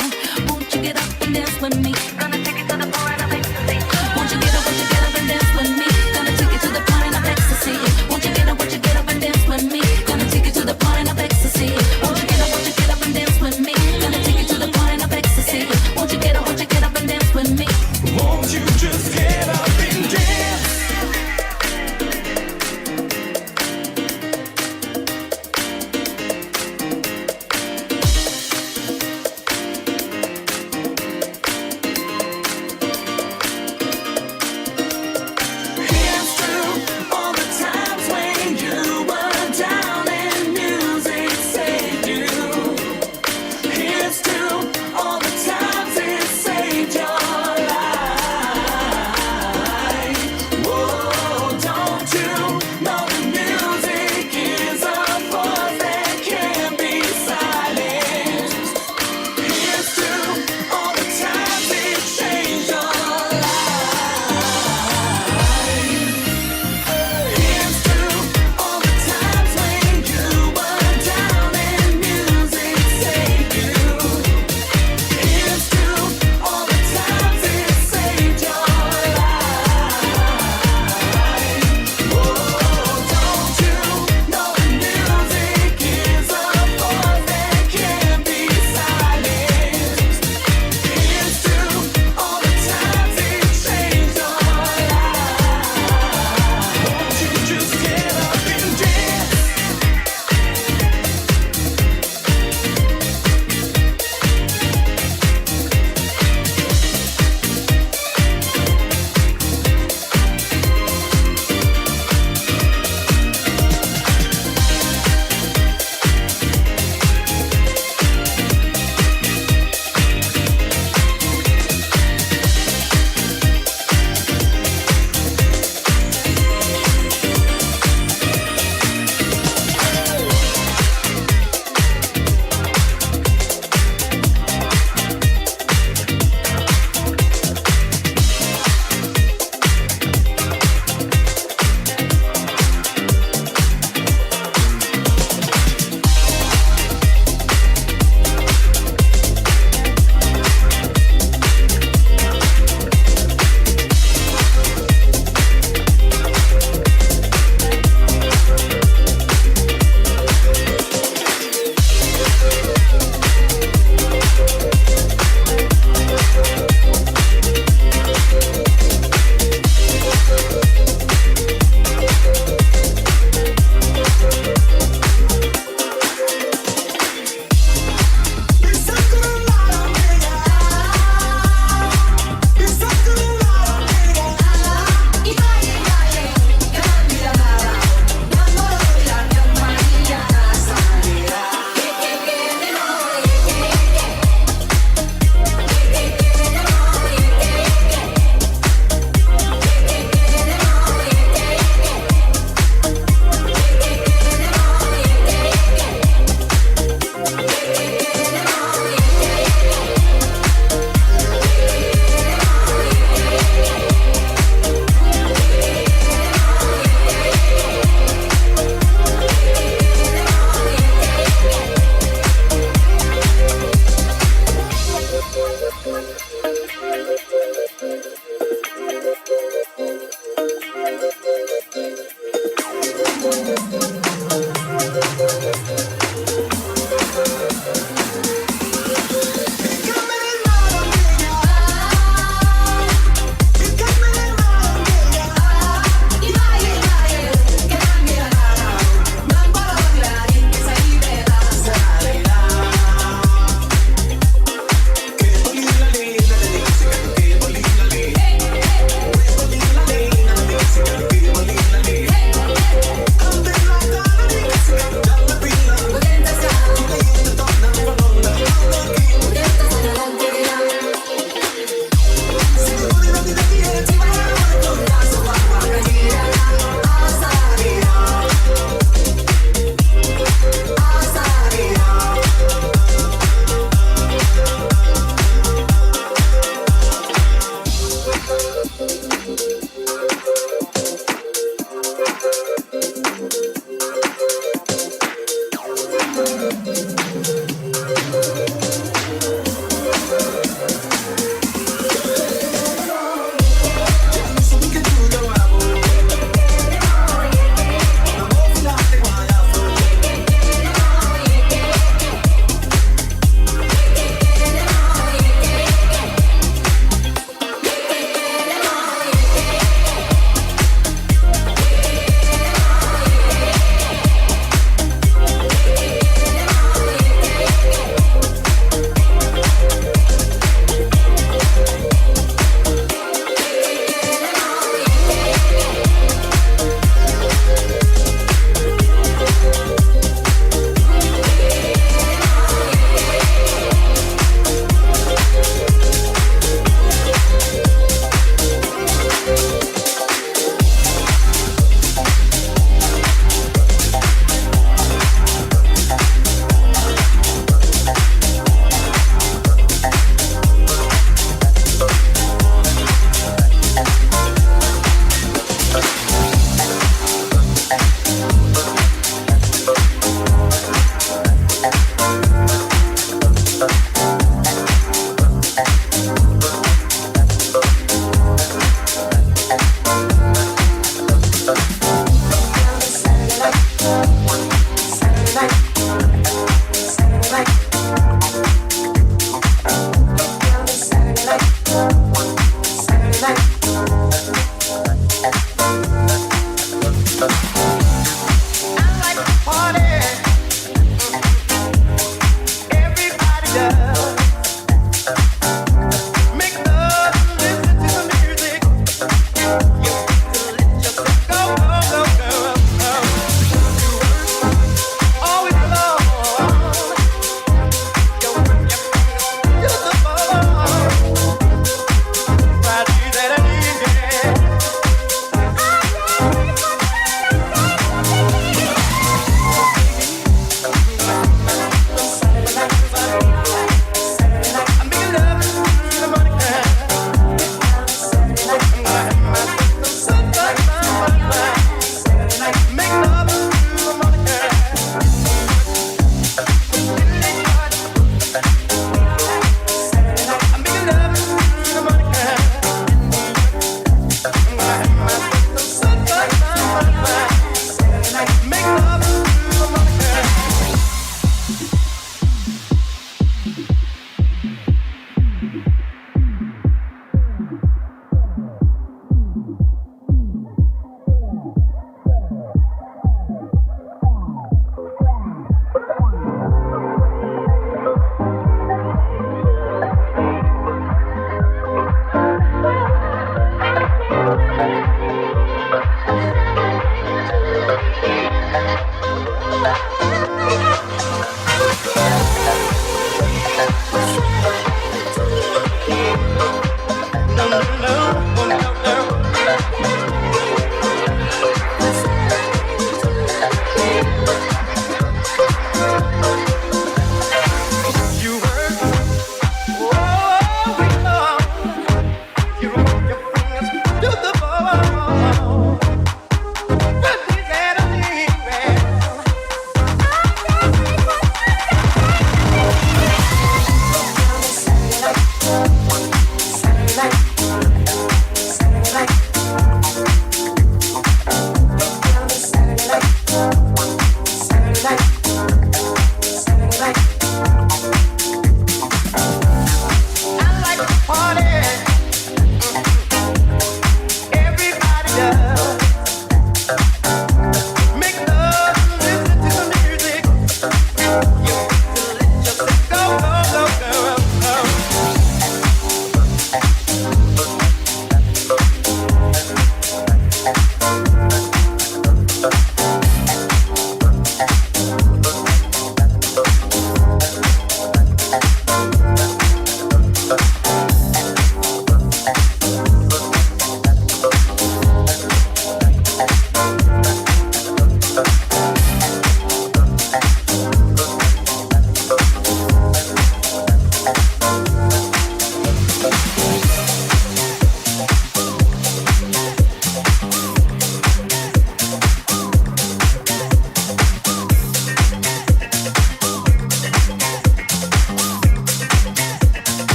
Q: Won't you get up and dance with me? Gonna take it to the point of ecstasy. Won't you get up and dance with me? Gonna take it to the point of ecstasy. Won't you get up and dance with me? Gonna take it to the point of ecstasy. Won't you get up and dance with me? Gonna take it to the point of ecstasy. Won't you get up and dance with me?
A: Won't you just get up and dance?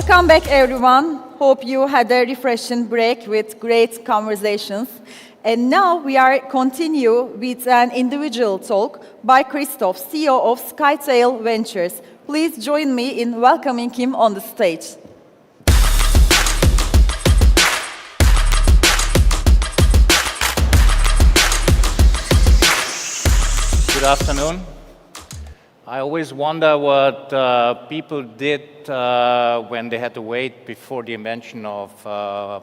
B: Welcome back, everyone. Hope you had a refreshing break with great conversations. And now we are continue with an individual talk by Christoph, CEO of Skytail Ventures. Please join me in welcoming him on the stage.
R: Good afternoon. I always wonder what people did when they had to wait before the invention of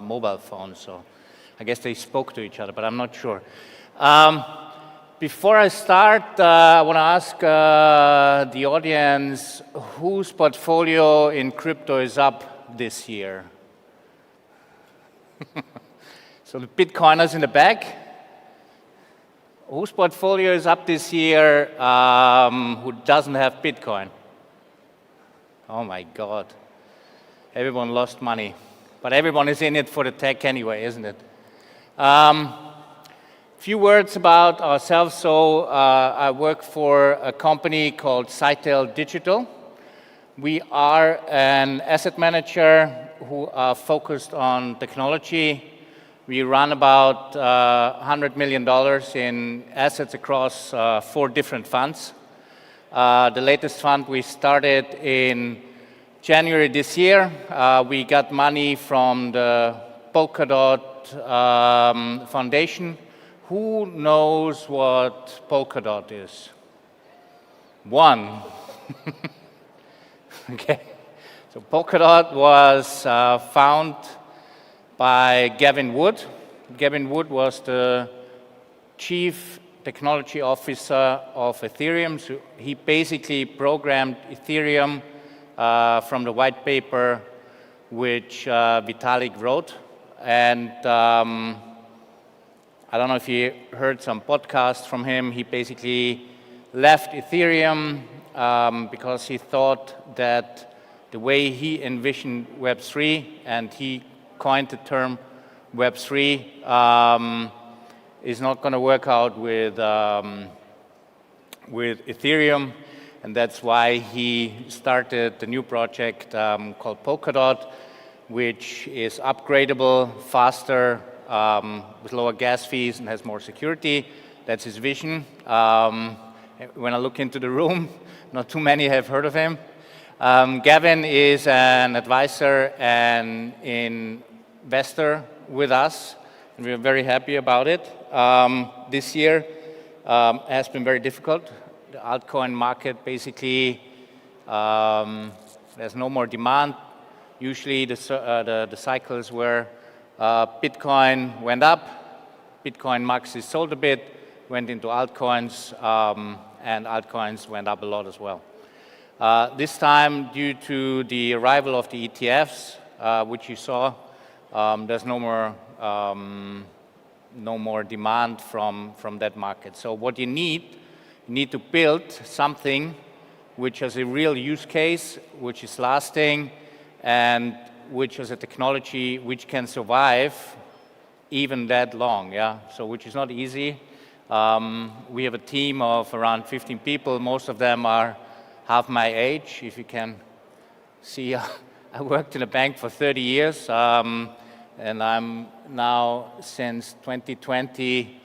R: mobile phones. So I guess they spoke to each other, but I'm not sure. Before I start, I want to ask the audience whose portfolio in crypto is up this year? So the Bitcoiners in the back. Whose portfolio is up this year who doesn't have Bitcoin? Oh my God. Everyone lost money. But everyone is in it for the tech anyway, isn't it? Few words about ourselves. So I work for a company called Scytale Digital. We are an asset manager who are focused on technology. We run about $100 million in assets across 4 different funds. The latest fund we started in January this year. We got money from the Polkadot Foundation. Who knows what Polkadot is? 1. Okay. So Polkadot was found by Gavin Wood. Gavin Wood was the chief technology officer of Ethereum. So he basically programmed Ethereum from the white paper which Vitalik wrote. And I don't know if you heard some podcasts from him. He basically left Ethereum because he thought that the way he envisioned Web3, and he coined the term Web3, is not going to work out with Ethereum, and that's why he started the new project called Polkadot, which is upgradable, faster, with lower gas fees, and has more security. That's his vision. When I look into the room, not too many have heard of him. Gavin is an advisor and investor with us, and we're very happy about it. This year has been very difficult. The altcoin market basically, there's no more demand. Usually the cycles where Bitcoin went up, Bitcoin max is sold a bit, went into altcoins, and altcoins went up a lot as well. This time, due to the arrival of the ETFs, which you saw, there's no more demand from that market. So what you need to build something which has a real use case, which is lasting, and which has a technology which can survive even that long, yeah? So which is not easy. We have a team of around 15 people. Most of them are half my age. If you can see, I worked in a bank for 30 years, and I'm now since 2020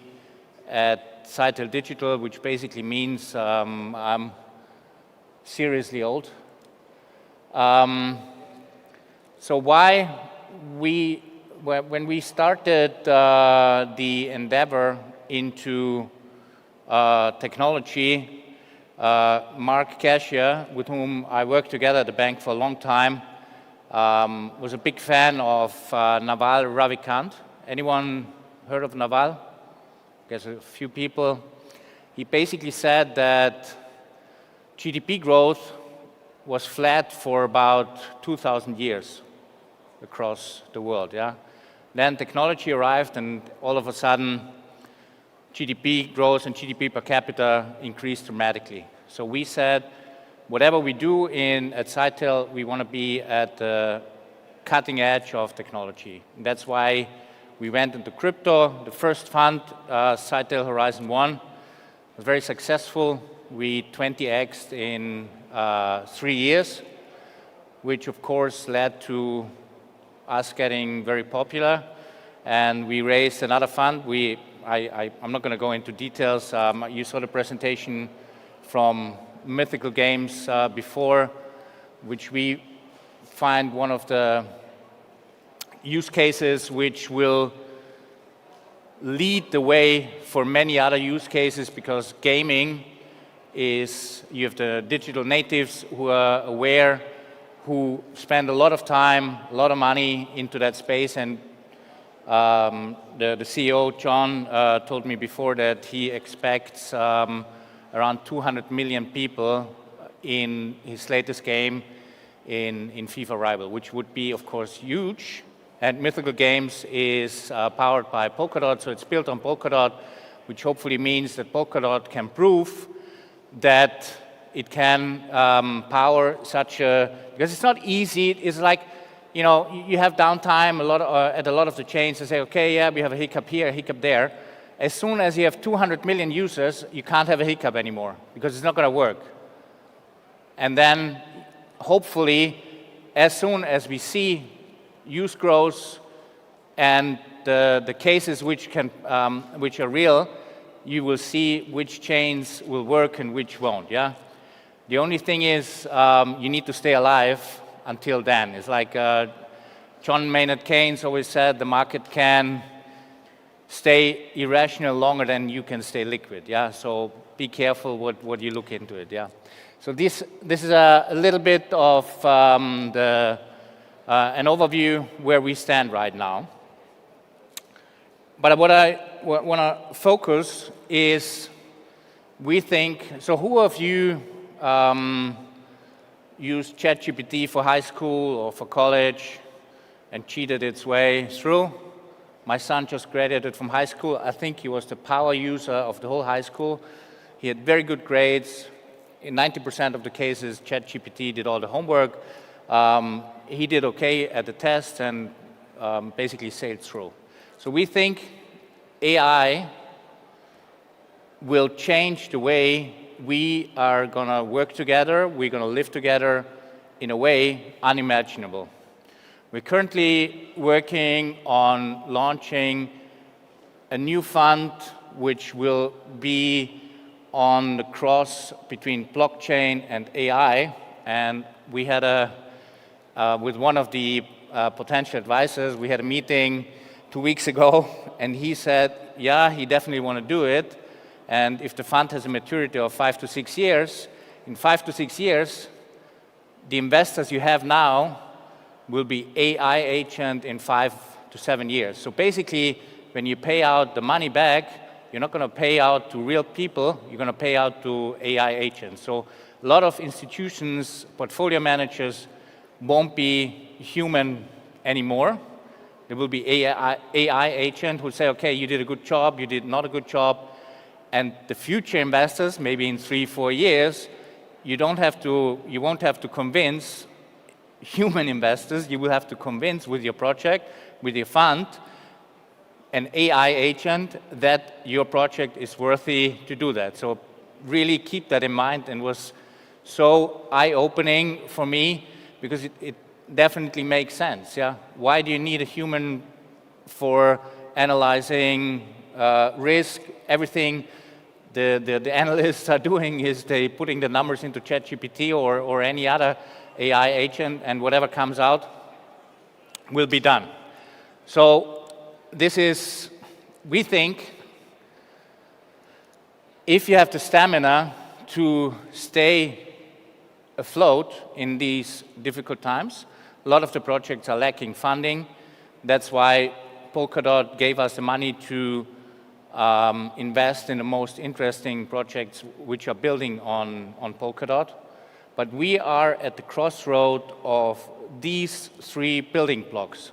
R: at Scytale Digital, which basically means I'm seriously old. So why when we started the endeavor into technology, Mark Cashier, with whom I worked together at the bank for a long time, was a big fan of Naval Ravikant. Anyone heard of Naval? I guess a few people. He basically said that GDP growth was flat for about 2,000 years across the world, yeah? Then technology arrived, and all of a sudden, GDP growth and GDP per capita increased dramatically. So we said, whatever we do at Scytale, we want to be at the cutting edge of technology. And that's why we went into crypto. The first fund, Scytale Horizon 1, was very successful. We 20x'd in 3 years. which of course led to us getting very popular. And we raised another fund. I'm not going to go into details. You saw the presentation from Mythical Games before, which we find one of the use cases which will lead the way for many other use cases, because gaming is, you have the digital natives who are aware, who spend a lot of time, a lot of money into that space. And the CEO, John, told me before that he expects around 200 million people in his latest game in FIFA Rival, which would be, of course, huge. And Mythical Games is powered by Polkadot, so it's built on Polkadot, which hopefully means that Polkadot can prove that it can power such a, because it's not easy. It's like, you know, you have downtime at a lot of the chains and say, okay, yeah, we have a hiccup here, a hiccup there. As soon as you have 200 million users, you can't have a hiccup anymore because it's not going to work. And then hopefully, as soon as we see use growth and the cases which are real, you will see which chains will work and which won't, yeah? The only thing is you need to stay alive until then. It's like John Maynard Keynes always said, the market can stay irrational longer than you can stay liquid, yeah? So be careful what you look into it, yeah? So this is a little bit of an overview where we stand right now. But what I want to focus is, we think, so who of you used ChatGPT for high school or for college and cheated its way through? My son just graduated from high school. I think he was the power user of the whole high school. He had very good grades. In 90% of the cases, ChatGPT did all the homework. He did okay at the test and basically sailed through. So we think AI will change the way we are going to work together, we're going to live together in a way unimaginable. We're currently working on launching a new fund which will be on the cross between blockchain and AI. And we had with one of the potential advisors, we had a meeting 2 weeks ago, and he said, yeah, he definitely want to do it. And if the fund has a maturity of 5 to 6 years, in 5 to 6 years, the investors you have now will be AI agent in 5 to 7 years. So basically, when you pay out the money back, you're not going to pay out to real people, you're going to pay out to AI agents. So a lot of institutions, portfolio managers, won't be human anymore. There will be AI agent who say, okay, you did a good job, you did not a good job. And the future investors, maybe in 3, 4 years, you won't have to convince human investors, you will have to convince with your project, with your fund, an AI agent that your project is worthy to do that. So really keep that in mind, and was so eye-opening for me, because it definitely makes sense, yeah? Why do you need a human for analyzing risk? Everything the analysts are doing is they putting the numbers into ChatGPT or any other AI agent, and whatever comes out will be done. So this is, we think, if you have the stamina to stay afloat in these difficult times, a lot of the projects are lacking funding. That's why Polkadot gave us the money to invest in the most interesting projects which are building on Polkadot. But we are at the crossroad of these 3 building blocks.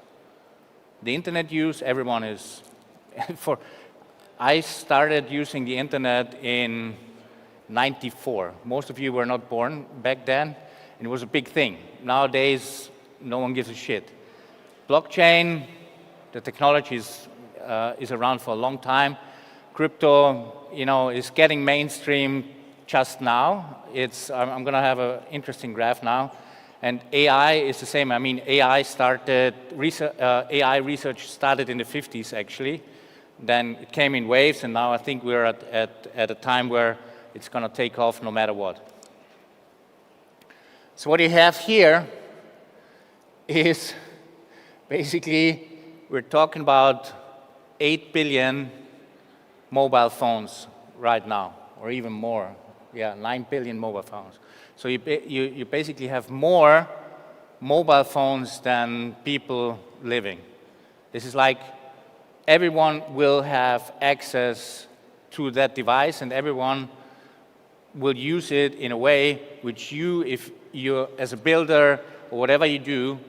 R: The internet use, everyone is, I started using the internet in '94. Most of you were not born back then, and it was a big thing. Nowadays, no one gives a shit. Blockchain, the technology is around for a long time. Crypto, is getting mainstream just now. I'm going to have an interesting graph now. And AI is the same. I mean, AI research started in the 50s, actually. Then it came in waves, and now I think we're at a time where it's going to take off no matter what. So what you have here is basically, we're talking about 8 billion mobile phones right now, or even more. Yeah, 9 billion mobile phones. So you basically have more mobile phones than people living. This is like everyone will have access to that device, and everyone will use it in a way which you, if you're as a builder or whatever you do,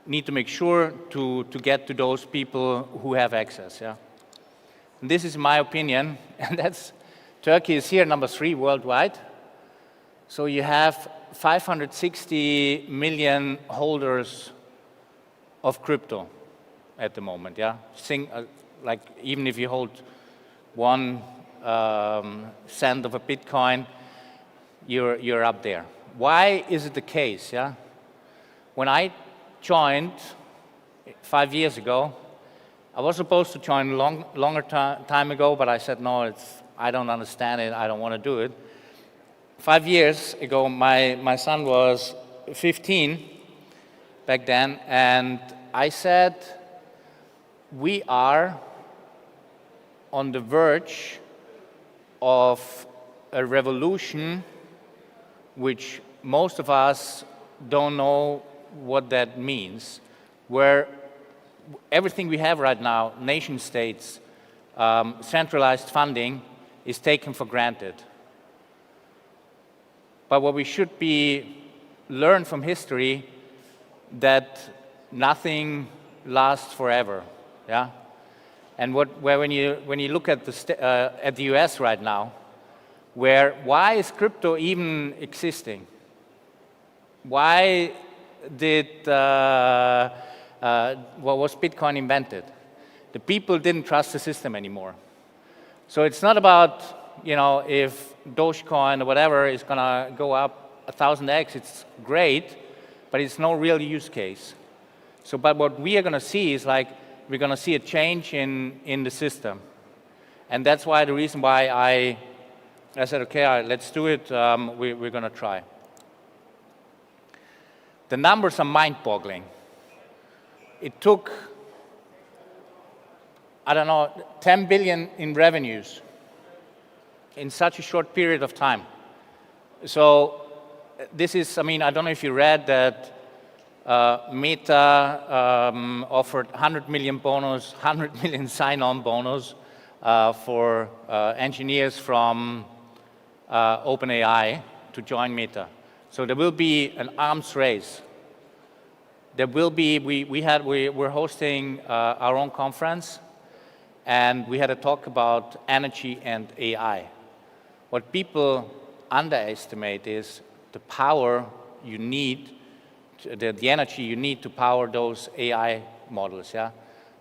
R: need to make sure to get to those people who have access. Yeah. And this is my opinion, and that's Turkey is here number 3 worldwide. So you have 560 million holders of crypto at the moment. Yeah, like even if you hold 1 cent of a Bitcoin, you're up there. Why is it the case? Yeah, when I joined 5 years ago, I was supposed to join longer time ago, but I said no, I don't understand it. I don't want to do it. 5 years ago, my son was 15 back then, and I said, we are on the verge of a revolution which most of us don't know what that means, where everything we have right now, nation states, centralized funding, is taken for granted. But what we should learn from history, that nothing lasts forever, yeah. And when you look at the U.S. right now, why is crypto even existing? Why was Bitcoin invented? The people didn't trust the system anymore. So it's not about, if Dogecoin or whatever is going to go up 1,000x, it's great, but it's no real use case. So, but what we are going to see is we're going to see a change in the system. And that's why the reason why I said, okay, let's do it, we're going to try. The numbers are mind-boggling. It took, 10 billion in revenues in such a short period of time. So this is, I don't know if you read that Meta offered 100 million bonus, 100 million sign-on bonus for engineers from OpenAI to join Meta. So there will be an arms race. There will be, we're hosting our own conference, and we had a talk about energy and AI. What people underestimate is the power you need, the energy you need to power those AI models, yeah?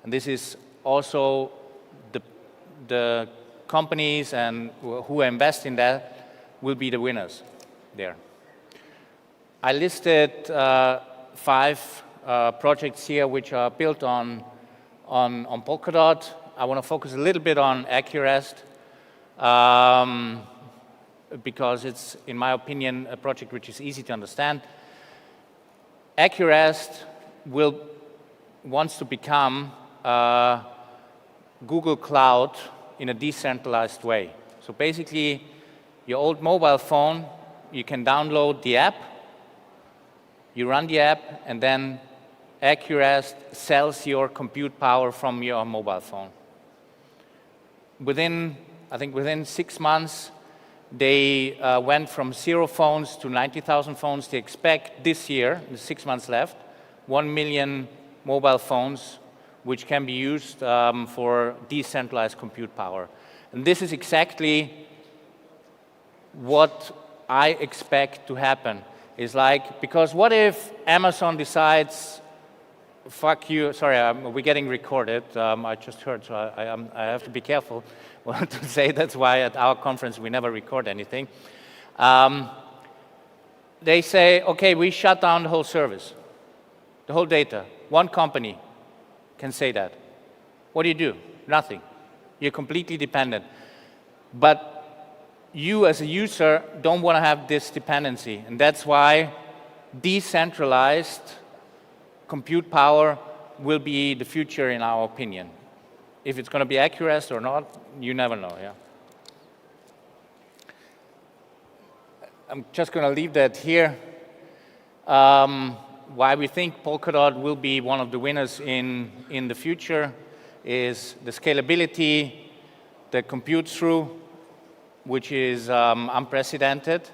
R: And this is also the companies and who invest in that will be the winners there. I listed 5 projects here which are built on Polkadot. I want to focus a little bit on Accurest because it's, in my opinion, a project which is easy to understand. Accurest wants to become Google Cloud in a decentralized way. So basically, your old mobile phone, you can download the app, you run the app, and then Accurest sells your compute power from your mobile phone. I think within 6 months, they went from 0 phones to 90,000 phones. They expect this year, the 6 months left, 1 million mobile phones, which can be used for decentralized compute power. And this is exactly what I expect to happen. Is because what if Amazon decides, fuck you, sorry, we're getting recorded, I just heard, so I have to be careful what to say. That's why at our conference we never record anything. they say, okay, we shut down the whole service, the whole data. One company can say that. What do? Nothing. You're completely dependent. But you as a user don't want to have this dependency. And that's why decentralized compute power will be the future in our opinion. If it's going to be accurate or not, you never know, yeah. I'm just going to leave that here. Why we think Polkadot will be one of the winners in the future is the scalability, the compute through, which is unprecedented.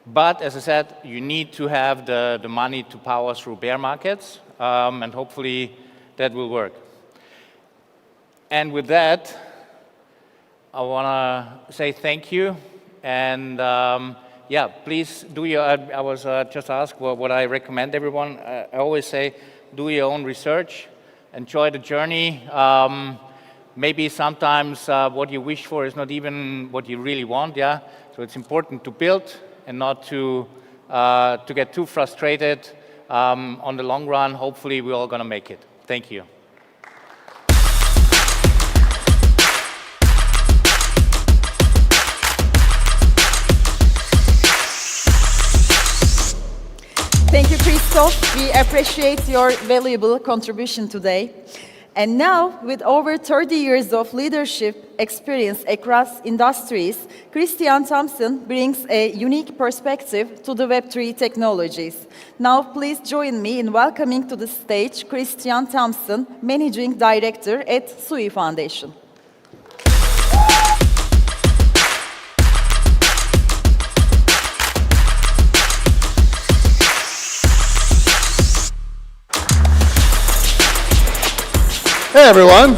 R: But as I said, you need to have the money to power through bear markets, and hopefully that will work. And with that, I want to say thank you. And yeah, please do your, I was just asked what I recommend everyone. I always say, do your own research, enjoy the journey. Maybe sometimes what you wish for is not even what you really want, yeah? So it's important to build and not to get too frustrated. On the long run, hopefully we're all going to make it. Thank you.
B: Thank you, Christoph. We appreciate your valuable contribution today. And now, with over 30 years of leadership experience across industries, Christian Thompson brings a unique perspective to the Web3 technologies. Now, please join me in welcoming to the stage Christian Thompson, Managing Director at SUI Foundation.
S: Hey everyone,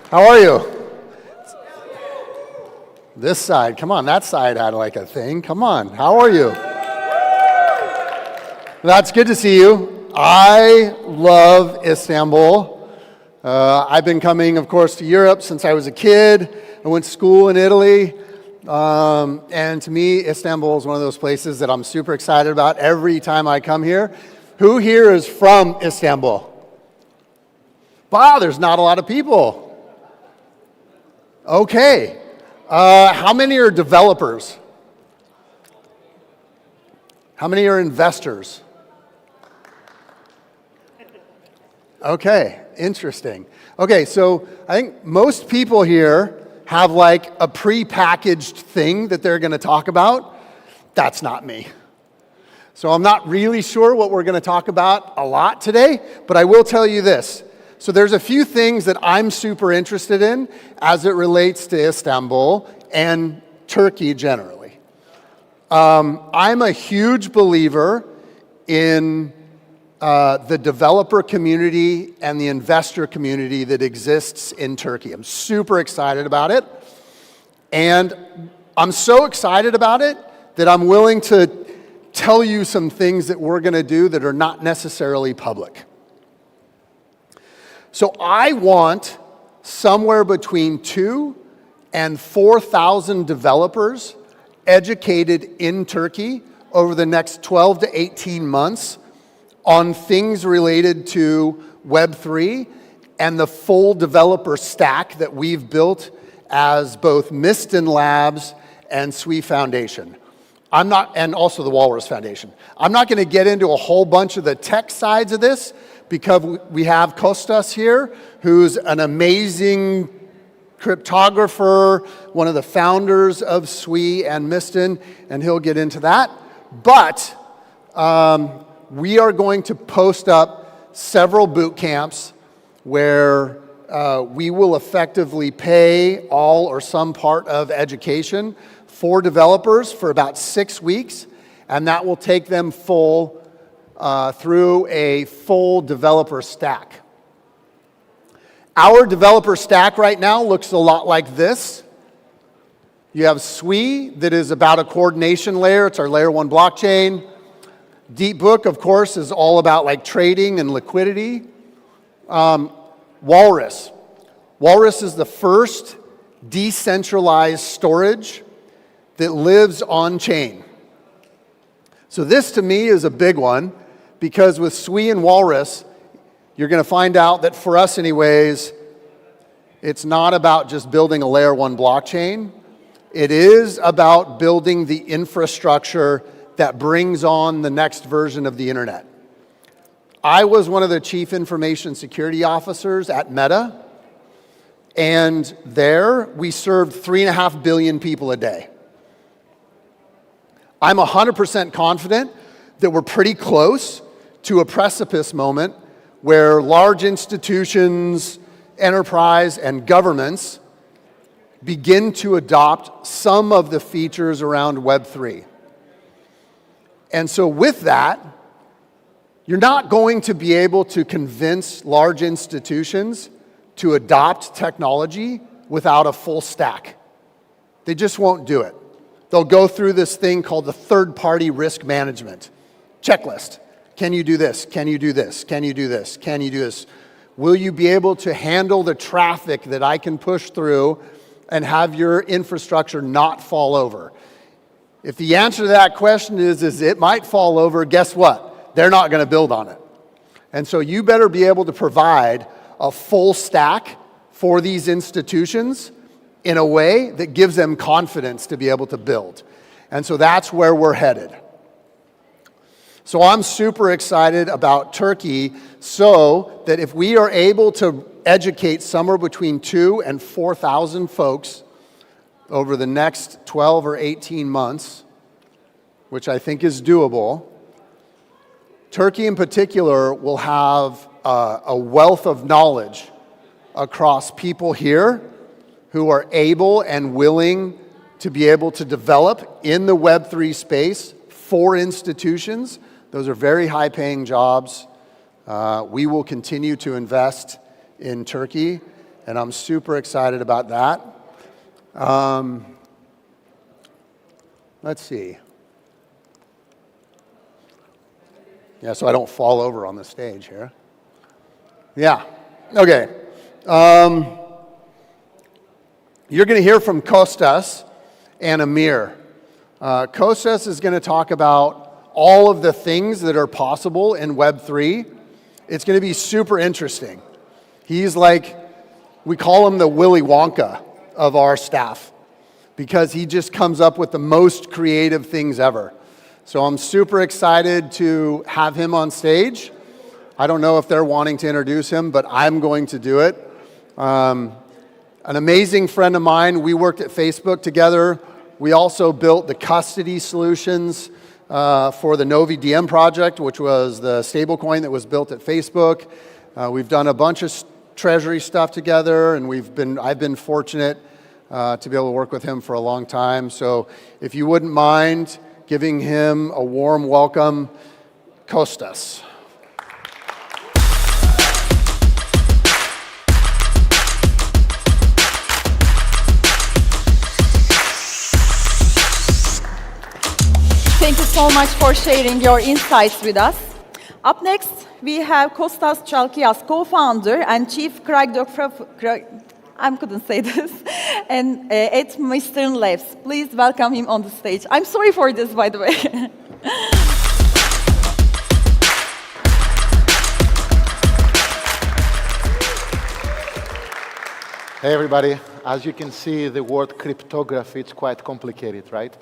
S: how are you? This side, come on, that side had like a thing. Come on, how are you? That's good to see you. I love Istanbul. I've been coming, of course, to Europe since I was a kid. I went to school in Italy. And to me, Istanbul is one of those places that I'm super excited about every time I come here. Who here is from Istanbul? Wow, there's not a lot of people. Okay. How many are developers? How many are investors? Okay, interesting. Okay, so I think most people here have like a pre-packaged thing that they're going to talk about. That's not me. So I'm not really sure what we're going to talk about a lot today, but I will tell you this. So there's a few things that I'm super interested in as it relates to Istanbul and Turkey generally. I'm a huge believer in the developer community and the investor community that exists in Turkey. I'm super excited about it. And I'm so excited about it that I'm willing to tell you some things that we're going to do that are not necessarily public. So I want somewhere between 2,000 and 4,000 developers educated in Turkey over the next 12 to 18 months on things related to Web3 and the full developer stack that we've built as both Miston Labs and SUI Foundation. And also the Walrus Foundation. I'm not going to get into a whole bunch of the tech sides of this, because we have Kostas here, who's an amazing cryptographer, one of the founders of SUI and Miston, and he'll get into that. But we are going to post up several boot camps where we will effectively pay all or some part of education for developers for about 6 weeks, and that will take them full through a full developer stack. Our developer stack right now looks a lot like this. You have SUI that is about a coordination layer. It's our layer 1 blockchain. DeepBook, of course, is all about like trading and liquidity. Walrus. Walrus is the first decentralized storage that lives on chain. So this to me is a big one because with SWE and Walrus, you're going to find out that for us anyways, it's not about just building a layer 1 blockchain. It is about building the infrastructure that brings on the next version of the internet. I was one of the chief information security officers at Meta, and there we served 3.5 billion people a day. I'm 100% confident that we're pretty close to a precipice moment where large institutions, enterprise, and governments begin to adopt some of the features around Web3. And so with that, you're not going to be able to convince large institutions to adopt technology without a full stack. They just won't do it. They'll go through this thing called the third-party risk management checklist. Can you do this? Can you do this? Can you do this? Can you do this? Will you be able to handle the traffic that I can push through and have your infrastructure not fall over? If the answer to that question is it might fall over, guess what? They're not going to build on it. And so you better be able to provide a full stack for these institutions in a way that gives them confidence to be able to build. And so that's where we're headed. So I'm super excited about Turkey so that if we are able to educate somewhere between 2,000 and 4,000 folks over the next 12 or 18 months, which I think is doable, Turkey in particular will have a wealth of knowledge across people here who are able and willing to be able to develop in the Web3 space for institutions. Those are very high-paying jobs. We will continue to invest in Turkey, and I'm super excited about that. Let's see. Yeah, so I don't fall over on the stage here. Yeah, okay. You're going to hear from Kostas and Amir. Kostas is going to talk about all of the things that are possible in Web3. It's going to be super interesting. He's like, we call him the Willy Wonka of our staff because he just comes up with the most creative things ever. So I'm super excited to have him on stage. I don't know if they're wanting to introduce him, but I'm going to do it. An amazing friend of mine, we worked at Facebook together. We also built the custody solutions for the Novi DM project, which was the stablecoin that was built at Facebook. We've done a bunch of treasury stuff together, and I've been fortunate to be able to work with him for a long time. So if you wouldn't mind giving him a warm welcome, Kostas.
B: Thank you so much for sharing your insights with us. Up next, we have Kostas Chalkias, co-founder and chief cryptographer, I couldn't say this, and at Western Labs. Please welcome him on the stage. I'm sorry for this, by the way.
T: Hey everybody, as you can see, the word cryptography, it's quite complicated, right?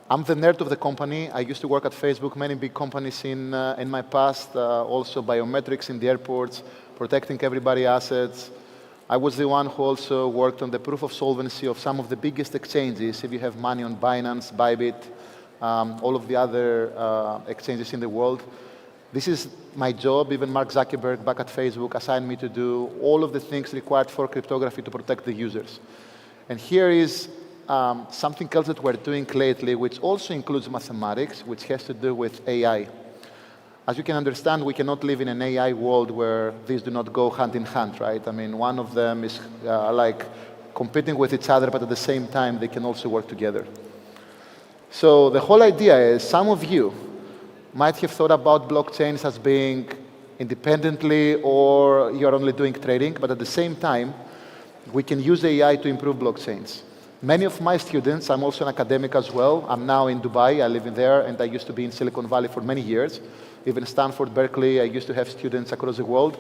T: I'm the nerd of the company. I used to work at Facebook, many big companies in my past, also biometrics in the airports, protecting everybody's assets. I was the one who also worked on the proof of solvency of some of the biggest exchanges. If you have money on Binance, Bybit, all of the other exchanges in the world. This is my job. Even Mark Zuckerberg back at Facebook assigned me to do all of the things required for cryptography to protect the users. And here is something else that we're doing lately, which also includes mathematics, which has to do with AI. As you can understand, we cannot live in an AI world where these do not go hand in hand, right? I mean, one of them is like competing with each other, but at the same time, they can also work together. So the whole idea is some of you might have thought about blockchains as being independently or you're only doing trading, but at the same time, we can use AI to improve blockchains. Many of my students, I'm also an academic as well. I'm now in Dubai, I live in there, and I used to be in Silicon Valley for many years. Even Stanford, Berkeley, I used to have students across the world.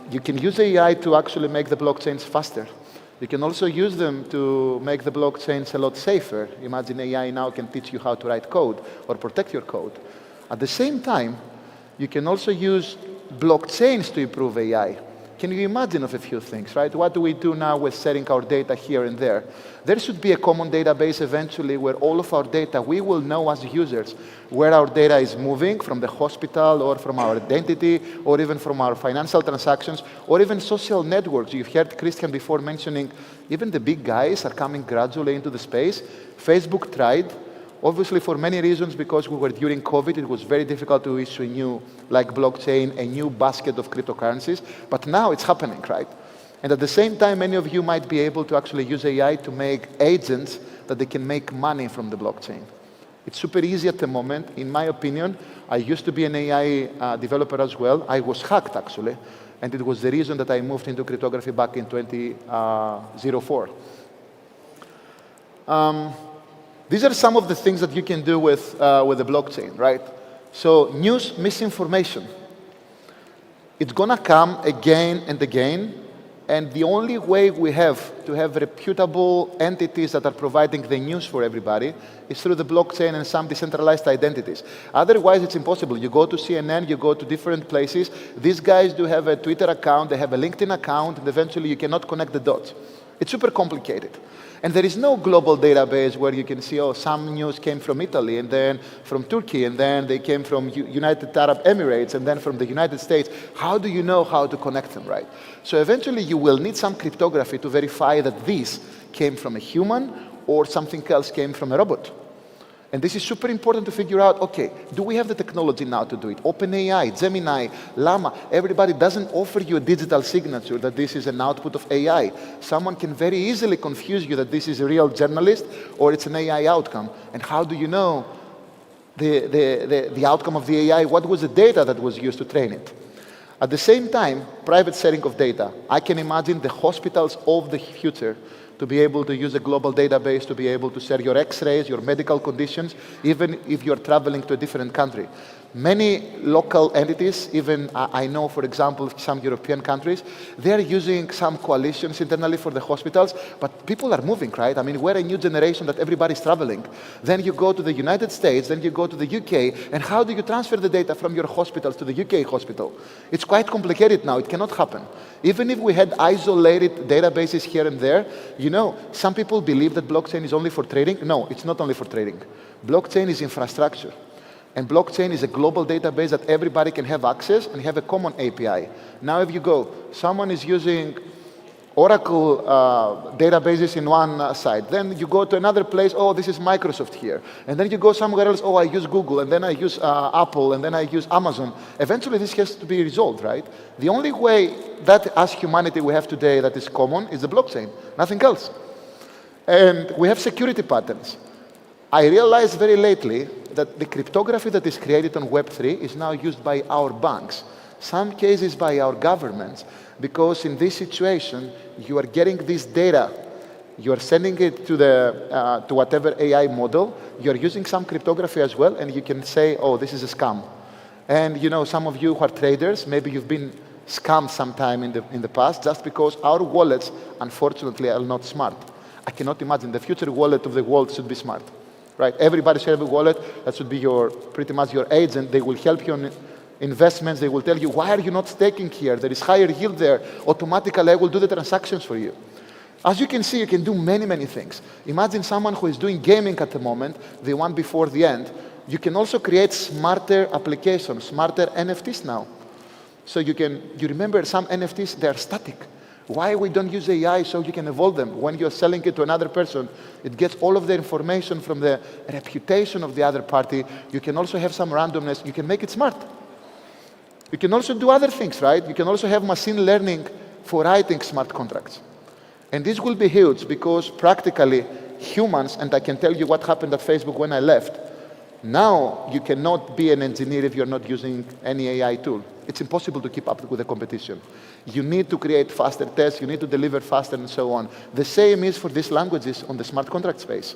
T: You can use AI to actually make the blockchains faster. You can also use them to make the blockchains a lot safer. Imagine AI now can teach you how to write code or protect your code. At the same time, you can also use blockchains to improve AI. Can you imagine of a few things, right? What do we do now with setting our data here and there? There should be a common database eventually where all of our data, we will know as users where our data is moving from the hospital or from our identity or even from our financial transactions or even social networks. You've heard Christian before mentioning even the big guys are coming gradually into the space. Facebook tried. Obviously, for many reasons, because we were during COVID, it was very difficult to issue a new, like blockchain, a new basket of cryptocurrencies. But now it's happening, right? And at the same time, many of you might be able to actually use AI to make agents that they can make money from the blockchain. It's super easy at the moment. In my opinion, I used to be an AI developer as well. I was hacked, actually. And it was the reason that I moved into cryptography back in 2004. These are some of the things that you can do with the blockchain, right? So news misinformation. It's going to come again and again. And the only way we have to have reputable entities that are providing the news for everybody is through the blockchain and some decentralized identities. Otherwise, it's impossible. You go to CNN, you go to different places. These guys do have a Twitter account, they have a LinkedIn account, and eventually you cannot connect the dots. It's super complicated. And there is no global database where you can see, oh, some news came from Italy, and then from Turkey, and then they came from United Arab Emirates, and then from the United States. How do you know how to connect them, right? So eventually you will need some cryptography to verify that this came from a human or something else came from a robot. And this is super important to figure out, okay, do we have the technology now to do it? OpenAI, Gemini, Llama, everybody doesn't offer you a digital signature that this is an output of AI. Someone can very easily confuse you that this is a real journalist or it's an AI outcome. And how do you know the outcome of the AI? What was the data that was used to train it? At the same time, private sharing of data. I can imagine the hospitals of the future to be able to use a global database, to be able to share your x-rays, your medical conditions, even if you're traveling to a different country. Many local entities, even I know, for example, some European countries, they're using some coalitions internally for the hospitals, but people are moving, right? I mean, we're a new generation that everybody's traveling. Then you go to the United States, then you go to the UK, and how do you transfer the data from your hospitals to the UK hospital? It's quite complicated now. It cannot happen. Even if we had isolated databases here and there, you know, some people believe that blockchain is only for trading. No, it's not only for trading. Blockchain is infrastructure. And blockchain is a global database that everybody can have access and have a common API. Now if you go, someone is using Oracle databases in one side. Then you go to another place, oh, this is Microsoft here. And then you go somewhere else, oh, I use Google, and then I use Apple, and then I use Amazon. Eventually this has to be resolved, right? The only way that as humanity we have today that is common is the blockchain, nothing else. And we have security patterns. I realized very lately that the cryptography that is created on Web3 is now used by our banks, some cases by our governments, because in this situation, you are getting this data, you are sending it to whatever AI model, you are using some cryptography as well, and you can say, oh, this is a scam. And you know, some of you who are traders, maybe you've been scammed sometime in the past, just because our wallets, unfortunately, are not smart. I cannot imagine the future wallet of the world should be smart. Right? Everybody should have a wallet. That should be pretty much your agent. They will help you on investments. They will tell you, why are you not staking here? There is higher yield there. Automatically, I will do the transactions for you. As you can see, you can do many, many things. Imagine someone who is doing gaming at the moment, the one before the end. You can also create smarter applications, smarter NFTs now. So you remember some NFTs, they are static. Why we don't use AI so you can evolve them? When you're selling it to another person, it gets all of the information from the reputation of the other party. You can also have some randomness. You can make it smart. You can also do other things, right? You can also have machine learning for writing smart contracts. And this will be huge because practically humans, and I can tell you what happened at Facebook when I left, now you cannot be an engineer if you're not using any AI tool. it's impossible to keep up with the competition. You need to create faster tests, you need to deliver faster, and so on. The same is for these languages on the smart contract space.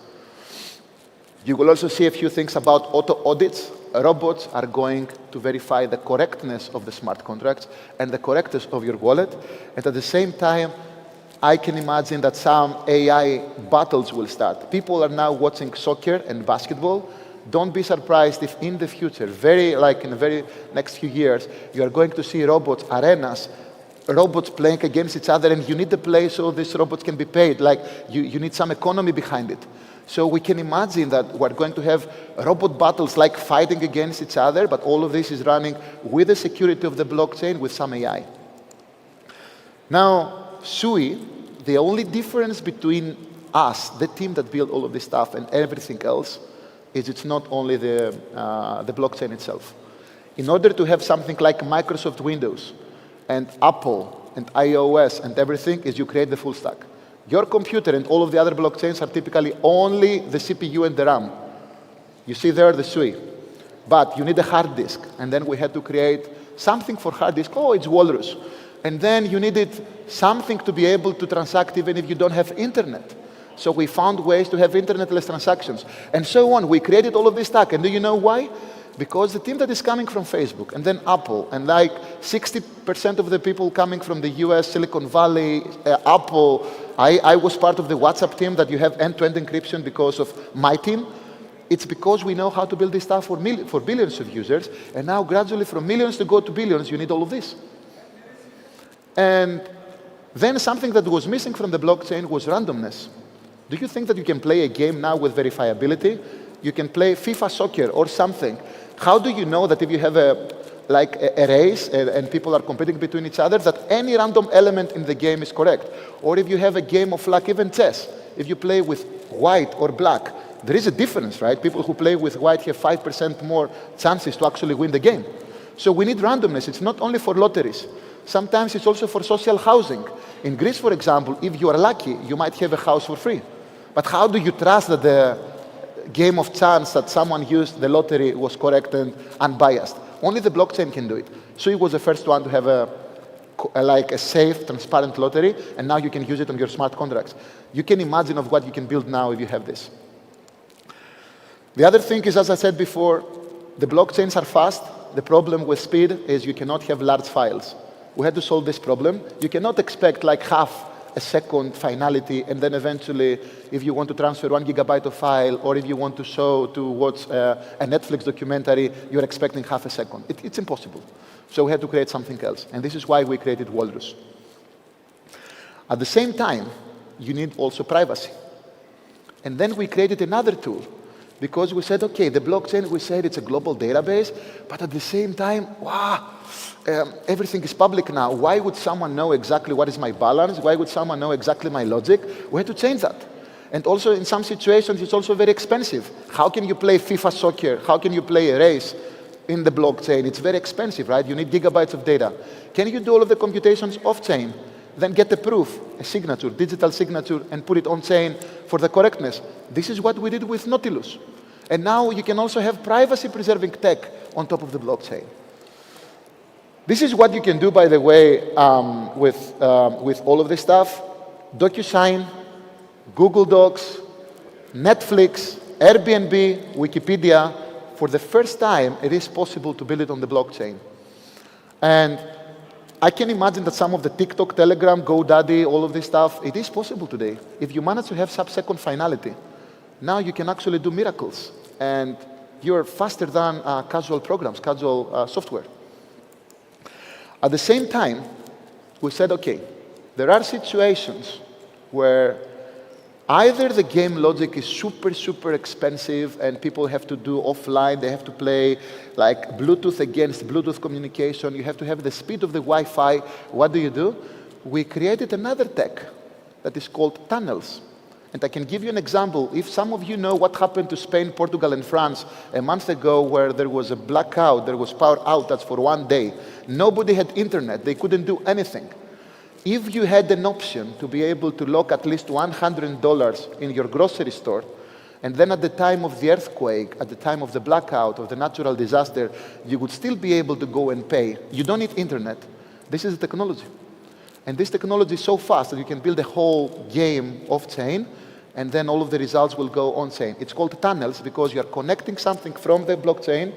T: You will also see a few things about auto audits. Robots are going to verify the correctness of the smart contracts and the correctness of your wallet. And at the same time, I can imagine that some AI battles will start. People are now watching soccer and basketball. Don't be surprised if in the future, in the very next few years, you are going to see robots, arenas, robots playing against each other, and you need to play so these robots can be paid. Like, you need some economy behind it. So we can imagine that we're going to have robot battles like fighting against each other, but all of this is running with the security of the blockchain with some AI. Now, SUI, the only difference between us, the team that built all of this stuff, and everything else, is it's not only the blockchain itself. In order to have something like Microsoft Windows and Apple and iOS and everything, is you create the full stack. Your computer and all of the other blockchains are typically only the CPU and the RAM. You see there the SUI. But you need a hard disk. And then we had to create something for hard disk. Oh, it's Walrus. And then you needed something to be able to transact even if you don't have internet. So we found ways to have internetless transactions. And so on. We created all of this stack. And do you know why? Because the team that is coming from Facebook, and then Apple, and like 60% of the people coming from the US, Silicon Valley, Apple, I was part of the WhatsApp team that you have end-to-end encryption because of my team. It's because we know how to build this stuff for billions of users. And now gradually from millions to go to billions, you need all of this. And then something that was missing from the blockchain was randomness. Do you think that you can play a game now with verifiability? You can play FIFA soccer or something. How do you know that if you have a race and people are competing between each other, that any random element in the game is correct? Or if you have a game of luck, even chess, if you play with white or black, there is a difference, right? People who play with white have 5% more chances to actually win the game. So we need randomness. It's not only for lotteries. Sometimes it's also for social housing. In Greece, for example, if you are lucky, you might have a house for free. But how do you trust that the game of chance that someone used the lottery was correct and unbiased? Only the blockchain can do it. So it was the first one to have a safe, transparent lottery, and now you can use it on your smart contracts. You can imagine of what you can build now if you have this. The other thing is, as I said before, the blockchains are fast. The problem with speed is you cannot have large files. We had to solve this problem. You cannot expect like half a second finality, and then eventually, if you want to transfer 1 gigabyte of file, or if you want to watch a Netflix documentary, you're expecting half a second. It's impossible. So we had to create something else, and this is why we created Walrus. At the same time, you need also privacy. And then we created another tool, because we said, okay, the blockchain, we said it's a global database, but at the same time, wow, everything is public now. Why would someone know exactly what is my balance? Why would someone know exactly my logic? We had to change that. And also in some situations, it's also very expensive. How can you play FIFA soccer? How can you play a race in the blockchain? It's very expensive, right? You need gigabytes of data. Can you do all of the computations off-chain? Then get a proof, a signature, digital signature, and put it on-chain for the correctness. This is what we did with Nautilus. And now you can also have privacy-preserving tech on top of the blockchain. This is what you can do, by the way, with all of this stuff. DocuSign, Google Docs, Netflix, Airbnb, Wikipedia. For the first time, it is possible to build it on the blockchain. And I can imagine that some of the TikTok, Telegram, GoDaddy, all of this stuff, it is possible today. If you manage to have sub-second finality, now you can actually do miracles. And you're faster than casual programs, casual software. At the same time, we said, okay, there are situations where either the game logic is super, super expensive and people have to do offline, they have to play like Bluetooth against Bluetooth communication, you have to have the speed of the Wi-Fi. What do? We created another tech that is called tunnels. And I can give you an example. If some of you know what happened to Spain, Portugal, and France a month ago, where there was a blackout, there was power outage for 1 day, nobody had internet, they couldn't do anything. If you had an option to be able to lock at least $100 in your grocery store, And then at the time of the earthquake, at the time of the blackout, of the natural disaster, you would still be able to go and pay. You don't need internet. This is the technology. And this technology is so fast that you can build a whole game off-chain, and then all of the results will go on-chain. It's called tunnels because you are connecting something from the blockchain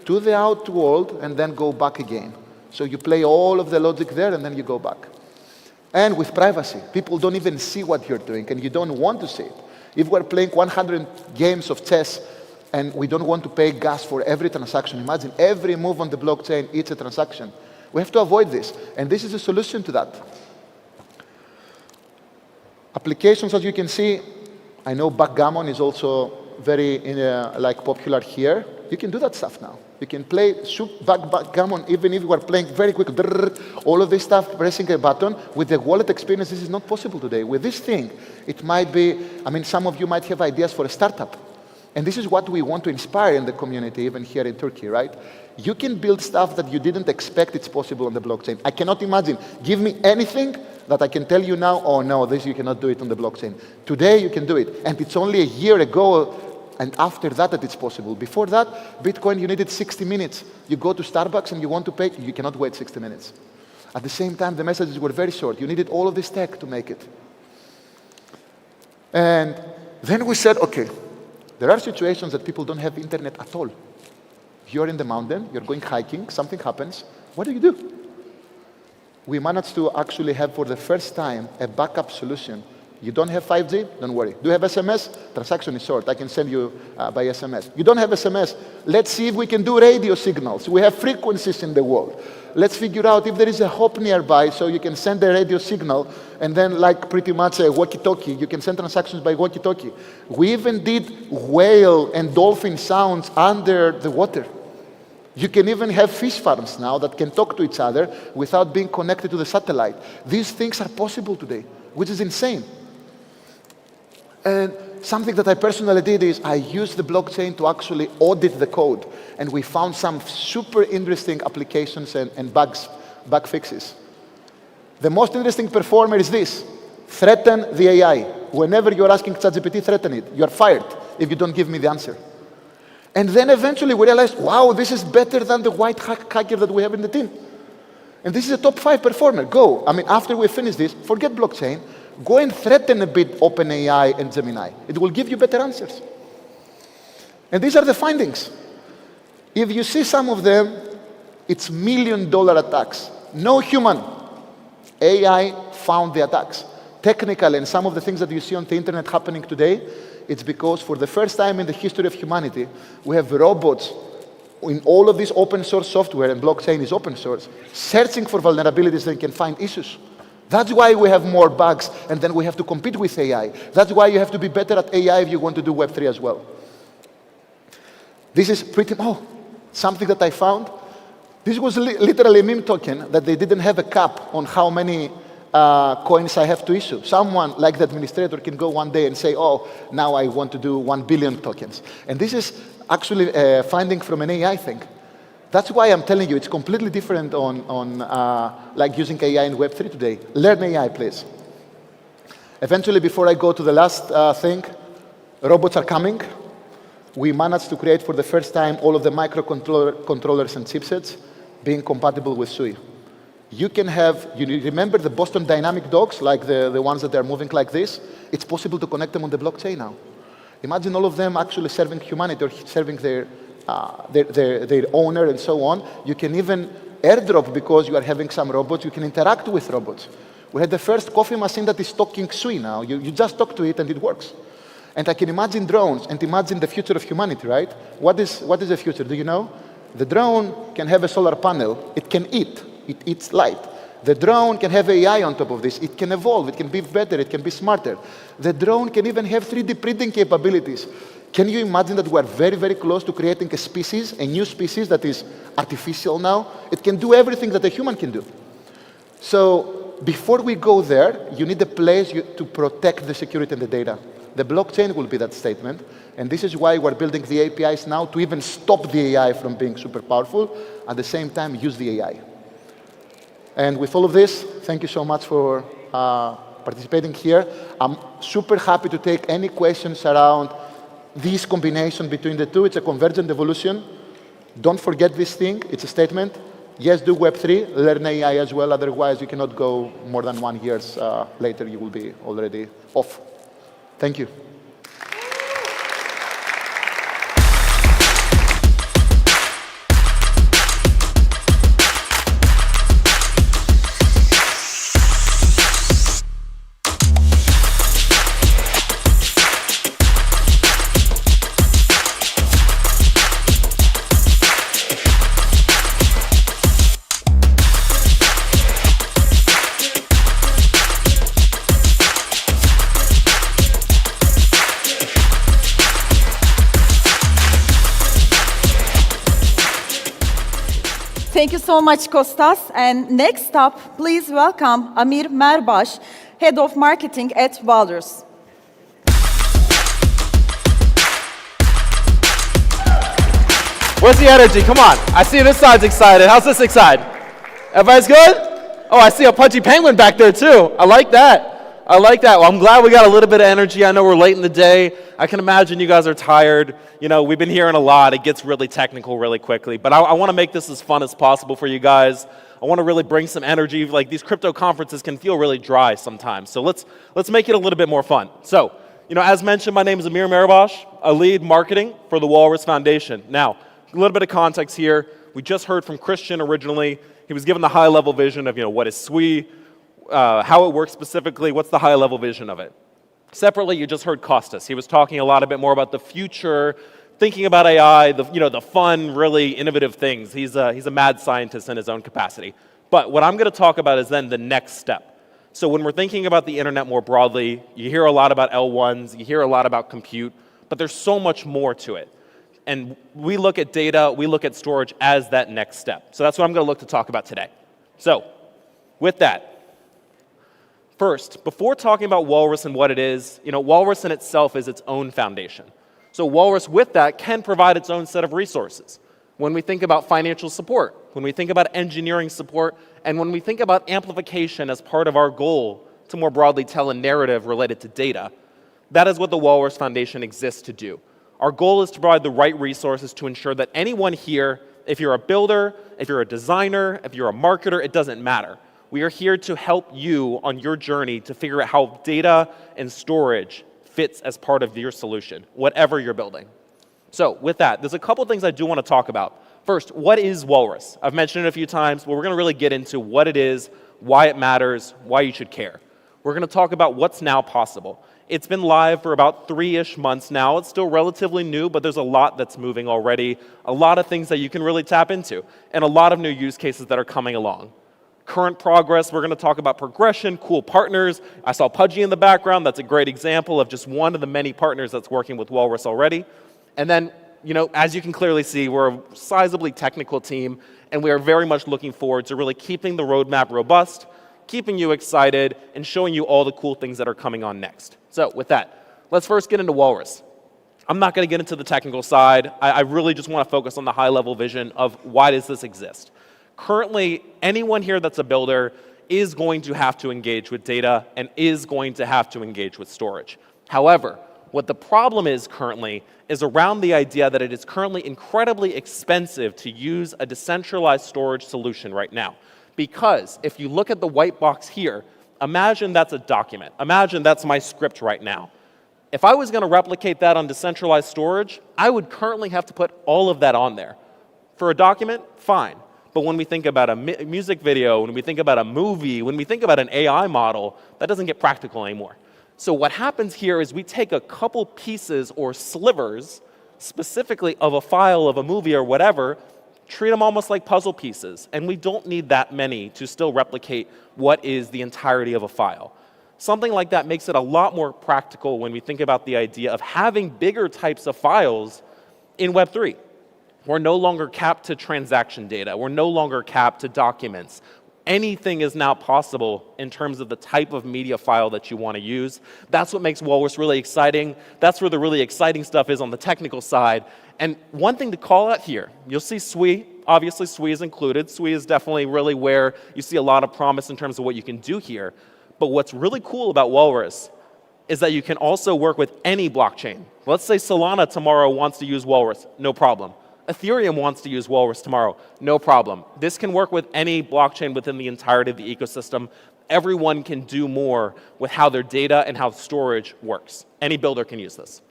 T: to the out world and then go back again. So you play all of the logic there and then you go back. And with privacy, people don't even see what you're doing and you don't want to see it. If we're playing 100 games of chess and we don't want to pay gas for every transaction, imagine every move on the blockchain, it's a transaction. We have to avoid this. And this is a solution to that. Applications, as you can see, I know backgammon is also very popular here. You can do that stuff now. You can play backgammon even if you are playing very quick. All of this stuff, pressing a button. With the wallet experience, this is not possible today. With this thing, it might be, some of you might have ideas for a startup. And this is what we want to inspire in the community, even here in Turkey, right? You can build stuff that you didn't expect it's possible on the blockchain. I cannot imagine. Give me anything that I can tell you now, oh no, this you cannot do it on the blockchain. Today you can do it. And it's only a year ago and after that it's possible. Before that, Bitcoin, you needed 60 minutes. You go to Starbucks and you want to pay, you cannot wait 60 minutes. At the same time, the messages were very short. You needed all of this tech to make it. And then we said, okay, there are situations that people don't have internet at all. You're in the mountain, you're going hiking, something happens. What do? We managed to actually have, for the first time, a backup solution. You don't have 5G? Don't worry. Do you have SMS? Transaction is short. I can send you by SMS. You don't have SMS? Let's see if we can do radio signals. We have frequencies in the world. Let's figure out if there is a hop nearby so you can send a radio signal and then like pretty much a walkie-talkie, you can send transactions by walkie-talkie. We even did whale and dolphin sounds under the water. You can even have fish farms now that can talk to each other without being connected to the satellite. These things are possible today, which is insane. And something that I personally did is I used the blockchain to actually audit the code. And we found some super interesting applications and bug fixes. The most interesting performer is this. Threaten the AI. Whenever you're asking ChatGPT, threaten it. You're fired if you don't give me the answer. And then eventually we realized, wow, this is better than the white hacker that we have in the team. And this is a top 5 performer. Go. After we finish this, forget blockchain. Go and threaten a bit OpenAI and Gemini. It will give you better answers. And these are the findings. If you see some of them, it's $1 million attacks. No human. AI found the attacks. Technically, and some of the things that you see on the internet happening today, it's because for the first time in the history of humanity, we have robots in all of this open source software, and blockchain is open source, searching for vulnerabilities that can find issues. That's why we have more bugs, and then we have to compete with AI. That's why you have to be better at AI if you want to do Web3 as well. This is something that I found. This was literally a meme token that they didn't have a cap on how many coins I have to issue. Someone, like the administrator, can go one day and say, oh, now I want to do 1 billion tokens. And this is actually a finding from an AI thing. That's why I'm telling you it's completely different on like using AI in Web3 today. Learn AI, please. Eventually, before I go to the last thing, robots are coming. We managed to create for the first time all of the microcontrollers and chipsets being compatible with SUI. You can have, you remember the Boston Dynamic dogs, like the ones that are moving like this? It's possible to connect them on the blockchain now. Imagine all of them actually serving humanity or serving their owner and so on. You can even airdrop because you are having some robots. You can interact with robots. We had the first coffee machine that is talking SUI now. You just talk to it and it works. And I can imagine drones and imagine the future of humanity, right? What is the future? Do you know? The drone can have a solar panel. It can eat. It eats light. The drone can have AI on top of this. It can evolve. It can be better. It can be smarter. The drone can even have 3D printing capabilities. Can you imagine that we are very, very close to creating a species, a new species that is artificial now? It can do everything that a human can do. So before we go there, you need a place to protect the security and the data. The blockchain will be that statement. And this is why we're building the APIs now to even stop the AI from being super powerful, at the same time use the AI. And with all of this, thank you so much for participating here. I'm super happy to take any questions around this combination between the two, it's a convergent evolution. Don't forget this thing. It's a statement. Yes, do Web3, learn AI as well. Otherwise, you cannot go more than 1 year later. You will be already off. Thank you.
B: Thank you so much, Kostas. And next up, please welcome Amir Merbash, Head of Marketing at Walrus.
U: Where's the energy? Come on. I see this side's excited. How's this side? Everybody's good? Oh, I see a pudgy penguin back there too. I like that. I like that. Well, I'm glad we got a little bit of energy. I know we're late in the day. I can imagine you guys are tired. You know, we've been hearing a lot. It gets really technical really quickly. But I want to make this as fun as possible for you guys. I want to really bring some energy. Like, these crypto conferences can feel really dry sometimes. So let's make it a little bit more fun. So, you know, as mentioned, my name is Amir Merbash. I lead marketing for the Walrus Foundation. Now, a little bit of context here. We just heard from Christian originally. He was given the high-level vision of, you know, what is SWE, how it works specifically, what's the high-level vision of it. Separately, you just heard Kostas. He was talking a bit more about the future, thinking about AI, the fun, really innovative things. He's a mad scientist in his own capacity. But what I'm going to talk about is then the next step. So when we're thinking about the internet more broadly, you hear a lot about L1s, you hear a lot about compute, but there's so much more to it. And we look at data, we look at storage as that next step. So that's what I'm going to look to talk about today. So with that, first, before talking about Walrus and what it is, you know, Walrus in itself is its own foundation. So Walrus with that can provide its own set of resources. When we think about financial support, when we think about engineering support, and when we think about amplification as part of our goal to more broadly tell a narrative related to data, that is what the Walrus Foundation exists to do. Our goal is to provide the right resources to ensure that anyone here, if you're a builder, if you're a designer, if you're a marketer, it doesn't matter. We are here to help you on your journey to figure out how data and storage fits as part of your solution, whatever you're building. So with that, there's a couple things I do want to talk about. First, what is Walrus? I've mentioned it a few times, but we're going to really get into what it is, why it matters, why you should care. We're going to talk about what's now possible. It's been live for about 3-ish months now. It's still relatively new, but there's a lot that's moving already, a lot of things that you can really tap into, and a lot of new use cases that are coming along. Current progress, we're going to talk about progression, cool partners. I saw Pudgy in the background. That's a great example of just one of the many partners that's working with Walrus already. And then, you know, as you can clearly see, we're a sizably technical team, and we are very much looking forward to really keeping the roadmap robust, keeping you excited, and showing you all the cool things that are coming on next. So with that, let's first get into Walrus. I'm not going to get into the technical side. I really just want to focus on the high-level vision of why does this exist. Currently, anyone here that's a builder is going to have to engage with data and is going to have to engage with storage. However, what the problem is currently is around the idea that it is currently incredibly expensive to use a decentralized storage solution right now. Because if you look at the white box here, imagine that's a document. Imagine that's my script right now. If I was going to replicate that on decentralized storage, I would currently have to put all of that on there. For a document, fine. But when we think about a music video, when we think about a movie, when we think about an AI model, that doesn't get practical anymore. So what happens here is we take a couple pieces or slivers, specifically of a file of a movie or whatever, treat them almost like puzzle pieces. And we don't need that many to still replicate what is the entirety of a file. Something like that makes it a lot more practical when we think about the idea of having bigger types of files in Web3. We're no longer capped to transaction data. We're no longer capped to documents. Anything is now possible in terms of the type of media file that you want to use. That's what makes Walrus really exciting. That's where the really exciting stuff is on the technical side. And one thing to call out here, you'll see SWE. Obviously, SWE is included. SWE is definitely really where you see a lot of promise in terms of what you can do here. But what's really cool about Walrus is that you can also work with any blockchain. Let's say Solana tomorrow wants to use Walrus, no problem. Ethereum wants to use Walrus tomorrow, no problem. This can work with any blockchain within the entirety of the ecosystem. Everyone can do more with how their data and how storage works. Any builder can use this.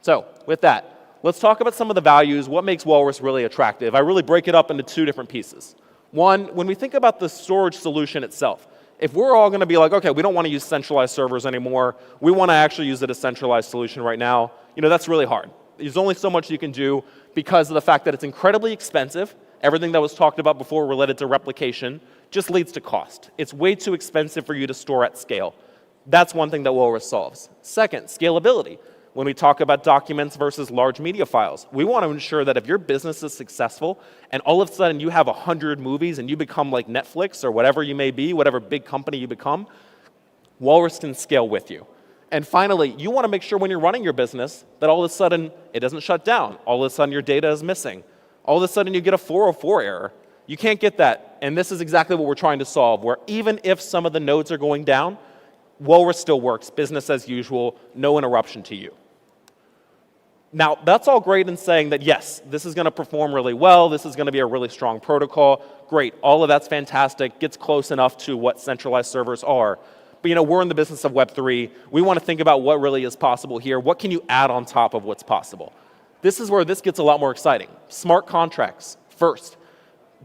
U: So with that, let's talk about some of the values, what makes Walrus really attractive. I really break it up into two different pieces. One, when we think about the storage solution itself, if we're all going to be like, okay, we don't want to use centralized servers anymore, we want to actually use a decentralized solution right now, that's really hard. There's only so much you can do because of the fact that it's incredibly expensive. Everything that was talked about before related to replication just leads to cost. It's way too expensive for you to store at scale. That's one thing that Walrus solves. Second, scalability. When we talk about documents versus large media files, we want to ensure that if your business is successful and all of a sudden you have 100 movies and you become like Netflix or whatever you may be, whatever big company you become, Walrus can scale with you. And finally, you want to make sure when you're running your business that all of a sudden it doesn't shut down. All of a sudden your data is missing. All of a sudden you get a 404 error. You can't get that. And this is exactly what we're trying to solve, where even if some of the nodes are going down, Walrus still works, business as usual, no interruption to you. Now, that's all great in saying that, yes, this is going to perform really well, this is going to be a really strong protocol. Great, all of that's fantastic, gets close enough to what centralized servers are. But we're in the business of Web3. We want to think about what really is possible here. What can you add on top of what's possible? This is where this gets a lot more exciting. Smart contracts, first.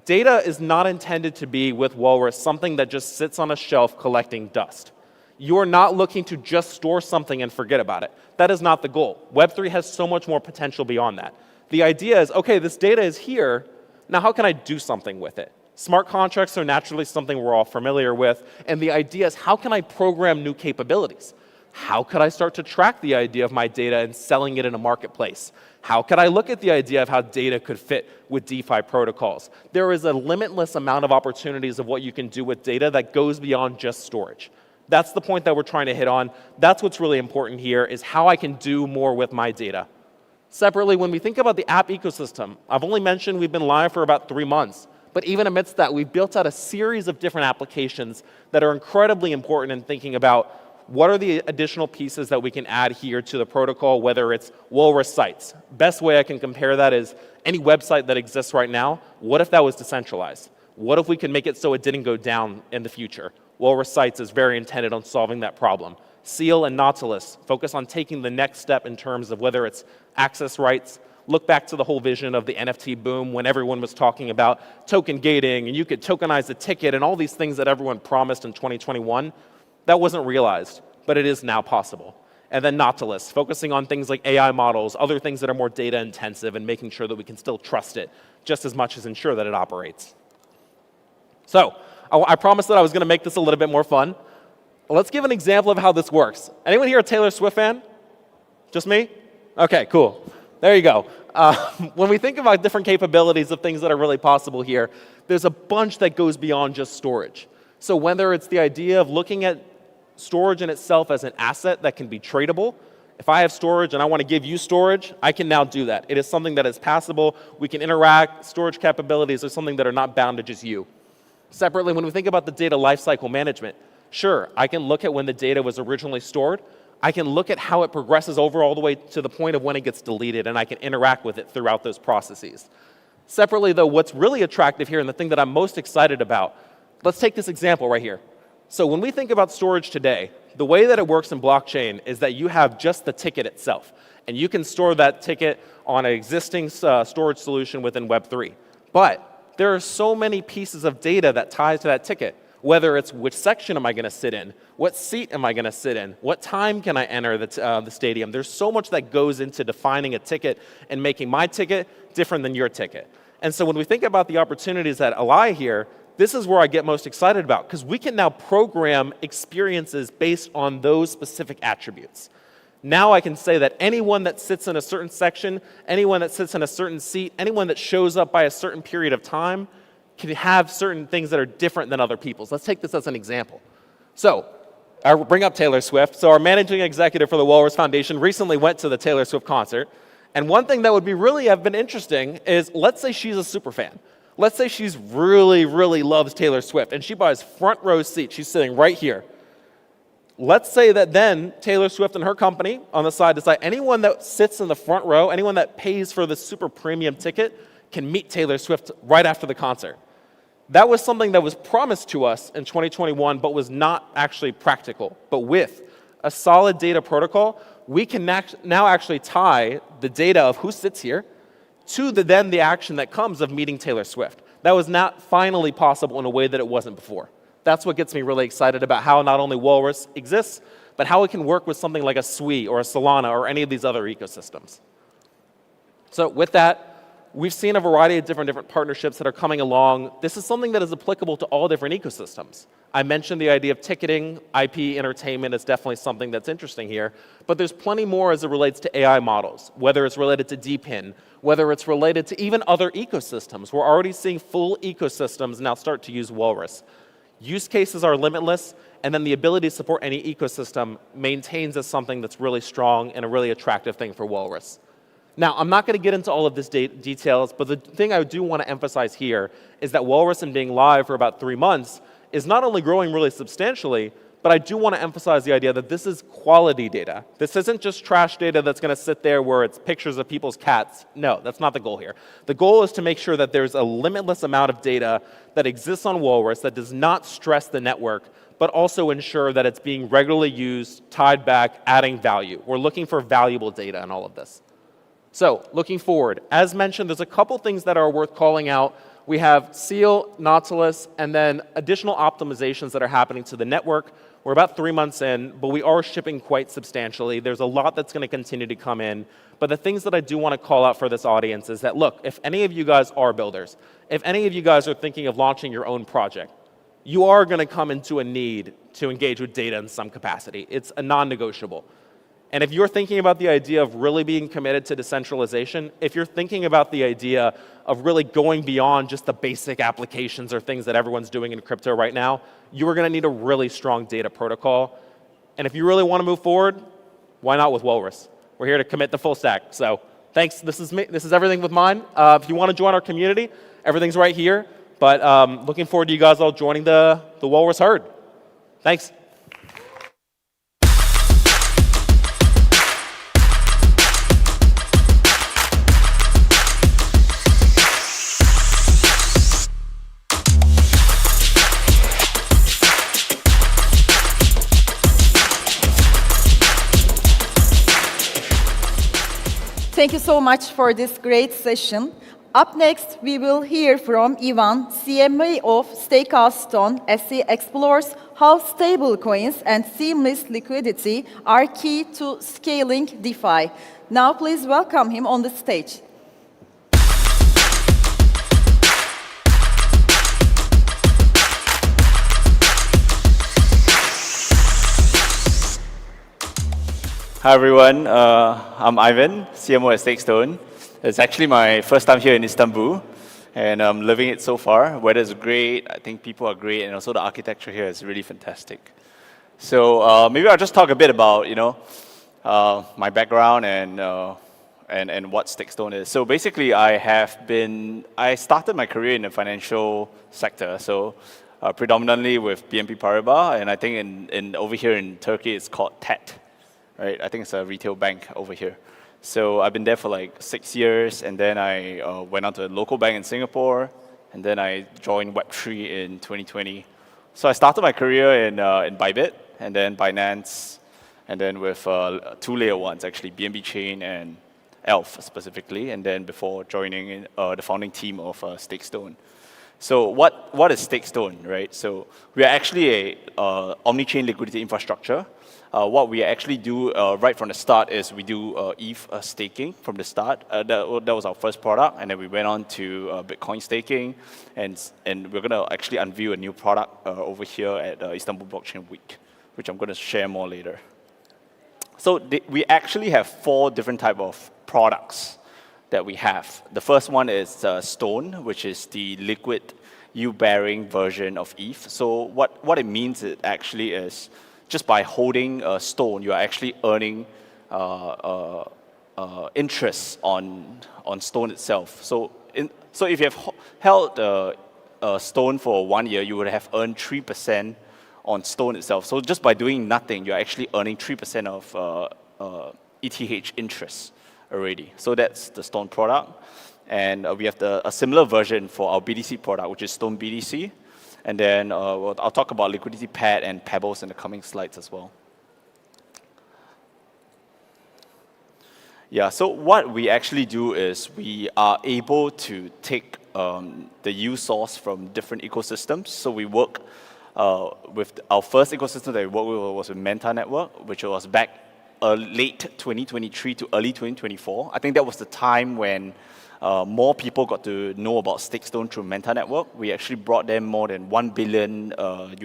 U: Data is not intended to be, with Walrus, something that just sits on a shelf collecting dust. You're not looking to just store something and forget about it. That is not the goal. Web3 has so much more potential beyond that. The idea is, okay, this data is here. Now how can I do something with it? Smart contracts are naturally something we're all familiar with. And the idea is, how can I program new capabilities? How could I start to track the idea of my data and selling it in a marketplace? How could I look at the idea of how data could fit with DeFi protocols? There is a limitless amount of opportunities of what you can do with data that goes beyond just storage. That's the point that we're trying to hit on. That's what's really important here, is how I can do more with my data. Separately, when we think about the app ecosystem, I've only mentioned we've been live for about 3 months. But even amidst that, we've built out a series of different applications that are incredibly important in thinking about what are the additional pieces that we can add here to the protocol, whether it's Walrus sites. Best way I can compare that is any website that exists right now, what if that was decentralized? What if we could make it so it didn't go down in the future? Walrus sites is very intended on solving that problem. Seal and Nautilus focus on taking the next step in terms of whether it's access rights. Look back to the whole vision of the NFT boom when everyone was talking about token gating and you could tokenize the ticket and all these things that everyone promised in 2021. That wasn't realized, but it is now possible. And then Nautilus, focusing on things like AI models, other things that are more data intensive and making sure that we can still trust it just as much as ensure that it operates. So I promised that I was going to make this a little bit more fun. Let's give an example of how this works. Anyone here a Taylor Swift fan? Just me? Okay, cool. There you go. When we think about different capabilities of things that are really possible here, there's a bunch that goes beyond just storage. So whether it's the idea of looking at storage in itself as an asset that can be tradable, if I have storage and I want to give you storage, I can now do that. It is something that is passable. We can interact. Storage capabilities are something that are not bound to just you. Separately, when we think about the data lifecycle management, sure, I can look at when the data was originally stored. I can look at how it progresses over all the way to the point of when it gets deleted, and I can interact with it throughout those processes. Separately, though, what's really attractive here and the thing that I'm most excited about, let's take this example right here. So when we think about storage today, the way that it works in blockchain is that you have just the ticket itself, and you can store that ticket on an existing storage solution within Web3. But there are so many pieces of data that tie to that ticket. Whether it's which section am I going to sit in, what seat am I going to sit in, what time can I enter the stadium. There's so much that goes into defining a ticket and making my ticket different than your ticket. And so when we think about the opportunities that lie here, this is where I get most excited about, because we can now program experiences based on those specific attributes. Now I can say that anyone that sits in a certain section, anyone that sits in a certain seat, anyone that shows up by a certain period of time can have certain things that are different than other people's. Let's take this as an example. So I bring up Taylor Swift. So our managing executive for the Walrus Foundation recently went to the Taylor Swift concert. And one thing that would be have been interesting is, let's say she's a super fan. Let's say she's really loves Taylor Swift and she buys front row seat. She's sitting right here. let's say that then Taylor Swift and her company on the side decide anyone that sits in the front row, anyone that pays for the super premium ticket can meet Taylor Swift right after the concert. That was something that was promised to us in 2021, but was not actually practical. But with a solid data protocol, we can now actually tie the data of who sits here to the action that comes of meeting Taylor Swift. That was not finally possible in a way that it wasn't before. That's what gets me really excited about how not only Walrus exists, but how it can work with something like a Sui or a Solana or any of these other ecosystems. So with that, we've seen a variety of different partnerships that are coming along. This is something that is applicable to all different ecosystems. I mentioned the idea of ticketing, IP, entertainment is definitely something that's interesting here, but there's plenty more as it relates to AI models, whether it's related to DPIN, whether it's related to even other ecosystems. We're already seeing full ecosystems now start to use Walrus. Use cases are limitless, and then the ability to support any ecosystem maintains as something that's really strong and a really attractive thing for Walrus. Now, I'm not going to get into all of this details, but the thing I do want to emphasize here is that Walrus, in being live for about 3 months, is not only growing really substantially, but I do want to emphasize the idea that this is quality data. This isn't just trash data that's going to sit there where it's pictures of people's cats. No, that's not the goal here. The goal is to make sure that there's a limitless amount of data that exists on Walrus that does not stress the network, but also ensure that it's being regularly used, tied back, adding value. We're looking for valuable data in all of this. So, looking forward, as mentioned, there's a couple things that are worth calling out. We have Seal, Nautilus, and then additional optimizations that are happening to the network. We're about 3 months in, but we are shipping quite substantially. There's a lot that's going to continue to come in. But the things that I do want to call out for this audience is that, look, if any of you guys are builders, if any of you guys are thinking of launching your own project, you are going to come into a need to engage with data in some capacity. It's a non-negotiable. And if you're thinking about the idea of really being committed to decentralization, if you're thinking about the idea of really going beyond just the basic applications or things that everyone's doing in crypto right now, you are going to need a really strong data protocol. And if you really want to move forward, why not with Walrus? We're here to commit the full stack. So thanks. This is me. This is everything with mine. If you want to join our community, everything's right here. But looking forward to you guys all joining the Walrus herd. Thanks.
B: Thank you so much for this great session. Up next, we will hear from Ivan, CMO of Stone, as he explores how stablecoins and seamless liquidity are key to scaling DeFi. Now, please welcome him on the stage.
D: Hi everyone, I'm Ivan, CMO at Stone. It's actually my first time here in Istanbul, and I'm loving it so far. Weather is great, I think people are great, and also the architecture here is really fantastic. So maybe I'll just talk a bit about, my background and what Stone is. So basically, I started my career in the financial sector, so predominantly with BNP Paribas, and I think in over here in Turkey it's called TET. Right? I think it's a retail bank over here. So I've been there for like 6 years, and then I went on to a local bank in Singapore, and then I joined Web3 in 2020. So I started my career in Bybit, and then Binance, and then with two layer ones actually, BNB Chain and Elf specifically, and then before joining the founding team of Stone. So what is Stone, right? So we are actually a omni-chain liquidity infrastructure. What we actually do right from the start is we do ETH staking from the start. That was our first product, and then we went on to Bitcoin staking, and we're going to actually unveil a new product over here at Istanbul Blockchain Week, which I'm going to share more later. So we actually have 4 different type of products that we have. The first one is Stone, which is the liquid yield-bearing version of ETH. So what it means it actually is just by holding a Stone, you are actually earning interest on Stone itself. So if you have held a Stone for 1 year, you would have earned 3% on Stone itself. So just by doing nothing, you're actually earning 3% of ETH interest already. So that's the Stone product. And we have a similar version for our BDC product, which is Stone BDC. And then I'll talk about liquidity pad and pebbles in the coming slides as well. Yeah, so what we actually do is we are able to take the use source from different ecosystems. So we work with our first ecosystem that we worked with was with Menta Network, which was back late 2023 to early 2024. I think that was the time when more people got to know about StakeStone through Menta Network. We actually brought them more than $1 billion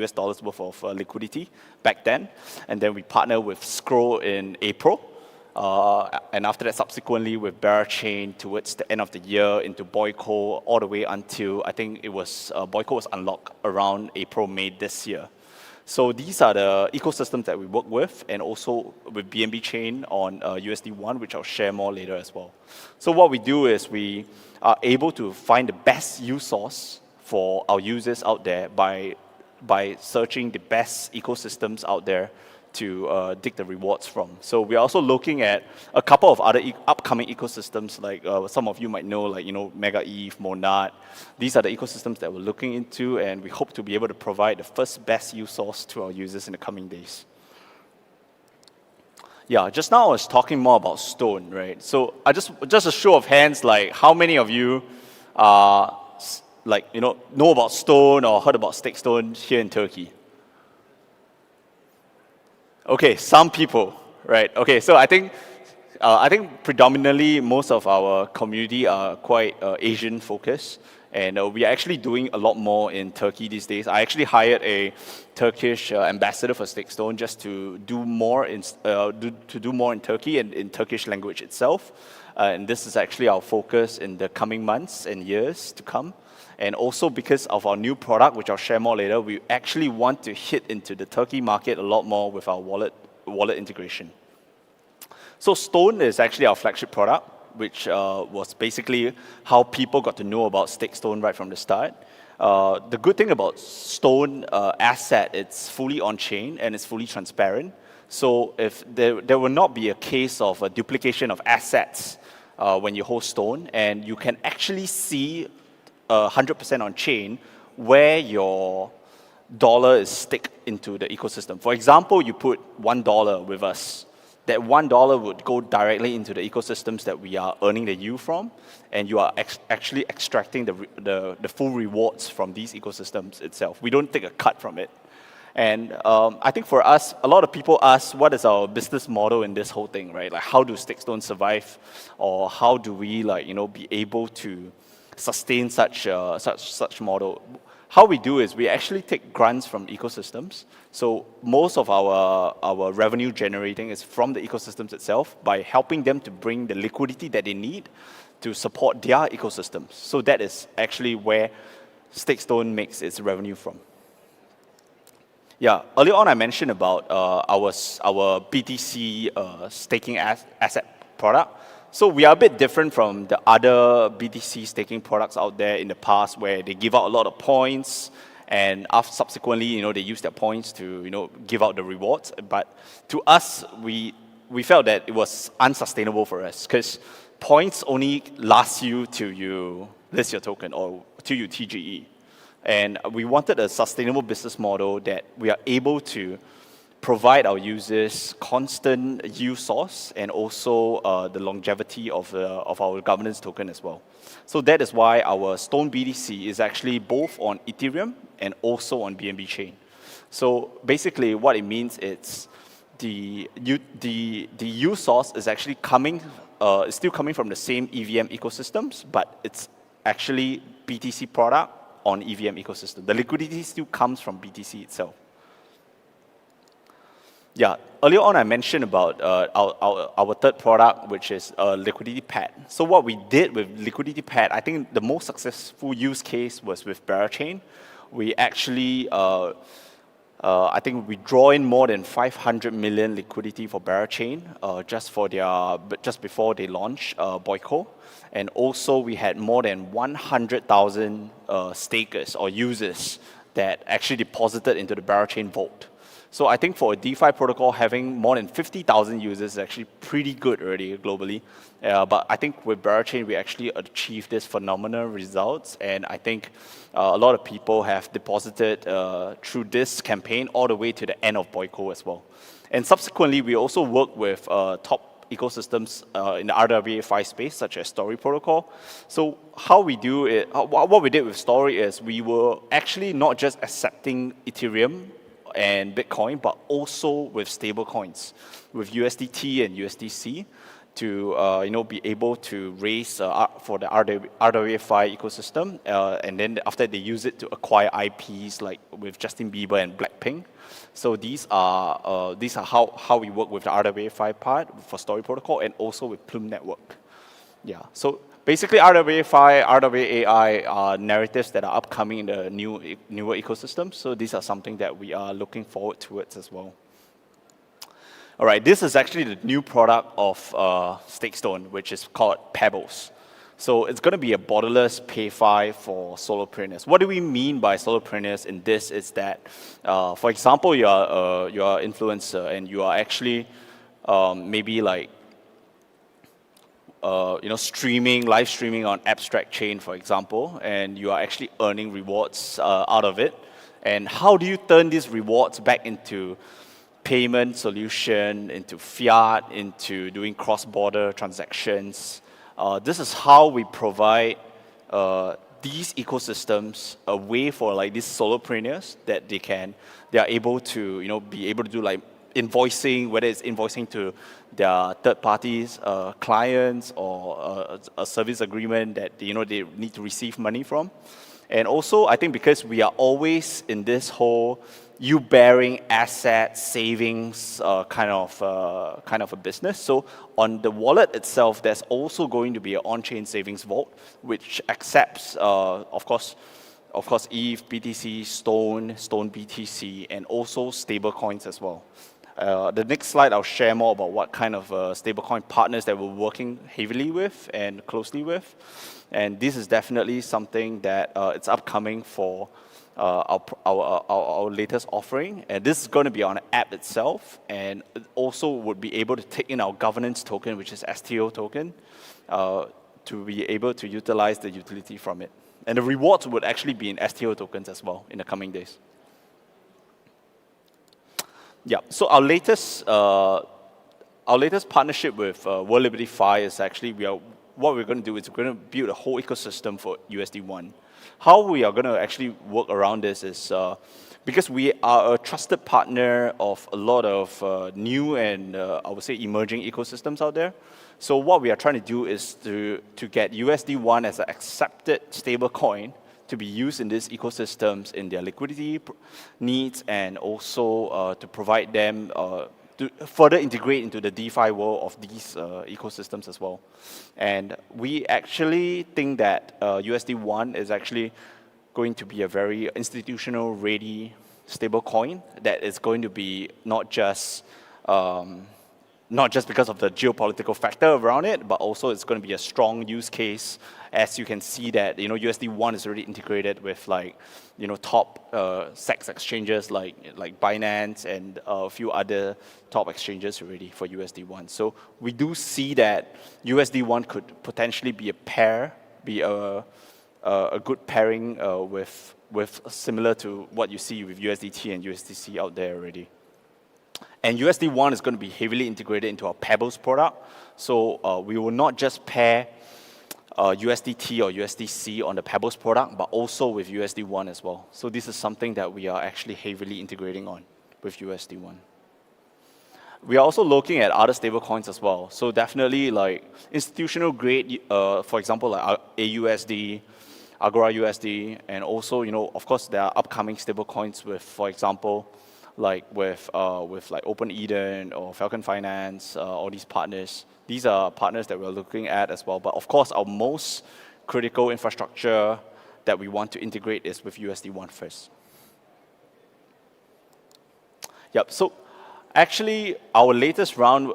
D: US dollars worth of liquidity back then. And then we partnered with Scroll in April. And after that, subsequently with Berachain towards the end of the year into Boyco, all the way until I think it was Boyco was unlocked around April, May this year. So these are the ecosystems that we work with, and also with BNB Chain on USD1, which I'll share more later as well. So what we do is we are able to find the best use source for our users out there by searching the best ecosystems out there to dig the rewards from. So we're also looking at a couple of other upcoming ecosystems, like some of you might know, like, Mega Eve, Monad. These are the ecosystems that we're looking into, and we hope to be able to provide the first best use source to our users in the coming days. Yeah, just now I was talking more about Stone, right? So just a show of hands, like how many of you know about Stone or heard about StakeStone here in Turkey? Okay, some people, right? Okay, so I think predominantly most of our community are quite Asian focused, and we are actually doing a lot more in Turkey these days. I actually hired a Turkish ambassador for StakeStone just to do more in Turkey and in Turkish language itself. And this is actually our focus in the coming months and years to come. And also because of our new product, which I'll share more later, we actually want to hit into the Turkey market a lot more with our wallet integration. So Stone is actually our flagship product, which was basically how people got to know about StakeStone right from the start. The good thing about Stone asset, it's fully on-chain and it's fully transparent. So if there will not be a case of a duplication of assets when you hold Stone, and you can actually see 100% on chain where your dollar is stick into the ecosystem. For example, you put $1 with us. That $1 would go directly into the ecosystems that we are earning the yield from, and you are actually extracting the full rewards from these ecosystems itself. We don't take a cut from it. And I think for us, a lot of people ask, what is our business model in this whole thing, right? Like, how do StakeStone survive, or how do we, be able to sustain such model? How we do is we actually take grants from ecosystems. So most of our revenue generating is from the ecosystems itself by helping them to bring the liquidity that they need to support their ecosystems. So that is actually where StakeStone makes its revenue from. Yeah, earlier on I mentioned about our BTC staking asset product. So we are a bit different from the other BTC staking products out there in the past, where they give out a lot of points, and subsequently, they use their points to, give out the rewards. But to us, we felt that it was unsustainable for us, because points only last you till you list your token or till you TGE. And we wanted a sustainable business model that we are able to provide our users constant yield source, and also the longevity of our governance token as well. So that is why our Stone BDC is actually both on Ethereum and also on BNB Chain. So basically what it means is the yield source is actually still coming from the same EVM ecosystems, but it's actually BTC product on EVM ecosystem. The liquidity still comes from BTC itself. Yeah, earlier on I mentioned about our third product, which is Liquidity Pad. So what we did with Liquidity Pad, I think the most successful use case was with Berachain. We actually, I think we draw in more than 500 million liquidity for Berachain just before they launched Boyco. And also we had more than 100,000 stakers or users that actually deposited into the Barachain vault. So I think for a DeFi protocol, having more than 50,000 users is actually pretty good already globally. But I think with Barachain, we actually achieved this phenomenal results. And I think a lot of people have deposited through this campaign all the way to the end of Boyco as well. And subsequently, we also work with top ecosystems in the RWA5 space, such as Story Protocol. So how we do it, what we did with Story is we were actually not just accepting Ethereum and Bitcoin, but also with stable coins, with USDT and USDC, to be able to raise for the RWA5 ecosystem, and then after they use it to acquire IPs like with Justin Bieber and Blackpink. So these are how we work with the RWA5 part for Story Protocol and also with Plume Network. Yeah. So basically, RWA5, RWA are narratives that are upcoming in the newer ecosystem. So these are something that we are looking forward towards as well. All right, this is actually the new product of Stakestone, which is called Pebbles. So it's going to be a borderless PayFi for solopreneurs. What do we mean by solopreneurs in this is that, for example, you are an influencer and you are actually maybe like live streaming on Abstract Chain, for example, and you are actually earning rewards out of it. And how do you turn these rewards back into payment solution, into fiat, into doing cross-border transactions? This is how we provide these ecosystems a way for like these solopreneurs that they are able to be able to do like invoicing, whether it's invoicing to their third parties, clients, or a service agreement that they need to receive money from. And also, I think because we are always in this whole you bearing asset savings kind of a business. So on the wallet itself, there's also going to be an on-chain savings vault, which accepts, of course, ETH, BTC, Stone BTC, and also stable coins as well. The next slide, I'll share more about what kind of stablecoin partners that we're working heavily with and closely with. And this is definitely something that it's upcoming for our latest offering. And this is going to be on an app itself, and it also would be able to take in our governance token, which is STO token, to be able to utilize the utility from it. And the rewards would actually be in STO tokens as well in the coming days. Yeah, so our latest partnership with World Liberty Fi is actually what we're going to do is we're going to build a whole ecosystem for USD1. How we are going to actually work around this is because we are a trusted partner of a lot of new and I would say emerging ecosystems out there. So what we are trying to do is to get USD1 as an accepted stable coin to be used in these ecosystems in their liquidity needs, and also to provide them to further integrate into the DeFi world of these ecosystems as well. And we actually think that USD1 is actually going to be a very institutional ready stable coin that is going to be not just because of the geopolitical factor around it, but also it's going to be a strong use case. As you can see that USD1 is already integrated with top SEX exchanges like Binance and a few other top exchanges already for USD1. So we do see that USD1 could potentially be a good pairing with similar to what you see with USDT and USDC out there already. And USD1 is going to be heavily integrated into our Pebbles product. So we will not just pair USDT or USDC on the Pebbles product, but also with USD1 as well. So this is something that we are actually heavily integrating on with USD1. We are also looking at other stablecoins as well. So definitely like institutional grade, for example, like AUSD, Agora USD, and also, of course, there are upcoming stablecoins with, for example, like with Open Eden or Falcon Finance, all these partners. These are partners that we're looking at as well. But of course, our most critical infrastructure that we want to integrate is with USD1 first. Yep. So actually, our latest round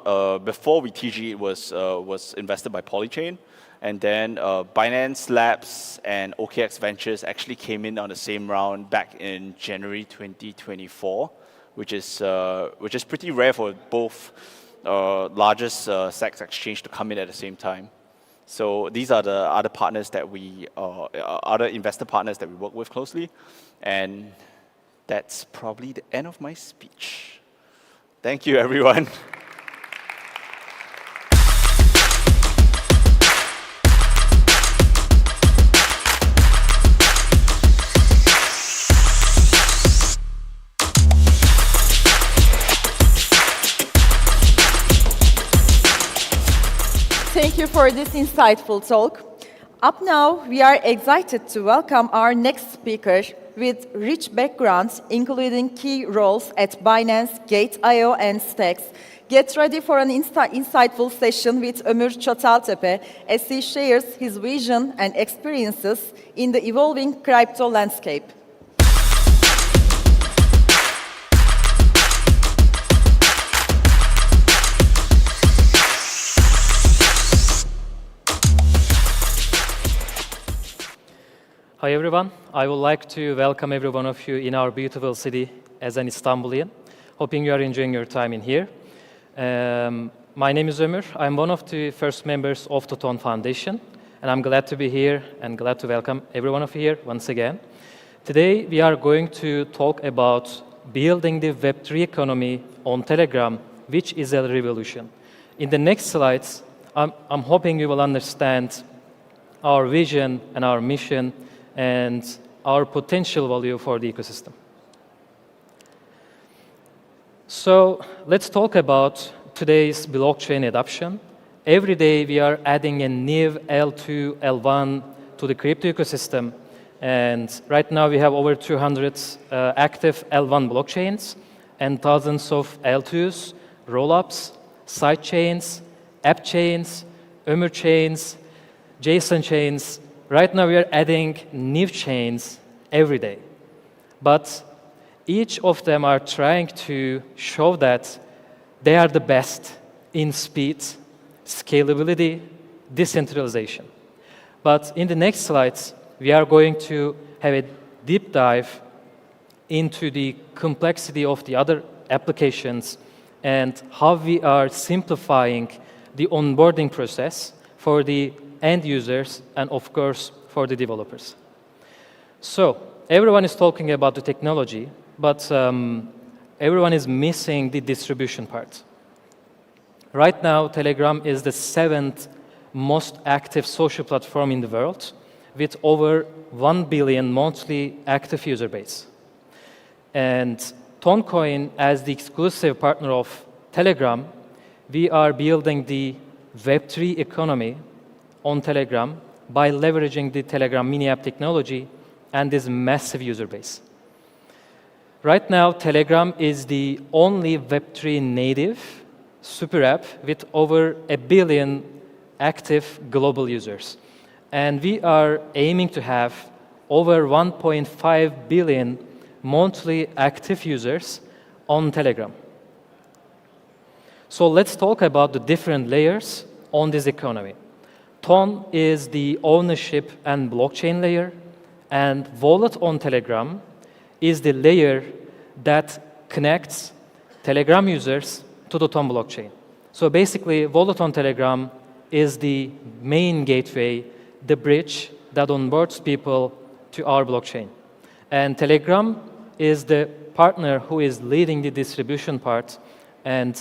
D: before we TG was invested by Polychain, And then Binance Labs and OKX Ventures actually came in on the same round back in January 2024, which is pretty rare for both largest SEC exchange to come in at the same time. So these are the other partners that other investor partners that we work with closely. And that's probably the end of my speech. Thank you, everyone.
B: Thank you for this insightful talk. Up now, we are excited to welcome our next speaker with rich backgrounds, including key roles at Binance, Gate.io, and Stacks. Get ready for an insightful session with Ömür Çataltepe as he shares his vision and experiences in the evolving crypto landscape.
C: Hi everyone, I would like to welcome every one of you in our beautiful city as an Istanbulian. Hoping you are enjoying your time in here. My name is Ömür. I'm one of the first members of the TON Foundation, and I'm glad to be here and glad to welcome every one of you here once again. Today we are going to talk about building the Web3 economy on Telegram, which is a revolution. In the next slides, I'm hoping you will understand our vision and our mission and our potential value for the ecosystem. So let's talk about today's blockchain adoption. Every day we are adding a new L2, L1 to the crypto ecosystem. And right now we have over 200 active L1 blockchains and thousands of L2s, rollups, side chains, app chains, Ömür chains, JSON chains. Right now we are adding new chains every day. But each of them are trying to show that they are the best in speed, scalability, decentralization. But in the next slides, we are going to have a deep dive into the complexity of the other applications and how we are simplifying the onboarding process for the end users and, of course, for the developers. So everyone is talking about the technology, but everyone is missing the distribution part. Right now, Telegram is the 7th most active social platform in the world, with over 1 billion monthly active user base. And Toncoin, as the exclusive partner of Telegram, we are building the Web3 economy on Telegram by leveraging the Telegram mini app technology and this massive user base. Right now, Telegram is the only Web3 native super app with over 1 billion active global users. And we are aiming to have over 1.5 billion monthly active users on Telegram. So let's talk about the different layers on this economy. TON is the ownership and blockchain layer, and wallet on Telegram is the layer that connects Telegram users to the TON blockchain. So basically, wallet on Telegram is the main gateway, the bridge that onboards people to our blockchain. And Telegram is the partner who is leading the distribution part and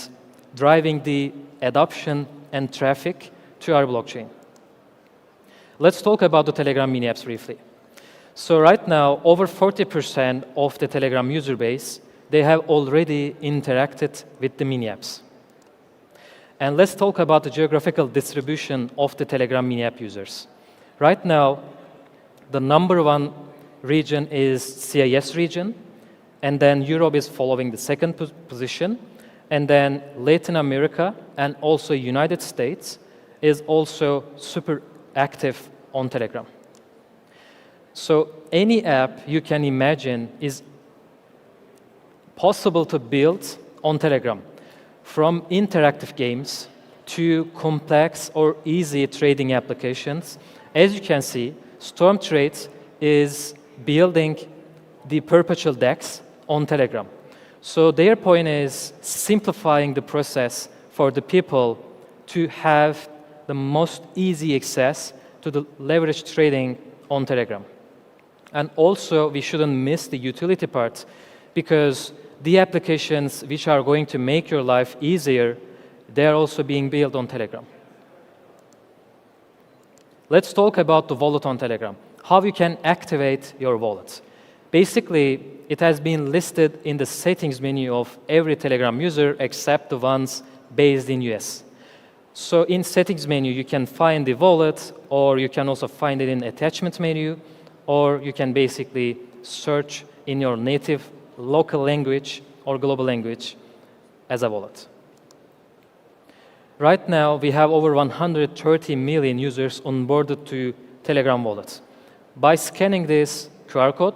C: driving the adoption and traffic to our blockchain. Let's talk about the Telegram mini apps briefly. So right now, over 40% of the Telegram user base, they have already interacted with the mini apps. And let's talk about the geographical distribution of the Telegram mini app users. Right now, the #1 region is CIS region, and then Europe is following the second position, and then Latin America and also United States is also super active on Telegram. So any app you can imagine is possible to build on Telegram, from interactive games to complex or easy trading applications. As you can see, Storm Trades is building the perpetual DEX on Telegram. So their point is simplifying the process for the people to have the most easy access to the leverage trading on Telegram. And also, we shouldn't miss the utility part, because the applications which are going to make your life easier, they are also being built on Telegram. Let's talk about the wallet on Telegram, how you can activate your wallet. Basically, it has been listed in the settings menu of every Telegram user except the ones based in US. So in settings menu, you can find the wallet, or you can also find it in attachment menu, or you can basically search in your native local language or global language as a wallet. Right now, we have over 130 million users onboarded to Telegram wallet. By scanning this QR code,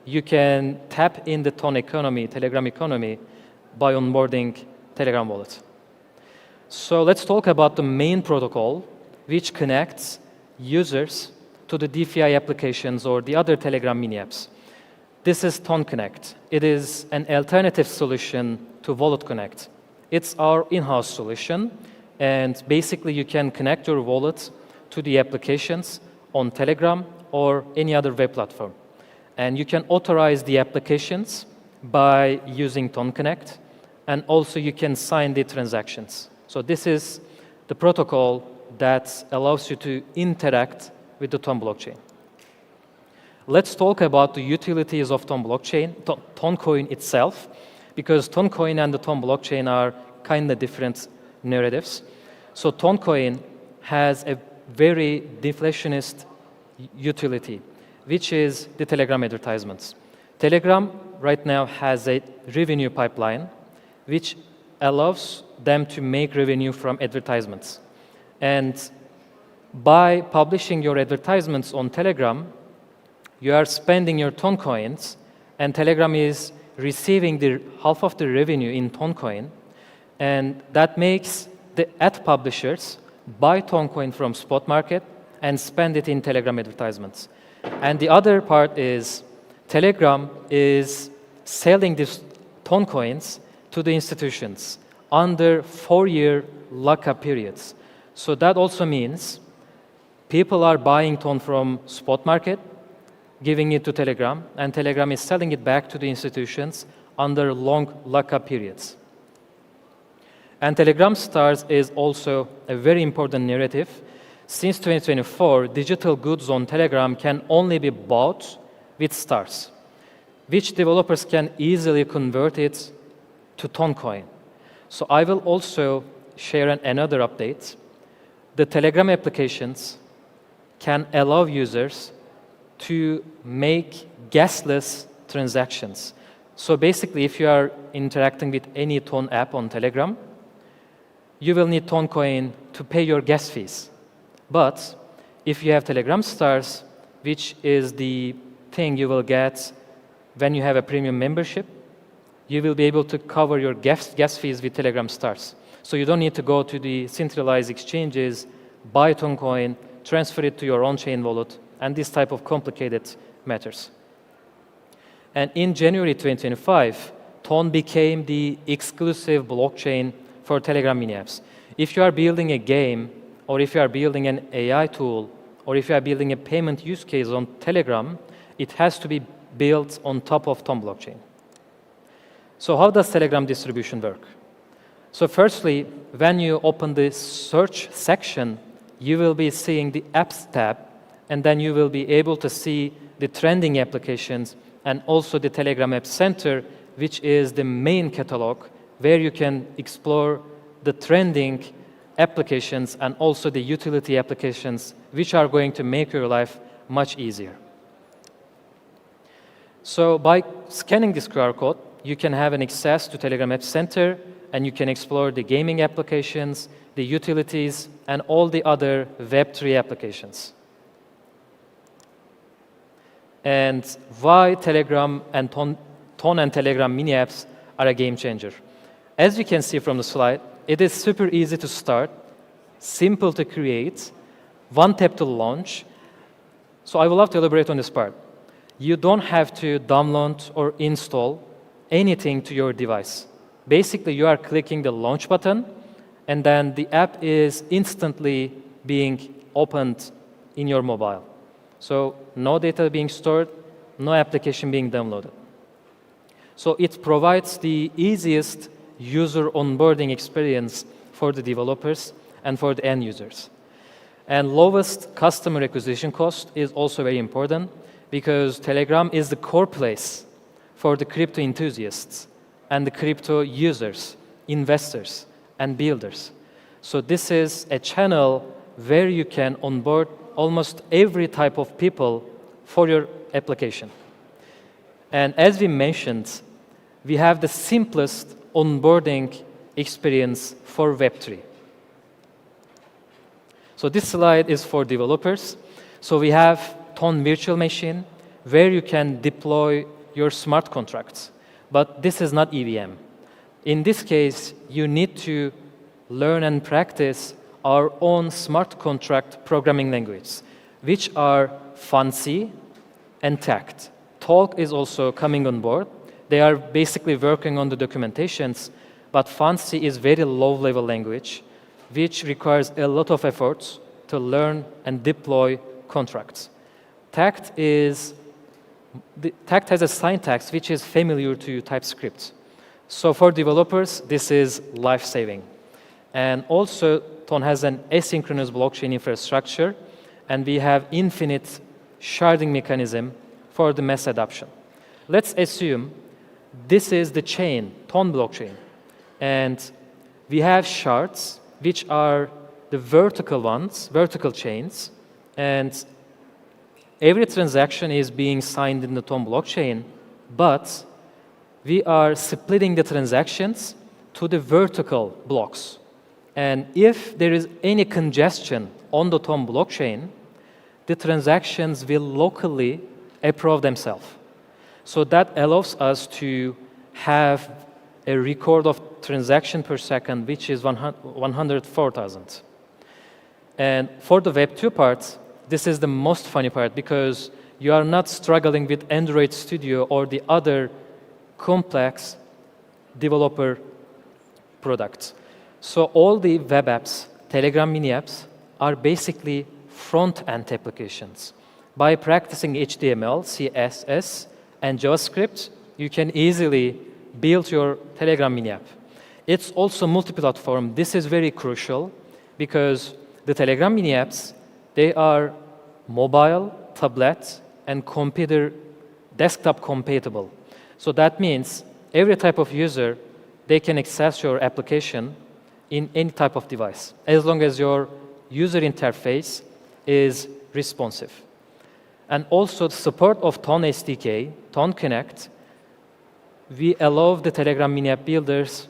C: you can tap in the Telegram economy by onboarding Telegram wallet. So let's talk about the main protocol which connects users to the DeFi applications or the other Telegram mini apps. This is Ton Connect. It is an alternative solution to Wallet Connect. It's our in-house solution, and basically you can connect your wallet to the applications on Telegram or any other web platform. And you can authorize the applications by using Ton Connect, and also you can sign the transactions. So this is the protocol that allows you to interact with the Ton blockchain. Let's talk about the utilities of Ton blockchain, Toncoin itself, because Toncoin and the Ton blockchain are kind of different narratives. So Toncoin has a very deflationist utility, which is the Telegram advertisements. Telegram right now has a revenue pipeline, which allows them to make revenue from advertisements. And by publishing your advertisements on Telegram, you are spending your Toncoins, and Telegram is receiving the half of the revenue in Toncoin, and that makes the ad publishers buy Toncoin from spot market and spend it in Telegram advertisements. And the other part is Telegram is selling these Toncoins to the institutions under 4-year lockup periods. So that also means people are buying Ton from spot market, giving it to Telegram, and Telegram is selling it back to the institutions under long lockup periods. And Telegram Stars is also a very important narrative. Since 2024, digital goods on Telegram can only be bought with stars, which developers can easily convert it to Toncoin. So I will also share another update. The Telegram applications can allow users to make gasless transactions. So basically, if you are interacting with any Ton app on Telegram, you will need Toncoin to pay your gas fees. But if you have Telegram Stars, which is the thing you will get when you have a premium membership, you will be able to cover your gas fees with Telegram Stars. So you don't need to go to the centralized exchanges, buy Toncoin, transfer it to your on-chain wallet, and this type of complicated matters. And in January 2025, Ton became the exclusive blockchain for Telegram mini apps. If you are building a game, or if you are building an AI tool, or if you are building a payment use case on Telegram, it has to be built on top of Ton blockchain. So how does Telegram distribution work? So firstly, when you open the search section, you will be seeing the apps tab, and then you will be able to see the trending applications and also the Telegram App Center, which is the main catalog where you can explore the trending applications and also the utility applications, which are going to make your life much easier. So by scanning this QR code, you can have an access to Telegram App Center, and you can explore the gaming applications, the utilities, and all the other Web3 applications. And why Telegram and Ton and Telegram mini apps are a game changer. As you can see from the slide, it is super easy to start, simple to create, one tap to launch. So I would love to elaborate on this part. You don't have to download or install anything to your device. Basically, you are clicking the launch button, and then the app is instantly being opened in your mobile. So no data being stored, no application being downloaded. So it provides the easiest user onboarding experience for the developers and for the end users. And lowest customer acquisition cost is also very important because Telegram is the core place for the crypto enthusiasts and the crypto users, investors, and builders. So this is a channel where you can onboard almost every type of people for your application. And as we mentioned, we have the simplest onboarding experience for Web3. So this slide is for developers. So we have Ton virtual machine where you can deploy your smart contracts. But this is not EVM. In this case, you need to learn and practice our own smart contract programming language, which are Fancy and Tact. Talk is also coming on board. They are basically working on the documentations, but Fancy is very low-level language, which requires a lot of efforts to learn and deploy contracts. Tact has a syntax which is familiar to TypeScript. So for developers, this is life-saving. And also, Ton has an asynchronous blockchain infrastructure, and we have infinite sharding mechanism for the mass adoption. Let's assume this is the chain, Ton blockchain, and we have shards, which are the vertical ones, vertical chains, and every transaction is being signed in the Ton blockchain, but we are splitting the transactions to the vertical blocks. And if there is any congestion on the Ton blockchain, the transactions will locally approve themselves. So that allows us to have a record of transaction per second, which is 104,000. And for the Web2 part, this is the most funny part because you are not struggling with Android Studio or the other complex developer products. So all the web apps, Telegram mini apps, are basically front-end applications. By practicing HTML, CSS, and JavaScript, you can easily build your Telegram mini app. It's also multi-platform. This is very crucial because the Telegram mini apps, they are mobile, tablet, and computer desktop compatible. So that means every type of user, they can access your application in any type of device, as long as your user interface is responsive. And also the support of Ton SDK, Ton Connect, we allow the Telegram mini app builders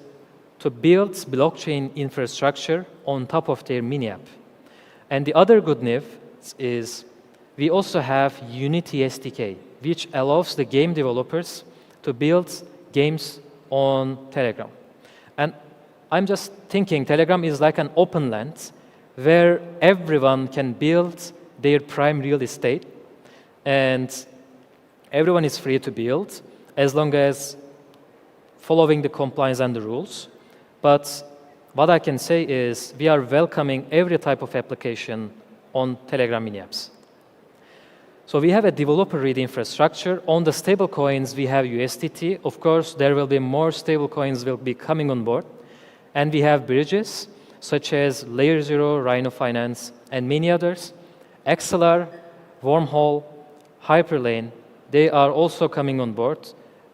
C: to build blockchain infrastructure on top of their mini app. And the other good news is we also have Unity SDK, which allows the game developers to build games on Telegram. And I'm just thinking Telegram is like an open land where everyone can build their prime real estate, and everyone is free to build as long as following the compliance and the rules. But what I can say is we are welcoming every type of application on Telegram mini apps. So we have a developer-ready infrastructure. On the stablecoins, we have USDT. Of course, there will be more stablecoins will be coming on board. And we have bridges, such as Layer 0, Rhino Finance, and many others. XLR, Wormhole, Hyperlane, they are also coming on board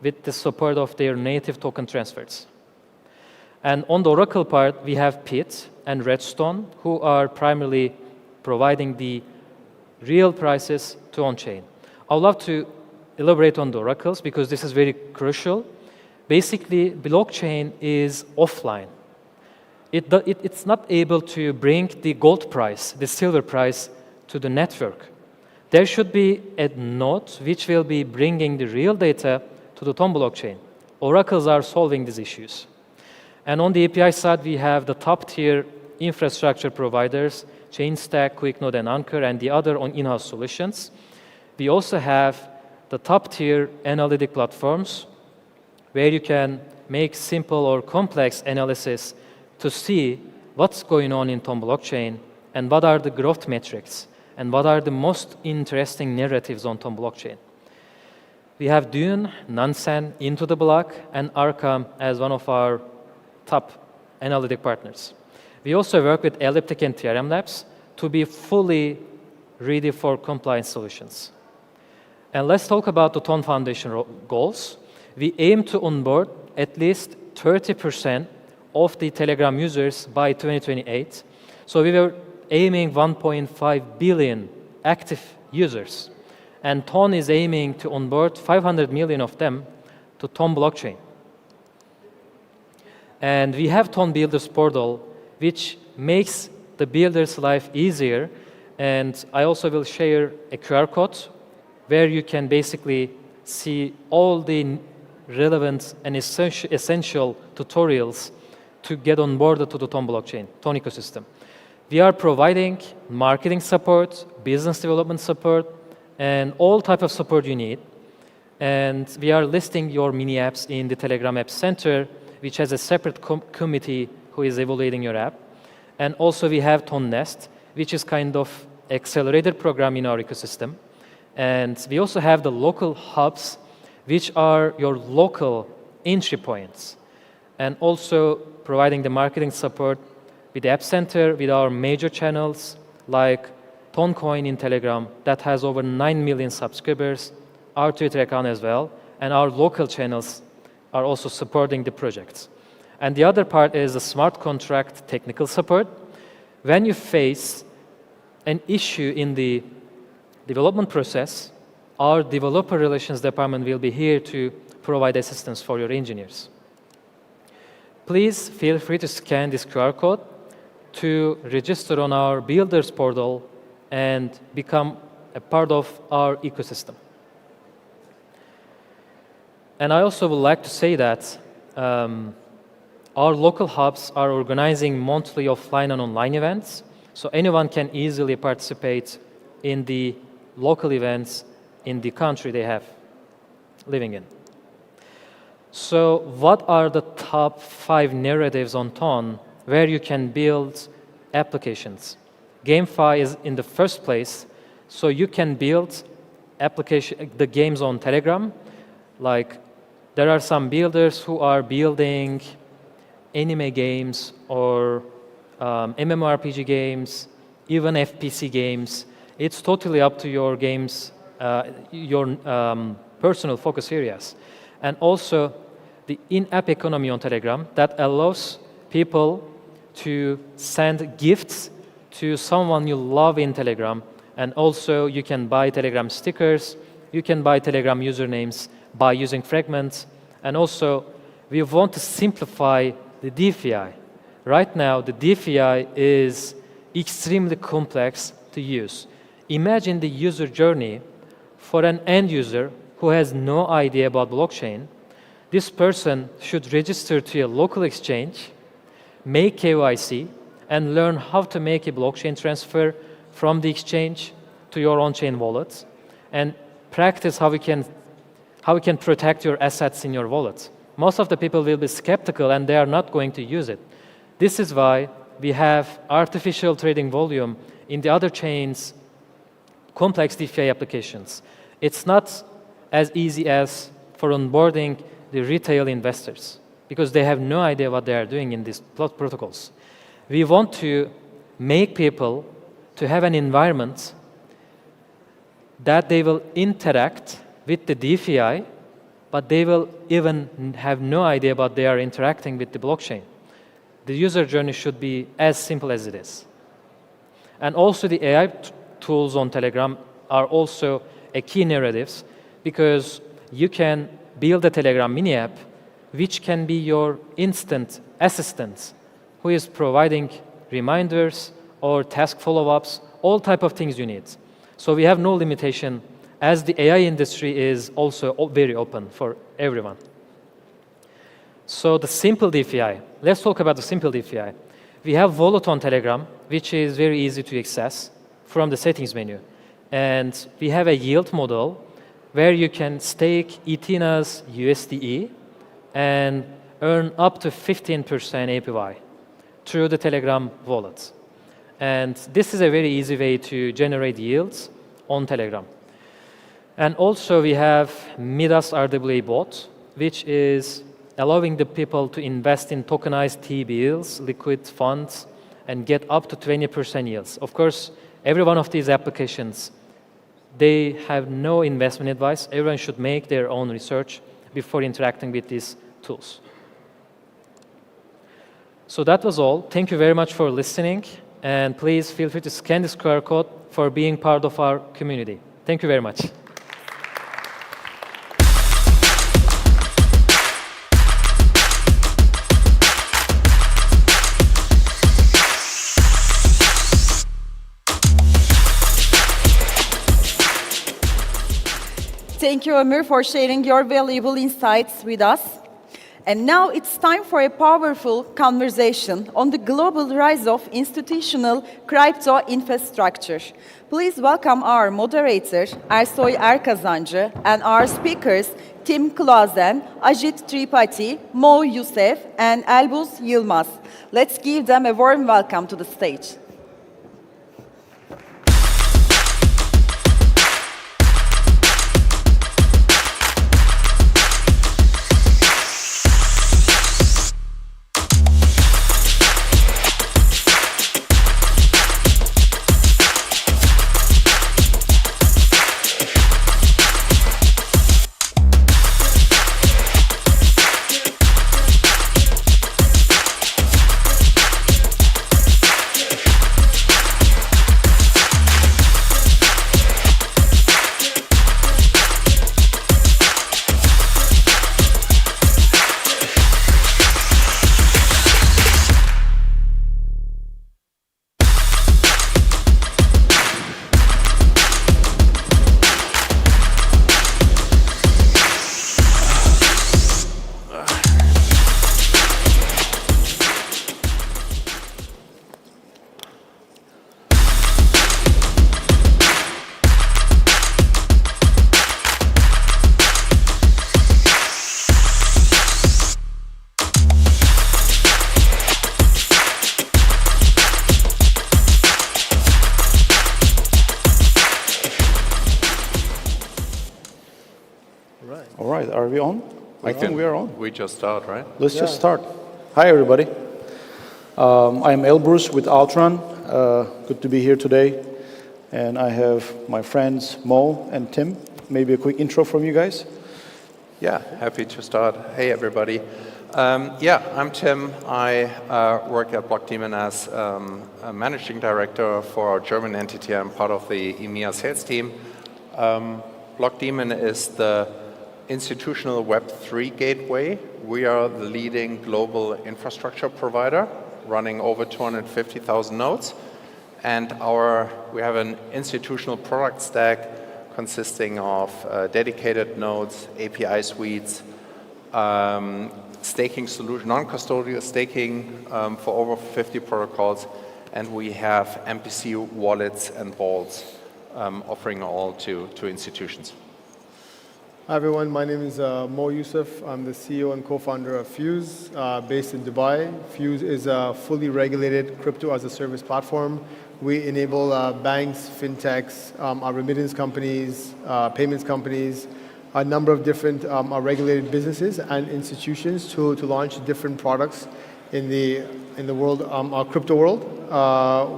C: with the support of their native token transfers. And on the Oracle part, we have Pit and Redstone, who are primarily providing the real prices to on-chain. I would love to elaborate on the oracles because this is very crucial. Basically, blockchain is offline. It's not able to bring the gold price, the silver price, to the network. There should be a node which will be bringing the real data to the Ton blockchain. Oracles are solving these issues. And on the API side, we have the top-tier infrastructure providers, Chainstack, QuickNode, and Anchor, and the other in-house solutions. We also have the top-tier analytic platforms where you can make simple or complex analysis to see what's going on in Ton blockchain and what are the growth metrics and what are the most interesting narratives on Ton blockchain. We have Dune, Nansen, Into the Block, and Arkham as one of our top analytic partners. We also work with Elliptic and TRM Labs to be fully ready for compliance solutions. And let's talk about the Ton Foundation goals. We aim to onboard at least 30% of the Telegram users by 2028. So we were aiming 1.5 billion active users. And Ton is aiming to onboard 500 million of them to Ton blockchain. And we have Ton Builders portal, which makes the builder's life easier. And I also will share a QR code where you can basically see all the relevant and essential tutorials to get onboarded to the Ton blockchain, Ton ecosystem. We are providing marketing support, business development support, and all type of support you need. And we are listing your mini apps in the Telegram App Center, which has a separate committee who is evaluating your app. And also we have Ton Nest, which is kind of accelerated program in our ecosystem. And we also have the local hubs, which are your local entry points. And also providing the marketing support with the App Center, with our major channels like Toncoin in Telegram that has over 9 million subscribers, our Twitter account as well, and our local channels are also supporting the projects. And the other part is the smart contract technical support. When you face an issue in the development process, our developer relations department will be here to provide assistance for your engineers. Please feel free to scan this QR code to register on our builders portal and become a part of our ecosystem. And I also would like to say that our local hubs are organizing monthly offline and online events, so anyone can easily participate in the local events in the country they have living in. So what are the top 5 narratives on Ton where you can build applications? GameFi is in the first place, so you can build the games on Telegram. Like there are some builders who are building anime games or MMORPG games, even FPC games. It's totally up to your games, your personal focus areas. And also the in-app economy on Telegram that allows people to send gifts to someone you love in Telegram. And also you can buy Telegram stickers, you can buy Telegram usernames by using fragments. And also we want to simplify the DeFi. Right now the DeFi is extremely complex to use. Imagine the user journey for an end user who has no idea about blockchain. This person should register to a local exchange, make KYC, and learn how to make a blockchain transfer from the exchange to your on-chain wallet, and practice how we can protect your assets in your wallet. Most of the people will be skeptical and they are not going to use it. This is why we have artificial trading volume in the other chains, complex DeFi applications. It's not as easy as for onboarding the retail investors because they have no idea what they are doing in these protocols. We want to make people to have an environment that they will interact with the DeFi, but they will even have no idea about they are interacting with the blockchain. The user journey should be as simple as it is. And also the AI tools on Telegram are also a key narratives because you can build a Telegram mini app which can be your instant assistant who is providing reminders or task follow-ups, all type of things you need. So we have no limitation as the AI industry is also very open for everyone. So the simple DeFi, let's talk about the simple DeFi. We have wallet on Telegram, which is very easy to access from the settings menu. And we have a yield model where you can stake Ethina's USDE and earn up to 15% APY through the Telegram wallet. And this is a very easy way to generate yields on Telegram. And also we have Midas RWA bot, which is allowing the people to invest in tokenized T-bills, liquid funds, and get up to 20% yields. Of course, every one of these applications, they have no investment advice. Everyone should make their own research before interacting with these tools. So that was all. Thank you very much for listening. And please feel free to scan this QR code for being part of our community. Thank you very much.
B: Thank you, Ömür, for sharing your valuable insights with us. And now it's time for a powerful conversation on the global rise of institutional crypto infrastructure. Please welcome our moderator, Ersoy Erkazancı, and our speakers, Tim Klausen, Ajit Tripathi, Mo Youssef, and Elbuz Yilmaz. Let's give them a warm welcome to the stage.
E: All right, are we on? I think we are on.
V: We just start, right?
E: Let's just start. Hi, everybody. I'm Elbrus with Altron. Good to be here today. And I have my friends Mo and Tim. Maybe a quick intro from you guys.
V: Yeah, happy to start. Hey, everybody. I'm Tim. I work at Blockdaemon as a managing director for our German entity. I'm part of the EMEA sales team. Blockdaemon is the institutional Web3 gateway. We are the leading global infrastructure provider, running over 250,000 nodes. And we have an institutional product stack consisting of dedicated nodes, API suites, staking solution, non-custodial staking for over 50 protocols, and we have MPC wallets and vaults offering all to institutions.
W: Hi everyone, my name is Mo Youssef. I'm the CEO and co-founder of Fuse, based in Dubai. Fuse is a fully regulated crypto-as-a-service platform. We enable banks, fintechs, our remittance companies, payments companies, a number of different regulated businesses and institutions to launch different products in the world, our crypto world.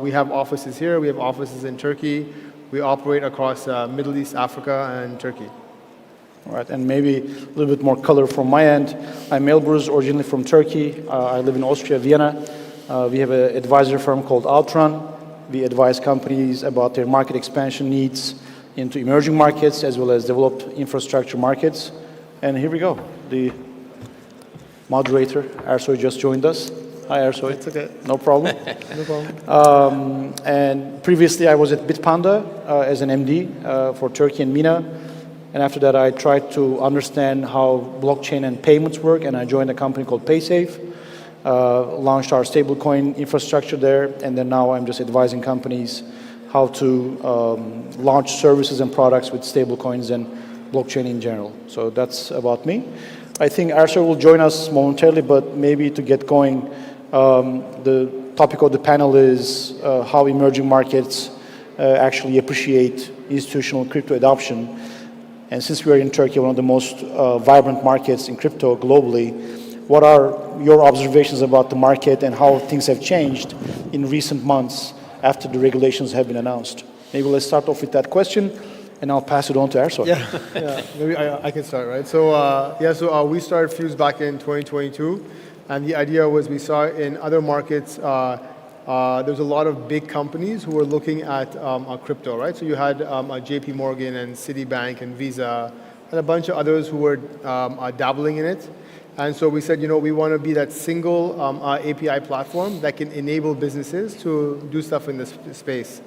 W: We have offices here. We have offices in Turkey. We operate across Middle East, Africa, and Turkey.
E: All right, and maybe a little bit more color from my end. I'm Elbrus, originally from Turkey. I live in Austria, Vienna. We have an advisory firm called Altron. We advise companies about their market expansion needs into emerging markets as well as developed infrastructure markets. And here we go. The moderator, Ersoy, just joined us. Hi, Ersoy.
W: It's okay.
E: No problem.
W: No problem.
E: And previously, I was at Bitpanda as an MD for Turkey and MENA. And after that, I tried to understand how blockchain and payments work, and I joined a company called PaySafe. launched our stablecoin infrastructure there, and then now I'm just advising companies how to launch services and products with stablecoins and blockchain in general. So that's about me. I think Ersoy will join us momentarily, but maybe to get going, the topic of the panel is how emerging markets actually appreciate institutional crypto adoption. And since we are in Turkey, one of the most vibrant markets in crypto globally, what are your observations about the market and how things have changed in recent months after the regulations have been announced? Maybe let's start off with that question, and I'll pass it on to Ersoy.
W: Yeah, maybe I can start, right? So, we started Fuse back in 2022, and the idea was we saw in other markets, there's a lot of big companies who were looking at crypto, right? So you had JP Morgan and Citibank and Visa and a bunch of others who were dabbling in it. And so we said, we want to be that single API platform that can enable businesses to do stuff in this space.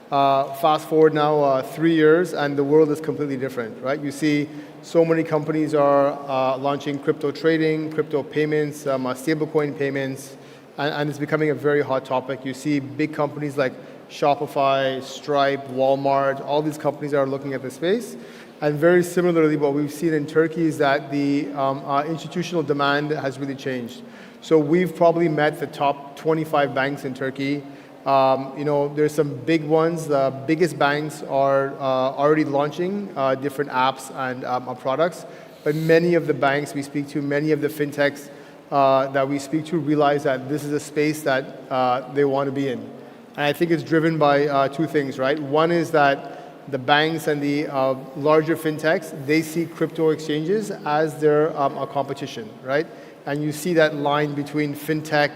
W: Fast forward now 3 years, and the world is completely different, right? You see so many companies are launching crypto trading, crypto payments, stablecoin payments, and it's becoming a very hot topic. You see big companies like Shopify, Stripe, Walmart, all these companies are looking at the space. And very similarly, what we've seen in Turkey is that the institutional demand has really changed. So we've probably met the top 25 banks in Turkey. There's some big ones. The biggest banks are already launching different apps and products. But many of the banks we speak to, many of the fintechs that we speak to realize that this is a space that they want to be in. And I think it's driven by two things, right? One is that the banks and the larger fintechs, they see crypto exchanges as their a competition, right? And you see that line between fintech,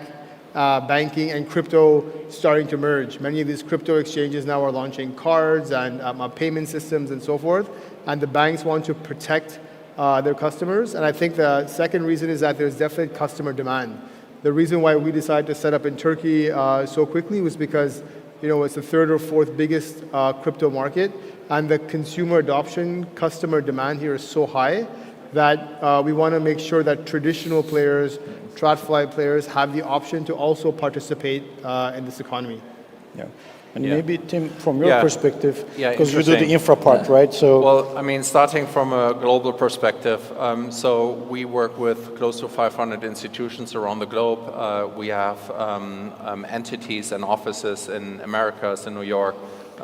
W: banking, and crypto starting to merge. Many of these crypto exchanges now are launching cards and payment systems and so forth, and the banks want to protect their customers. And I think the second reason is that there's definite customer demand. The reason why we decided to set up in Turkey so quickly was because it's the third or fourth biggest crypto market, and the consumer adoption, customer demand here is so high that we want to make sure that traditional players, TradFi players, have the option to also participate in this economy.
E: Yeah. And maybe, Tim, from your perspective, because you do the
V: interesting.
E: infra part, right? So,
V: well, I mean, starting from a global perspective, so we work with close to 500 institutions around the globe. We have entities and offices in Americas, in New York,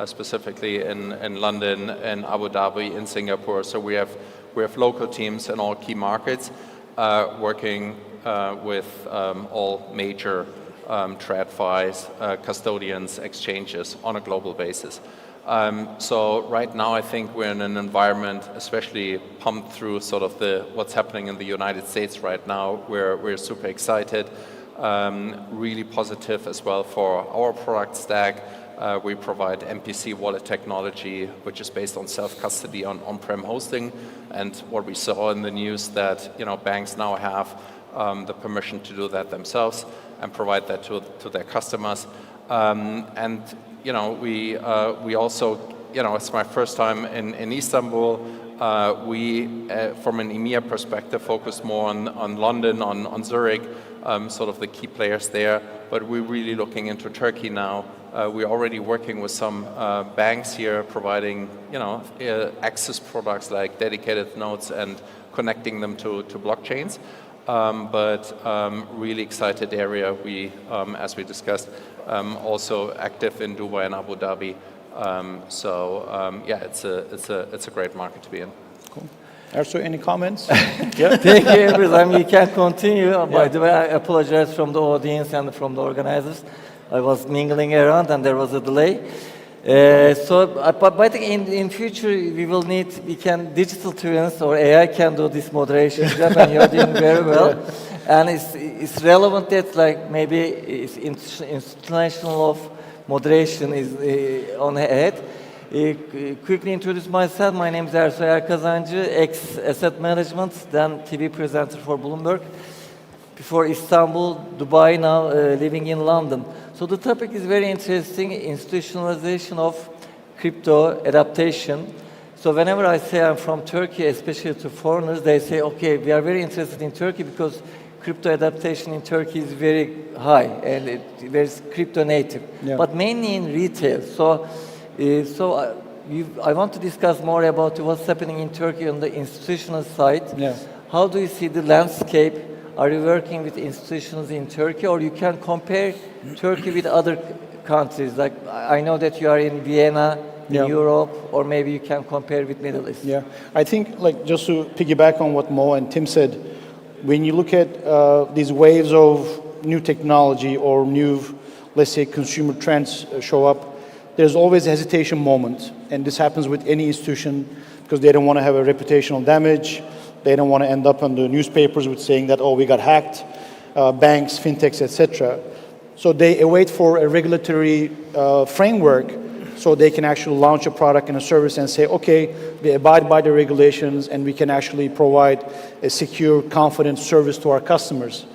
V: specifically in London, in Abu Dhabi, in Singapore. So we have local teams in all key markets working with all major TradFis, custodians, exchanges on a global basis. So right now I think we're in an environment, especially pumped through sort of what's happening in the United States right now, where we're super excited, really positive as well for our product stack. We provide MPC wallet technology, which is based on self-custody on-prem hosting. And what we saw in the news that banks now have the permission to do that themselves and provide that to their customers. We also, it's my first time in Istanbul. We, from an EMEA perspective, focus more on London, on Zurich, sort of the key players there. But we're really looking into Turkey now. We're already working with some banks here, providing access products like dedicated nodes and connecting them to blockchains. But really excited area. We, as we discussed, also active in Dubai and Abu Dhabi. It's a great market to be in.
E: Cool. Ersoy, any comments?
F: Thank you, everyone. We can continue. By the way, I apologize from the audience and from the organizers. I was mingling around and there was a delay. But I think in future we can digital twins or AI can do this moderation job, and you're doing very well. And it's relevant that like maybe it's international of moderation is on ahead. Quickly introduce myself. My name is Ersoy Erkazancı, ex-asset management, then TV presenter for Bloomberg. Before Istanbul, Dubai, now living in London. So the topic is very interesting, institutionalization of crypto adaptation. So whenever I say I'm from Turkey, especially to foreigners, they say, okay, we are very interested in Turkey because crypto adaptation in Turkey is very high and there's crypto native, but mainly in retail. I want to discuss more about what's happening in Turkey on the institutional side. How do you see the landscape? Are you working with institutions in Turkey, or you can compare Turkey with other countries? Like I know that you are in Vienna, in Europe, or maybe you can compare with Middle East.
E: Yeah, I think like just to piggyback on what Mo and Tim said, when you look at these waves of new technology or new, let's say, consumer trends show up, there's always a hesitation moment, and this happens with any institution because they don't want to have a reputational damage. They don't want to end up on the newspapers with saying that, oh, we got hacked, banks, fintechs, etc. So they await for a regulatory framework so they can actually launch a product and a service and say, okay, we abide by the regulations and we can actually provide a secure, confident service to our customers.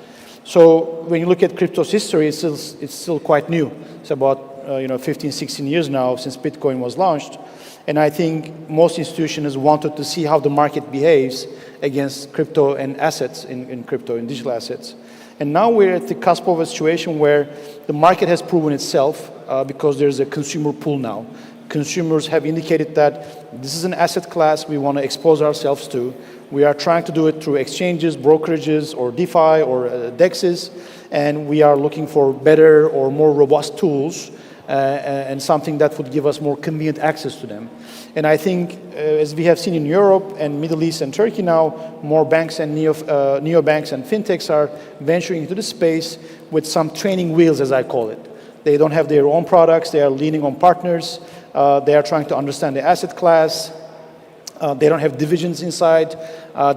E: So when you look at crypto's history, it's still quite new. It's about 15, 16 years now since Bitcoin was launched. And I think most institutions wanted to see how the market behaves against crypto and assets, in crypto and digital assets. And now we're at the cusp of a situation where the market has proven itself because there's a consumer pool now. Consumers have indicated that this is an asset class we want to expose ourselves to. We are trying to do it through exchanges, brokerages, or DeFi, or DEXs, and we are looking for better or more robust tools and something that would give us more convenient access to them. And I think, as we have seen in Europe and Middle East and Turkey now, more banks and neobanks and fintechs are venturing into the space with some training wheels, as I call it. They don't have their own products. They are leaning on partners. They are trying to understand the asset class. They don't have divisions inside.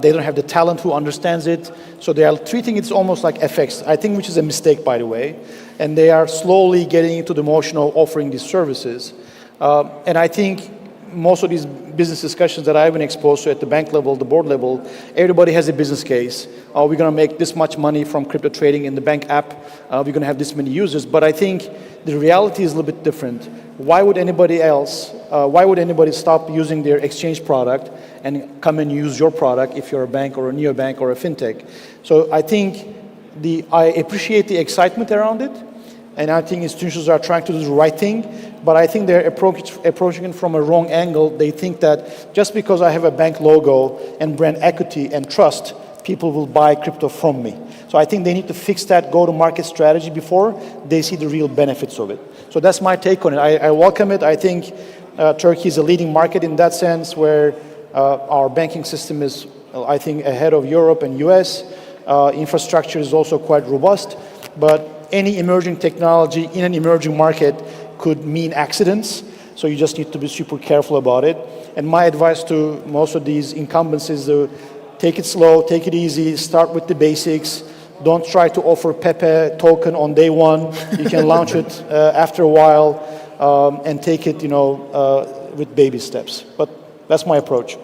E: They don't have the talent who understands it. So they are treating it almost like FX, I think, which is a mistake, by the way. And they are slowly getting into the motion of offering these services. And I think most of these business discussions that I've been exposed to at the bank level, the board level, everybody has a business case. We're going to make this much money from crypto trading in the bank app. We're going to have this many users. But I think the reality is a little bit different. Why would anybody stop using their exchange product and come and use your product if you're a bank or a neobank or a fintech? So I think I appreciate the excitement around it. And I think institutions are trying to do the right thing, but I think they're approaching it from a wrong angle. They think that just because I have a bank logo and brand equity and trust, people will buy crypto from me. So I think they need to fix that go-to-market strategy before they see the real benefits of it. So that's my take on it. I welcome it. I think Turkey is a leading market in that sense, where our banking system is, I think, ahead of Europe and US. Infrastructure is also quite robust, but any emerging technology in an emerging market could mean accidents, so you just need to be super careful about it. And my advice to most of these incumbents is to take it slow, take it easy, start with the basics. Don't try to offer Pepe token on day one. You can launch it after a while and take it, with baby steps. But that's my approach.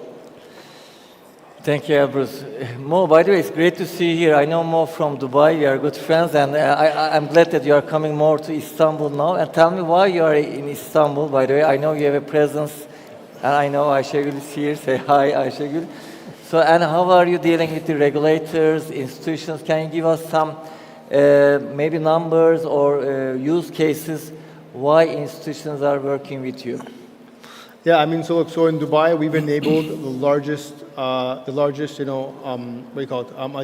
F: Thank you, Bruce. Mo, by the way, it's great to see you here. I know Mo from Dubai. We are good friends, and I'm glad that you are coming more to Istanbul now. And tell me why you are in Istanbul, by the way. I know you have a presence, and I know Ayşegül is here. Say hi, Ayşegül. So, and how are you dealing with the regulators, institutions? Can you give us some maybe numbers or use cases why institutions are working with you?
W: Yeah, I mean, so in Dubai, we've enabled the largest, a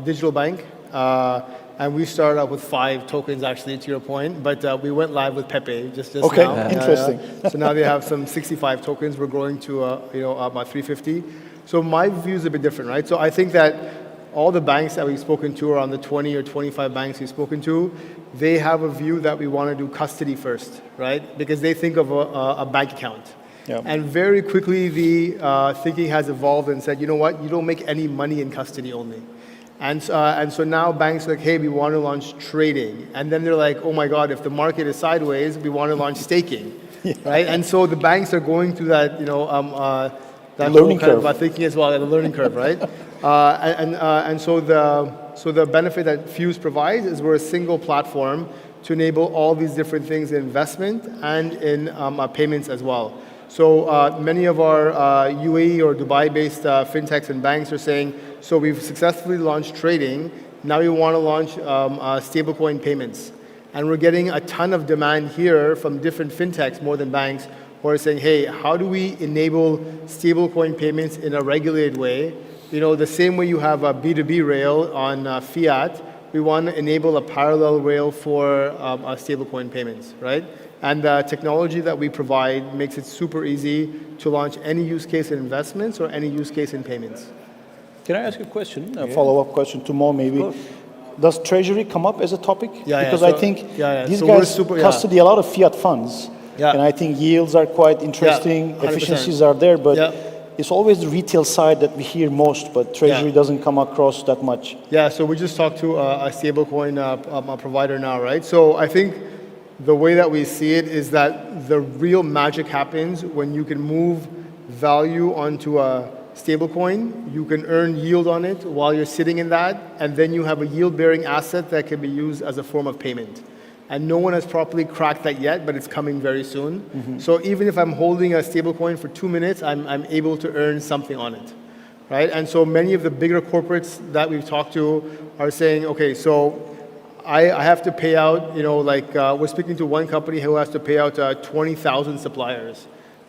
W: digital bank. And we started out with 5 tokens, actually, to your point. But we went live with Pepe just now.
E: Okay, interesting.
W: So now they have some 65 tokens. We're growing to, about 350. So my view is a bit different, right? So I think that all the banks that we've spoken to, around the 20 or 25 banks we've spoken to, they have a view that we want to do custody first, right? Because they think of a bank account.
E: Yeah.
W: And very quickly, the thinking has evolved and said, you know what, you don't make any money in custody only. And so now banks are like, hey, we want to launch trading. And then they're like, oh my God, if the market is sideways, we want to launch staking, right? And so the banks are going through that, that
E: learning
W: kind
E: curve.
W: of thinking as well, the learning curve, right? And so the benefit that Fuse provides is we're a single platform to enable all these different things in investment and in payments as well. So many of our UAE or Dubai-based fintechs and banks are saying, so we've successfully launched trading, now we want to launch stablecoin payments. And we're getting a ton of demand here from different fintechs more than banks who are saying, hey, how do we enable stablecoin payments in a regulated way? You know, the same way you have a B2B rail on fiat, we want to enable a parallel rail for stablecoin payments, right? And the technology that we provide makes it super easy to launch any use case in investments or any use case in payments.
E: Can I ask a question, a follow-up question to Mo maybe? Does treasury come up as a topic? Because I think these guys custody a lot of fiat funds. And I think yields are quite interesting, efficiencies are there, but it's always the retail side that we hear most, but treasury doesn't come across that much.
W: Yeah, so we just talked to a stablecoin provider now, right? So I think the way that we see it is that the real magic happens when you can move value onto a stablecoin, you can earn yield on it while you're sitting in that, and then you have a yield-bearing asset that can be used as a form of payment. And no one has properly cracked that yet, but it's coming very soon. So even if I'm holding a stablecoin for 2 minutes, I'm able to earn something on it, right? And so many of the bigger corporates that we've talked to are saying, okay, so I have to pay out, you know, like we're speaking to one company who has to pay out 20,000 suppliers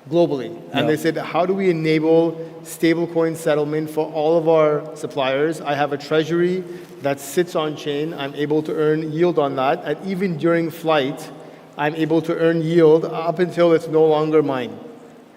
W: globally. And they said, how do we enable stablecoin settlement for all of our suppliers? I have a treasury that sits on chain. I'm able to earn yield on that. And even during flight, I'm able to earn yield up until it's no longer mine,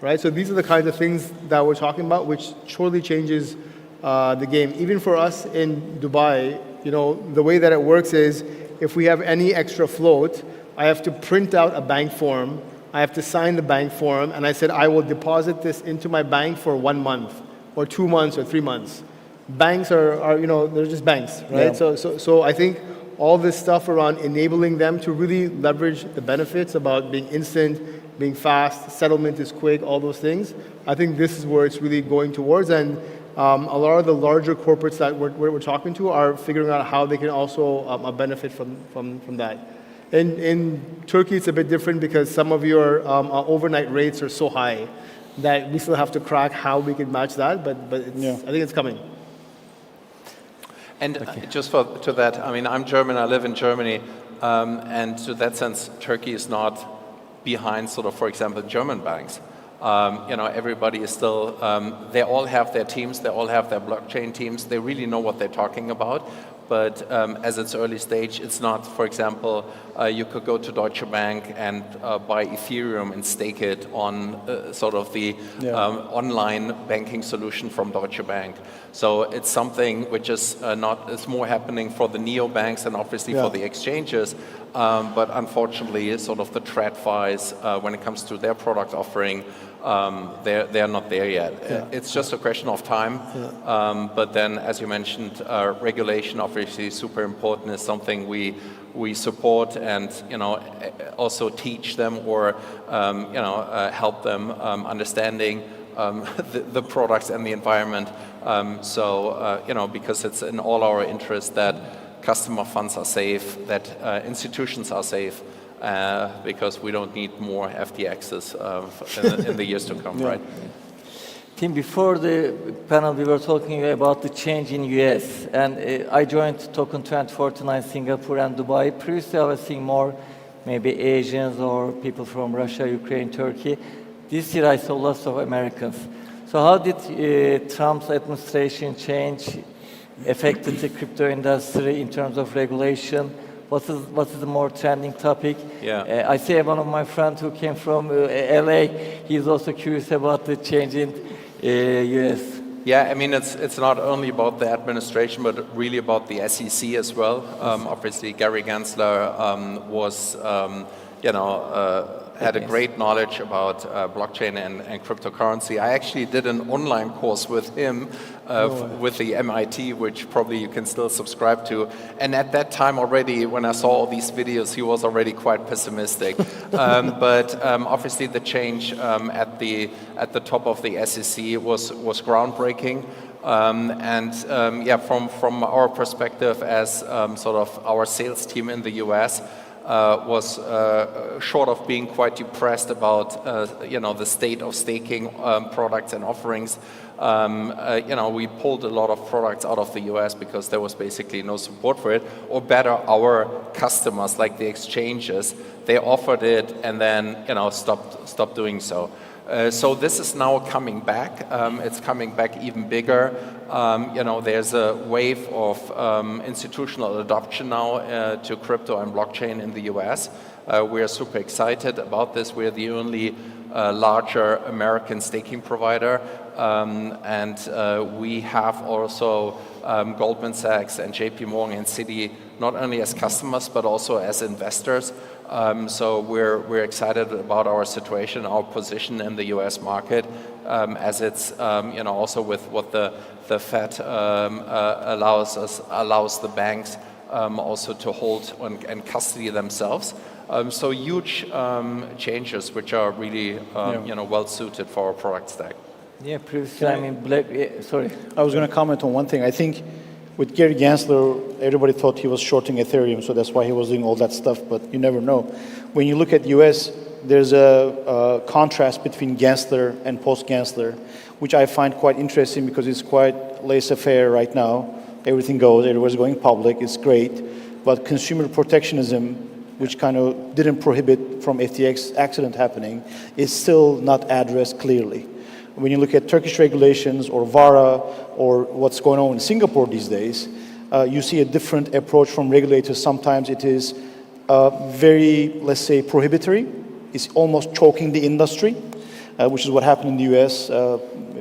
W: right? So these are the kinds of things that we're talking about, which surely changes the game. Even for us in Dubai, you know, the way that it works is if we have any extra float, I have to print out a bank form. I have to sign the bank form, and I said, I will deposit this into my bank for 1 month, or 2 months, or 3 months. Banks are you know, they're just banks, right? So I think all this stuff around enabling them to really leverage the benefits about being instant, being fast, settlement is quick, all those things, I think this is where it's really going towards. And a lot of the larger corporates that we're talking to are figuring out how they can also benefit from that. In Turkey, it's a bit different because some of your overnight rates are so high that we still have to crack how we can match that, but I think it's coming.
V: And just to that, I mean, I'm German, I live in Germany, and to that sense, Turkey is not behind sort of, for example, German banks. You know, everybody is still, they all have their teams, they all have their blockchain teams, they really know what they're talking about. But as it's early stage, it's not, for example, you could go to Deutsche Bank and buy Ethereum and stake it on sort of the online banking solution from Deutsche Bank. So it's something which is it's more happening for the neobanks and obviously for the exchanges. But unfortunately, sort of the TradFis, when it comes to their product offering, they're not there yet. It's just a question of time. But then, as you mentioned, regulation obviously is super important. Is something we support and also teach them or help them understanding the products and the environment. Because it's in all our interest that customer funds are safe, that institutions are safe. Because we don't need more FTXs in the years to come, right?
F: Tim, before the panel, we were talking about the change in US, and I joined Token 2049 Singapore and Dubai. Previously, I was seeing more maybe Asians or people from Russia, Ukraine, Turkey. This year, I saw lots of Americans. So how did Trump's administration change affected the crypto industry in terms of regulation? What is the more trending topic? I see one of my friends who came from LA. He's also curious about the change in US.
V: Yeah, I mean, it's not only about the administration, but really about the SEC as well. Obviously, Gary Gensler was, had a great knowledge about blockchain and cryptocurrency. I actually did an online course with him, with the MIT, which probably you can still subscribe to. And at that time already, when I saw all these videos, he was already quite pessimistic. But obviously the change at the top of the SEC was groundbreaking. From our perspective as sort of our sales team in the US, was short of being quite depressed about the state of staking products and offerings. We pulled a lot of products out of the US because there was basically no support for it. Or better, our customers, like the exchanges, they offered it and then stopped doing so. So this is now coming back. It's coming back even bigger. There's a wave of institutional adoption now to crypto and blockchain in the US. We are super excited about this. We're the only larger American staking provider. And we have also Goldman Sachs and JP Morgan and Citi not only as customers but also as investors. So we're excited about our situation, our position in the U.S. market, as it's also with what the Fed allows the banks also to hold and custody themselves. So huge changes which are really well suited for our product stack.
F: Yeah, previously, sorry.
E: I was going to comment on one thing. I think with Gary Gensler, everybody thought he was shorting Ethereum, so that's why he was doing all that stuff, but you never know. When you look at US, there's a contrast between Gensler and post-Gensler, which I find quite interesting because it's quite laissez-faire right now. Everything goes, everyone's going public, it's great, but consumer protectionism, which kind of didn't prohibit from FTX accident happening, is still not addressed clearly. When you look at Turkish regulations or VARA or what's going on in Singapore these days, you see a different approach from regulators. Sometimes it is very, let's say, prohibitory. It's almost choking the industry, which is what happened in the US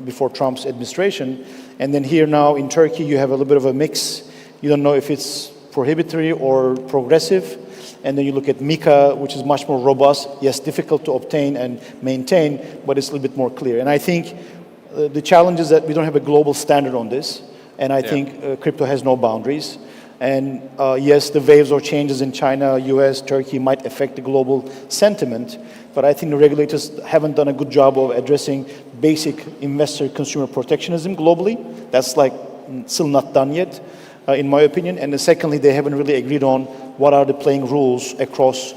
E: before Trump's administration. And then here now in Turkey, you have a little bit of a mix. You don't know if it's prohibitory or progressive. And then you look at MiCA, which is much more robust, yes, difficult to obtain and maintain, but it's a little bit more clear. And I think the challenge is that we don't have a global standard on this, and I think crypto has no boundaries. And yes, the waves or changes in China, US, Turkey might affect the global sentiment, but I think the regulators haven't done a good job of addressing basic investor consumer protectionism globally. That's still not done yet, in my opinion. And secondly, they haven't really agreed on what are the playing rules across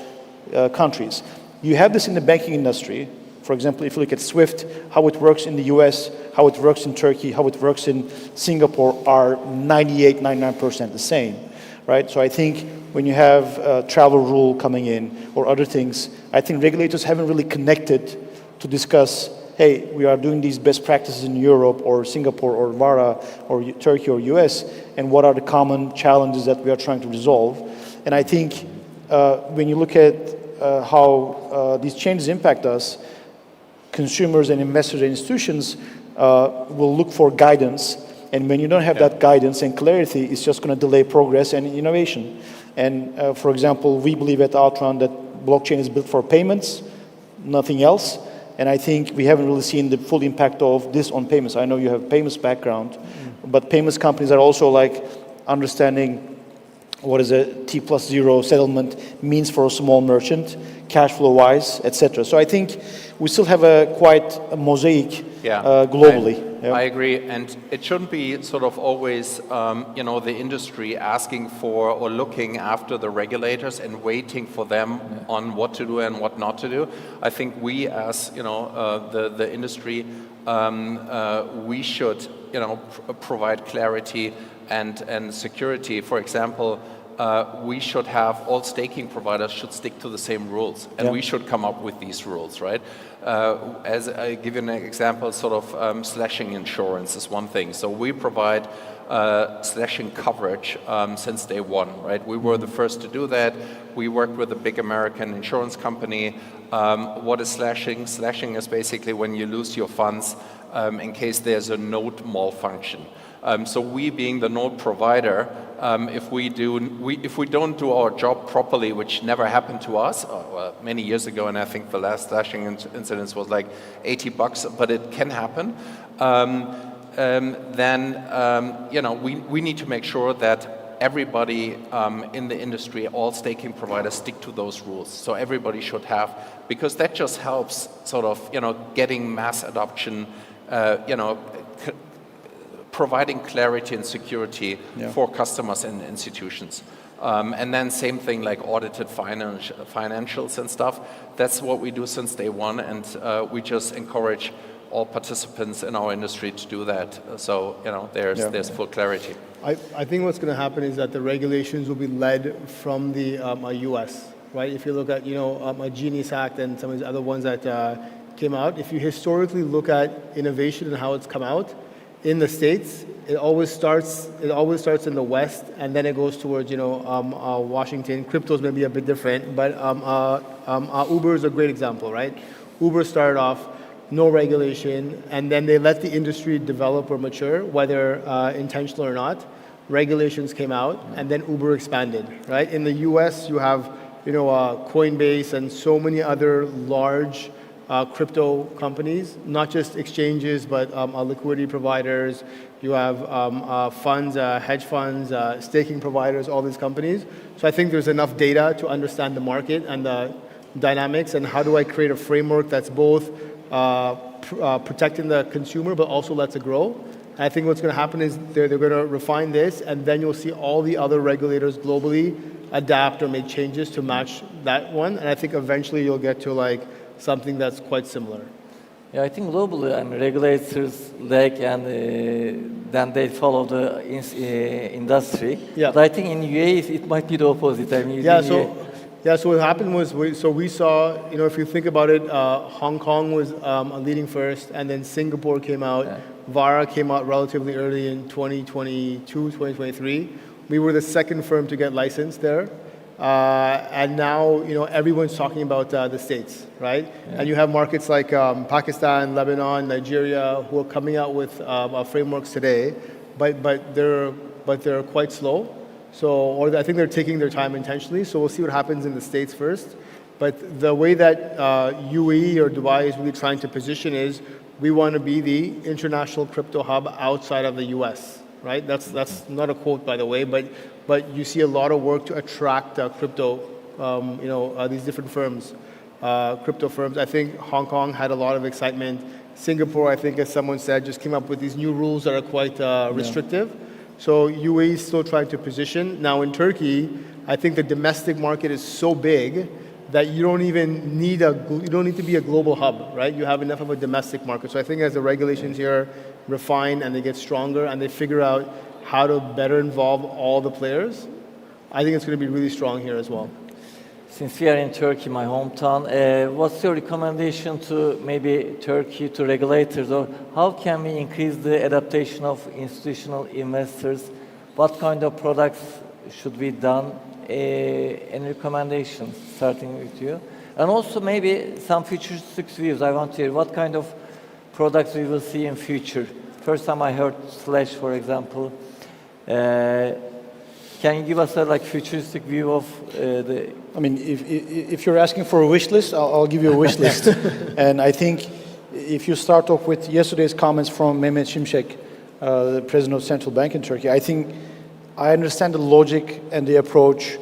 E: countries. You have this in the banking industry. For example, if you look at SWIFT, how it works in the US, how it works in Turkey, how it works in Singapore are 98, 99% the same, right? So I think when you have a travel rule coming in or other things, I think regulators haven't really connected to discuss, hey, we are doing these best practices in Europe or Singapore or VARA or Turkey or US, and what are the common challenges that we are trying to resolve. And I think when you look at how these changes impact us, consumers and investors and institutions will look for guidance. And when you don't have that guidance and clarity, it's just going to delay progress and innovation. And for example, we believe at Outrun that blockchain is built for payments, nothing else. And I think we haven't really seen the full impact of this on payments. I know you have payments background, but payments companies are also understanding what is a T+0 settlement means for a small merchant, cash flow wise, etc. So I think we still have quite a mosaic globally.
V: I agree, and it shouldn't be sort of always, the industry asking for or looking after the regulators and waiting for them on what to do and what not to do. I think we, as the industry, we should, provide clarity and security. For example, we should have all staking providers should stick to the same rules, and we should come up with these rules, right? As I give you an example, sort of slashing insurance is one thing. So we provide slashing coverage since day one, right? We were the first to do that. We worked with a big American insurance company. What is slashing? Slashing is basically when you lose your funds in case there's a node malfunction. So we, being the node provider, if we don't do our job properly, which never happened to us many years ago, and I think the last slashing incident was like $80, but it can happen. Then we need to make sure that everybody in the industry, all staking providers, stick to those rules. So everybody should have, because that just helps sort of getting mass adoption, providing clarity and security for customers and institutions. And then same thing like audited financials and stuff. That's what we do since day one, and we just encourage all participants in our industry to do that. So there's full clarity.
W: I think what's going to happen is that the regulations will be led from the U.S. Right? If you look at a Genius Act and some of these other ones that came out, if you historically look at innovation and how it's come out in the States, it always starts in the West, and then it goes towards Washington. Cryptos may be a bit different, but Uber is a great example, right? Uber started off no regulation, and then they let the industry develop or mature, whether intentional or not. Regulations came out, and then Uber expanded, right? In the U.S., you have Coinbase and so many other large crypto companies, not just exchanges, but liquidity providers. You have funds, hedge funds, staking providers, all these companies. So I think there's enough data to understand the market and the dynamics, and how do I create a framework that's both protecting the consumer, but also lets it grow. And I think what's going to happen is they're going to refine this, and then you'll see all the other regulators globally adapt or make changes to match that one. And I think eventually you'll get to like something that's quite similar.
F: Yeah, I think globally, regulators lag, and then they follow the industry.
W: Yeah.
F: But I think in UAE it might be the opposite.
W: So what happened was, we saw, if you think about it, Hong Kong was leading first, and then Singapore came out. Yeah. Vara came out relatively early in 2022, 2023. We were the second firm to get licensed there. And now, everyone's talking about the States, right? Yeah. And you have markets like Pakistan, Lebanon, Nigeria, who are coming out with frameworks today, but they're quite slow. Or I think they're taking their time intentionally. So we'll see what happens in the States first. But the way that UAE or Dubai is really trying to position is, we want to be the international crypto hub outside of the US, right? That's not a quote, by the way, but you see a lot of work to attract crypto, these different firms, crypto firms. I think Hong Kong had a lot of excitement. Singapore, I think, as someone said, just came up with these new rules that are quite restrictive. Yeah. So UAE is still trying to position. Now in Turkey, I think the domestic market is so big that you don't need to be a global hub, right? You have enough of a domestic market. So I think as the regulations here refine and they get stronger and they figure out how to better involve all the players, I think it's going to be really strong here as well.
F: Since we are in Turkey, my hometown, what's your recommendation to maybe Turkey, to regulators, or how can we increase the adaptation of institutional investors? What kind of products should be done? Any recommendations, starting with you? And also maybe some futuristic views. I want to hear what kind of products we will see in future. First time I heard Slash, for example. Can you give us a futuristic view of the...
E: I mean, if you're asking for a wish list, I'll give you a wish list. And I think if you start off with yesterday's comments from Mehmet Şimşek, the president of Central Bank in Turkey, I understand the logic and the approach.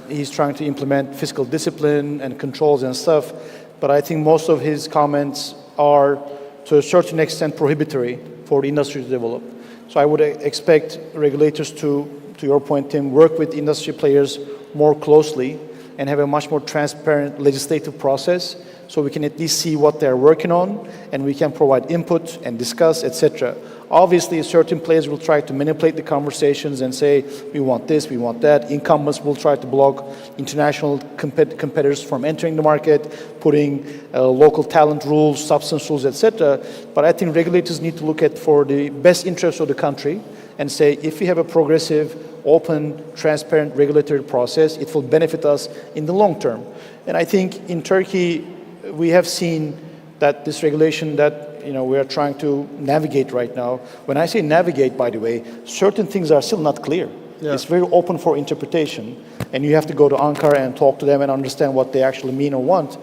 E: He's trying to implement fiscal discipline and controls and stuff, but I think most of his comments are, to a certain extent, prohibitory for the industry to develop. So I would expect regulators to your point, Tim, work with industry players more closely and have a much more transparent legislative process, so we can at least see what they're working on and we can provide input and discuss, etc. Obviously, certain players will try to manipulate the conversations and say, we want this, we want that. Incumbents will try to block international competitors from entering the market, putting local talent rules, substance rules, etc. But I think regulators need to look at for the best interest of the country and say, if we have a progressive, open, transparent regulatory process, it will benefit us in the long term. And I think in Turkey, we have seen that this regulation that we are trying to navigate right now. When I say navigate, by the way, certain things are still not clear. Yeah. It's very open for interpretation, and you have to go to Ankara and talk to them and understand what they actually mean or want.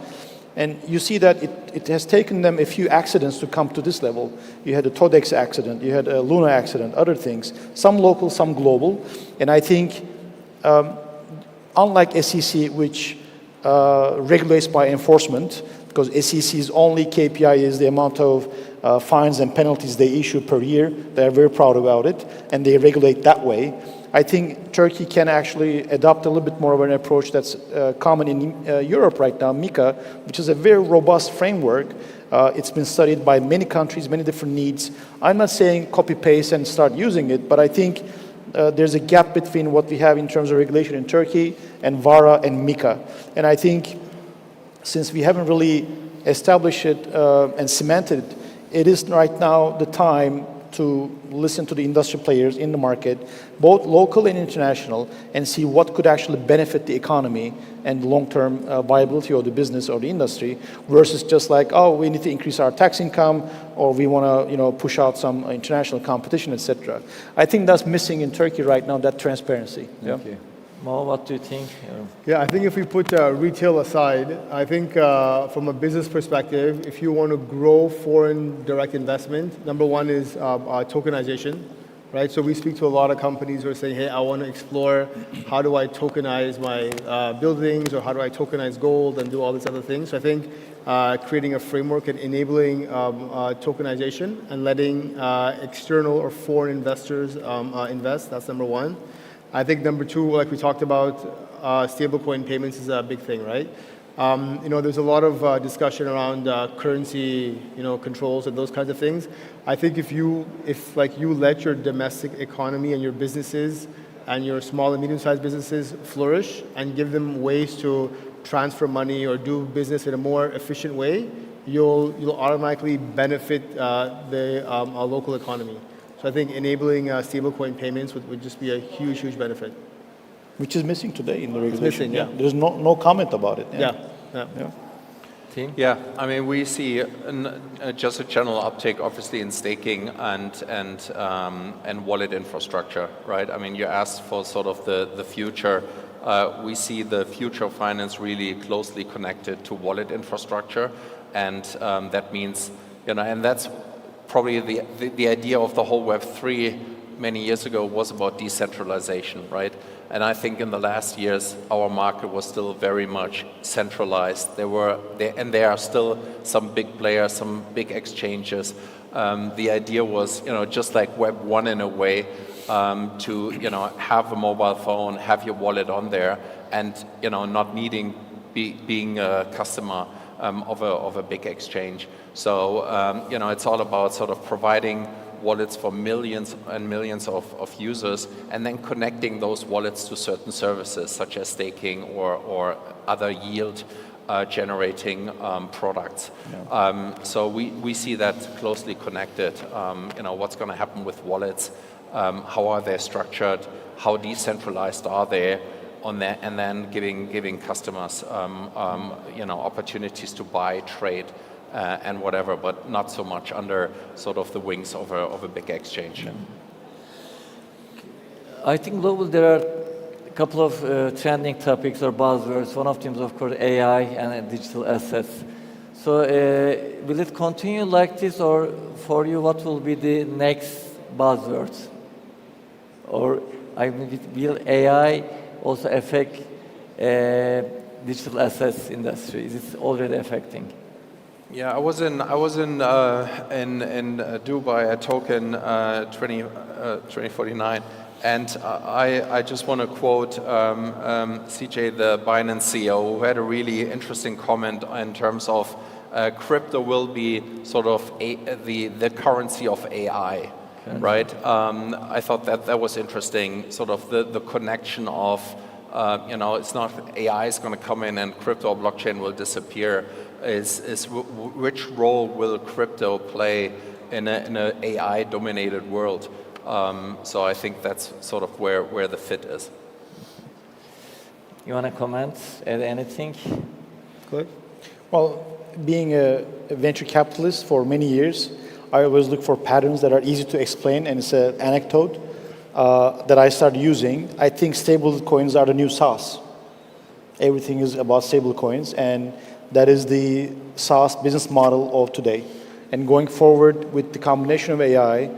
E: And you see that it has taken them a few accidents to come to this level. You had a Todex accident, you had a Luna accident, other things, some local, some global. And I think, unlike SEC, which regulates by enforcement, because SEC's only KPI is the amount of fines and penalties they issue per year. They're very proud about it, and they regulate that way. I think Turkey can actually adopt a little bit more of an approach that's common in Europe right now, MiCA, which is a very robust framework. It's been studied by many countries, many different needs. I'm not saying copy-paste and start using it, but I think there's a gap between what we have in terms of regulation in Turkey and VARA and MiCA. And I think since we haven't really established it and cemented it, it is right now the time to listen to the industry players in the market, both local and international, and see what could actually benefit the economy and long-term viability of the business or the industry, versus just like, oh, we need to increase our tax income, or we want to, push out some international competition, etc. I think that's missing in Turkey right now, that transparency.
F: Thank you. Mo, what do you think?
W: Yeah, I think if we put retail aside, I think from a business perspective, if you want to grow foreign direct investment, number one is tokenization, right? So we speak to a lot of companies who are saying, hey, I want to explore how do I tokenize my buildings, or how do I tokenize gold and do all these other things. So I think creating a framework and enabling tokenization and letting external or foreign investors invest, that's number one. I think number two, like we talked about, stablecoin payments is a big thing, right? There's a lot of discussion around currency, controls and those kinds of things. I think if you let your domestic economy and your businesses and your small and medium-sized businesses flourish and give them ways to transfer money or do business in a more efficient way, you'll automatically benefit the local economy. So I think enabling stablecoin payments would just be a huge, huge benefit.
E: Which is missing today in the regulation.
W: It's missing, yeah.
E: There's no comment about it.
W: Yeah.
F: Team?
V: Yeah, I mean, we see just a general uptake, obviously, in staking and wallet infrastructure, right? I mean, you asked for sort of the future. We see the future of finance really closely connected to wallet infrastructure, and that means, and that's probably the idea of the whole Web3 many years ago was about decentralization, right? And I think in the last years, our market was still very much centralized. There are still some big players, some big exchanges. The idea was, just like Web 1 in a way, to, have a mobile phone, have your wallet on there, and, not needing being a customer of a big exchange. So, it's all about sort of providing wallets for millions and millions of users, and then connecting those wallets to certain services such as staking or other yield generating products. Yeah. So we see that closely connected. What's going to happen with wallets? How are they structured? How decentralized are they? On that, and then giving customers opportunities to buy, trade, and whatever, but not so much under sort of the wings of a big exchange.
F: I think globally there are a couple of trending topics or buzzwords. One of them is, of course, AI and digital assets. So will it continue like this, or for you, what will be the next buzzwords? Or will AI also affect digital assets industry? Is it already affecting?
V: Yeah, I was in Dubai at Token 2049, and I just want to quote CJ, the Binance CEO, who had a really interesting comment in terms of crypto will be sort of the currency of AI. Okay. Right? I thought that was interesting, sort of the connection of, it's not AI is going to come in and crypto or blockchain will disappear. Which role will crypto play in an AI-dominated world? So I think that's sort of where the fit is.
F: You want to comment, add anything?
E: Good. Well, being a venture capitalist for many years, I always look for patterns that are easy to explain, and it's an anecdote that I started using. I think stable coins are the new SaaS. Everything is about stable coins, and that is the SaaS business model of today. And going forward with the combination of AI,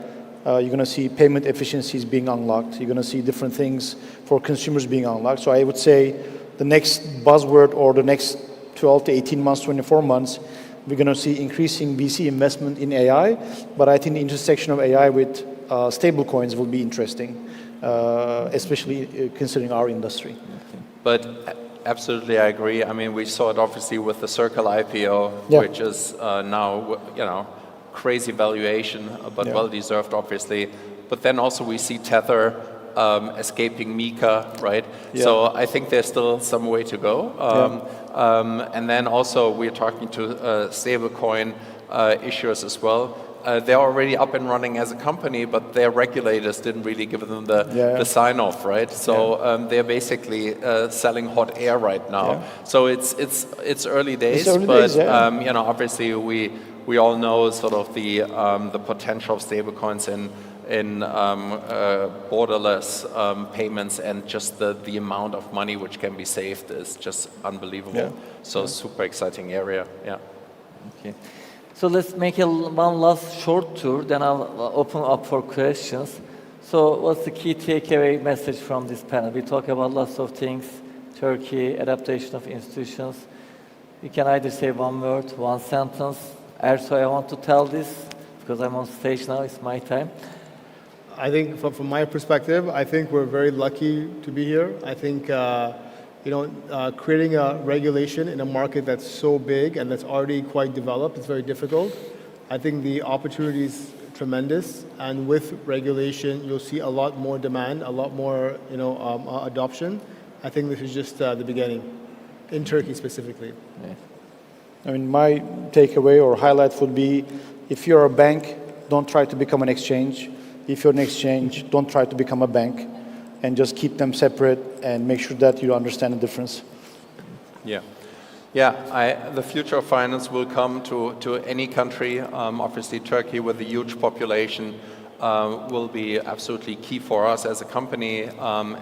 E: you're going to see payment efficiencies being unlocked. You're going to see different things for consumers being unlocked. So I would say the next buzzword, or the next 12 to 18 months, 24 months, we're going to see increasing VC investment in AI. But I think the intersection of AI with stable coins will be interesting. especially considering our industry.
V: But absolutely, I agree. I mean, we saw it obviously with the Circle IPO,
E: Yeah.
V: which is now, crazy valuation, but
E: Yeah.
V: well deserved, obviously. But then also we see Tether escaping Mika, right?
E: Yeah.
V: So I think there's still some way to go. And then also we're talking to stablecoin issuers as well. They're already up and running as a company, but their regulators didn't really give them the sign-off, right? So they're basically selling hot air right now.
E: Yeah.
V: So it's early days,
E: early
V: but
E: days, yeah.
V: Obviously we all know sort of the potential of stablecoins in borderless payments, and just the amount of money which can be saved is just unbelievable.
E: Yeah.
V: So super exciting area. Yeah.
F: Okay. So let's make one last short tour, then I'll open up for questions. So what's the key takeaway message from this panel? We talk about lots of things, Turkey, adaptation of institutions. You can either say one word, one sentence. Erso, I want to tell this because I'm on stage now, it's my time.
W: I think from my perspective, I think we're very lucky to be here. I think creating a regulation in a market that's so big and that's already quite developed is very difficult. I think the opportunity is tremendous, and with regulation, you'll see a lot more demand, a lot more adoption. I think this is just the beginning, in Turkey specifically.
F: Yeah.
E: I mean, my takeaway or highlight would be, if you're a bank, don't try to become an exchange. If you're an exchange, don't try to become a bank, and just keep them separate and make sure that you understand the difference.
V: Yeah. Yeah, the future of finance will come to any country. Obviously, Turkey, with a huge population, will be absolutely key for us as a company.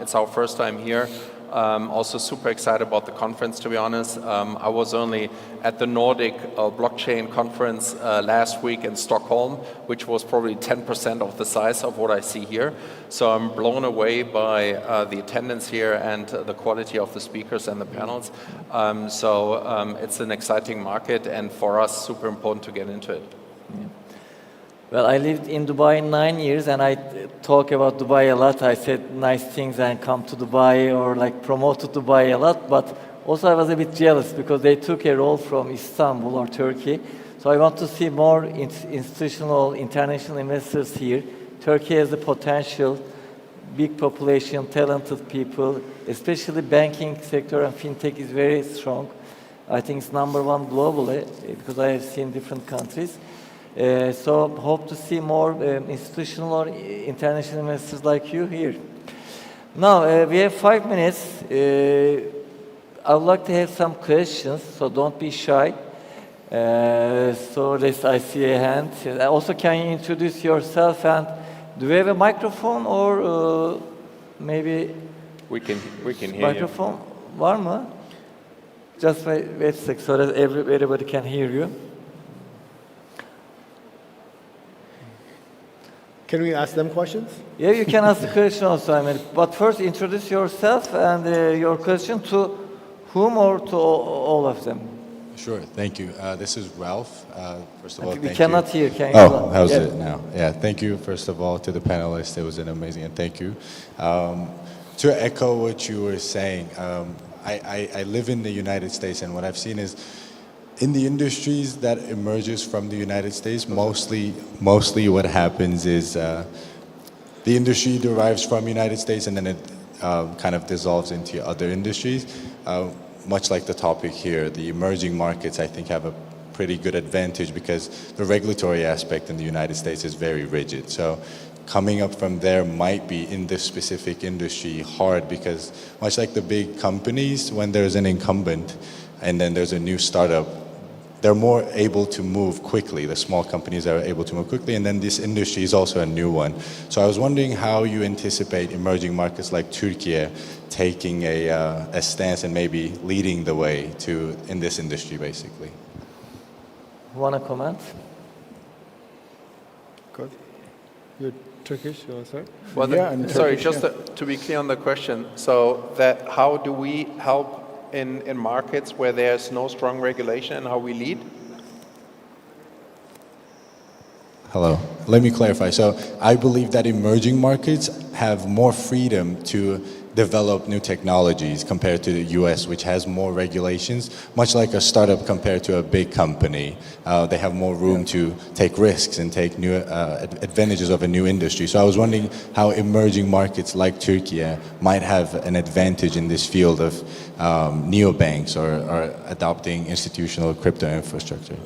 V: It's our first time here. Also super excited about the conference, to be honest. I was only at the Nordic blockchain conference last week in Stockholm, which was probably 10% of the size of what I see here. So I'm blown away by the attendance here and the quality of the speakers and the panels. It's an exciting market, and for us, super important to get into it.
F: Yeah. Well, I lived in Dubai 9 years, and I talk about Dubai a lot. I said nice things and come to Dubai, or like promoted Dubai a lot, but also I was a bit jealous because they took a role from Istanbul or Turkey. So I want to see more institutional, international investors here. Turkey has the potential, big population, talented people, especially banking sector and fintech is very strong. I think it's number one globally because I have seen different countries. So hope to see more institutional or international investors like you here. Now, we have 5 minutes. I would like to have some questions, so don't be shy. I see a hand. Also, can you introduce yourself, and do we have a microphone, or maybe
V: we can hear
F: microphone? Var mı? Just wait a sec so that everybody can hear you.
W: Can we ask them questions?
F: Yeah, you can ask the question also. I mean, but first introduce yourself and your question to whom or to all of them.
G: Sure, thank you. This is Ralph. First of all, thank you.
F: We cannot hear. Can you?
G: Oh, how's it now? Yeah, thank you, first of all, to the panelists. It was an amazing, and thank you. To echo what you were saying, I live in the United States, and what I've seen is, in the industries that emerges from the United States, mostly what happens is the industry derives from the United States, and then it kind of dissolves into other industries. Much like the topic here, the emerging markets, I think, have a pretty good advantage because the regulatory aspect in the United States is very rigid. So coming up from there might be, in this specific industry, hard because much like the big companies, when there's an incumbent and then there's a new startup, they're more able to move quickly. The small companies are able to move quickly, and then this industry is also a new one. So I was wondering how you anticipate emerging markets like Turkey taking a stance and maybe leading the way in this industry, basically.
F: Want to comment?
W: Good. You're Turkish, you want to start?
V: Well,
W: yeah,
V: sorry,
W: Turkish,
V: just to be clear on the question, so that how do we help in markets where there's no strong regulation, and how we lead?
G: Hello. let me clarify. So I believe that emerging markets have more freedom to develop new technologies compared to the US, which has more regulations, much like a startup compared to a big company. They have more room to take risks and take new advantages of a new industry. So I was wondering how emerging markets like Turkey might have an advantage in this field of neobanks or adopting institutional crypto infrastructure.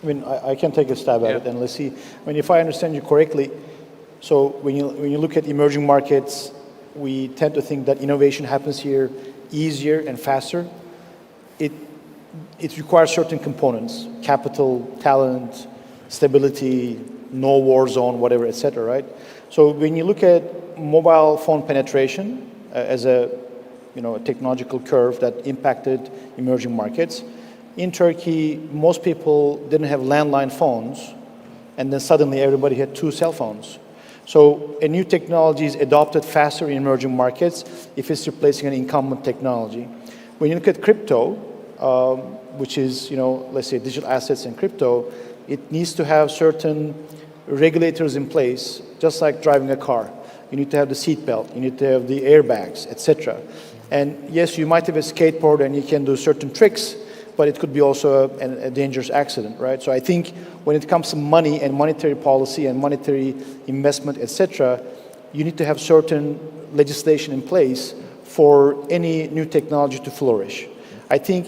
E: I mean, I can take a stab at it, and let's see. I mean, if I understand you correctly, so when you look at emerging markets, we tend to think that innovation happens here easier and faster. It requires certain components: capital, talent, stability, no war zone, whatever, etc. Right? So when you look at mobile phone penetration as a technological curve that impacted emerging markets. In Turkey, most people didn't have landline phones, and then suddenly everybody had 2 cell phones. So a new technology is adopted faster in emerging markets if it's replacing an incumbent technology. When you look at crypto, which is, let's say digital assets and crypto, it needs to have certain regulators in place, just like driving a car. You need to have the seat belt, you need to have the airbags, etc. And yes, you might have a skateboard and you can do certain tricks, but it could be also a dangerous accident, right? So I think when it comes to money and monetary policy and monetary investment, etc., you need to have certain legislation in place for any new technology to flourish. I think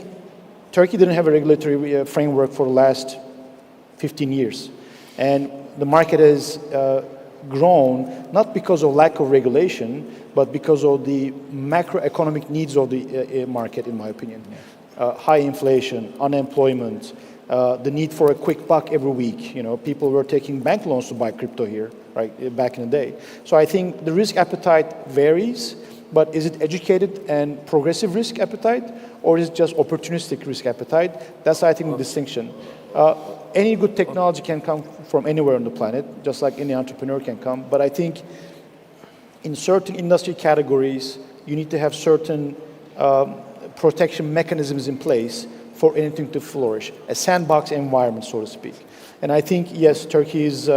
E: Turkey didn't have a regulatory framework for the last 15 years. And the market has grown not because of lack of regulation, but because of the macroeconomic needs of the market, in my opinion. High inflation, unemployment, the need for a quick buck every week. People were taking bank loans to buy crypto here, right, back in the day. So I think the risk appetite varies, but is it educated and progressive risk appetite, or is it just opportunistic risk appetite? That's, I think, the distinction. Any good technology can come from anywhere on the planet, just like any entrepreneur can come. But I think in certain industry categories, you need to have certain protection mechanisms in place for anything to flourish, a sandbox environment, so to speak. And I think, yes, Turkey is, we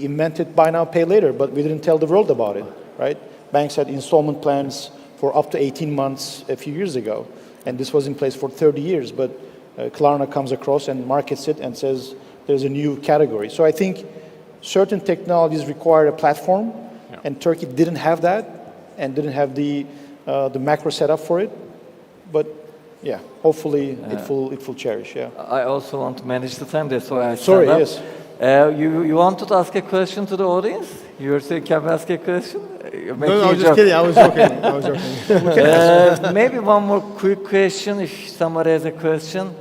E: invented buy now, pay later, but we didn't tell the world about it, right? Banks had installment plans for up to 18 months a few years ago, and this was in place for 30 years, but Klarna comes across and markets it and says there's a new category. So I think certain technologies require a platform, and Turkey didn't have that and didn't have the macro setup for it. But yeah, hopefully it will cherish. Yeah.
F: I also want to manage the time. That's why I
E: Sorry.
F: stand up.
E: Yes.
F: You wanted to ask a question to the audience? You were saying, can we ask a question?
W: No, I was just kidding. I was joking.
F: Maybe one more quick question, if somebody has a question.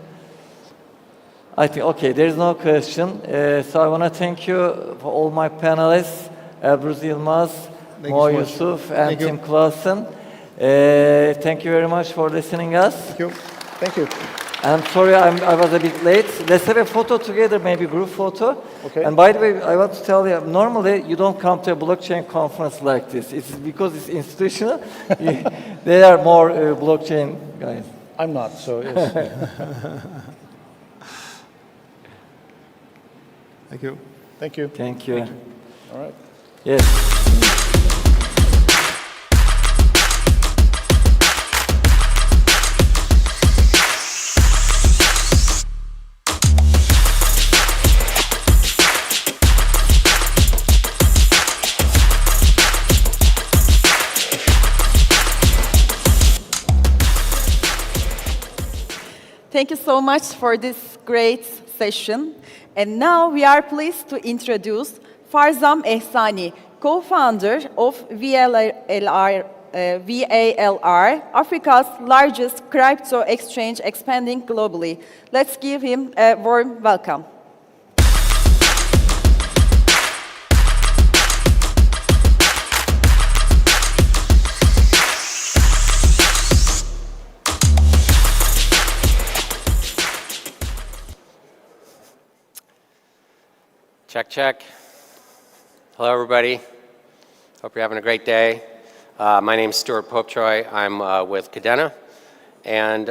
F: I think, okay, there is no question. So I want to thank you for all my panelists, Elbruz Yilmaz, Mo Yusuf, and Tim Clausen. Thank you very much for listening us.
E: Thank you. Thank you.
F: I'm sorry I was a bit late. Let's have a photo together, maybe group photo.
E: Okay.
F: And by the way, I want to tell you, normally you don't come to a blockchain conference like this. It's because it's institutional. They are more blockchain guys.
E: I'm not, so yes.
W: Thank you.
E: Thank you.
F: Thank you.
E: All right.
F: Yes.
B: Thank you so much for this great session. And now we are pleased to introduce Farzam Ehsani, co-founder of VALR, Africa's largest crypto exchange expanding globally. Let's give him a warm welcome.
H: Check, check. Hello, everybody. Hope you're having a great day. My name is Stuart Popetroy. I'm with Cadena. And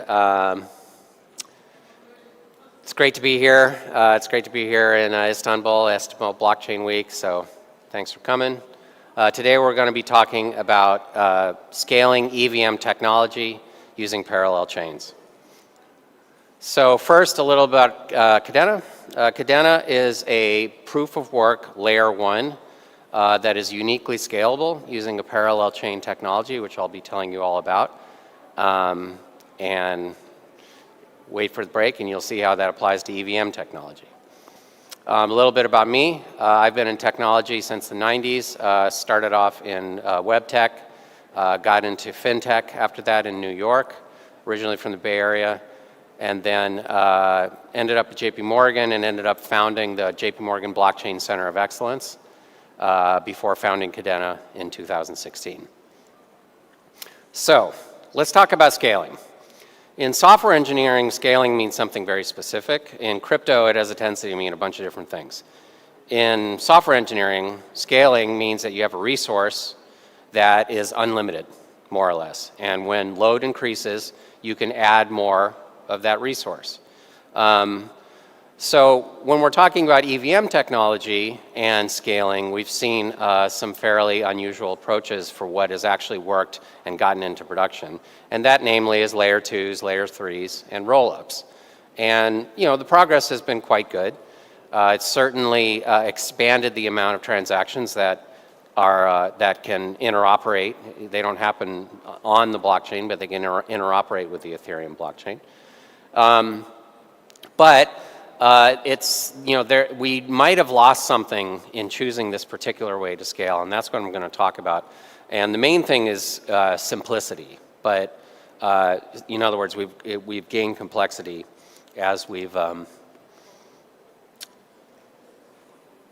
H: It's great to be here. It's great to be here in Istanbul Blockchain Week, so thanks for coming. Today we're going to be talking about scaling EVM technology using parallel chains. So first, a little about Kadena. Kadena is a proof-of-work layer 1 that is uniquely scalable using a parallel chain technology, which I'll be telling you all about. And wait for the break, and you'll see how that applies to EVM technology. A little bit about me. I've been in technology since the 90s. Started off in web tech, got into fintech after that in New York, originally from the Bay Area, and then ended up at JP Morgan and ended up founding the JP Morgan Blockchain Center of Excellence before founding Kadena in 2016. So let's talk about scaling. In software engineering, scaling means something very specific. In crypto, it has a tendency to mean a bunch of different things. In software engineering, scaling means that you have a resource that is unlimited, more or less. And when load increases, you can add more of that resource. So when we're talking about EVM technology and scaling, we've seen some fairly unusual approaches for what has actually worked and gotten into production. And that namely is layer 2s, layer 3s, and roll-ups. And the progress has been quite good. It's certainly expanded the amount of transactions that can interoperate. They don't happen on the blockchain, but they can interoperate with the Ethereum blockchain. We might have lost something in choosing this particular way to scale, and that's what I'm going to talk about. And the main thing is simplicity. But in other words, we've gained complexity as we've gone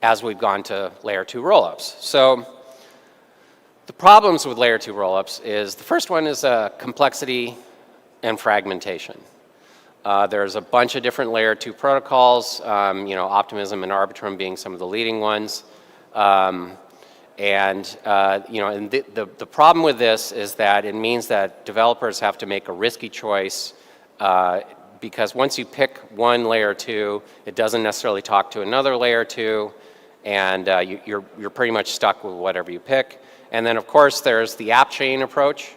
H: to layer 2 rollups. So the problems with layer 2 rollups is the first one is complexity and fragmentation. There's a bunch of different layer 2 protocols, Optimism and Arbitrum being some of the leading ones. The problem with this is that it means that developers have to make a risky choice because once you pick one layer 2, it doesn't necessarily talk to another layer 2, and you're pretty much stuck with whatever you pick. And then, of course, there's the app chain approach.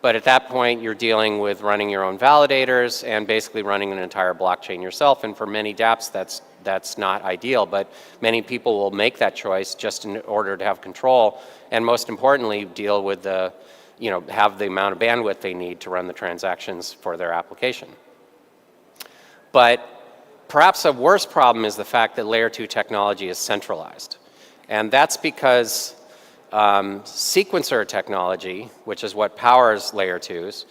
H: But at that point, you're dealing with running your own validators and basically running an entire blockchain yourself. And for many dApps, that's not ideal. But many people will make that choice just in order to have control. And most importantly, deal with have the amount of bandwidth they need to run the transactions for their application. But perhaps a worse problem is the fact that layer 2 technology is centralized. And that's because sequencer technology, which is what powers layer 2s,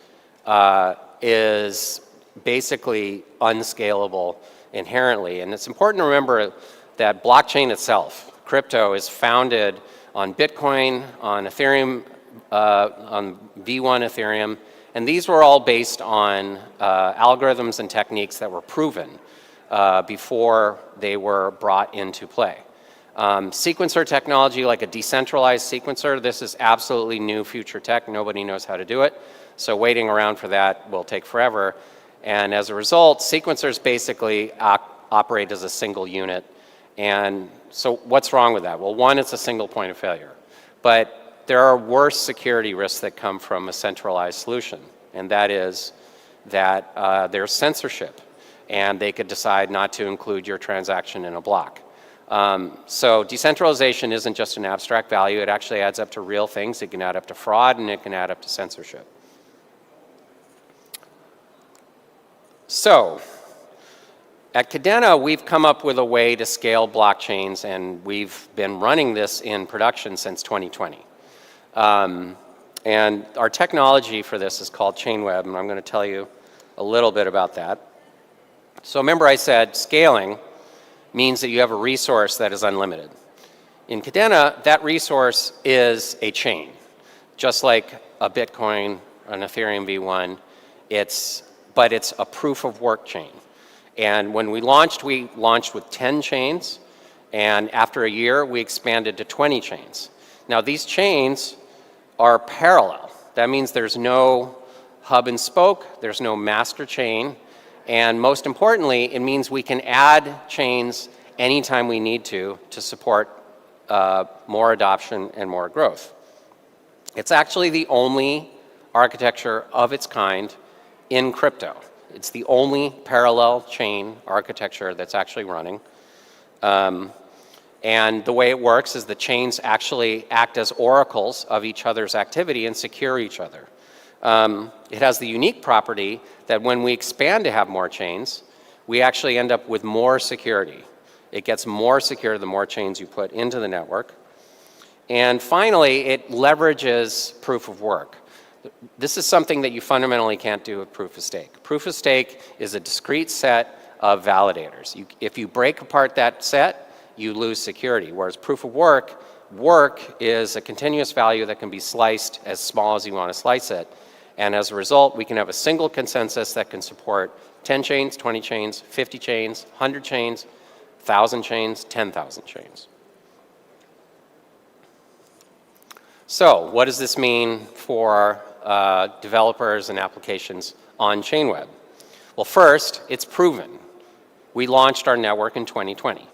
H: is basically unscalable inherently. And it's important to remember that blockchain itself, crypto, is founded on Bitcoin, on Ethereum, on V1 Ethereum, and these were all based on algorithms and techniques that were proven before they were brought into play. Sequencer technology, like a decentralized sequencer, this is absolutely new future tech. Nobody knows how to do it. So waiting around for that will take forever. And as a result, sequencers basically operate as a single unit. And so what's wrong with that? Well, one, it's a single point of failure. But there are worse security risks that come from a centralized solution. And that is that there's censorship. And they could decide not to include your transaction in a block. So decentralization isn't just an abstract value. It actually adds up to real things. It can add up to fraud, and it can add up to censorship. So at Kadena, we've come up with a way to scale blockchains, and we've been running this in production since 2020. And our technology for this is called ChainWeb, and I'm going to tell you a little bit about that. So remember I said scaling means that you have a resource that is unlimited. In Kadena, that resource is a chain. Just like a Bitcoin, an Ethereum V1, but it's a proof-of-work chain. And when we launched with 10 chains, and after a year, we expanded to 20 chains. Now, these chains are parallel. That means there's no hub and spoke, there's no master chain, And most importantly, it means we can add chains anytime we need to support more adoption and more growth. It's actually the only architecture of its kind in crypto. It's the only parallel chain architecture that's actually running. And the way it works is the chains actually act as oracles of each other's activity and secure each other. It has the unique property that when we expand to have more chains, we actually end up with more security. It gets more secure the more chains you put into the network. And finally, it leverages proof of work. This is something that you fundamentally can't do with proof of stake. Proof of stake is a discrete set of validators. If you break apart that set, you lose security, whereas proof of work is a continuous value that can be sliced as small as you want to slice it. And as a result, we can have a single consensus that can support 10 chains, 20 chains, 50 chains, 100 chains, 1,000 chains, 10,000 chains. So what does this mean for developers and applications on Chainweb? Well, first, it's proven. We launched our network in 2020.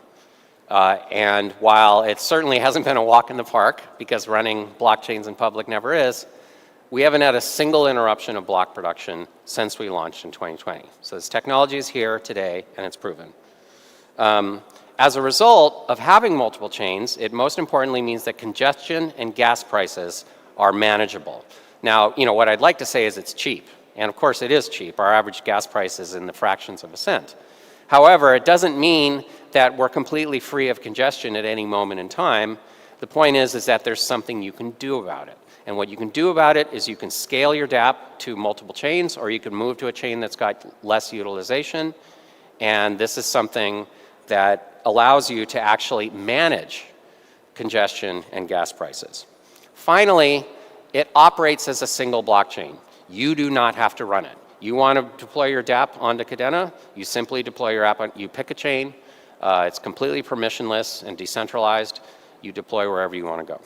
H: And while it certainly hasn't been a walk in the park, because running blockchains in public never is, we haven't had a single interruption of block production since we launched in 2020. So this technology is here today, and it's proven. As a result of having multiple chains, it most importantly means that congestion and gas prices are manageable. Now, what I'd like to say is it's cheap. And of course it is cheap. Our average gas price is in the fractions of a cent. However, it doesn't mean that we're completely free of congestion at any moment in time. The point is that there's something you can do about it. And what you can do about it is you can scale your dApp to multiple chains, or you can move to a chain that's got less utilization. And this is something that allows you to actually manage congestion and gas prices. Finally, it operates as a single blockchain. You do not have to run it. You want to deploy your dApp onto Cadena, you simply deploy your app, you pick a chain, it's completely permissionless and decentralized, you deploy wherever you want to go.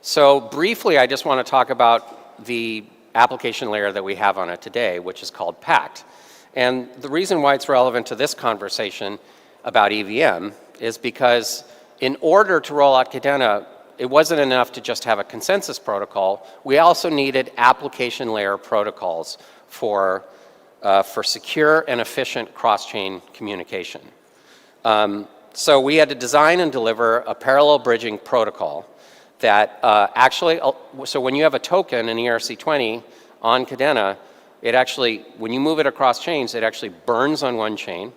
H: So briefly, I just want to talk about the application layer that we have on it today, which is called Pact. And the reason why it's relevant to this conversation about EVM is because in order to roll out Cadena, it wasn't enough to just have a consensus protocol. We also needed application layer protocols for secure and efficient cross-chain communication. So we had to design and deliver a parallel bridging protocol that so when you have a token in ERC20 on Cadena, it actually, when you move it across chains, it actually burns on one chain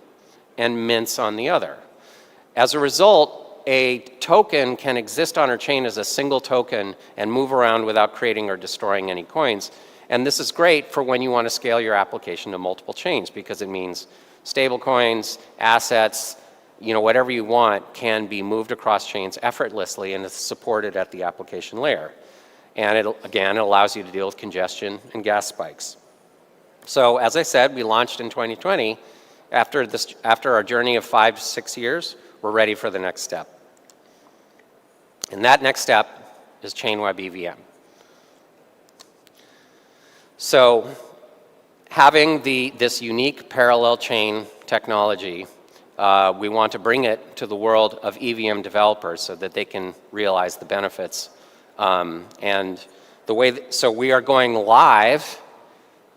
H: and mints on the other. As a result, a token can exist on our chain as a single token and move around without creating or destroying any coins. And this is great for when you want to scale your application to multiple chains, because it means stable coins, assets, whatever you want can be moved across chains effortlessly, and it's supported at the application layer. And it allows you to deal with congestion and gas spikes. So as I said, we launched in 2020. After our journey of 5-6 years, we're ready for the next step. And that next step is Chainweb EVM. So having this unique parallel chain technology, we want to bring it to the world of EVM developers so that they can realize the benefits. So we are going live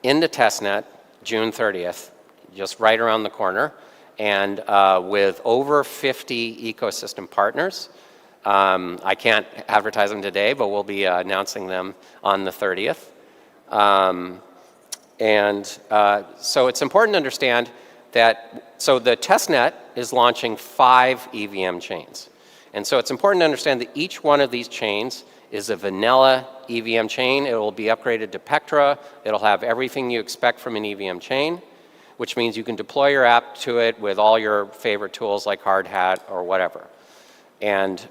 H: into testnet June 30th, just right around the corner, and with over 50 ecosystem partners. I can't advertise them today, but we'll be announcing them on the 30th. So it's important to understand that, so the testnet is launching 5 EVM chains. And so it's important to understand that each one of these chains is a vanilla EVM chain. It will be upgraded to Pectra. It'll have everything you expect from an EVM chain, which means you can deploy your app to it with all your favorite tools like Hardhat or whatever. And,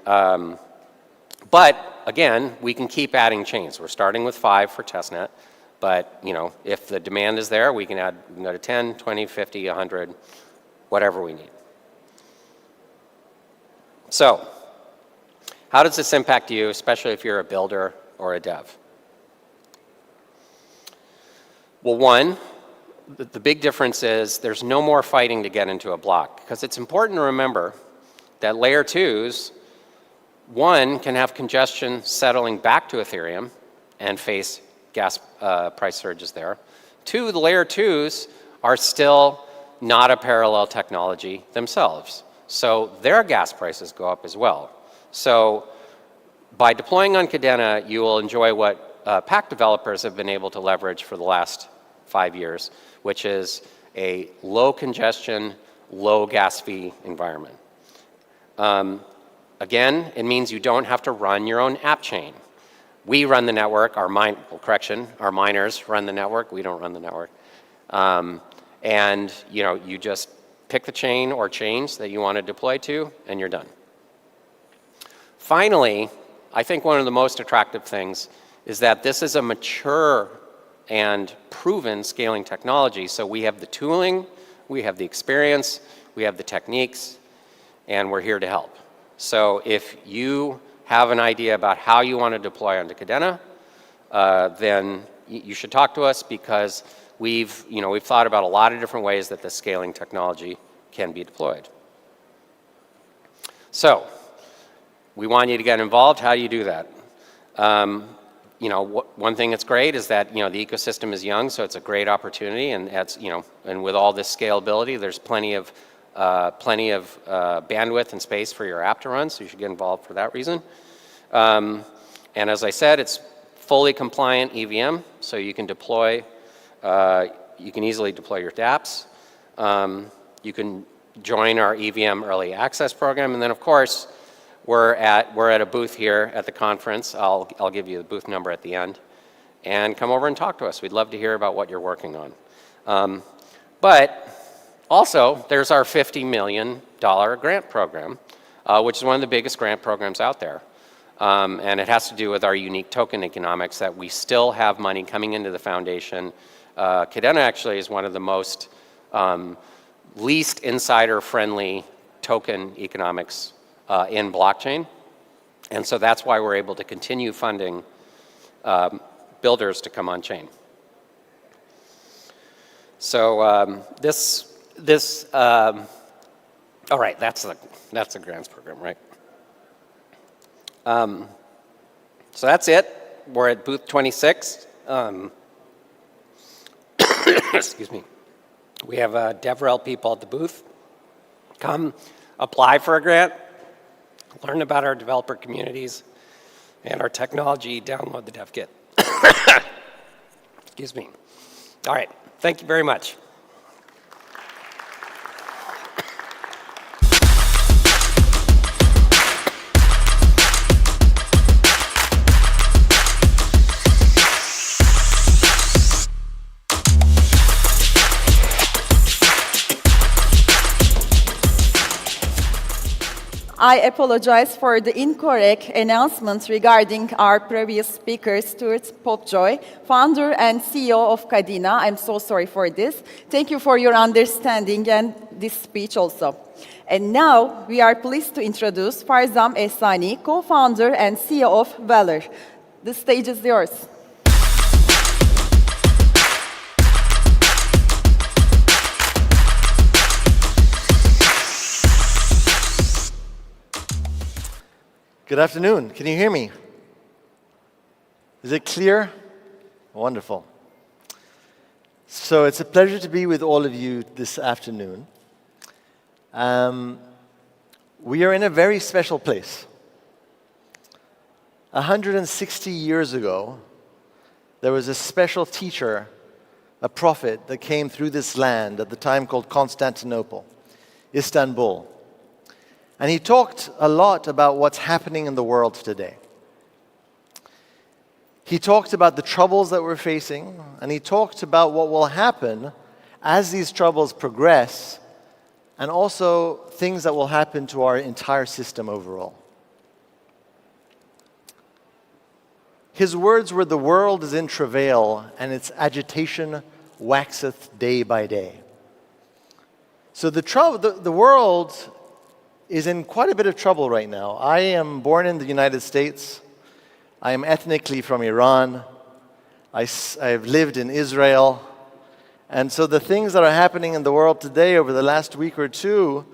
H: but again, we can keep adding chains. We're starting with 5 for testnet, but if the demand is there, we can go to 10, 20, 50, 100, whatever we need. So, how does this impact you, especially if you're a builder or a dev? Well, one, the big difference is there's no more fighting to get into a block, because it's important to remember that layer 2s, one, can have congestion settling back to Ethereum and face gas price surges there. Two, the layer 2s are still not a parallel technology themselves. So their gas prices go up as well. So by deploying on Cadena, you will enjoy what pack developers have been able to leverage for the last 5 years, which is a low congestion, low gas fee environment. Again, it means you don't have to run your own app chain. We run the network, our miners run the network, we don't run the network. And you just pick the chain or chains that you want to deploy to, and you're done. Finally, I think one of the most attractive things is that this is a mature and proven scaling technology. So we have the tooling, we have the experience, we have the techniques, and we're here to help. So if you have an idea about how you want to deploy onto Cadena, then you should talk to us, because we've thought about a lot of different ways that the scaling technology can be deployed. So we want you to get involved. How do you do that? One thing that's great is that the ecosystem is young, so it's a great opportunity, and and with all this scalability, there's plenty of bandwidth and space for your app to run, so you should get involved for that reason. And as I said, it's fully compliant EVM, so you can deploy. You can easily deploy your dApps. You can join our EVM early access program, and then of course we're at a booth here at the conference. I'll give you the booth number at the end, and come over and talk to us. We'd love to hear about what you're working on. But also, there's our $50 million grant program, which is one of the biggest grant programs out there. And it has to do with our unique token economics, that we still have money coming into the foundation. Cadena actually is one of the most least insider-friendly token economics in blockchain. And so that's why we're able to continue funding builders to come on chain. So all right, that's the grants program, right? So that's it. We're at booth 26. Excuse me. We have DevRel people at the booth. Come apply for a grant, learn about our developer communities and our technology, download the dev kit. Excuse me. All right, thank you very much.
B: I apologize for the incorrect announcement regarding our previous speaker, Stuart Popjoy, founder and CEO of Cadena. I'm so sorry for this. Thank you for your understanding and this speech also. And now we are pleased to introduce Farzam Ehsani, co-founder and CEO of Valor. The stage is yours.
I: Good afternoon. Can you hear me? Is it clear? Wonderful. So it's a pleasure to be with all of you this afternoon. We are in a very special place. 160 years ago, there was a special teacher, a prophet that came through this land at the time called Constantinople, Istanbul. And he talked a lot about what's happening in the world today. He talked about the troubles that we're facing, and he talked about what will happen as these troubles progress, and also things that will happen to our entire system overall. His words were, "The world is in travail, and its agitation waxeth day by day." So the world is in quite a bit of trouble right now. I am born in the United States. I am ethnically from Iran. I've lived in Israel. And so the things that are happening in the world today over the last week or two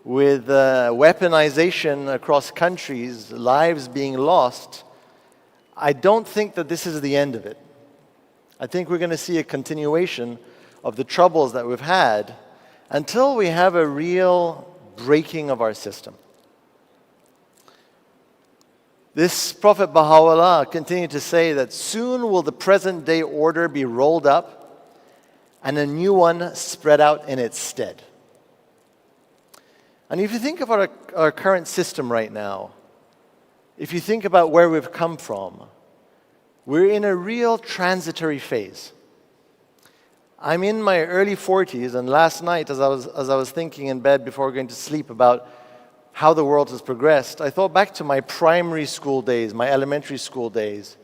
I: with weaponization across countries, lives being lost, I don't think that this is the end of it. I think we're going to see a continuation of the troubles that we've had until we have a real breaking of our system. This Prophet Baha'u'llah continued to say that soon will the present day order be rolled up and a new one spread out in its stead. And if you think about our current system right now, if you think about where we've come from, we're in a real transitory phase. I'm in my early 40s, and last night as I was thinking in bed before going to sleep about how the world has progressed, I thought back to my primary school days, my elementary school days,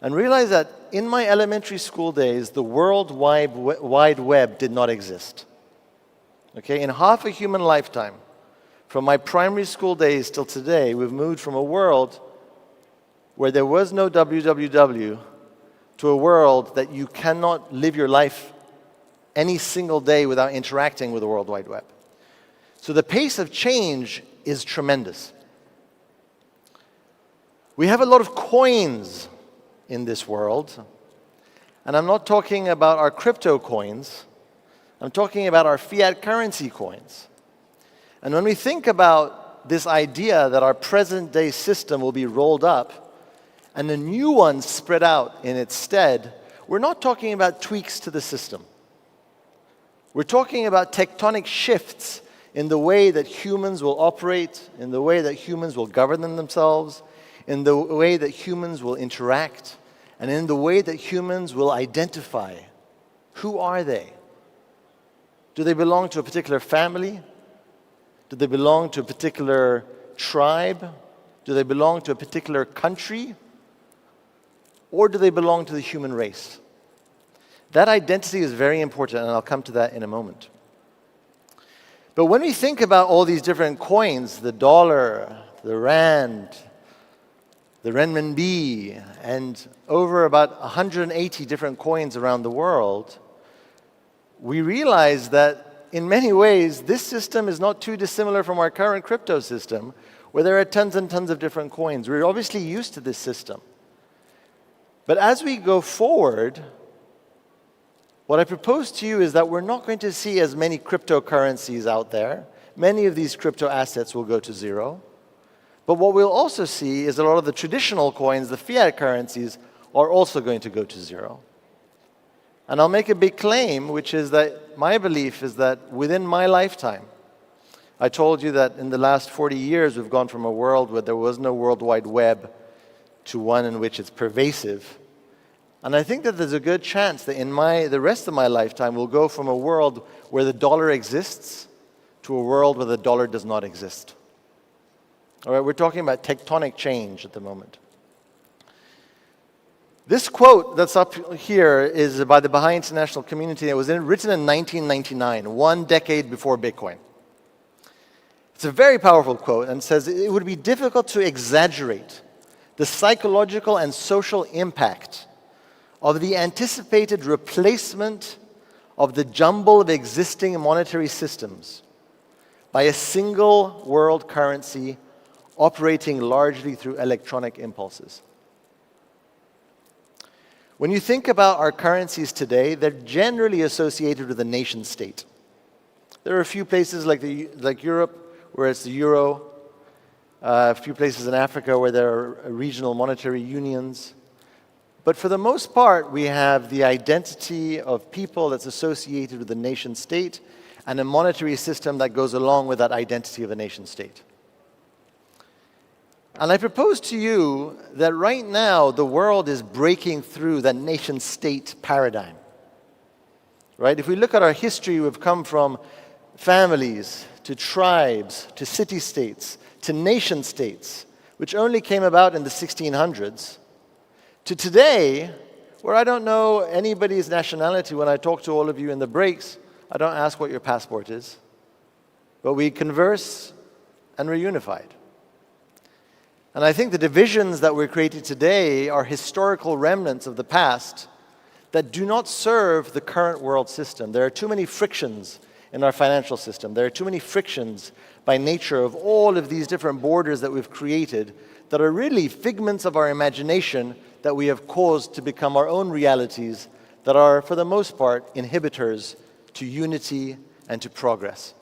I: and realized that in my elementary school days, the World Wide Web did not exist. Okay, in half a human lifetime, from my primary school days till today, we've moved from a world where there was no www to a world that you cannot live your life any single day without interacting with the World Wide Web. So the pace of change is tremendous. We have a lot of coins in this world, and I'm not talking about our crypto coins, I'm talking about our fiat currency coins. And when we think about this idea that our present day system will be rolled up and a new one spread out in its stead, we're not talking about tweaks to the system. We're talking about tectonic shifts in the way that humans will operate, in the way that humans will govern themselves, in the way that humans will interact, and in the way that humans will identify. Who are they? Do they belong to a particular family? Do they belong to a particular tribe? Do they belong to a particular country? Or do they belong to the human race? That identity is very important, and I'll come to that in a moment. But when we think about all these different coins, the dollar, the rand, the renminbi, and over about 180 different coins around the world, we realize that in many ways, this system is not too dissimilar from our current crypto system, where there are tons and tons of different coins. We're obviously used to this system. But as we go forward, what I propose to you is that we're not going to see as many cryptocurrencies out there. Many of these crypto assets will go to zero. But what we'll also see is a lot of the traditional coins, the fiat currencies, are also going to go to zero. And I'll make a big claim, which is that my belief is that within my lifetime, I told you that in the last 40 years, we've gone from a world where there was no World Wide Web to one in which it's pervasive. And I think that there's a good chance that in the rest of my lifetime, we'll go from a world where the dollar exists to a world where the dollar does not exist. All right, we're talking about tectonic change at the moment. This quote that's up here is by the Baha'i International Community. It was written in 1999, 1 decade before Bitcoin. It's a very powerful quote and says, it would be difficult to exaggerate the psychological and social impact of the anticipated replacement of the jumble of existing monetary systems by a single world currency operating largely through electronic impulses. When you think about our currencies today, they're generally associated with the nation state. There are a few places like Europe where it's the euro, a few places in Africa where there are regional monetary unions. But for the most part, we have the identity of people that's associated with the nation state and a monetary system that goes along with that identity of a nation state. And I propose to you that right now the world is breaking through that nation state paradigm. Right? If we look at our history, we've come from families to tribes to city-states to nation-states, which only came about in the 1600s, to today, where I don't know anybody's nationality. When I talk to all of you in the breaks, I don't ask what your passport is, but we converse and we're unified. And I think the divisions that we're creating today are historical remnants of the past that do not serve the current world system. There are too many frictions in our financial system. There are too many frictions by nature of all of these different borders that we've created that are really figments of our imagination that we have caused to become our own realities that are, for the most part, inhibitors to unity and to progress.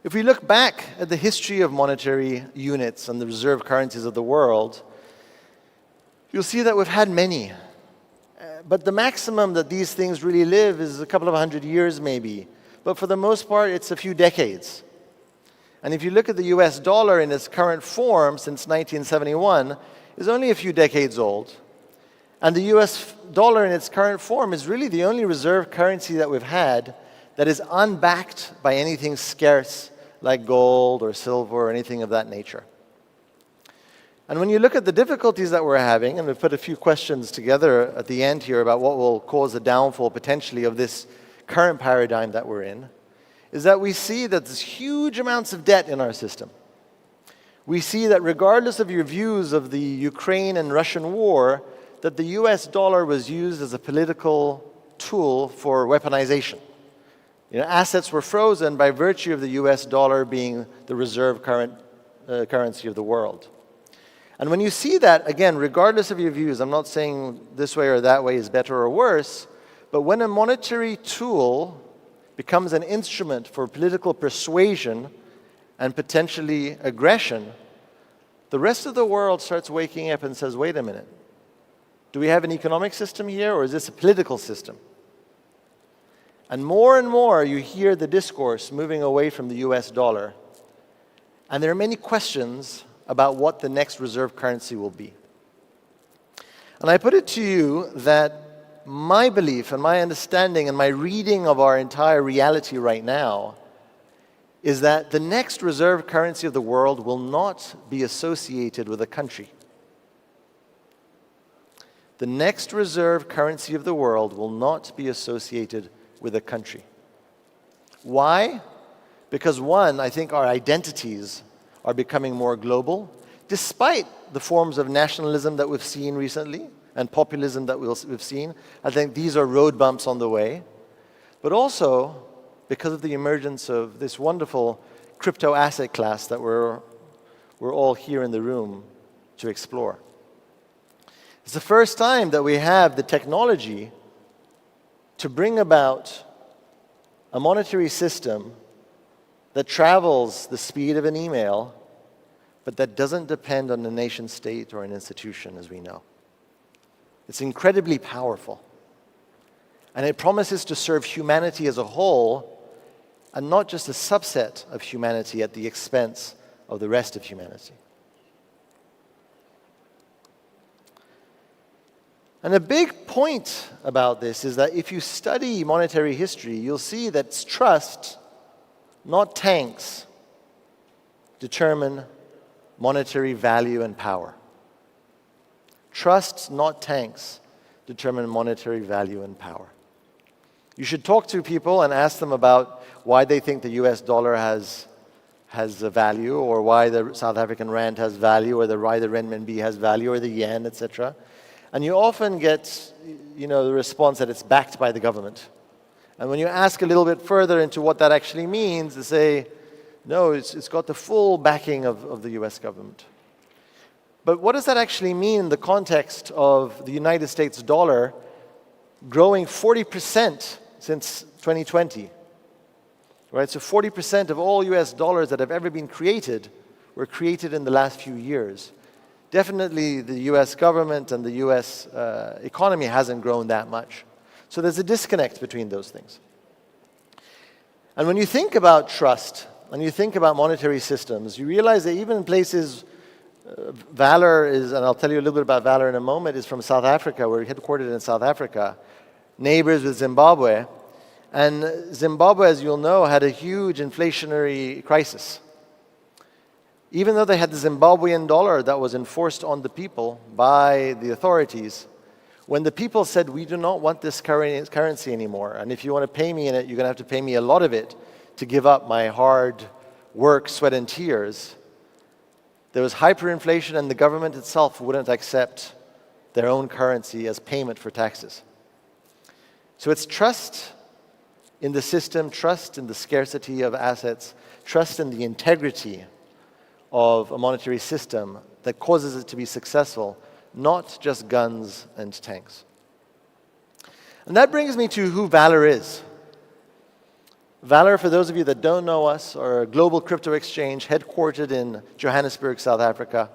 I: If we look back at the history of monetary units and the reserve currencies of the world, you'll see that we've had many. But the maximum that these things really live is a couple of 100 years maybe. But for the most part, it's a few decades. And if you look at the US dollar in its current form since 1971, is only a few decades old. And the US dollar in its current form is really the only reserve currency that we've had that is unbacked by anything scarce like gold or silver or anything of that nature. And when you look at the difficulties that we're having, and we've put a few questions together at the end here about what will cause the downfall potentially of this current paradigm that we're in, is that we see that there's huge amounts of debt in our system. We see that regardless of your views of the Ukraine and Russian war, that the US dollar was used as a political tool for weaponization. Assets were frozen by virtue of the US dollar being the reserve currency of the world. And when you see that, again, regardless of your views, I'm not saying this way or that way is better or worse, but when a monetary tool becomes an instrument for political persuasion and potentially aggression, the rest of the world starts waking up and says, wait a minute, do we have an economic system here or is this a political system? And more you hear the discourse moving away from the US dollar. And there are many questions about what the next reserve currency will be. And I put it to you that my belief and my understanding and my reading of our entire reality right now is that the next reserve currency of the world will not be associated with a country. The next reserve currency of the world will not be associated with a country. Why? Because one, I think our identities are becoming more global, despite the forms of nationalism that we've seen recently and populism that we've seen. I think these are road bumps on the way. But also because of the emergence of this wonderful crypto asset class that we're all here in the room to explore. It's the first time that we have the technology to bring about a monetary system that travels the speed of an email, but that doesn't depend on a nation state or an institution, as we know. It's incredibly powerful. And it promises to serve humanity as a whole, and not just a subset of humanity at the expense of the rest of humanity. And a big point about this is that if you study monetary history, you'll see that it's trust, not tanks, determine monetary value and power. Trusts, not tanks, determine monetary value and power. You should talk to people and ask them about why they think the US dollar has a value, or why the South African rand has value, or why the renminbi has value, or the yen, etc. And you often get, the response that it's backed by the government. And when you ask a little bit further into what that actually means, they say, no, it's got the full backing of the US government. But what does that actually mean in the context of the United States dollar growing 40% since 2020? Right? So 40% of all US dollars that have ever been created were created in the last few years. Definitely the US government and the US economy hasn't grown that much. So there's a disconnect between those things. And when you think about trust, and you think about monetary systems, you realize that even in places, Valor is, and I'll tell you a little bit about Valor in a moment, is from South Africa. We're headquartered in South Africa, neighbors with Zimbabwe. And Zimbabwe, as you'll know, had a huge inflationary crisis. Even though they had the Zimbabwean dollar that was enforced on the people by the authorities, when the people said, we do not want this currency anymore, and if you want to pay me in it, you're going to have to pay me a lot of it to give up my hard work, sweat, and tears, there was hyperinflation, and the government itself wouldn't accept their own currency as payment for taxes. So it's trust in the system, trust in the scarcity of assets, trust in the integrity of a monetary system that causes it to be successful, not just guns and tanks. And that brings me to who Valor is. Valor, for those of you that don't know us, are a global crypto exchange headquartered in Johannesburg, South Africa.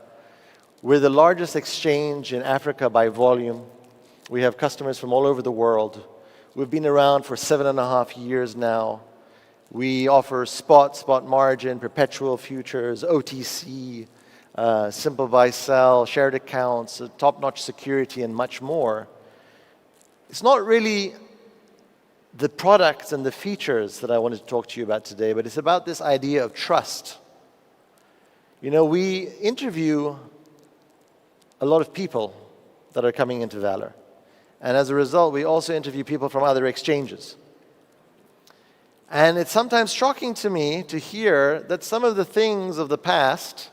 I: We're the largest exchange in Africa by volume. We have customers from all over the world. We've been around for 7.5 years now. We offer spot margin, perpetual futures, OTC, simple buy sell, shared accounts, top-notch security, and much more. It's not really the products and the features that I wanted to talk to you about today, but it's about this idea of trust. You know, we interview a lot of people that are coming into Valor. And as a result, we also interview people from other exchanges. And it's sometimes shocking to me to hear that some of the things of the past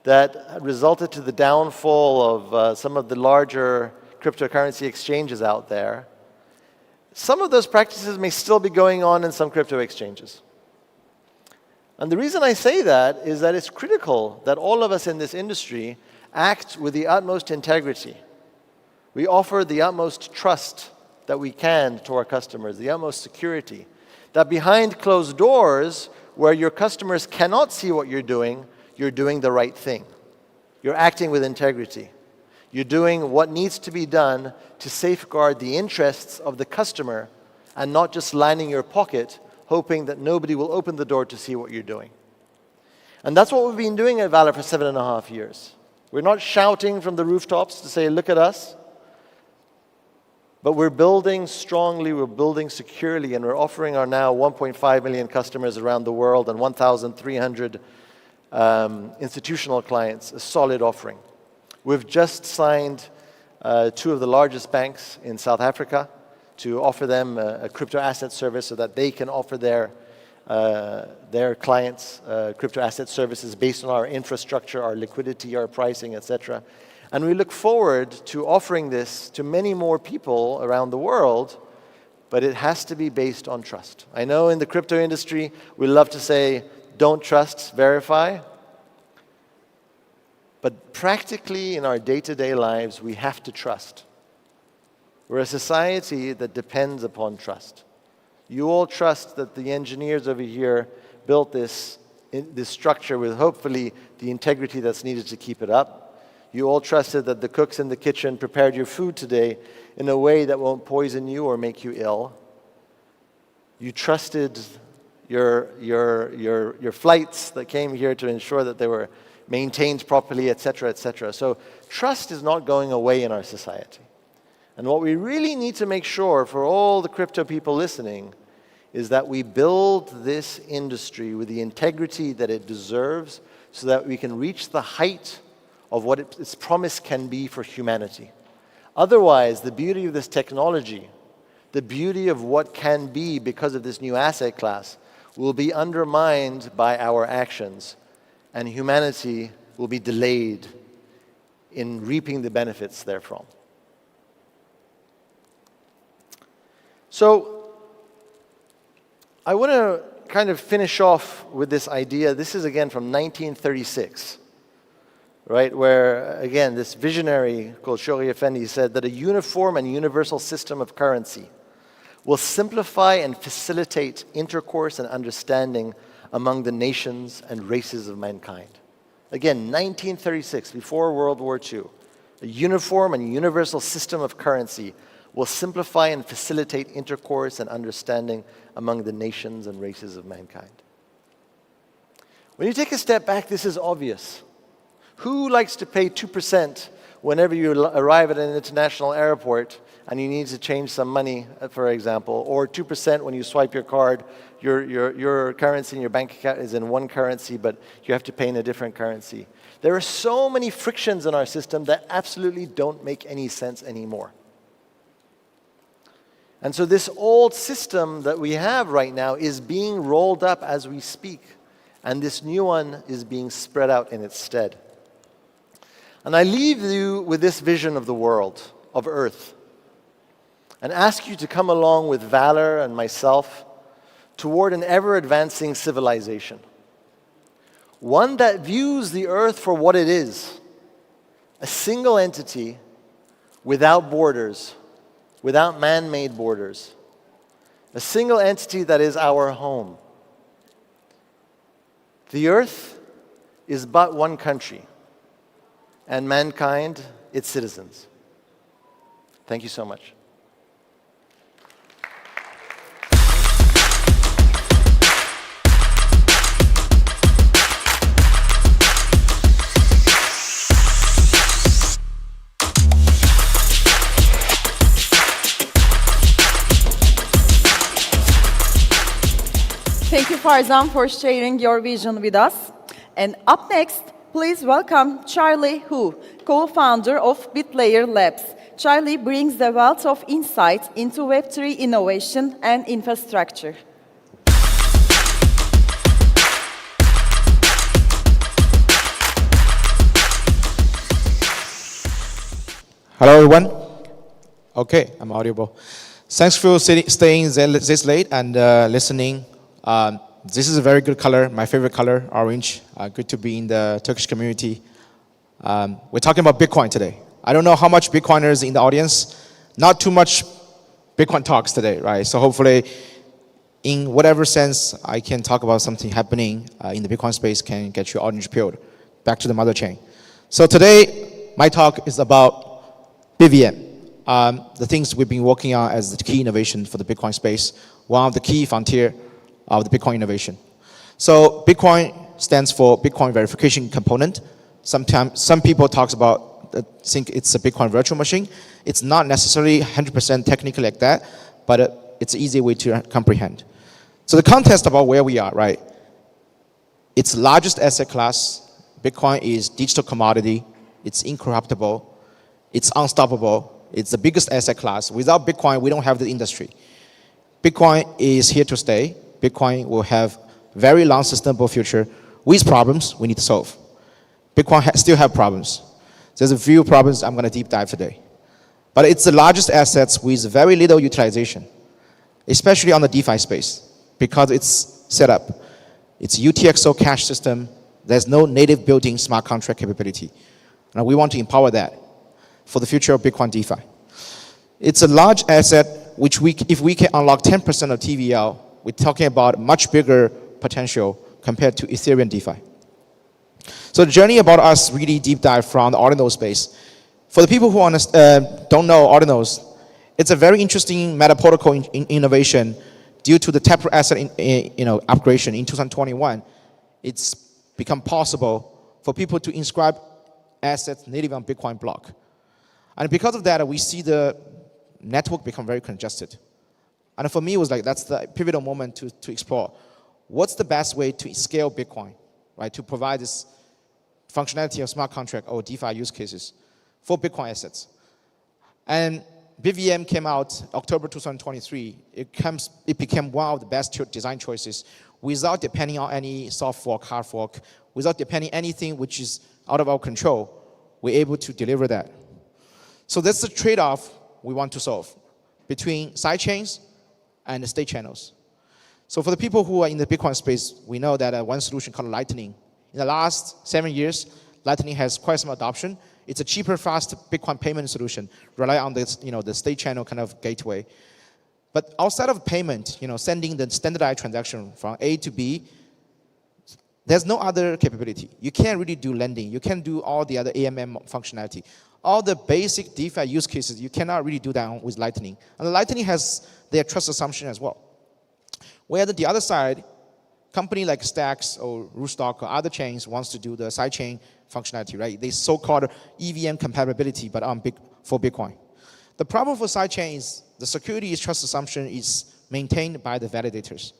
I: that resulted to the downfall of some of the larger cryptocurrency exchanges out there, some of those practices may still be going on in some crypto exchanges. And the reason I say that is that it's critical that all of us in this industry act with the utmost integrity. We offer the utmost trust that we can to our customers, the utmost security. That behind closed doors, where your customers cannot see what you're doing the right thing. You're acting with integrity. You're doing what needs to be done to safeguard the interests of the customer and not just lining your pocket, hoping that nobody will open the door to see what you're doing. And that's what we've been doing at Valor for 7.5 years. We're not shouting from the rooftops to say, look at us. But we're building strongly, we're building securely, and we're offering our now 1.5 million customers around the world and 1,300 institutional clients a solid offering. We've just signed 2 of the largest banks in South Africa to offer them a crypto asset service so that they can offer their clients crypto asset services based on our infrastructure, our liquidity, our pricing, etc. And we look forward to offering this to many more people around the world, but it has to be based on trust. I know in the crypto industry, we love to say, don't trust, verify. But practically in our day-to-day lives, we have to trust. We're a society that depends upon trust. You all trust that the engineers over here built this structure with hopefully the integrity that's needed to keep it up. You all trusted that the cooks in the kitchen prepared your food today in a way that won't poison you or make you ill. You trusted your flights that came here to ensure that they were maintained properly, etc., etc. So trust is not going away in our society. And what we really need to make sure for all the crypto people listening is that we build this industry with the integrity that it deserves so that we can reach the height of what its promise can be for humanity. Otherwise, the beauty of this technology, the beauty of what can be because of this new asset class, will be undermined by our actions, and humanity will be delayed in reaping the benefits therefrom. So, I want to kind of finish off with this idea. This is again from 1936. Right, where, again, this visionary called Shoghi Effendi said that a uniform and universal system of currency will simplify and facilitate intercourse and understanding among the nations and races of mankind. Again, 1936, before World War II. A uniform and universal system of currency will simplify and facilitate intercourse and understanding among the nations and races of mankind. When you take a step back, this is obvious. Who likes to pay 2% whenever you arrive at an international airport and you need to change some money, for example, or 2% when you swipe your card, your currency in your bank account is in one currency, but you have to pay in a different currency. There are so many frictions in our system that absolutely don't make any sense anymore. And so this old system that we have right now is being rolled up as we speak, and this new one is being spread out in its stead. And I leave you with this vision of the world, of Earth, and ask you to come along with Valor and myself toward an ever-advancing civilization. One that views the Earth for what it is, a single entity without borders, without man-made borders, a single entity that is our home. The Earth is but one country, and mankind, its citizens. Thank you so much.
B: Thank you, Farzan, for sharing your vision with us. And up next, please welcome Charlie Hu, co-founder of BitLayer Labs. Charlie brings the wealth of insight into Web3 innovation and infrastructure.
J: Hello, everyone. Okay, I'm audible. Thanks for staying this late and listening. This is a very good color, my favorite color, orange. Good to be in the Turkish community. We're talking about Bitcoin today. I don't know how much Bitcoiners in the audience. Not too much Bitcoin talks today, right? So hopefully, in whatever sense, I can talk about something happening in the Bitcoin space can get you orange pilled back to the mother chain. So today, my talk is about BVM. The things we've been working on as the key innovation for the Bitcoin space, one of the key frontier of the Bitcoin innovation. So Bitcoin stands for Bitcoin verification component. Sometimes some people think it's a Bitcoin virtual machine. It's not necessarily 100% technically like that, but it's an easy way to comprehend. So the context about where we are, right? It's the largest asset class. Bitcoin is digital commodity. It's incorruptible. It's unstoppable. It's the biggest asset class. Without Bitcoin, we don't have the industry. Bitcoin is here to stay. Bitcoin will have very long sustainable future with problems we need to solve. Bitcoin still have problems. There's a few problems I'm going to deep dive today. But it's the largest assets with very little utilization, especially on the DeFi space, because it's set up. It's UTXO cash system. There's no native built-in smart contract capability. Now we want to empower that for the future of Bitcoin DeFi. It's a large asset which if we can unlock 10% of TVL, we're talking about much bigger potential compared to Ethereum DeFi. So the journey about us really deep dive from the Ordinal space. For the people who don't know Ordinals, it's a very interesting meta protocol innovation due to the Taproot asset upgradation in 2021. It's become possible for people to inscribe assets native on Bitcoin block. And because of that, we see the network become very congested. And for me, it was like, that's the pivotal moment to explore. What's the best way to scale Bitcoin, right? To provide this functionality of smart contract or DeFi use cases for Bitcoin assets. And BVM came out October 2023. It became one of the best design choices without depending on any soft fork, hard fork, without depending anything which is out of our control. We're able to deliver that. So that's the trade-off we want to solve between sidechains and the state channels. So for the people who are in the Bitcoin space, we know that one solution called Lightning. In the last 7 years, Lightning has quite some adoption. It's a cheaper, fast Bitcoin payment solution, rely on this, the state channel kind of gateway. But outside of payment, sending the standardized transaction from A to B, there's no other capability. You can't really do lending. You can't do all the other AMM functionality. All the basic DeFi use cases, you cannot really do that with Lightning. And the Lightning has their trust assumption as well. Where the other side, company like Stacks or Rootstock or other chains wants to do the sidechain functionality, right? They so-called EVM compatibility, but for Bitcoin. The problem for sidechain is the security trust assumption is maintained by the validators.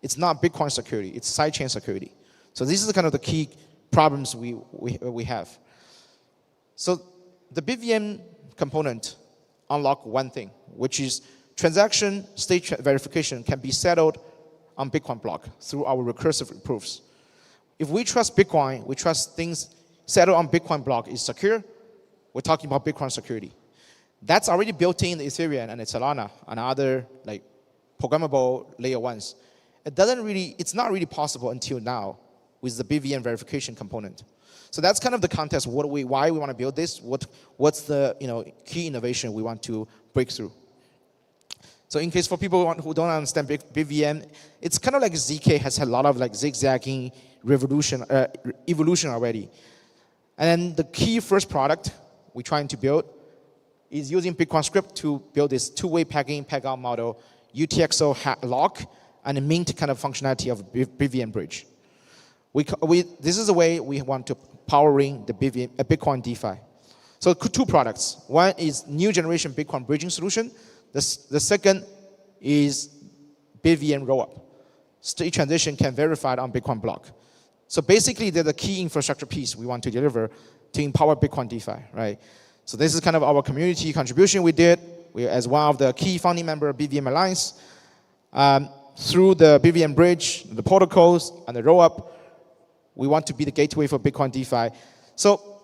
J: It's not Bitcoin security, it's sidechain security. So this is kind of the key problems we have. So the BVM component unlock one thing, which is transaction state verification can be settled on Bitcoin block through our recursive proofs. If we trust Bitcoin, we trust things settled on Bitcoin block is secure, we're talking about Bitcoin security. That's already built in Ethereum and Solana and other like programmable layer ones. It's not really possible until now with the BVM verification component. So that's kind of the context, why we want to build this, what's the key innovation we want to break through. So in case for people who don't understand BVM, it's kind of like ZK has had a lot of like zigzagging evolution already. And then the key first product we're trying to build is using Bitcoin script to build this two-way peg-in, peg-out model, UTXO lock, and a mint kind of functionality of BVM bridge. This is the way we want to powering the Bitcoin DeFi. So two products. One is new generation Bitcoin bridging solution. The second is BVM rollup. State transition can verify it on Bitcoin block. So basically, they're the key infrastructure piece we want to deliver to empower Bitcoin DeFi, right? So this is kind of our community contribution we did. We, as one of the key founding members of BVM Alliance, through the BVM bridge, the protocols, and the rollup, we want to be the gateway for Bitcoin DeFi. So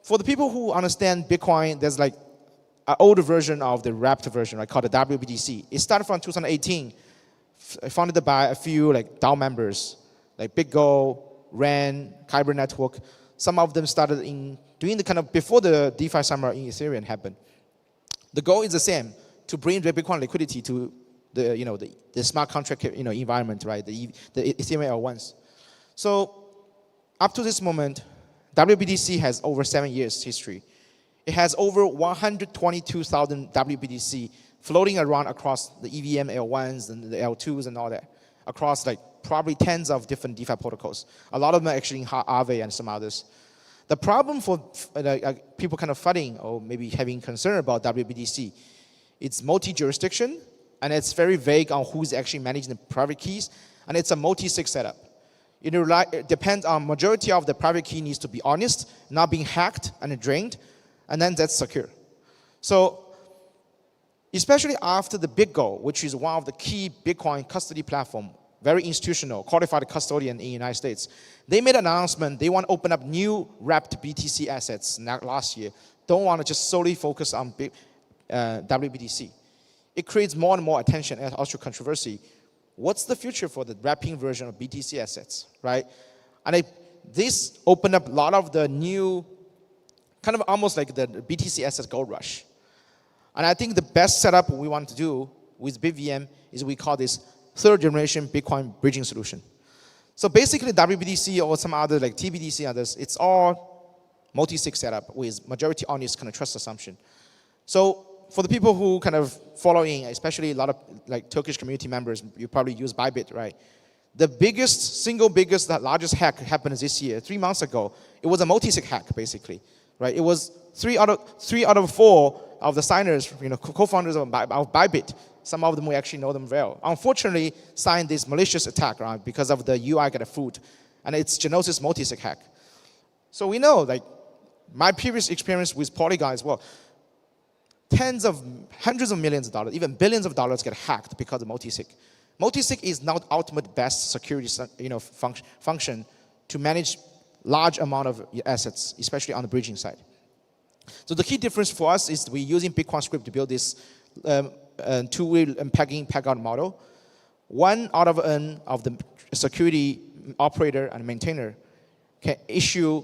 J: for the people who understand Bitcoin, there's like an older version of the wrapped version, right, called the WBTC. It started from 2018, founded by a few like DAO members, like BitGo, Ren, Kyber Network. Some of them started in doing the kind of before the DeFi summer in Ethereum happened. The goal is the same, to bring the Bitcoin liquidity to the smart contract environment, right? The Ethereum L1s. So up to this moment, WBTC has over 7 years history. It has over 122,000 WBTC floating around across the EVM L1s and the L2s and all that, across like probably tens of different DeFi protocols. A lot of them are actually in Aave and some others. The problem for people kind of fighting or maybe having concern about WBTC, it's multi-jurisdiction, and it's very vague on who's actually managing the private keys, and it's a multi-sig setup. It depends on majority of the private key needs to be honest, not being hacked and drained, and then that's secure. So especially after the BitGo, which is one of the key Bitcoin custody platform, very institutional, qualified custodian in the United States, they made an announcement they want to open up new wrapped BTC assets last year. Don't want to just solely focus on WBTC. It creates more and more attention and also controversy. What's the future for the wrapping version of BTC assets, right? And this opened up a lot of the new, kind of almost like the BTC assets gold rush. And I think the best setup we want to do with BVM is we call this third generation Bitcoin bridging solution. So basically WBTC or some other like TBDC others, it's all multi-sig setup with majority honest kind of trust assumption. So for the people who kind of following, especially a lot of like Turkish community members, you probably use Bybit, right? The single biggest, largest hack happened this year, 3 months ago. It was a multi-sig hack, basically, right? It was three out of 4 of the signers, co-founders of Bybit. Some of them we actually know them well. Unfortunately, signed this malicious attack, right, because of the UI got a foot, and it's Genosis multi-sig hack. So we know, like my previous experience with Polygon as well, hundreds of millions of dollars, even billions of dollars get hacked because of multi-sig. Multi-sig is not ultimate best security function to manage large amount of assets, especially on the bridging side. So the key difference for us is we're using Bitcoin script to build this two-way peg-in, peg-out model. One out of N of the security operator and maintainer can issue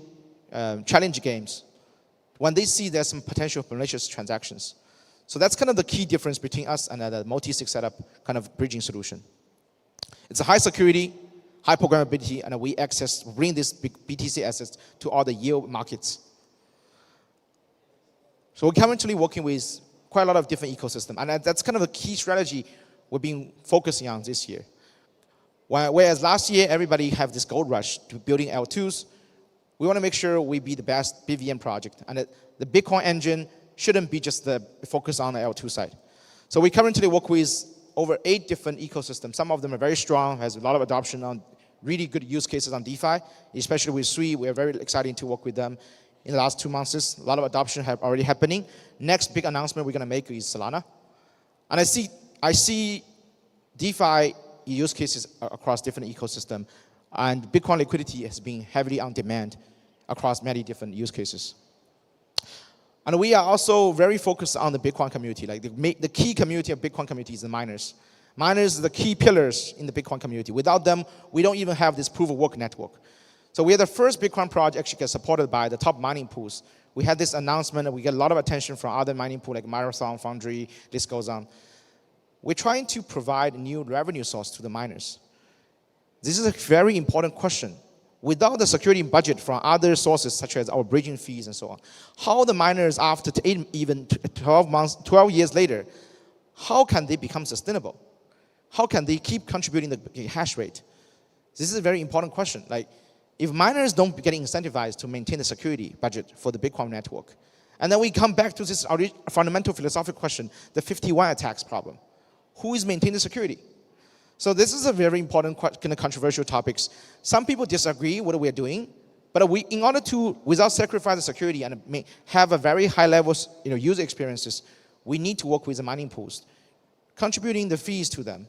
J: challenge games when they see there's some potential malicious transactions. So that's kind of the key difference between us and the multi-sig setup kind of bridging solution. It's a high security, high programmability, and we bring this BTC assets to all the yield markets. So we're currently working with quite a lot of different ecosystems, and that's kind of the key strategy we've been focusing on this year. Whereas last year, everybody have this gold rush to building L2s, we want to make sure we be the best BVM project, and the Bitcoin engine shouldn't be just the focus on the L2 side. So we currently work with over 8 different ecosystems. Some of them are very strong, has a lot of adoption on really good use cases on DeFi, especially with Sui. We are very excited to work with them in the last 2 months. A lot of adoption have already happening. Next big announcement we're going to make is Solana. And I see DeFi use cases across different ecosystems, and Bitcoin liquidity has been heavily on demand. across many different use cases. And we are also very focused on the Bitcoin community. Like the key community of Bitcoin community is the miners. Miners are the key pillars in the Bitcoin community. Without them, we don't even have this proof of work network. So we are the first Bitcoin project actually get supported by the top mining pools. We had this announcement, and we get a lot of attention from other mining pools like Marathon, Foundry, this goes on. We're trying to provide a new revenue source to the miners. This is a very important question. Without the security budget from other sources, such as our bridging fees and so on, how the miners, after even 12 years later, how can they become sustainable? How can they keep contributing the hash rate? This is a very important question. Like, if miners don't get incentivized to maintain the security budget for the Bitcoin network, and then we come back to this fundamental philosophical question, the 51 attacks problem. Who is maintaining security? So this is a very important kind of controversial topics. Some people disagree with what we are doing, but in order to, without sacrificing security and have a very high level user experiences, we need to work with the mining pools, contributing the fees to them.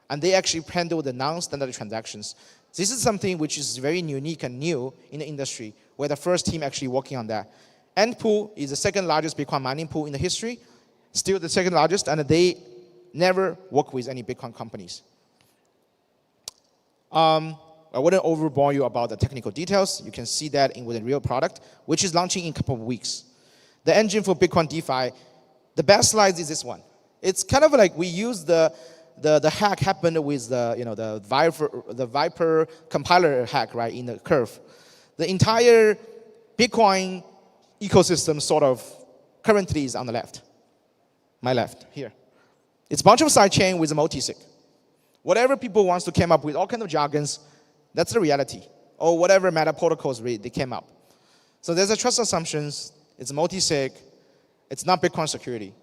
J: And they actually handle the non-standard transactions. This is something which is very unique and new in the industry. We're the first team actually working on that. Endpool is the second largest Bitcoin mining pool in the history, still the second largest, and they never work with any Bitcoin companies. I wouldn't overbore you about the technical details. You can see that with a real product, which is launching in a couple of weeks. The engine for Bitcoin DeFi, the best slide is this one. It's kind of like we use the hack happened with the Viper compiler hack, right, in the curve. The entire Bitcoin ecosystem sort of currently is on the left. My left, here. It's a bunch of sidechain with a multi-sig. Whatever people wants to come up with, all kinds of jargons, that's the reality. Or whatever meta protocols they came up. So there's a trust assumptions, it's multi-sig, it's not Bitcoin security.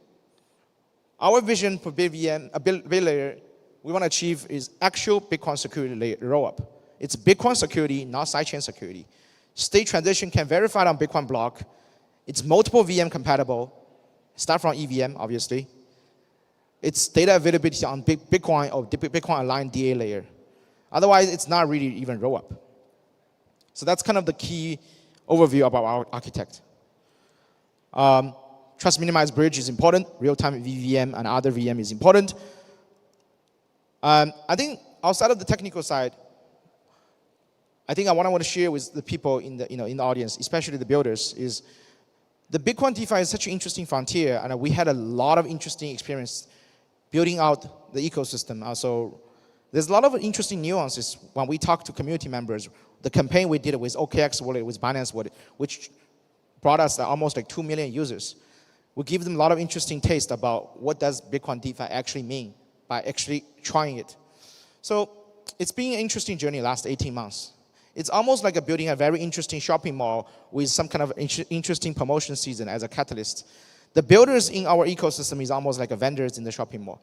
J: Our vision for BVM, a bit layer, we want to achieve is actual Bitcoin security layer rollup. It's Bitcoin security, not sidechain security. State transition can verify on Bitcoin block. It's multiple VM compatible. Start from EVM, obviously. It's data availability on Bitcoin or Bitcoin aligned DA layer. Otherwise, it's not really even rollup. So that's kind of the key overview about our architect. Trust minimized bridge is important. Real-time VVM and other VM is important. I think outside of the technical side, I think what I want to share with the people in the audience, especially the builders, is the Bitcoin DeFi is such an interesting frontier, and we had a lot of interesting experience building out the ecosystem. Also, there's a lot of interesting nuances when we talk to community members. The campaign we did with OKX wallet, with Binance wallet, which brought us almost like 2 million users. We give them a lot of interesting taste about what does Bitcoin DeFi actually mean by actually trying it. So it's been an interesting journey last 18 months. It's almost like building a very interesting shopping mall with some kind of interesting promotion season as a catalyst. The builders in our ecosystem is almost like vendors in the shopping mall.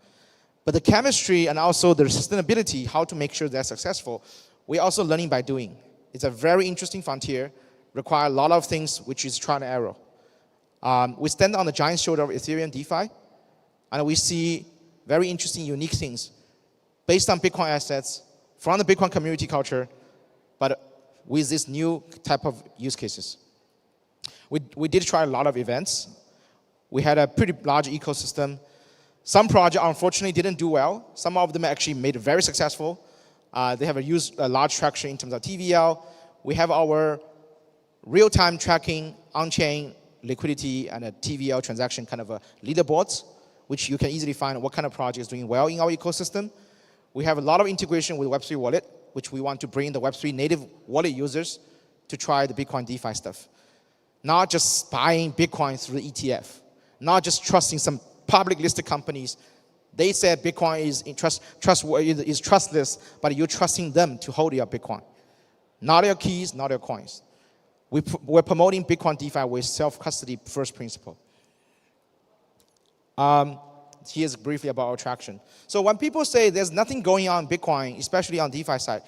J: But the chemistry and also the sustainability, how to make sure they're successful, we're also learning by doing. It's a very interesting frontier, require a lot of things, which is trial and error. We stand on the giant shoulder of Ethereum DeFi, and we see very interesting, unique things based on Bitcoin assets, from the Bitcoin community culture, but with this new type of use cases. We did try a lot of events. We had a pretty large ecosystem. Some projects, unfortunately, didn't do well. Some of them actually made it very successful. They have used a large traction in terms of TVL. We have our real-time tracking, on-chain liquidity, and a TVL transaction kind of leaderboards, which you can easily find what kind of project is doing well in our ecosystem. We have a lot of integration with Web3 wallet, which we want to bring the Web3 native wallet users to try the Bitcoin DeFi stuff. Not just buying Bitcoin through the ETF, not just trusting some public listed companies. They said Bitcoin is trustless, but you're trusting them to hold your Bitcoin. Not your keys, not your coins. We're promoting Bitcoin DeFi with self-custody first principle. Here's briefly about our traction. So when people say there's nothing going on in Bitcoin, especially on DeFi side,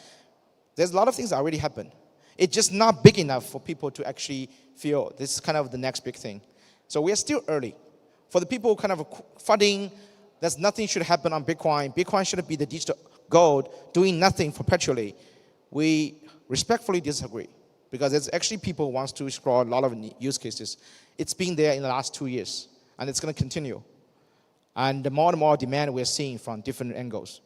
J: there's a lot of things that already happen. It's just not big enough for people to actually feel this is kind of the next big thing. So we're still early. For the people kind of funding, there's nothing should happen on Bitcoin. Bitcoin shouldn't be the digital gold, doing nothing perpetually. We respectfully disagree. because there's actually people who wants to explore a lot of use cases. It's been there in the last 2 years, and it's going to continue. And the more and more demand we're seeing from different angles.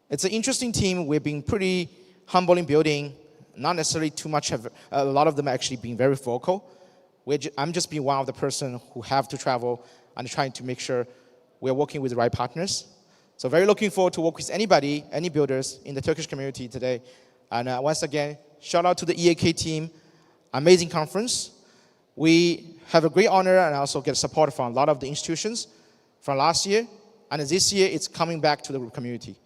J: It's an interesting team. We've been pretty humble in building, not necessarily too much. A lot of them actually being very vocal. I'm just being one of the person who have to travel and trying to make sure we're working with the right partners. So very looking forward to work with anybody, any builders in the Turkish community today. And once again, shout out to the EAK team. Amazing conference. We have a great honor and also get support from a lot of the institutions from last year. And this year, it's coming back to the community.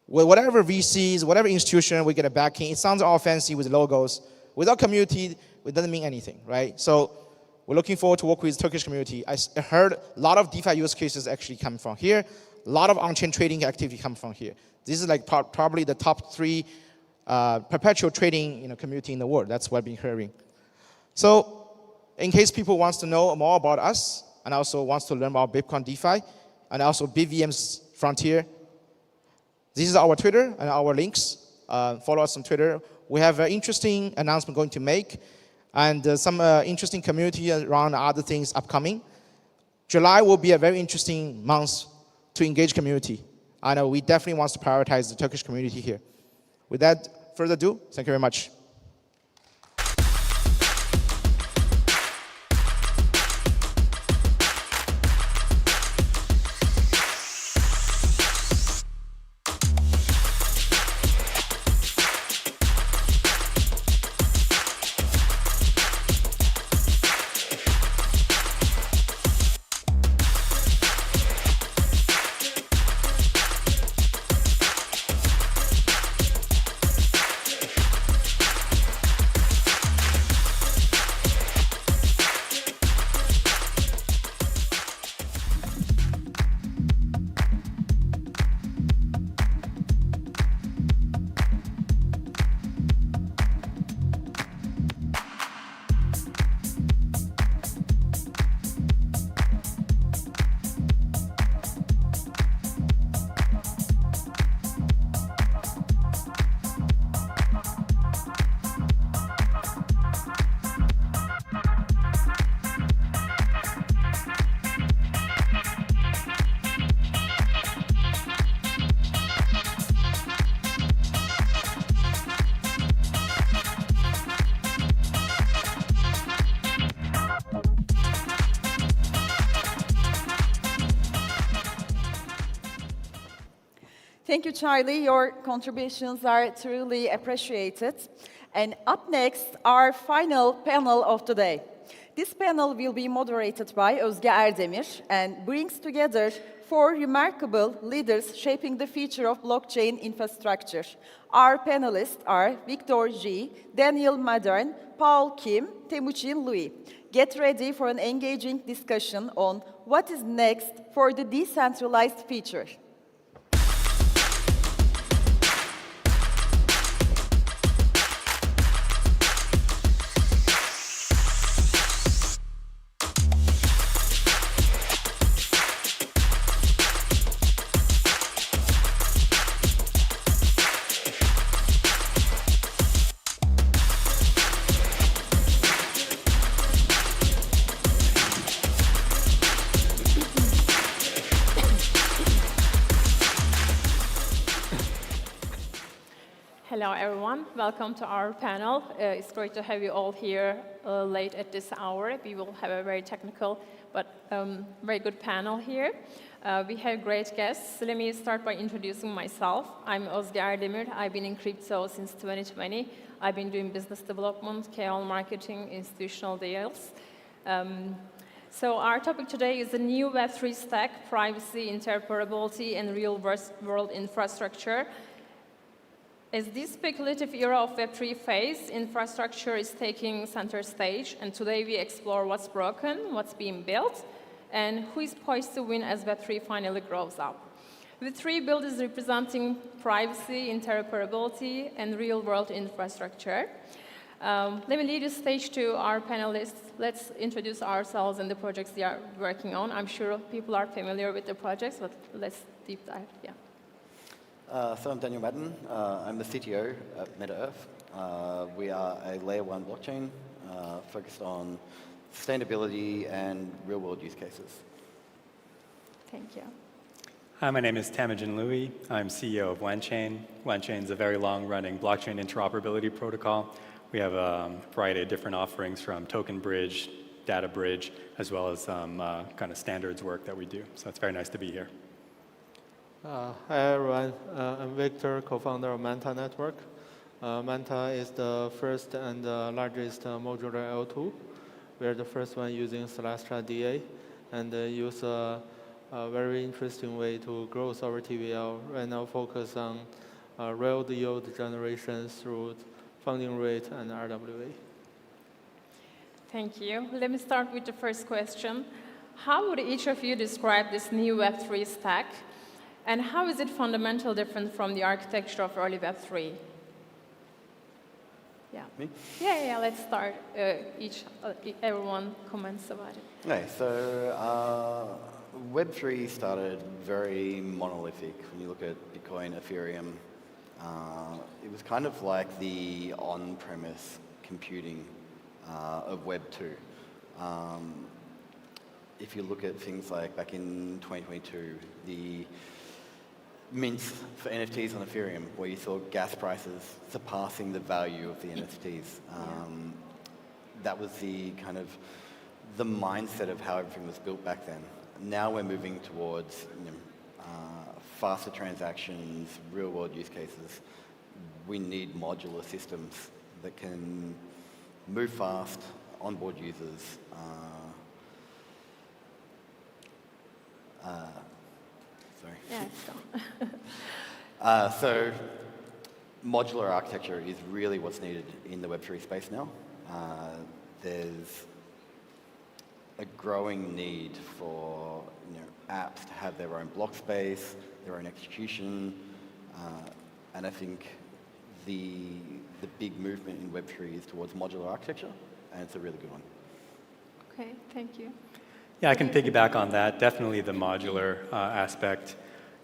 J: With whatever VCs, whatever institution we get a backing, it sounds all fancy with logos. Without community, it doesn't mean anything, right? So we're looking forward to work with the Turkish community. I heard a lot of DeFi use cases actually come from here. A lot of on-chain trading activity come from here. This is like probably the top 3 perpetual trading community in the world. That's what I've been hearing. So in case people wants to know more about us and also wants to learn about Bitcoin DeFi and also BVM's Frontier, this is our Twitter and our links. Follow us on Twitter. We have an interesting announcement going to make and some interesting community around other things upcoming. July will be a very interesting month to engage community. I know we definitely want to prioritize the Turkish community here. With that further ado, thank you very much.
B: Thank you, Charlie. Your contributions are truly appreciated. And up next, our final panel of the day. This panel will be moderated by Özge Erdemir and brings together 4 remarkable leaders shaping the future of blockchain infrastructure. Our panelists are Victor G, Daniel Madern, Paul Kim, Temuchin Louis. Get ready for an engaging discussion on what is next for the decentralized future.
K: Hello, everyone. Welcome to our panel. It's great to have you all here late at this hour. We will have a very technical but very good panel here. We have great guests. Let me start by introducing myself. I'm Özge Erdemir. I've been in crypto since 2020. I've been doing business development, KOL marketing, institutional deals. So our topic today is the new Web3 stack, privacy, interoperability, and real-world infrastructure. As this speculative era of Web3 phase, infrastructure is taking center stage, and today we explore what's broken, what's being built, and who is poised to win as Web3 finally grows up. Web3 build is representing privacy, interoperability, and real-world infrastructure. Let me lead the stage to our panelists. Let's introduce ourselves and the projects they are working on. I'm sure people are familiar with the projects, but let's deep dive. Yeah.
L: So I'm Daniel Madden. I'm the CTO at Meta Earth. We are a layer 1 blockchain focused on sustainability and real-world use cases.
K: Thank you.
N: Hi, my name is Temujin Louis. I'm CEO of OneChain. OneChain is a very long-running blockchain interoperability protocol. We have a variety of different offerings from token bridge, data bridge, as well as some kind of standards work that we do. So it's very nice to be here.
O: Hi everyone, I'm Victor, co-founder of Manta Network. Manta is the first and largest modular L2. We're the first one using Celestra DA and use a very interesting way to grow our TVL. Right now focus on real yield generation through funding rate and RWA.
K: Thank you. Let me start with the first question. How would each of you describe this new Web3 stack? And how is it fundamentally different from the architecture of early Web3? Yeah.
L: Me?
K: Yeah, let's start. Everyone comments about it.
L: Okay, so Web3 started very monolithic. When you look at Bitcoin, Ethereum, it was kind of like the on-premise computing of Web 2. If you look at things like back in 2022, the mints for NFTs on Ethereum, where you saw gas prices surpassing the value of the NFTs. That was the kind of the mindset of how everything was built back then. Now we're moving towards faster transactions, real-world use cases. We need modular systems that can move fast, onboard users. Sorry.
K: Yeah, it's gone.
L: So modular architecture is really what's needed in the Web3 space now. There's a growing need for apps to have their own block space, their own execution, and I think the big movement in Web3 is towards modular architecture, and it's a really good one.
K: Okay, thank you.
N: Yeah, I can piggyback on that. Definitely the modular aspect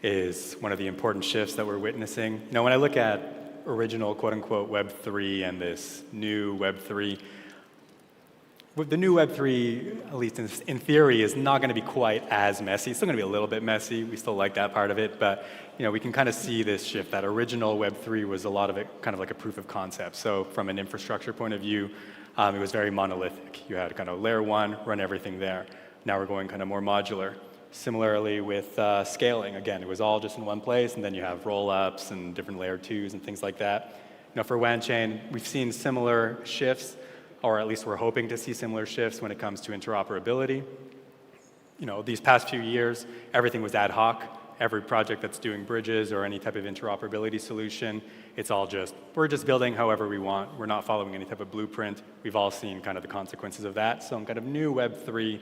N: is one of the important shifts that we're witnessing. When I look at original quote-unquote Web3 and this new Web3, the new Web3, at least in theory, is not going to be quite as messy. It's still going to be a little bit messy. We still like that part of it, but we can kind of see this shift. That original Web3 was a lot of it kind of like a proof of concept. So from an infrastructure point of view, it was very monolithic. You had kind of layer 1, run everything there. Now we're going kind of more modular. Similarly with scaling, again, it was all just in one place, and then you have roll-ups and different layer 2s and things like that. For OneChain, we've seen similar shifts, or at least we're hoping to see similar shifts when it comes to interoperability. These past few years, everything was ad hoc. Every project that's doing bridges or any type of interoperability solution, it's all we're just building however we want. We're not following any type of blueprint. We've all seen kind of the consequences of that. So in kind of new Web3,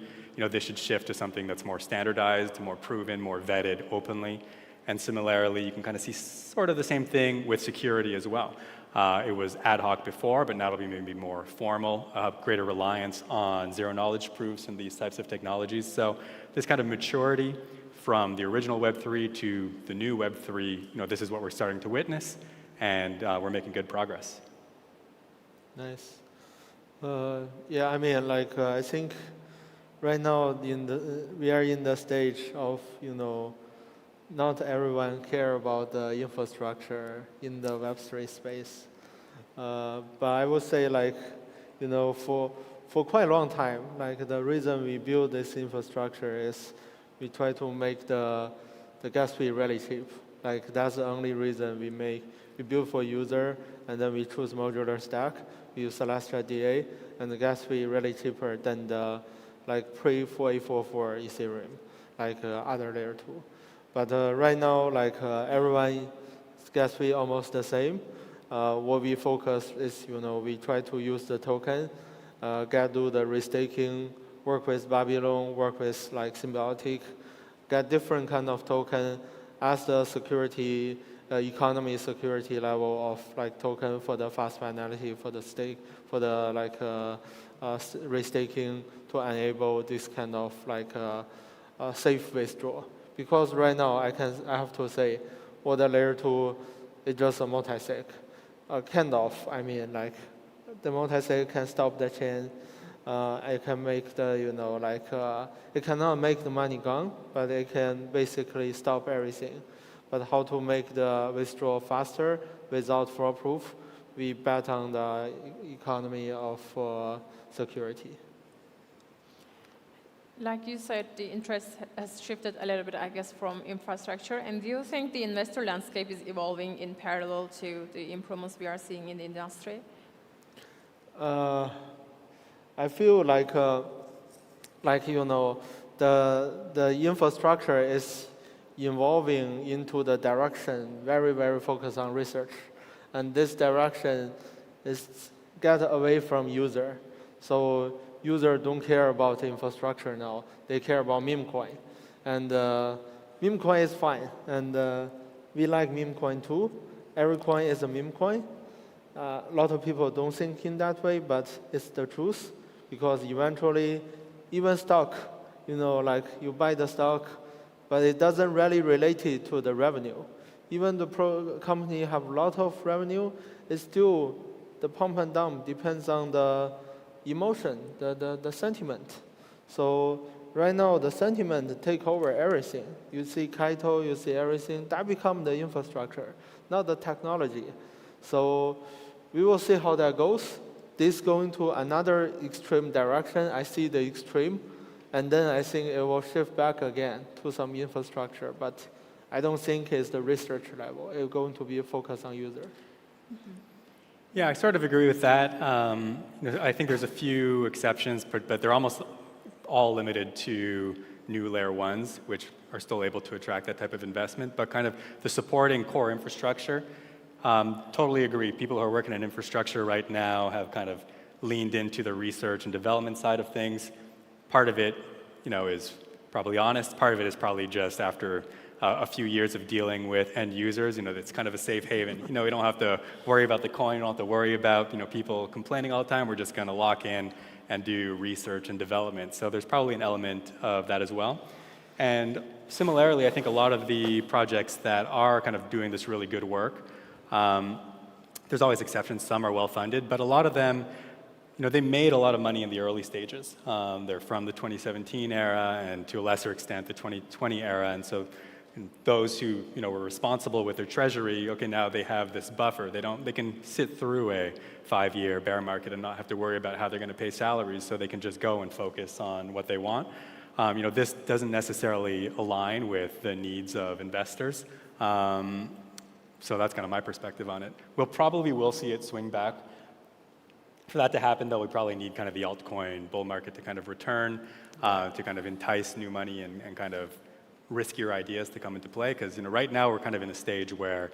N: this should shift to something that's more standardized, more proven, more vetted openly. And similarly, you can kind of see sort of the same thing with security as well. It was ad hoc before, but now it'll be maybe more formal, greater reliance on zero-knowledge proofs and these types of technologies. So this kind of maturity from the original Web3 to the new Web3, this is what we're starting to witness, and we're making good progress.
O: Nice. Yeah, I mean, I think right now we are in the stage of, not everyone care about the infrastructure in the Web3 space. But I would say for quite a long time, the reason we build this infrastructure is we try to make the gas fee really cheap. That's the only reason we build for user, and then we choose modular stack. We use Celestra DA, and the gas fee really cheaper than the pre-4844 Ethereum, other layer 2. But right now, everyone's gas fee almost the same. What we focus is, we try to use the token, do the restaking, work with Babylon, work with Symbiotic, get different kind of token as the security, economy security level of token for the fast finality, for the stake, for the restaking to enable this kind of safe withdrawal. Because right now I have to say, the layer 2 is just a multi-sig. kind of. I mean, like the multi-sig can stop the chain. It can make the, it cannot make the money gone, but it can basically stop everything. But how to make the withdrawal faster without fraud proof, we bet on the economy of security.
K: Like you said, the interest has shifted a little bit, I guess, from infrastructure. And do you think the investor landscape is evolving in parallel to the improvements we are seeing in the industry?
O: I feel like the infrastructure is evolving into the direction very, very focused on research. And this direction is get away from user. So users don't care about the infrastructure now. They care about meme coin. And meme coin is fine. And we like meme coin too. Every coin is a meme coin. A lot of people don't think in that way, but it's the truth. Because eventually, even stock, like you buy the stock, but it doesn't really relate it to the revenue. Even the company have a lot of revenue, it's still the pump and dump depends on the emotion, the sentiment. So right now, the sentiment take over everything. You see Kaito, you see everything, that become the infrastructure, not the technology. So we will see how that goes. This going to another extreme direction. I see the extreme, and then I think it will shift back again to some infrastructure. But I don't think it's the research level. It's going to be a focus on user.
K: Mm-hmm.
N: Yeah, I sort of agree with that. I think there's a few exceptions, but they're almost all limited to new layer ones, which are still able to attract that type of investment. But kind of the supporting core infrastructure, totally agree. People who are working in infrastructure right now have kind of leaned into the research and development side of things. Part of it, is probably honest. Part of it is probably just after a few years of dealing with end users. It's kind of a safe haven. We don't have to worry about the coin. We don't have to worry about people complaining all the time. We're just going to lock in and do research and development. So there's probably an element of that as well. And similarly, I think a lot of the projects that are kind of doing this really good work, there's always exceptions. Some are well-funded, but a lot of them, they made a lot of money in the early stages. They're from the 2017 era and to a lesser extent the 2020 era. And so those who were responsible with their treasury, okay, now they have this buffer. They can sit through a 5-year bear market and not have to worry about how they're going to pay salaries, so they can just go and focus on what they want. This doesn't necessarily align with the needs of investors. So that's kind of my perspective on it. We'll see it swing back. For that to happen, though, we probably need kind of the altcoin bull market to kind of return, to kind of entice new money and kind of riskier ideas to come into play. Because right now we're kind of in a stage where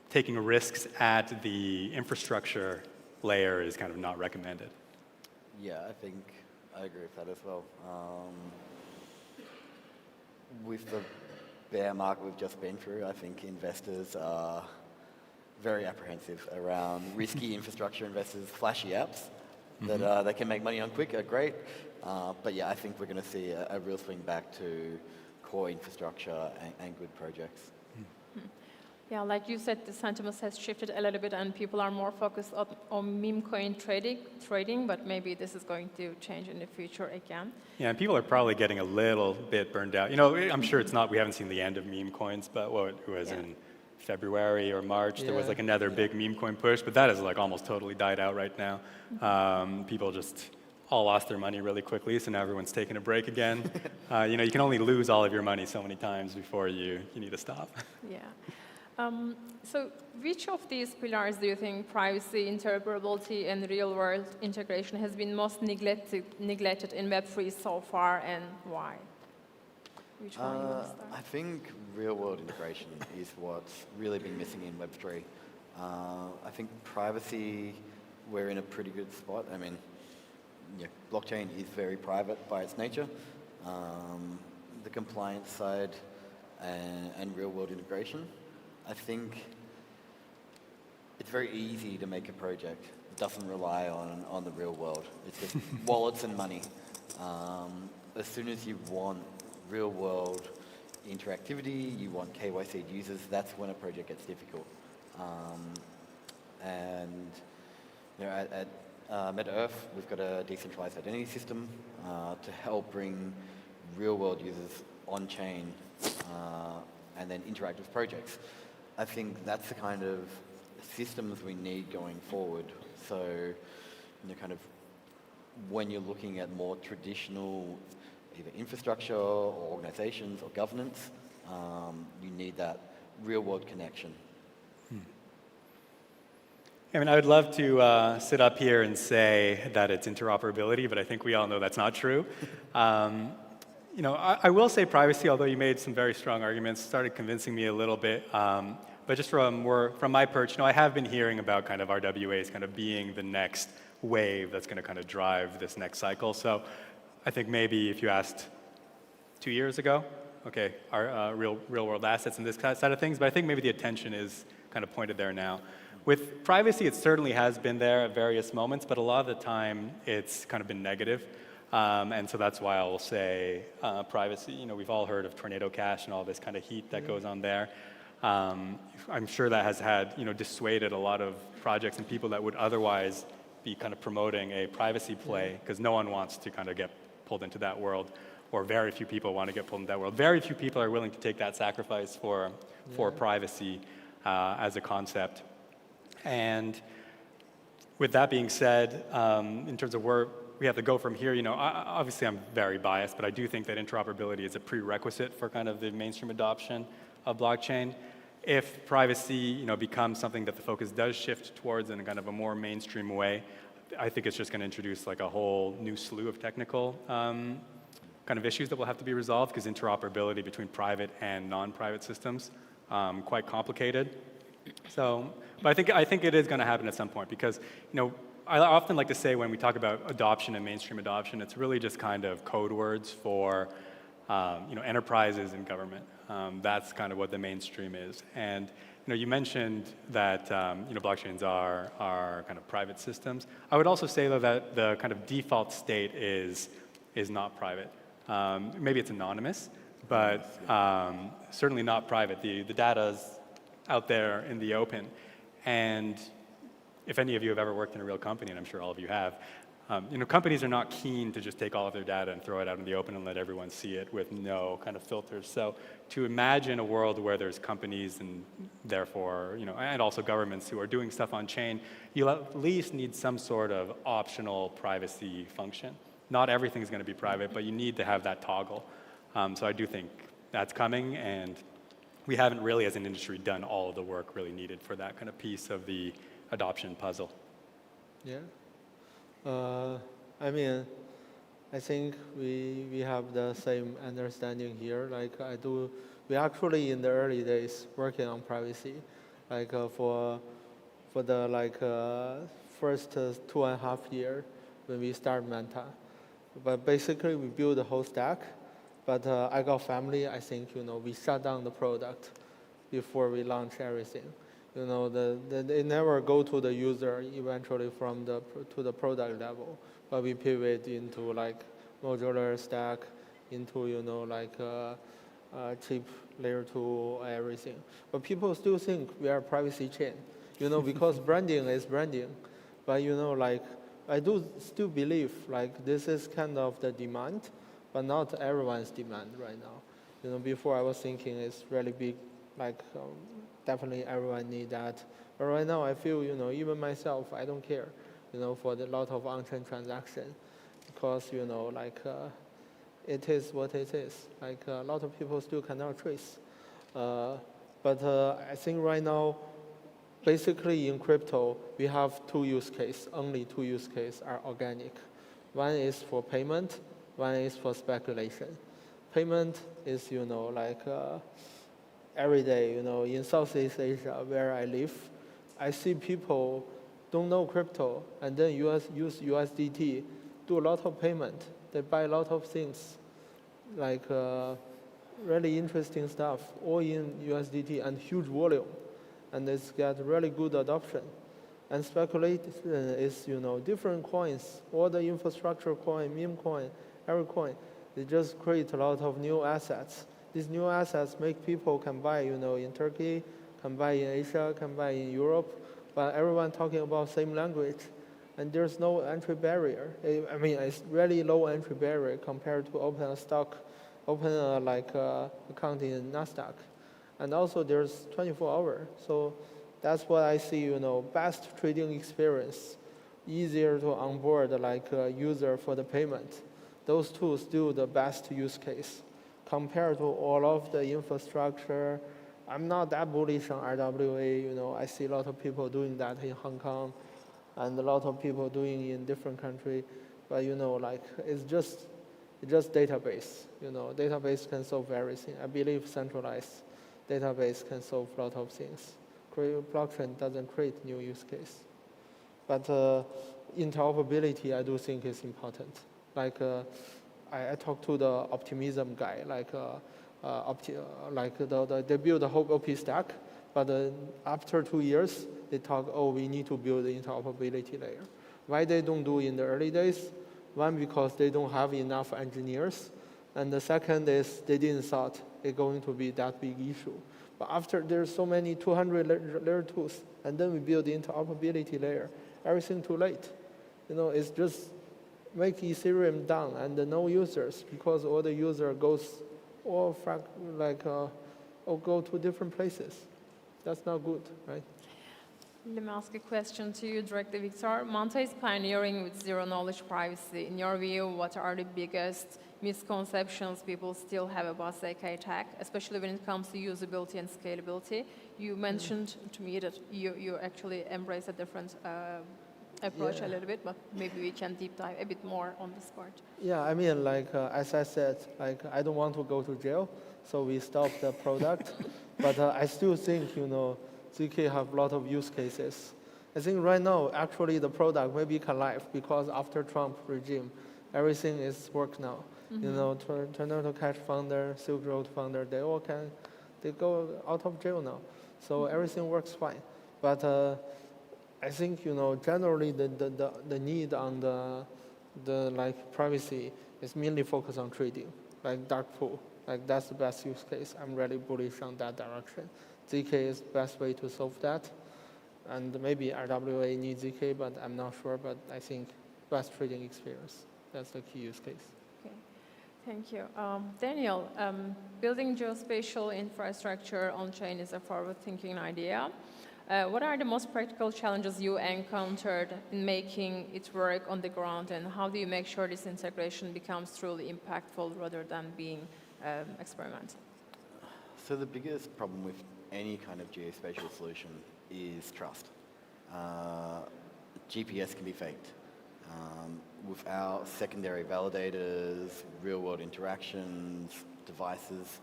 N: taking risks at the infrastructure layer is kind of not recommended.
L: Yeah, I think I agree with that as well. With the bear market we've just been through, I think investors are very apprehensive around risky infrastructure investors. Flashy apps that they can make money on quick are great. But yeah, I think we're going to see a real swing back to core infrastructure and good projects.
K: Yeah, like you said, the sentiment has shifted a little bit and people are more focused on meme coin trading, but maybe this is going to change in the future again.
N: Yeah, and people are probably getting a little bit burned out. I'm sure we haven't seen the end of meme coins, but it was in February or March, there was like another big meme coin push, but that has like almost totally died out right now. People just all lost their money really quickly, so now everyone's taking a break again. You can only lose all of your money so many times before you need to stop.
K: Yeah. So which of these pillars do you think privacy, interoperability, and real-world integration has been most neglected in Web3 so far, and why? Which one you want to start?
L: I think real-world integration is what's really been missing in Web3. I think privacy, we're in a pretty good spot. I mean, blockchain is very private by its nature. The compliance side and real-world integration, I think it's very easy to make a project that doesn't rely on the real world. It's just wallets and money. As soon as you want real-world interactivity, you want KYC users, that's when a project gets difficult. And at Meta Earth, we've got a decentralized identity system to help bring real-world users on-chain and then interact with projects. I think that's the kind of systems we need going forward. So, kind of when you're looking at more traditional either infrastructure or organizations or governance, you need that real-world connection.
N: I mean, I would love to sit up here and say that it's interoperability, but I think we all know that's not true. I will say privacy, although you made some very strong arguments, started convincing me a little bit. But just from my perch, I have been hearing about kind of RWAs kind of being the next wave that's going to kind of drive this next cycle. So I think maybe if you asked 2 years ago, okay, our real world assets and this kind of side of things, but I think maybe the attention is kind of pointed there now. With privacy, it certainly has been there at various moments, but a lot of the time it's kind of been negative. And so that's why I'll say privacy. We've all heard of Tornado Cash and all this kind of heat that goes on there. I'm sure that has had, dissuaded a lot of projects and people that would otherwise be kind of promoting a privacy play, because no one wants to kind of get pulled into that world, or very few people want to get pulled into that world. Very few people are willing to take that sacrifice for privacy as a concept. And with that being said, in terms of where we have to go from here, obviously I'm very biased, but I do think that interoperability is a prerequisite for kind of the mainstream adoption of blockchain. If privacy, becomes something that the focus does shift towards in a kind of a more mainstream way, I think it's just going to introduce like a whole new slew of technical kind of issues that will have to be resolved, because interoperability between private and non-private systems quite complicated. So, but I think it is going to happen at some point, because I often like to say when we talk about adoption and mainstream adoption, it's really just kind of code words for enterprises and government. That's kind of what the mainstream is. And you mentioned that blockchains are kind of private systems. I would also say though that the kind of default state is not private. Maybe it's anonymous, but certainly not private. The data's out there in the open. And if any of you have ever worked in a real company, and I'm sure all of you have, companies are not keen to just take all of their data and throw it out in the open and let everyone see it with no kind of filters. So to imagine a world where there's companies and therefore, and also governments who are doing stuff on chain, you'll at least need some sort of optional privacy function. Not everything's going to be private, but you need to have that toggle. So I do think that's coming, and we haven't really, as an industry, done all of the work really needed for that kind of piece of the adoption puzzle.
O: Yeah. I think we have the same understanding here. We actually in the early days working on privacy, for the first 2.5 years when we start Manta. But basically we build the whole stack. But I got family. I think we shut down the product before we launch everything. They never go to the user eventually to the product level, but we pivot into modular stack, into cheap layer 2 everything. But people still think we are a privacy chain, because branding is branding. But I do still believe this is kind of the demand, but not everyone's demand right now. Before I was thinking it's really big, definitely everyone need that. But right now I feel, even myself, I don't care, for the lot of on-chain transaction, because, it is what it is. A lot of people still cannot trace. But I think right now, basically in crypto, we have two use cases. Only two use cases are organic. One is for payment, one is for speculation. Payment is, every day, in Southeast Asia, where I live, I see people don't know crypto and then use USDT, do a lot of payment. They buy a lot of things, really interesting stuff, all in USDT and huge volume. And it's got really good adoption. And speculation is, different coins, all the infrastructure coin, meme coin, every coin, they just create a lot of new assets. These new assets make people can buy, in Turkey, can buy in Asia, can buy in Europe, but everyone talking about same language, and there's no entry barrier. I mean, it's really low entry barrier compared to open a stock, open a, account in Nasdaq, and also there's 24 hours. So that's what I see. Best trading experience, easier to onboard user for the payment. Those two still the best use case compared to all of the infrastructure. I'm not that bullish on RWA. I see a lot of people doing that in Hong Kong, and a lot of people doing in different countries. But it's just database. Database can solve everything. I believe centralized database can solve a lot of things. Blockchain doesn't create new use case. But interoperability, I do think is important. I talked to the optimism guy, they build a whole OP stack, but after 2 years, they talk, we need to build the interoperability layer. Why they don't do in the early days? One, because they don't have enough engineers, and the second is they didn't thought it's going to be that big issue. But after there's so many 200 layer tools, and then we build the interoperability layer, everything too late. It's just make Ethereum down and no users, because all the user goes or go to different places. That's not good, right?
K: Let me ask a question to you directly, Victor. Manta is pioneering with zero-knowledge privacy. In your view, what are the biggest misconceptions people still have about ZK tech, especially when it comes to usability and scalability? You mentioned to me that you actually embrace a different approach a little bit, but maybe we can deep dive a bit more on this part.
O: Yeah, I mean, as I said, I don't want to go to jail, so we stopped the product. But I still think, ZK have a lot of use cases. I think right now, actually, the product maybe can live because after Trump regime, everything is work now. Tornado Cash founder, Silk Road founder, they go out of jail now. So everything works fine. But I think, generally the need on the privacy is mainly focused on trading, like dark pool. That's the best use case. I'm really bullish on that direction. ZK is the best way to solve that. And maybe RWA needs ZK, but I'm not sure. But I think best trading experience, that's the key use case.
K: Okay, thank you. Daniel, building geospatial infrastructure on-chain is a forward-thinking idea. What are the most practical challenges you encountered in making it work on the ground, and how do you make sure this integration becomes truly impactful rather than being experimental?
L: So the biggest problem with any kind of geospatial solution is trust. GPS can be faked. Without secondary validators, real-world interactions, devices,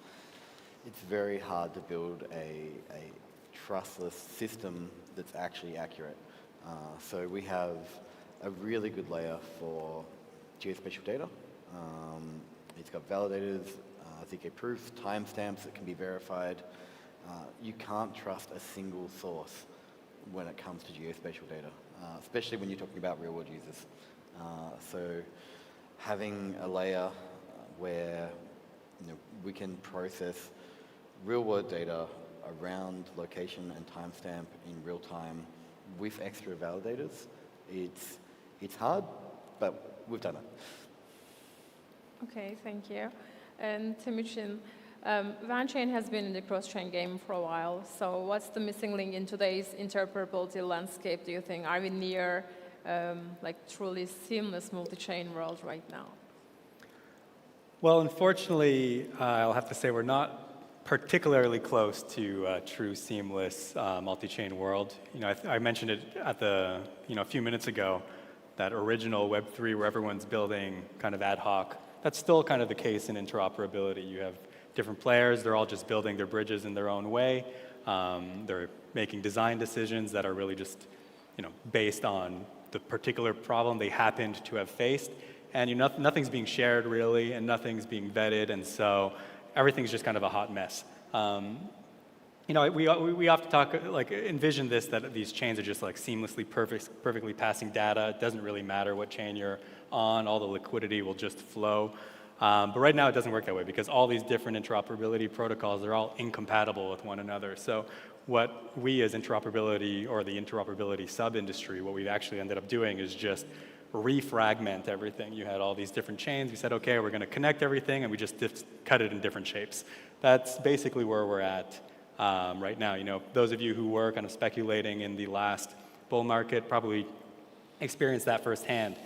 L: it's very hard to build a trustless system that's actually accurate. So we have a really good layer for geospatial data. It's got validators, ZK proofs, timestamps that can be verified. You can't trust a single source when it comes to geospatial data, especially when you're talking about real-world users. So having a layer where we can process real-world data around location and timestamp in real time with extra validators, it's hard, but we've done it.
K: Okay, thank you. And Timuchin, OneChain has been in the cross-chain game for a while, so what's the missing link in today's interoperability landscape, do you think? Are we near truly seamless multi-chain world right now?
N: Well, unfortunately, I'll have to say we're not particularly close to a true seamless multi-chain world. I mentioned it at a few minutes ago, that original Web3 where everyone's building kind of ad hoc. That's still kind of the case in interoperability. You have different players, they're all just building their bridges in their own way. They're making design decisions that are really just based on the particular problem they happened to have faced. And nothing's being shared really, and nothing's being vetted, and so everything's just kind of a hot mess. We often talk, envision this, that these chains are just seamlessly perfectly passing data. It doesn't really matter what chain you're on, all the liquidity will just flow. But right now it doesn't work that way because all these different interoperability protocols are all incompatible with one another. So what we as interoperability or the interoperability sub-industry, what we've actually ended up doing is just refragment everything. You had all these different chains. We said, okay, we're going to connect everything, and we just cut it in different shapes. That's basically where we're at right now. You know, those of you who were kind of speculating in the last bull market probably experienced that firsthand.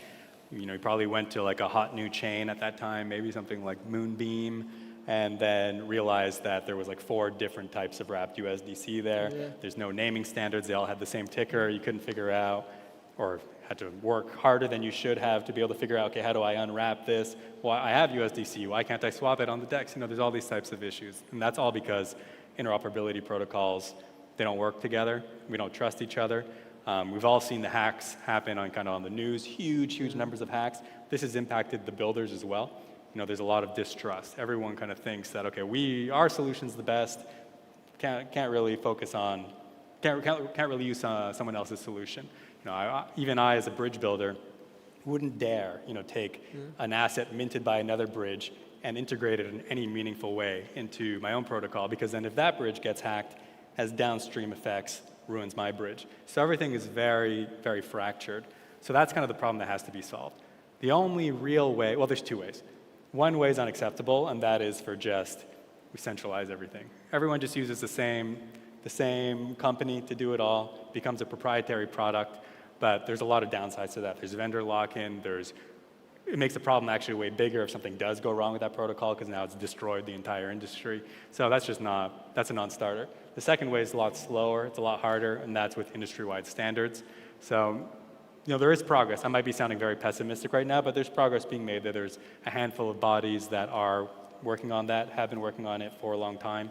N: You know, you probably went to like a hot new chain at that time, maybe something like Moonbeam, and then realized that there was like 4 different types of wrapped USDC there.
O: Yeah.
N: There's no naming standards. They all had the same ticker. You couldn't figure out, or had to work harder than you should have to be able to figure out, okay, how do I unwrap this? Well, I have USDC. Why can't I swap it on the DEX? You know, there's all these types of issues. And that's all because interoperability protocols, they don't work together. We don't trust each other. We've all seen the hacks happen on kind of on the news, huge numbers of hacks. This has impacted the builders as well. You know, there's a lot of distrust. Everyone kind of thinks that, okay, our solution's the best. Can't really focus on, can't really use someone else's solution. You know, even I as a bridge builder wouldn't dare, you know, take an asset minted by another bridge and integrate it in any meaningful way into my own protocol, because then if that bridge gets hacked, has downstream effects, ruins my bridge. So everything is very, very fractured. So that's kind of the problem that has to be solved. The only real way, well, there's 2 ways. One way is unacceptable, and that is for just, we centralize everything. Everyone just uses the same company to do it all, becomes a proprietary product, but there's a lot of downsides to that. There's vendor lock-in, it makes the problem actually way bigger if something does go wrong with that protocol, because now it's destroyed the entire industry. So that's a non-starter. The second way is a lot slower, it's a lot harder, and that's with industry-wide standards. So, you know, there is progress. I might be sounding very pessimistic right now, but there's progress being made. There's a handful of bodies that are working on that, have been working on it for a long time.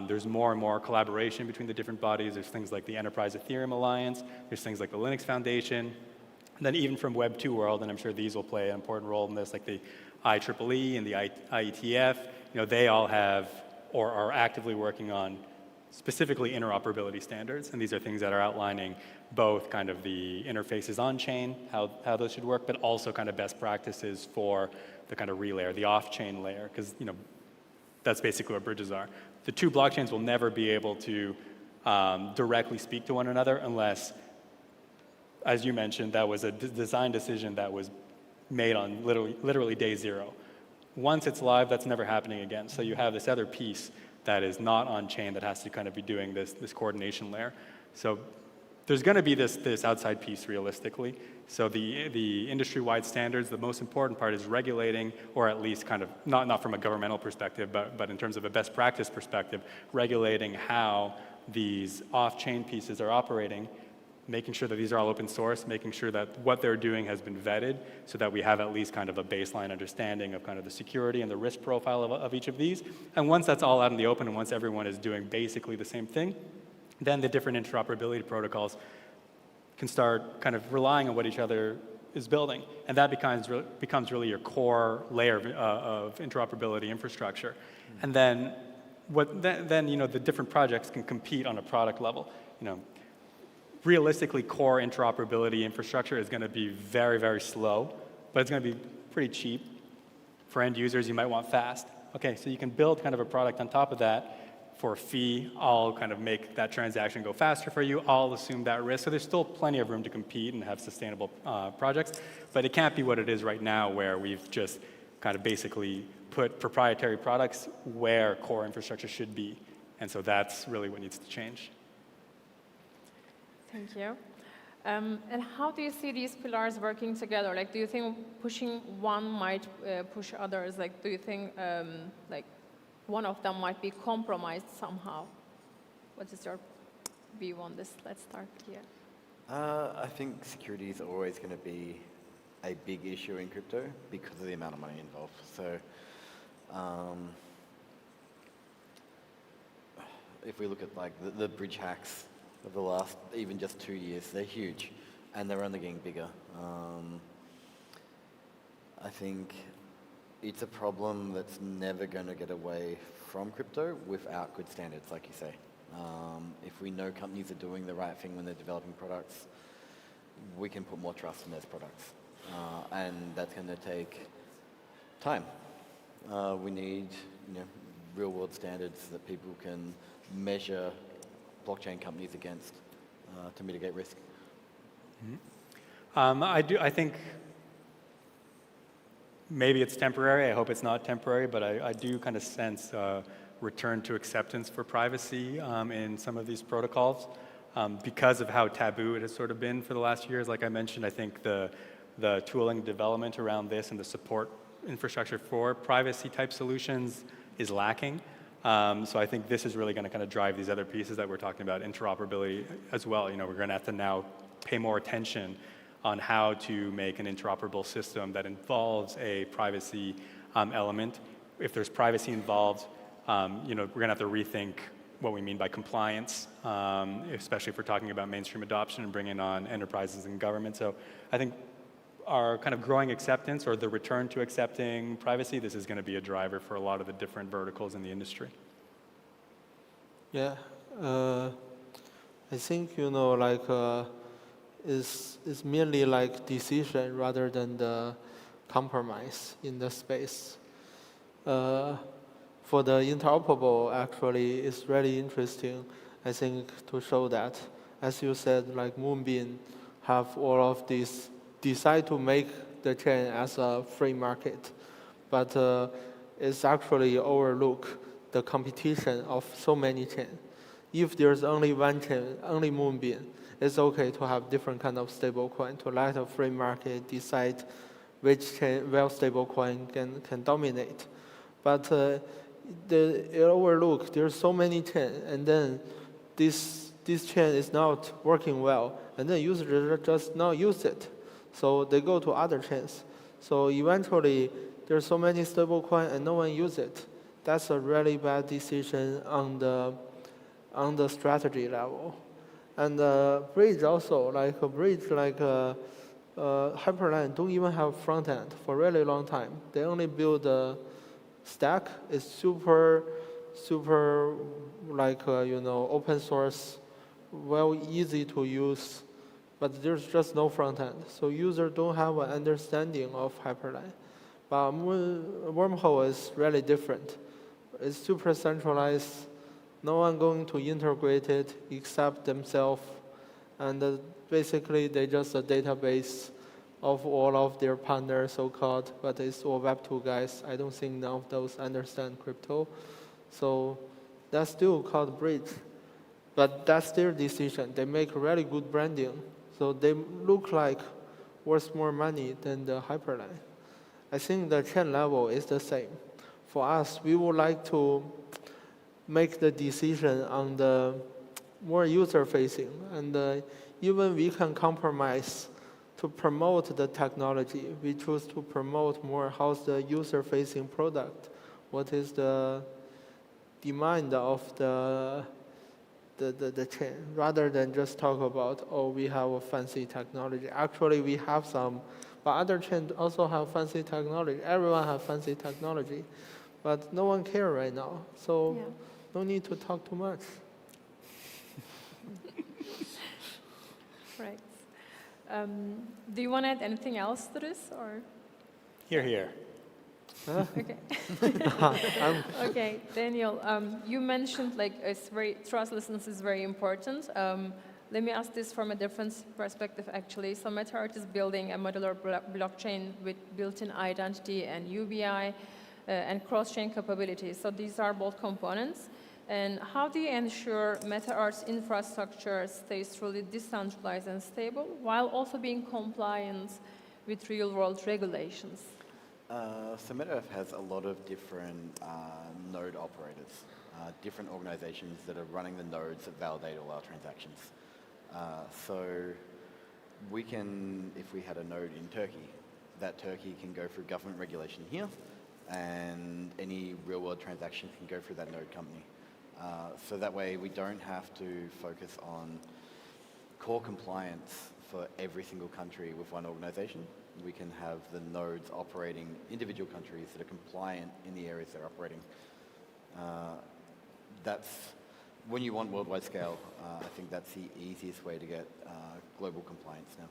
N: There's more and more collaboration between the different bodies. There's things like the Enterprise Ethereum Alliance. There's things like the Linux Foundation. And then even from Web 2 world, and I'm sure these will play an important role in this, like the IEEE and the IETF, you know, they all have or are actively working on specifically interoperability standards. And these are things that are outlining both kind of the interfaces on-chain, how those should work, but also kind of best practices for the kind of relayer, the off-chain layer, because, you know, that's basically what bridges are. The 2 blockchains will never be able to directly speak to one another unless, as you mentioned, that was a design decision that was made on literally day 0. Once it's live, that's never happening again. So you have this other piece that is not on-chain that has to kind of be doing this coordination layer. So there's going to be this outside piece realistically. So the industry-wide standards, the most important part is regulating, or at least kind of, not from a governmental perspective, but in terms of a best practice perspective, regulating how these off-chain pieces are operating, making sure that these are all open source, making sure that what they're doing has been vetted so that we have at least kind of a baseline understanding of kind of the security and the risk profile of each of these. And once that's all out in the open and once everyone is doing basically the same thing, then the different interoperability protocols can start kind of relying on what each other is building. And that becomes really your core layer of interoperability infrastructure. And then, you know, the different projects can compete on a product level. You know, realistically, core interoperability infrastructure is going to be very, very slow, but it's going to be pretty cheap. For end users, you might want fast. Okay, so you can build kind of a product on top of that for a fee. I'll kind of make that transaction go faster for you. I'll assume that risk. So there's still plenty of room to compete and have sustainable projects, but it can't be what it is right now where we've just kind of basically put proprietary products where core infrastructure should be. And so that's really what needs to change.
K: Thank you. And how do you see these pillars working together? Like, do you think pushing one might push others? Like, do you think like one of them might be compromised somehow? What is your view on this? Let's start here.
L: I think security is always going to be a big issue in crypto because of the amount of money involved. So if we look at like the bridge hacks of the last even just 2 years, they're huge and they're only getting bigger. I think it's a problem that's never going to get away from crypto without good standards, like you say. If we know companies are doing the right thing when they're developing products, we can put more trust in those products. And that's going to take time. We need real-world standards that people can measure blockchain companies against to mitigate risk.
N: I think maybe it's temporary. I hope it's not temporary, but I do kind of sense return to acceptance for privacy in some of these protocols because of how taboo it has sort of been for the last years. Like I mentioned, I think the tooling development around this and the support infrastructure for privacy type solutions is lacking. So I think this is really going to kind of drive these other pieces that we're talking about, interoperability as well. We're going to have to now pay more attention on how to make an interoperable system that involves a privacy element. If there's privacy involved, we're going to have to rethink what we mean by compliance, especially if we're talking about mainstream adoption and bringing on enterprises and government. So I think our kind of growing acceptance or the return to accepting privacy, this is going to be a driver for a lot of the different verticals in the industry.
O: Yeah, I think, it's merely like decision rather than the compromise in the space. For the interoperable, actually, it's really interesting, I think, to show that. As you said, like Moonbeam have all of these, decide to make the chain as a free market, but it's actually overlook the competition of so many chains. If there's only one chain, only Moonbeam, it's okay to have different kind of stablecoin to let a free market decide which chain, well stablecoin can dominate. But it overlook, there's so many chains, and then this chain is not working well, and then users just not use it. So they go to other chains. So eventually, there's so many stablecoin and no one use it. That's a really bad decision on the strategy level. And Bridge also, like a Bridge, Hyperline don't even have front end for a really long time. They only build a stack. It's super open source, well easy to use, but there's just no front end. So users don't have an understanding of Hyperline. But Wormhole is really different. It's super centralized. No one going to integrate it except themselves. And basically, they just a database of all of their partners, so-called, but it's all Web2 guys. I don't think none of those understand crypto. So that's still called Bridge. But that's their decision. They make really good branding. So they look like worth more money than the Hyperline. I think the chain level is the same. For us, we would like to make the decision on the more user-facing. And even we can compromise to promote the technology. We choose to promote more how's the user-facing product, what is the demand of the chain, rather than just talk about, oh, we have a fancy technology. Actually, we have some, but other chains also have fancy technology. Everyone has fancy technology, but no one cares right now. So no need to talk too much.
K: Right. Do you want to add anything else to this, or?
N: Here.
K: Okay. Okay, Daniel, you mentioned trustlessness is very important. Let me ask this from a different perspective, actually. So MetaEarth is building a modular blockchain with built-in identity and UBI and cross-chain capabilities. So these are both components. And how do you ensure MetaEarth's infrastructure stays truly decentralized and stable while also being compliant with real-world regulations?
L: So MetaEarth has a lot of different node operators, different organizations that are running the nodes that validate all our transactions. So we can, if we had a node in Turkey, that Turkey can go through government regulation here, and any real-world transaction can go through that node company. So that way we don't have to focus on core compliance for every single country with one organization. We can have the nodes operating individual countries that are compliant in the areas they're operating. That's, when you want worldwide scale, I think that's the easiest way to get global compliance now.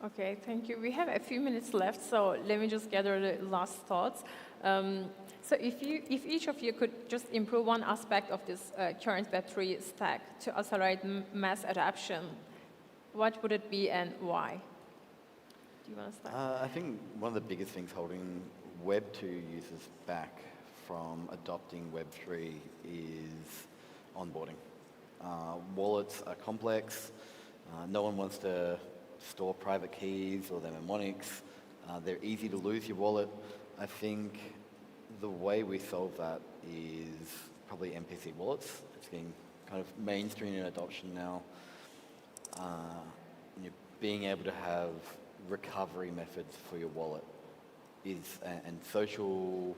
K: Okay, thank you. We have a few minutes left, so let me just gather the last thoughts. So if each of you could just improve one aspect of this current Web3 stack to accelerate mass adoption, what would it be and why? Do you want to start?
L: I think one of the biggest things holding Web 2 users back from adopting Web 3 is onboarding. Wallets are complex. No one wants to store private keys or their mnemonics. They're easy to lose your wallet. I think the way we solve that is probably MPC wallets. It's getting kind of mainstream in adoption now. Being able to have recovery methods for your wallet and social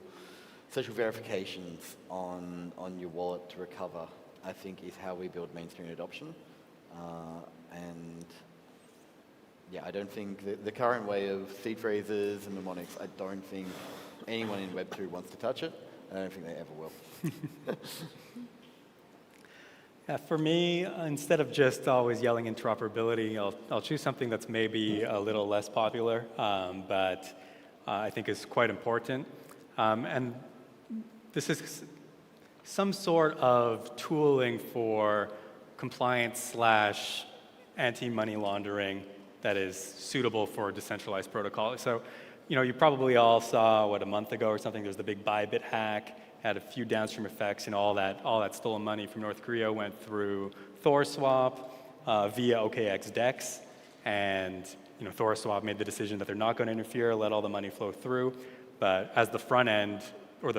L: verifications on your wallet to recover, I think, is how we build mainstream adoption. And yeah, I don't think the current way of seed phrases and mnemonics, I don't think anyone in Web2 wants to touch it. I don't think they ever will.
N: Yeah, for me, instead of just always yelling interoperability, I'll choose something that's maybe a little less popular, but I think is quite important. And this is some sort of tooling for compliance / anti-money laundering that is suitable for a decentralized protocol. So, you probably all saw, a month ago or something, there's the big Bybit hack, had a few downstream effects, all that stolen money from North Korea went through ThorSwap via OKX DEX, and ThorSwap made the decision that they're not going to interfere, let all the money flow through. But as the front end, or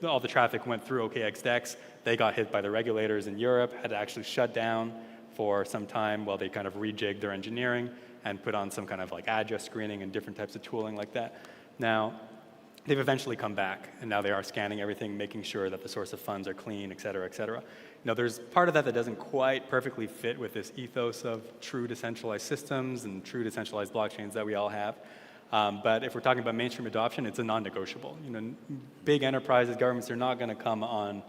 N: all the traffic went through OKX DEX, they got hit by the regulators in Europe, had to actually shut down for some time while they kind of rejigged their engineering and put on some kind of address screening and different types of tooling like that. Now, they've eventually come back, and now they are scanning everything, making sure that the source of funds are clean, et cetera, et cetera. There's part of that that doesn't quite perfectly fit with this ethos of true decentralized systems and true decentralized blockchains that we all have. But if we're talking about mainstream adoption, it's a non-negotiable. Big enterprises, governments, they're not going to come on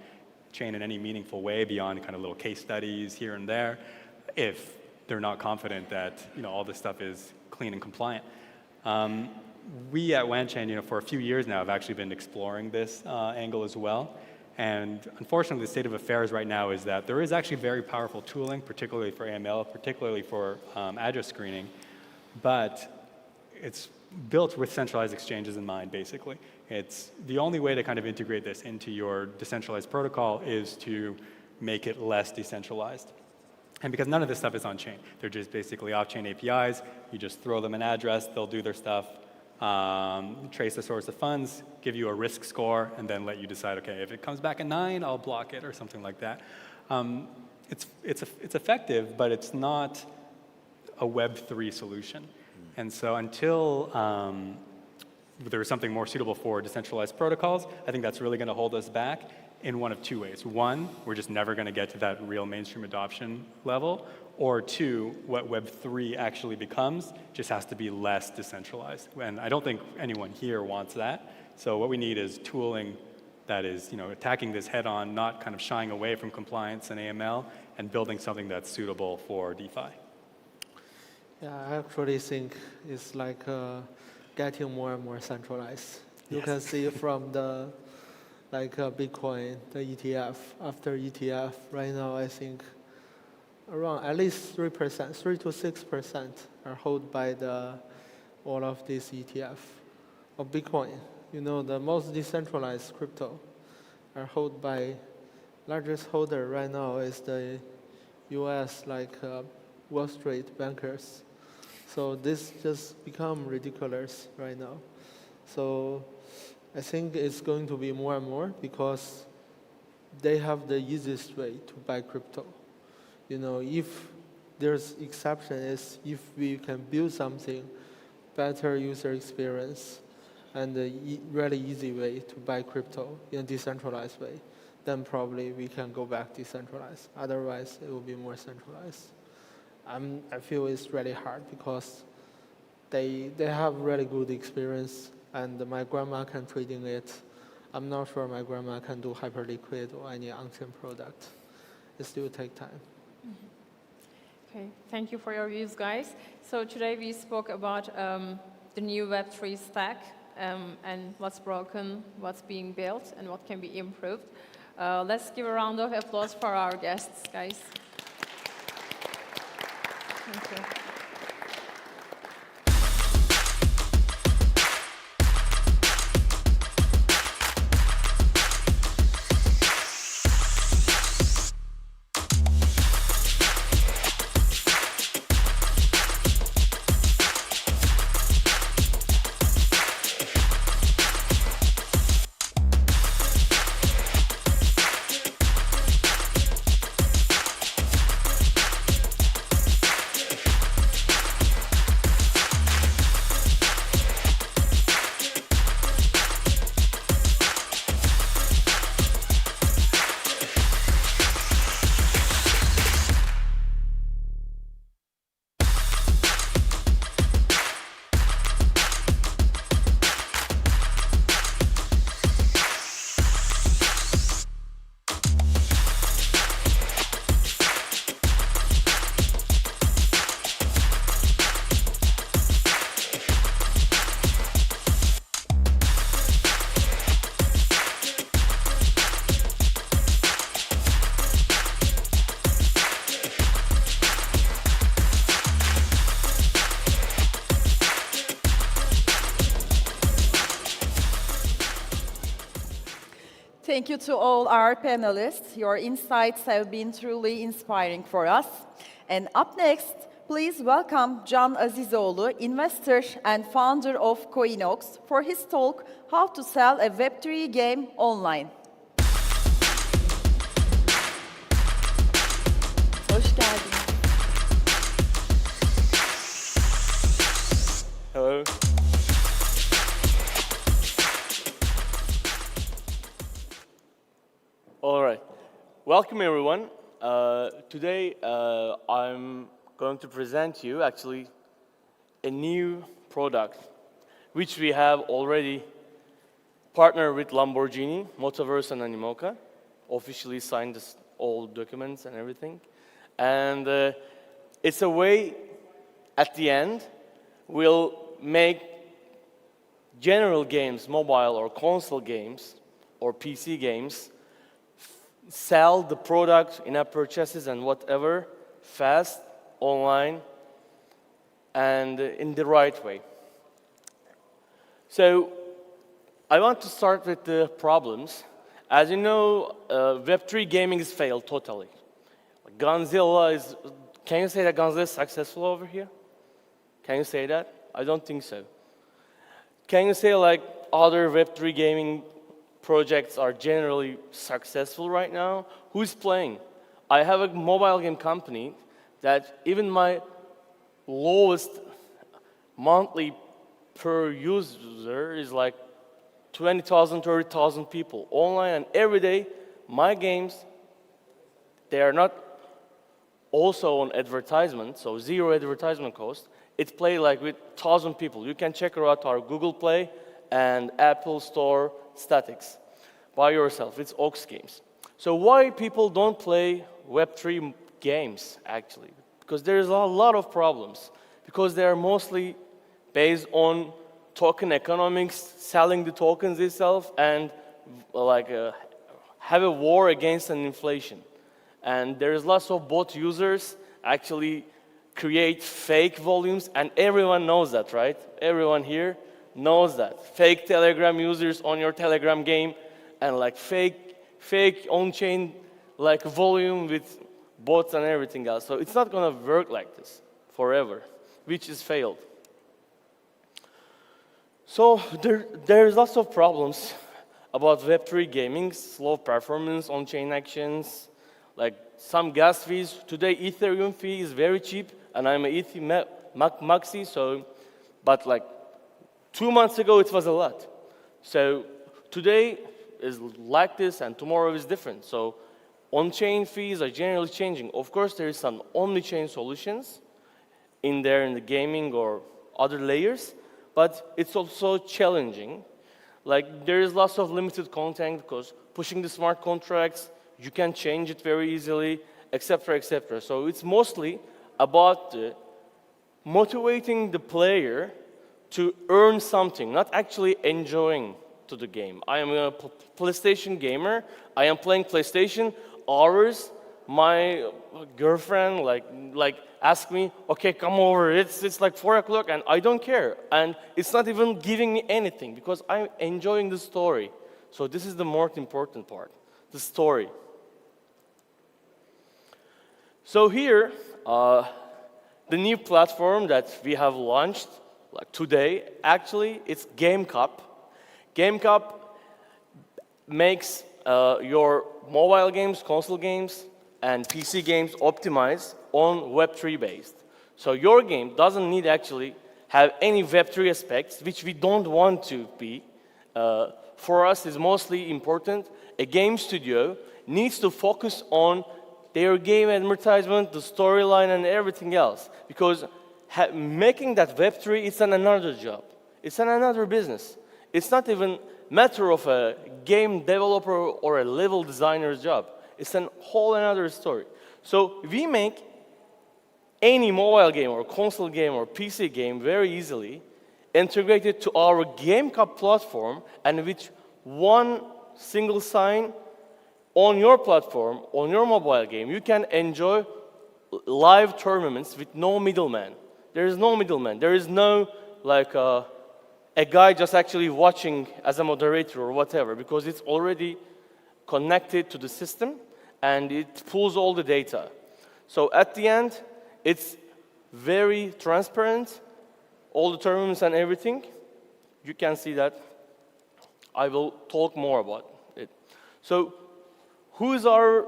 N: chain in any meaningful way beyond kind of little case studies here and there if they're not confident that all this stuff is clean and compliant. We at WANChain, for a few years now, have actually been exploring this angle as well. And unfortunately, the state of affairs right now is that there is actually very powerful tooling, particularly for AML, particularly for address screening, but it's built with centralized exchanges in mind, basically. It's the only way to kind of integrate this into your decentralized protocol is to make it less decentralized. And because none of this stuff is on-chain, they're just basically off-chain APIs. You just throw them an address, they'll do their stuff, trace the source of funds, give you a risk score, and then let you decide, okay, if it comes back a 9, I'll block it, or something like that. It's effective, but it's not a Web3 solution. And so until there's something more suitable for decentralized protocols, I think that's really going to hold us back in one of two ways. One, we're just never going to get to that real mainstream adoption level. Or two, what Web3 actually becomes just has to be less decentralized. And I don't think anyone here wants that. So what we need is tooling that is attacking this head on, not kind of shying away from compliance and AML, and building something that's suitable for DeFi.
O: Yeah, I actually think it's getting more and more centralized. You can see from the Bitcoin, the ETF. After ETF, right now I think around at least 3%, 3 to 6% are held by all of these ETF of Bitcoin. The most decentralized crypto are held by largest holder right now is the U.S. Wall Street bankers. So this just become ridiculous right now. So I think it's going to be more and more because they have the easiest way to buy crypto. If there's exception is if we can build something, better user experience, and a really easy way to buy crypto in a decentralized way, then probably we can go back decentralized. Otherwise, it will be more centralized. I feel it's really hard because they have really good experience, and my grandma can trade in it. I'm not sure my grandma can do hyperliquid or any on-chain product. It still take time.
K: Okay, thank you for your views, guys. So today we spoke about the new Web3 stack and what's broken, what's being built, and what can be improved. Let's give a round of applause for our guests, guys. Thank you.
B: Thank you to all our panelists. Your insights have been truly inspiring for us. And up next, please welcome Can Azizoğlu, investor and founder of Coinox, for his talk, How to Sell a Web3 Game Online. Hoş geldin.
M: Hello. All right. Welcome, everyone. Today, I'm going to present you actually a new product, which we have already partnered with Lamborghini, Motoverse, and Animoca, officially signed all documents and everything. And it's a way, at the end, we'll make general games, mobile or console games, or PC games, sell the product, in-app purchases and whatever, fast, online, and in the right way. So I want to start with the problems. As you know, Web3 gaming has failed totally. Godzilla is, can you say that Godzilla is successful over here? Can you say that? I don't think so. Can you say like other Web3 gaming projects are generally successful right now? Who's playing? I have a mobile game company that even my lowest monthly per user is like 20,000, 30,000 people online, and every day my games, they are not also on advertisement, so zero advertisement cost. It's played like with 1,000 people. You can check out our Google Play and Apple Store statics by yourself. It's Ox Games. So why people don't play Web3 games, actually? Because there's a lot of problems. Because they are mostly based on token economics, selling the tokens itself, and like have a war against an inflation. And there's lots of bot users actually create fake volumes, and everyone knows that, right? Everyone here knows that. Fake Telegram users on your Telegram game, and like fake on-chain like volume with bots and everything else. So it's not gonna work like this forever, which is failed. So there's lots of problems about Web3 gaming, slow performance, on-chain actions, like some gas fees. Today, Ethereum fee is very cheap, and I'm an ETH maxi, so, but like 2 months ago, it was a lot. So today is like this, and tomorrow is different. So on-chain fees are generally changing. Of course, there is some omni-chain solutions in there in the gaming or other layers, but it's also challenging. Like there is lots of limited content because pushing the smart contracts, you can change it very easily, etc., etc. So it's mostly about motivating the player to earn something, not actually enjoying to the game. I am a PlayStation gamer. I am playing PlayStation hours. My girlfriend like ask me, okay, come over. It's like 4 o'clock, and I don't care. And it's not even giving me anything because I'm enjoying the story. So this is the most important part, the story. So here, the new platform that we have launched like today, actually, it's Game Cup. Game Cup makes your mobile games, console games, and PC games optimized on Web3 based. So your game doesn't need actually have any Web3 aspects, which we don't want to be. For us, is mostly important. A game studio needs to focus on their game advertisement, the storyline, and everything else. Because making that Web3, it's another job. It's another business. It's not even matter of a game developer or a level designer's job. It's a whole another story. So we make any mobile game or console game or PC game very easily integrated to our Game Cup platform, and with one single sign on your platform, on your mobile game, you can enjoy live tournaments with no middleman. There is no middleman. There is no like a guy just actually watching as a moderator or whatever, because it's already connected to the system and it pulls all the data. So at the end, it's very transparent, all the tournaments and everything. You can see that. I will talk more about it. So who is our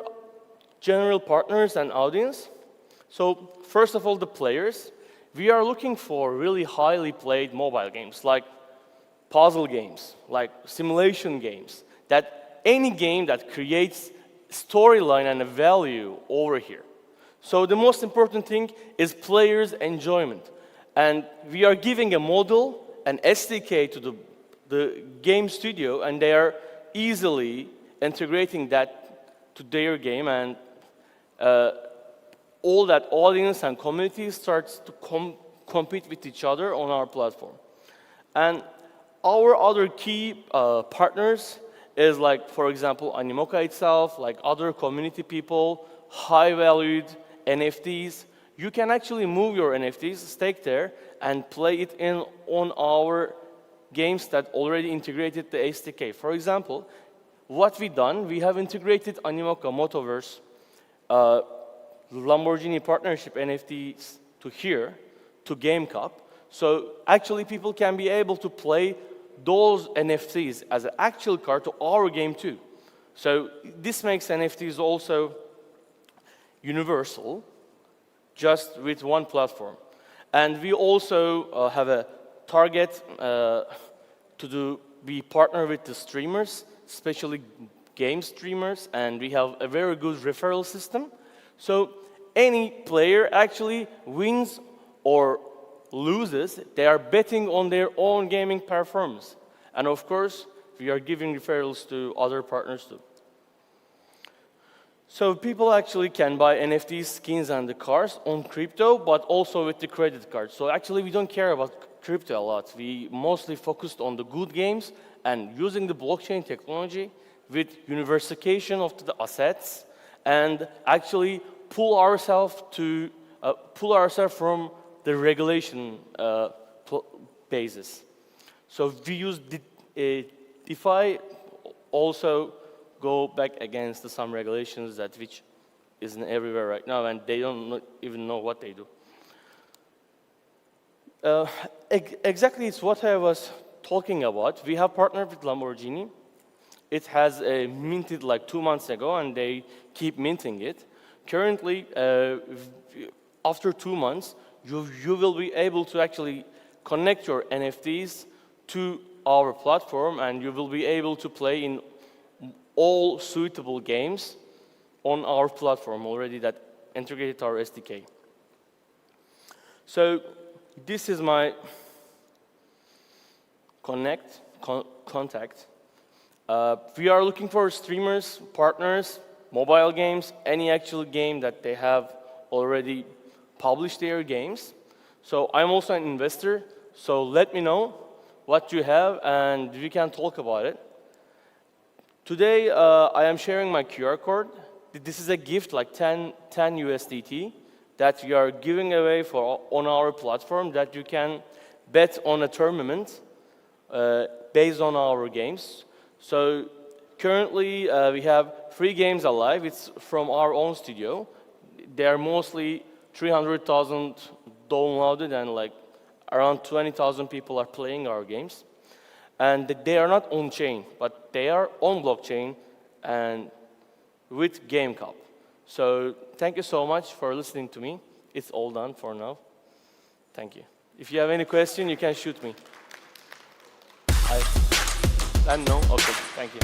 M: general partners and audience? So first of all, the players. We are looking for really highly played mobile games, like puzzle games, like simulation games, that any game that creates storyline and a value over here. So the most important thing is players' enjoyment. And we are giving a model, an SDK to the game studio, and they are easily integrating that to their game, and all that audience and community starts to compete with each other on our platform. And our other key partners is like, for example, Animoca itself, like other community people, high-valued NFTs. You can actually move your NFTs, stake there, and play it in on our games that already integrated the SDK. For example, what we've done, we have integrated Animoca Motoverse Lamborghini partnership NFTs to here, to Game Cup. So actually people can be able to play those NFTs as an actual card to our game too. So this makes NFTs also universal, just with one platform. And we also have a target we partner with the streamers, especially game streamers, and we have a very good referral system. So any player actually wins or loses, they are betting on their own gaming performance. And of course, we are giving referrals to other partners too. So people actually can buy NFTs, skins, and the cars on crypto, but also with the credit card. So actually, we don't care about crypto a lot. We mostly focused on the good games and using the blockchain technology with universalization of the assets, and actually pull ourselves from the regulation basis. So we use DeFi also go back against some regulations that which isn't everywhere right now, and they don't even know what they do. Exactly, it's what I was talking about. We have partnered with Lamborghini. It has minted like 2 months ago, and they keep minting it. Currently, after 2 months, you will be able to actually connect your NFTs to our platform, and you will be able to play in all suitable games on our platform already that integrated our SDK. So this is my contact. We are looking for streamers, partners, mobile games, any actual game that they have already publish their games. So I'm also an investor, so let me know what you have and we can talk about it. Today, I am sharing my QR code. This is a gift, like 10 USDT, that we are giving away on our platform that you can bet on a tournament based on our games. So currently, we have 3 games alive. It's from our own studio. They are mostly 300,000 downloaded and like around 20,000 people are playing our games. And they are not on-chain, but they are on blockchain and with GameCup. So thank you so much for listening to me. It's all done for now. Thank you. If you have any question, you can shoot me. No? Okay, thank you.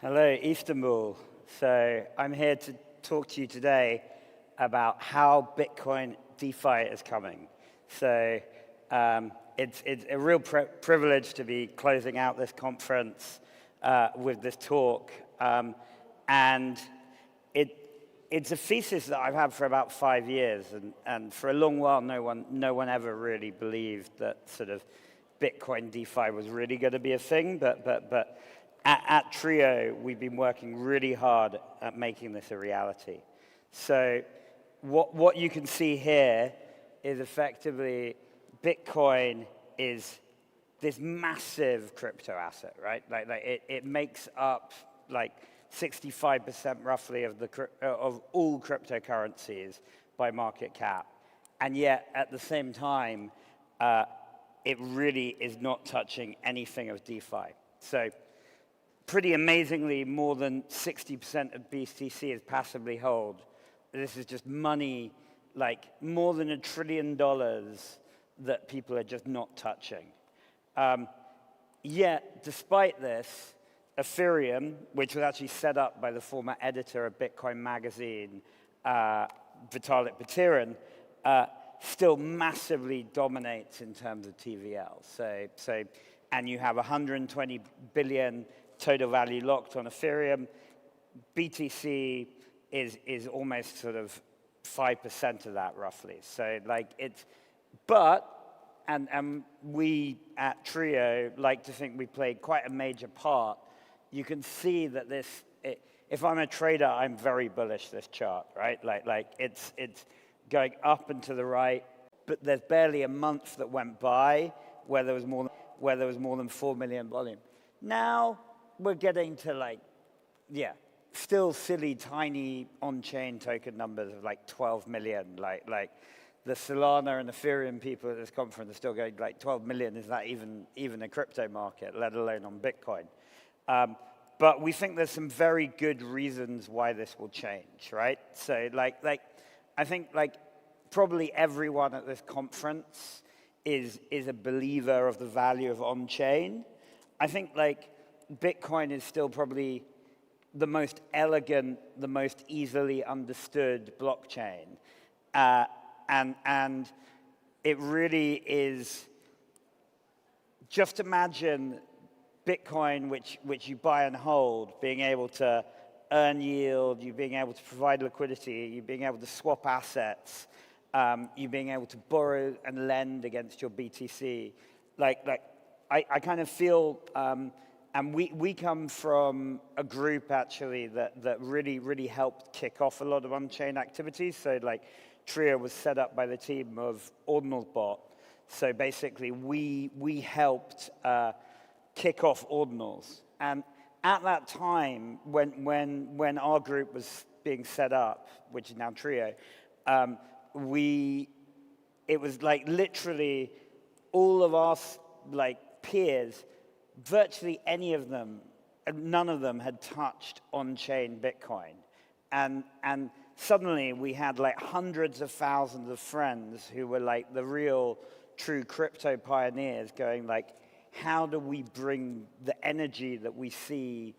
A: Hello, Istanbul. So I'm here to talk to you today about how Bitcoin DeFi is coming. So it's a real privilege to be closing out this conference with this talk. And it's a thesis that I've had for about 5 years. And for a long while, no one ever really believed that sort of Bitcoin DeFi was really going to be a thing. But at Trio, we've been working really hard at making this a reality. So what you can see here is effectively Bitcoin is this massive crypto asset, right? Like it makes up like 65% roughly of all cryptocurrencies by market cap. And yet, at the same time, it really is not touching anything of DeFi. So pretty amazingly, more than 60% of BTC is passively held. This is just money, like more than $1 trillion that people are just not touching. Yet, despite this, Ethereum, which was actually set up by the former editor of Bitcoin magazine, Vitalik Buterin, still massively dominates in terms of TVL. And you have 120 billion total value locked on Ethereum. BTC is almost sort of 5% of that roughly. So like it's, and we at Trio like to think we played quite a major part. You can see that if I'm a trader, I'm very bullish this chart, right? Like it's going up and to the right, but there's barely a month that went by where there was more than 4 million volume. Now we're getting to like, still silly, tiny on-chain token numbers of like 12 million. Like the Solana and Ethereum people at this conference are still going like 12 million. Is that even a crypto market, let alone on Bitcoin? But we think there's some very good reasons why this will change, right? So I think like probably everyone at this conference is a believer of the value of on-chain. I think like Bitcoin is still probably the most elegant, the most easily understood blockchain. And it really is, just imagine Bitcoin, which you buy and hold, being able to earn yield, you being able to provide liquidity, you being able to swap assets, you being able to borrow and lend against your BTC. I kind of feel, and we come from a group actually that really helped kick off a lot of on-chain activities. So like Trio was set up by the team of OrdinalBot. So basically we helped kick off Ordinals. And at that time, when our group was being set up, which is now Trio, it was like literally all of our like peers, virtually any of them, none of them had touched on-chain Bitcoin. And suddenly we had like hundreds of thousands of friends who were like the real true crypto pioneers going like, how do we bring the energy that we see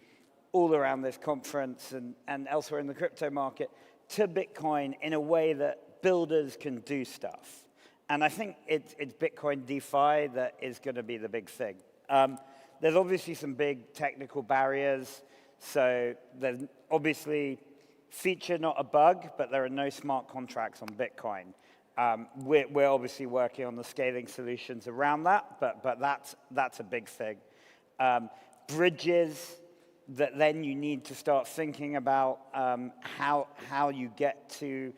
A: all around this conference and elsewhere in the crypto market to Bitcoin in a way that builders can do stuff. And I think it's Bitcoin DeFi that is going to be the big thing. There's obviously some big technical barriers. So there's obviously feature, not a bug, but there are no smart contracts on Bitcoin. We're obviously working on the scaling solutions around that, but that's a big thing. Bridges that then you need to start thinking about how you get to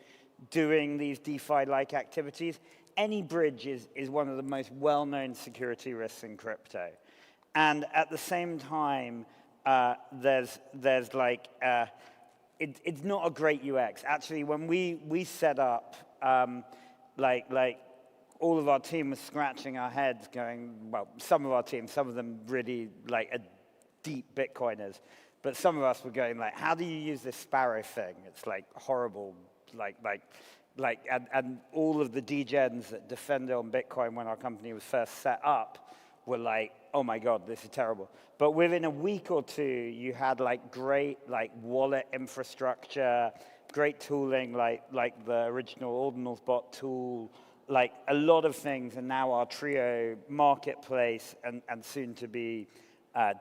A: doing these DeFi-like activities. Any bridge is one of the most well-known security risks in crypto. And at the same time, there's like, it's not a great UX. Actually, when we set up, like all of our team was scratching our heads going, well, some of our team, some of them really like deep Bitcoiners, but some of us were going like, how do you use this Sparrow thing? It's like horrible, and all of the degens that defended on Bitcoin when our company was first set up were like, oh my God, this is terrible. But within a week or two, you had like great like wallet infrastructure, great tooling like the original Ordinals bot tool, like a lot of things, and now our Trio marketplace and soon to be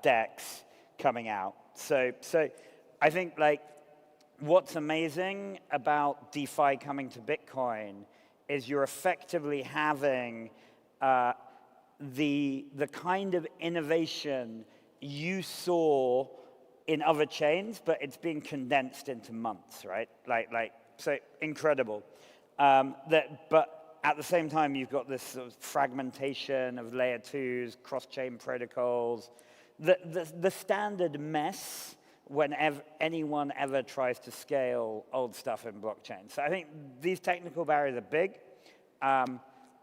A: DEX coming out. So I think like what's amazing about DeFi coming to Bitcoin is you're effectively having the kind of innovation you saw in other chains, but it's being condensed into months, right? So incredible. But at the same time, you've got this sort of fragmentation of layer twos, cross-chain protocols, the standard mess whenever anyone ever tries to scale old stuff in blockchain. So I think these technical barriers are big.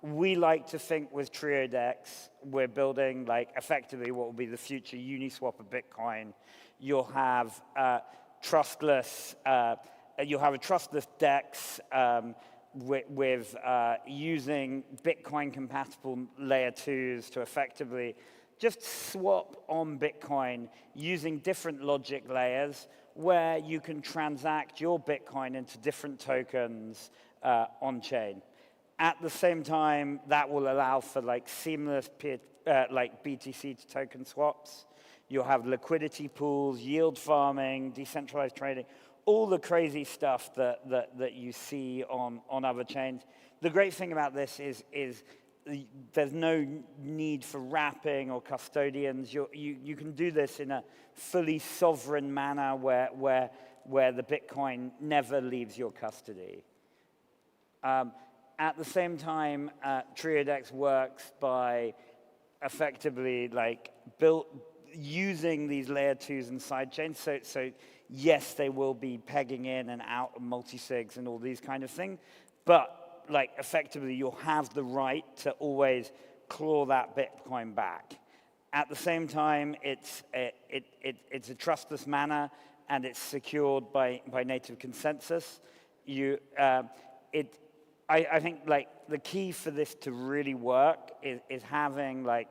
A: We like to think with Trio DEX, we're building like effectively what will be the future Uniswap of Bitcoin. You'll have trustless, you'll have a trustless DEX with using Bitcoin compatible layer twos to effectively just swap on Bitcoin using different logic layers where you can transact your Bitcoin into different tokens on chain. At the same time, that will allow for like seamless like BTC to token swaps. You'll have liquidity pools, yield farming, decentralized trading, all the crazy stuff that you see on other chains. The great thing about this is there's no need for wrapping or custodians. You can do this in a fully sovereign manner where the Bitcoin never leaves your custody. At the same time, TrioDEX works by effectively like using these layer twos and sidechains. So yes, they will be pegging in and out of multi-sigs and all these kind of things, but like effectively you'll have the right to always claw that Bitcoin back. At the same time, it's a trustless manner and it's secured by native consensus. I think like the key for this to really work is having like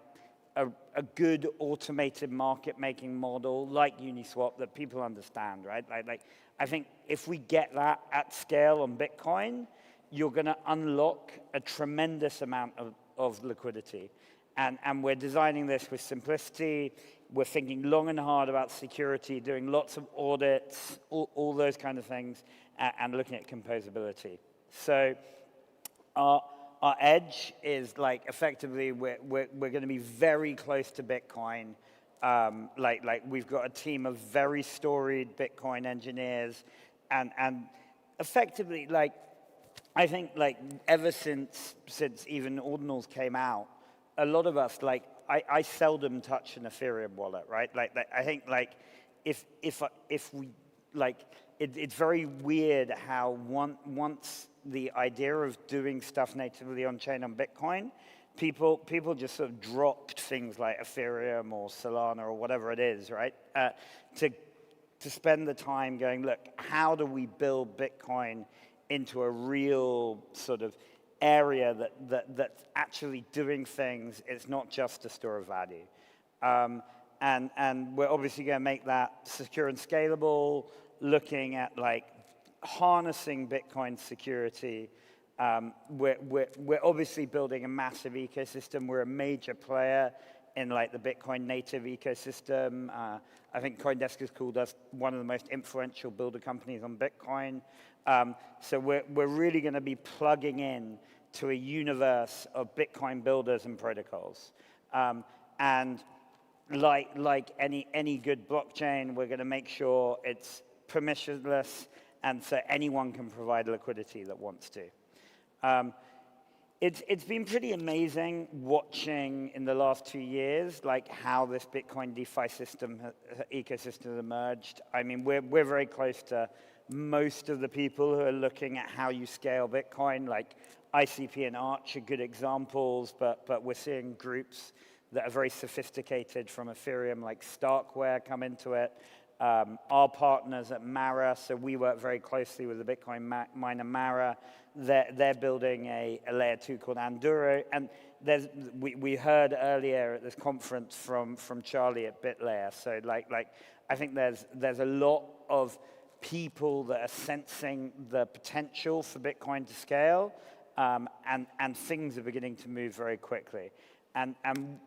A: a good automated market making model like Uniswap that people understand, right? Like I think if we get that at scale on Bitcoin, you're going to unlock a tremendous amount of liquidity. And we're designing this with simplicity. We're thinking long and hard about security, doing lots of audits, all those kind of things, and looking at composability. So our edge is like effectively we're going to be very close to Bitcoin. Like we've got a team of very storied Bitcoin engineers, and effectively like I think like ever since even Ordinals came out, a lot of us like I seldom touch an Ethereum wallet, right? Like I think like if we like it's very weird how once the idea of doing stuff natively on chain on Bitcoin, people just sort of dropped things like Ethereum or Solana or whatever it is, right? To spend the time going, look, how do we build Bitcoin into a real sort of area that's actually doing things. It's not just a store of value. And we're obviously going to make that secure and scalable, looking at like harnessing Bitcoin security. We're obviously building a massive ecosystem. We're a major player in like the Bitcoin native ecosystem. I think CoinDesk has called us one of the most influential builder companies on Bitcoin. So we're really going to be plugging in to a universe of Bitcoin builders and protocols. And like any good blockchain, we're going to make sure it's permissionless, and so anyone can provide liquidity that wants to. It's been pretty amazing watching in the last 2 years, like how this Bitcoin DeFi ecosystem has emerged. I mean, we're very close to most of the people who are looking at how you scale Bitcoin, like ICP and Arch are good examples, but we're seeing groups that are very sophisticated from Ethereum, like Starkware, come into it. Our partners at Mara, so we work very closely with the Bitcoin miner Mara. They're building a layer 2 called Anduro. And we heard earlier at this conference from Charlie at BitLayer. So I think there's a lot of people that are sensing the potential for Bitcoin to scale, and things are beginning to move very quickly. And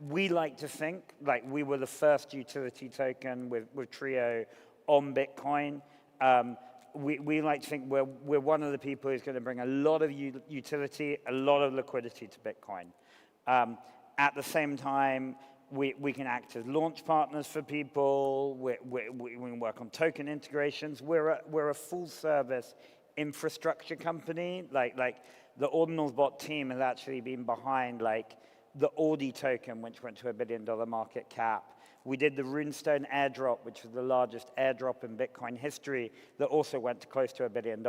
A: we like to think, like we were the first utility token with Trio on Bitcoin. We like to think we're one of the people who's going to bring a lot of utility, a lot of liquidity to Bitcoin. At the same time, we can act as launch partners for people. We can work on token integrations. We're a full service infrastructure company. Like the Ordinals bot team has actually been behind like the Audi token, which went to $1 billion market cap. We did the Runestone airdrop, which was the largest airdrop in Bitcoin history, that also went to close to $1 billion.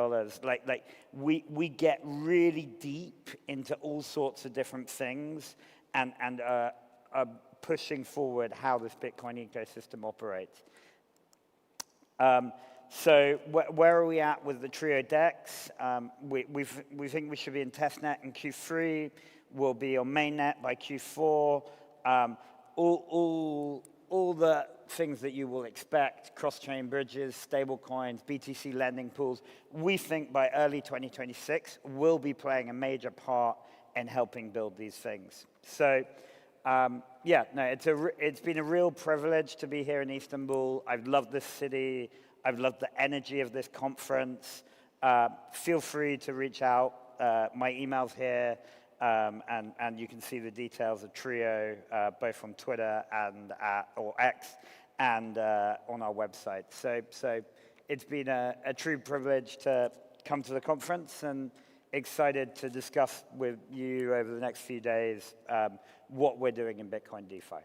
A: We get really deep into all sorts of different things and are pushing forward how this Bitcoin ecosystem operates. So where are we at with the Trio DEX? We think we should be in testnet in Q3. We'll be on mainnet by Q4. All the things that you will expect, cross-chain bridges, stable coins, BTC lending pools, we think by early 2026 we'll be playing a major part in helping build these things. So it's been a real privilege to be here in Istanbul. I've loved this city. I've loved the energy of this conference. Feel free to reach out. My email's here. And you can see the details of Trio, both on Twitter or X and on our website. So it's been a true privilege to come to the conference, and excited to discuss with you over the next few days what we're doing in Bitcoin DeFi.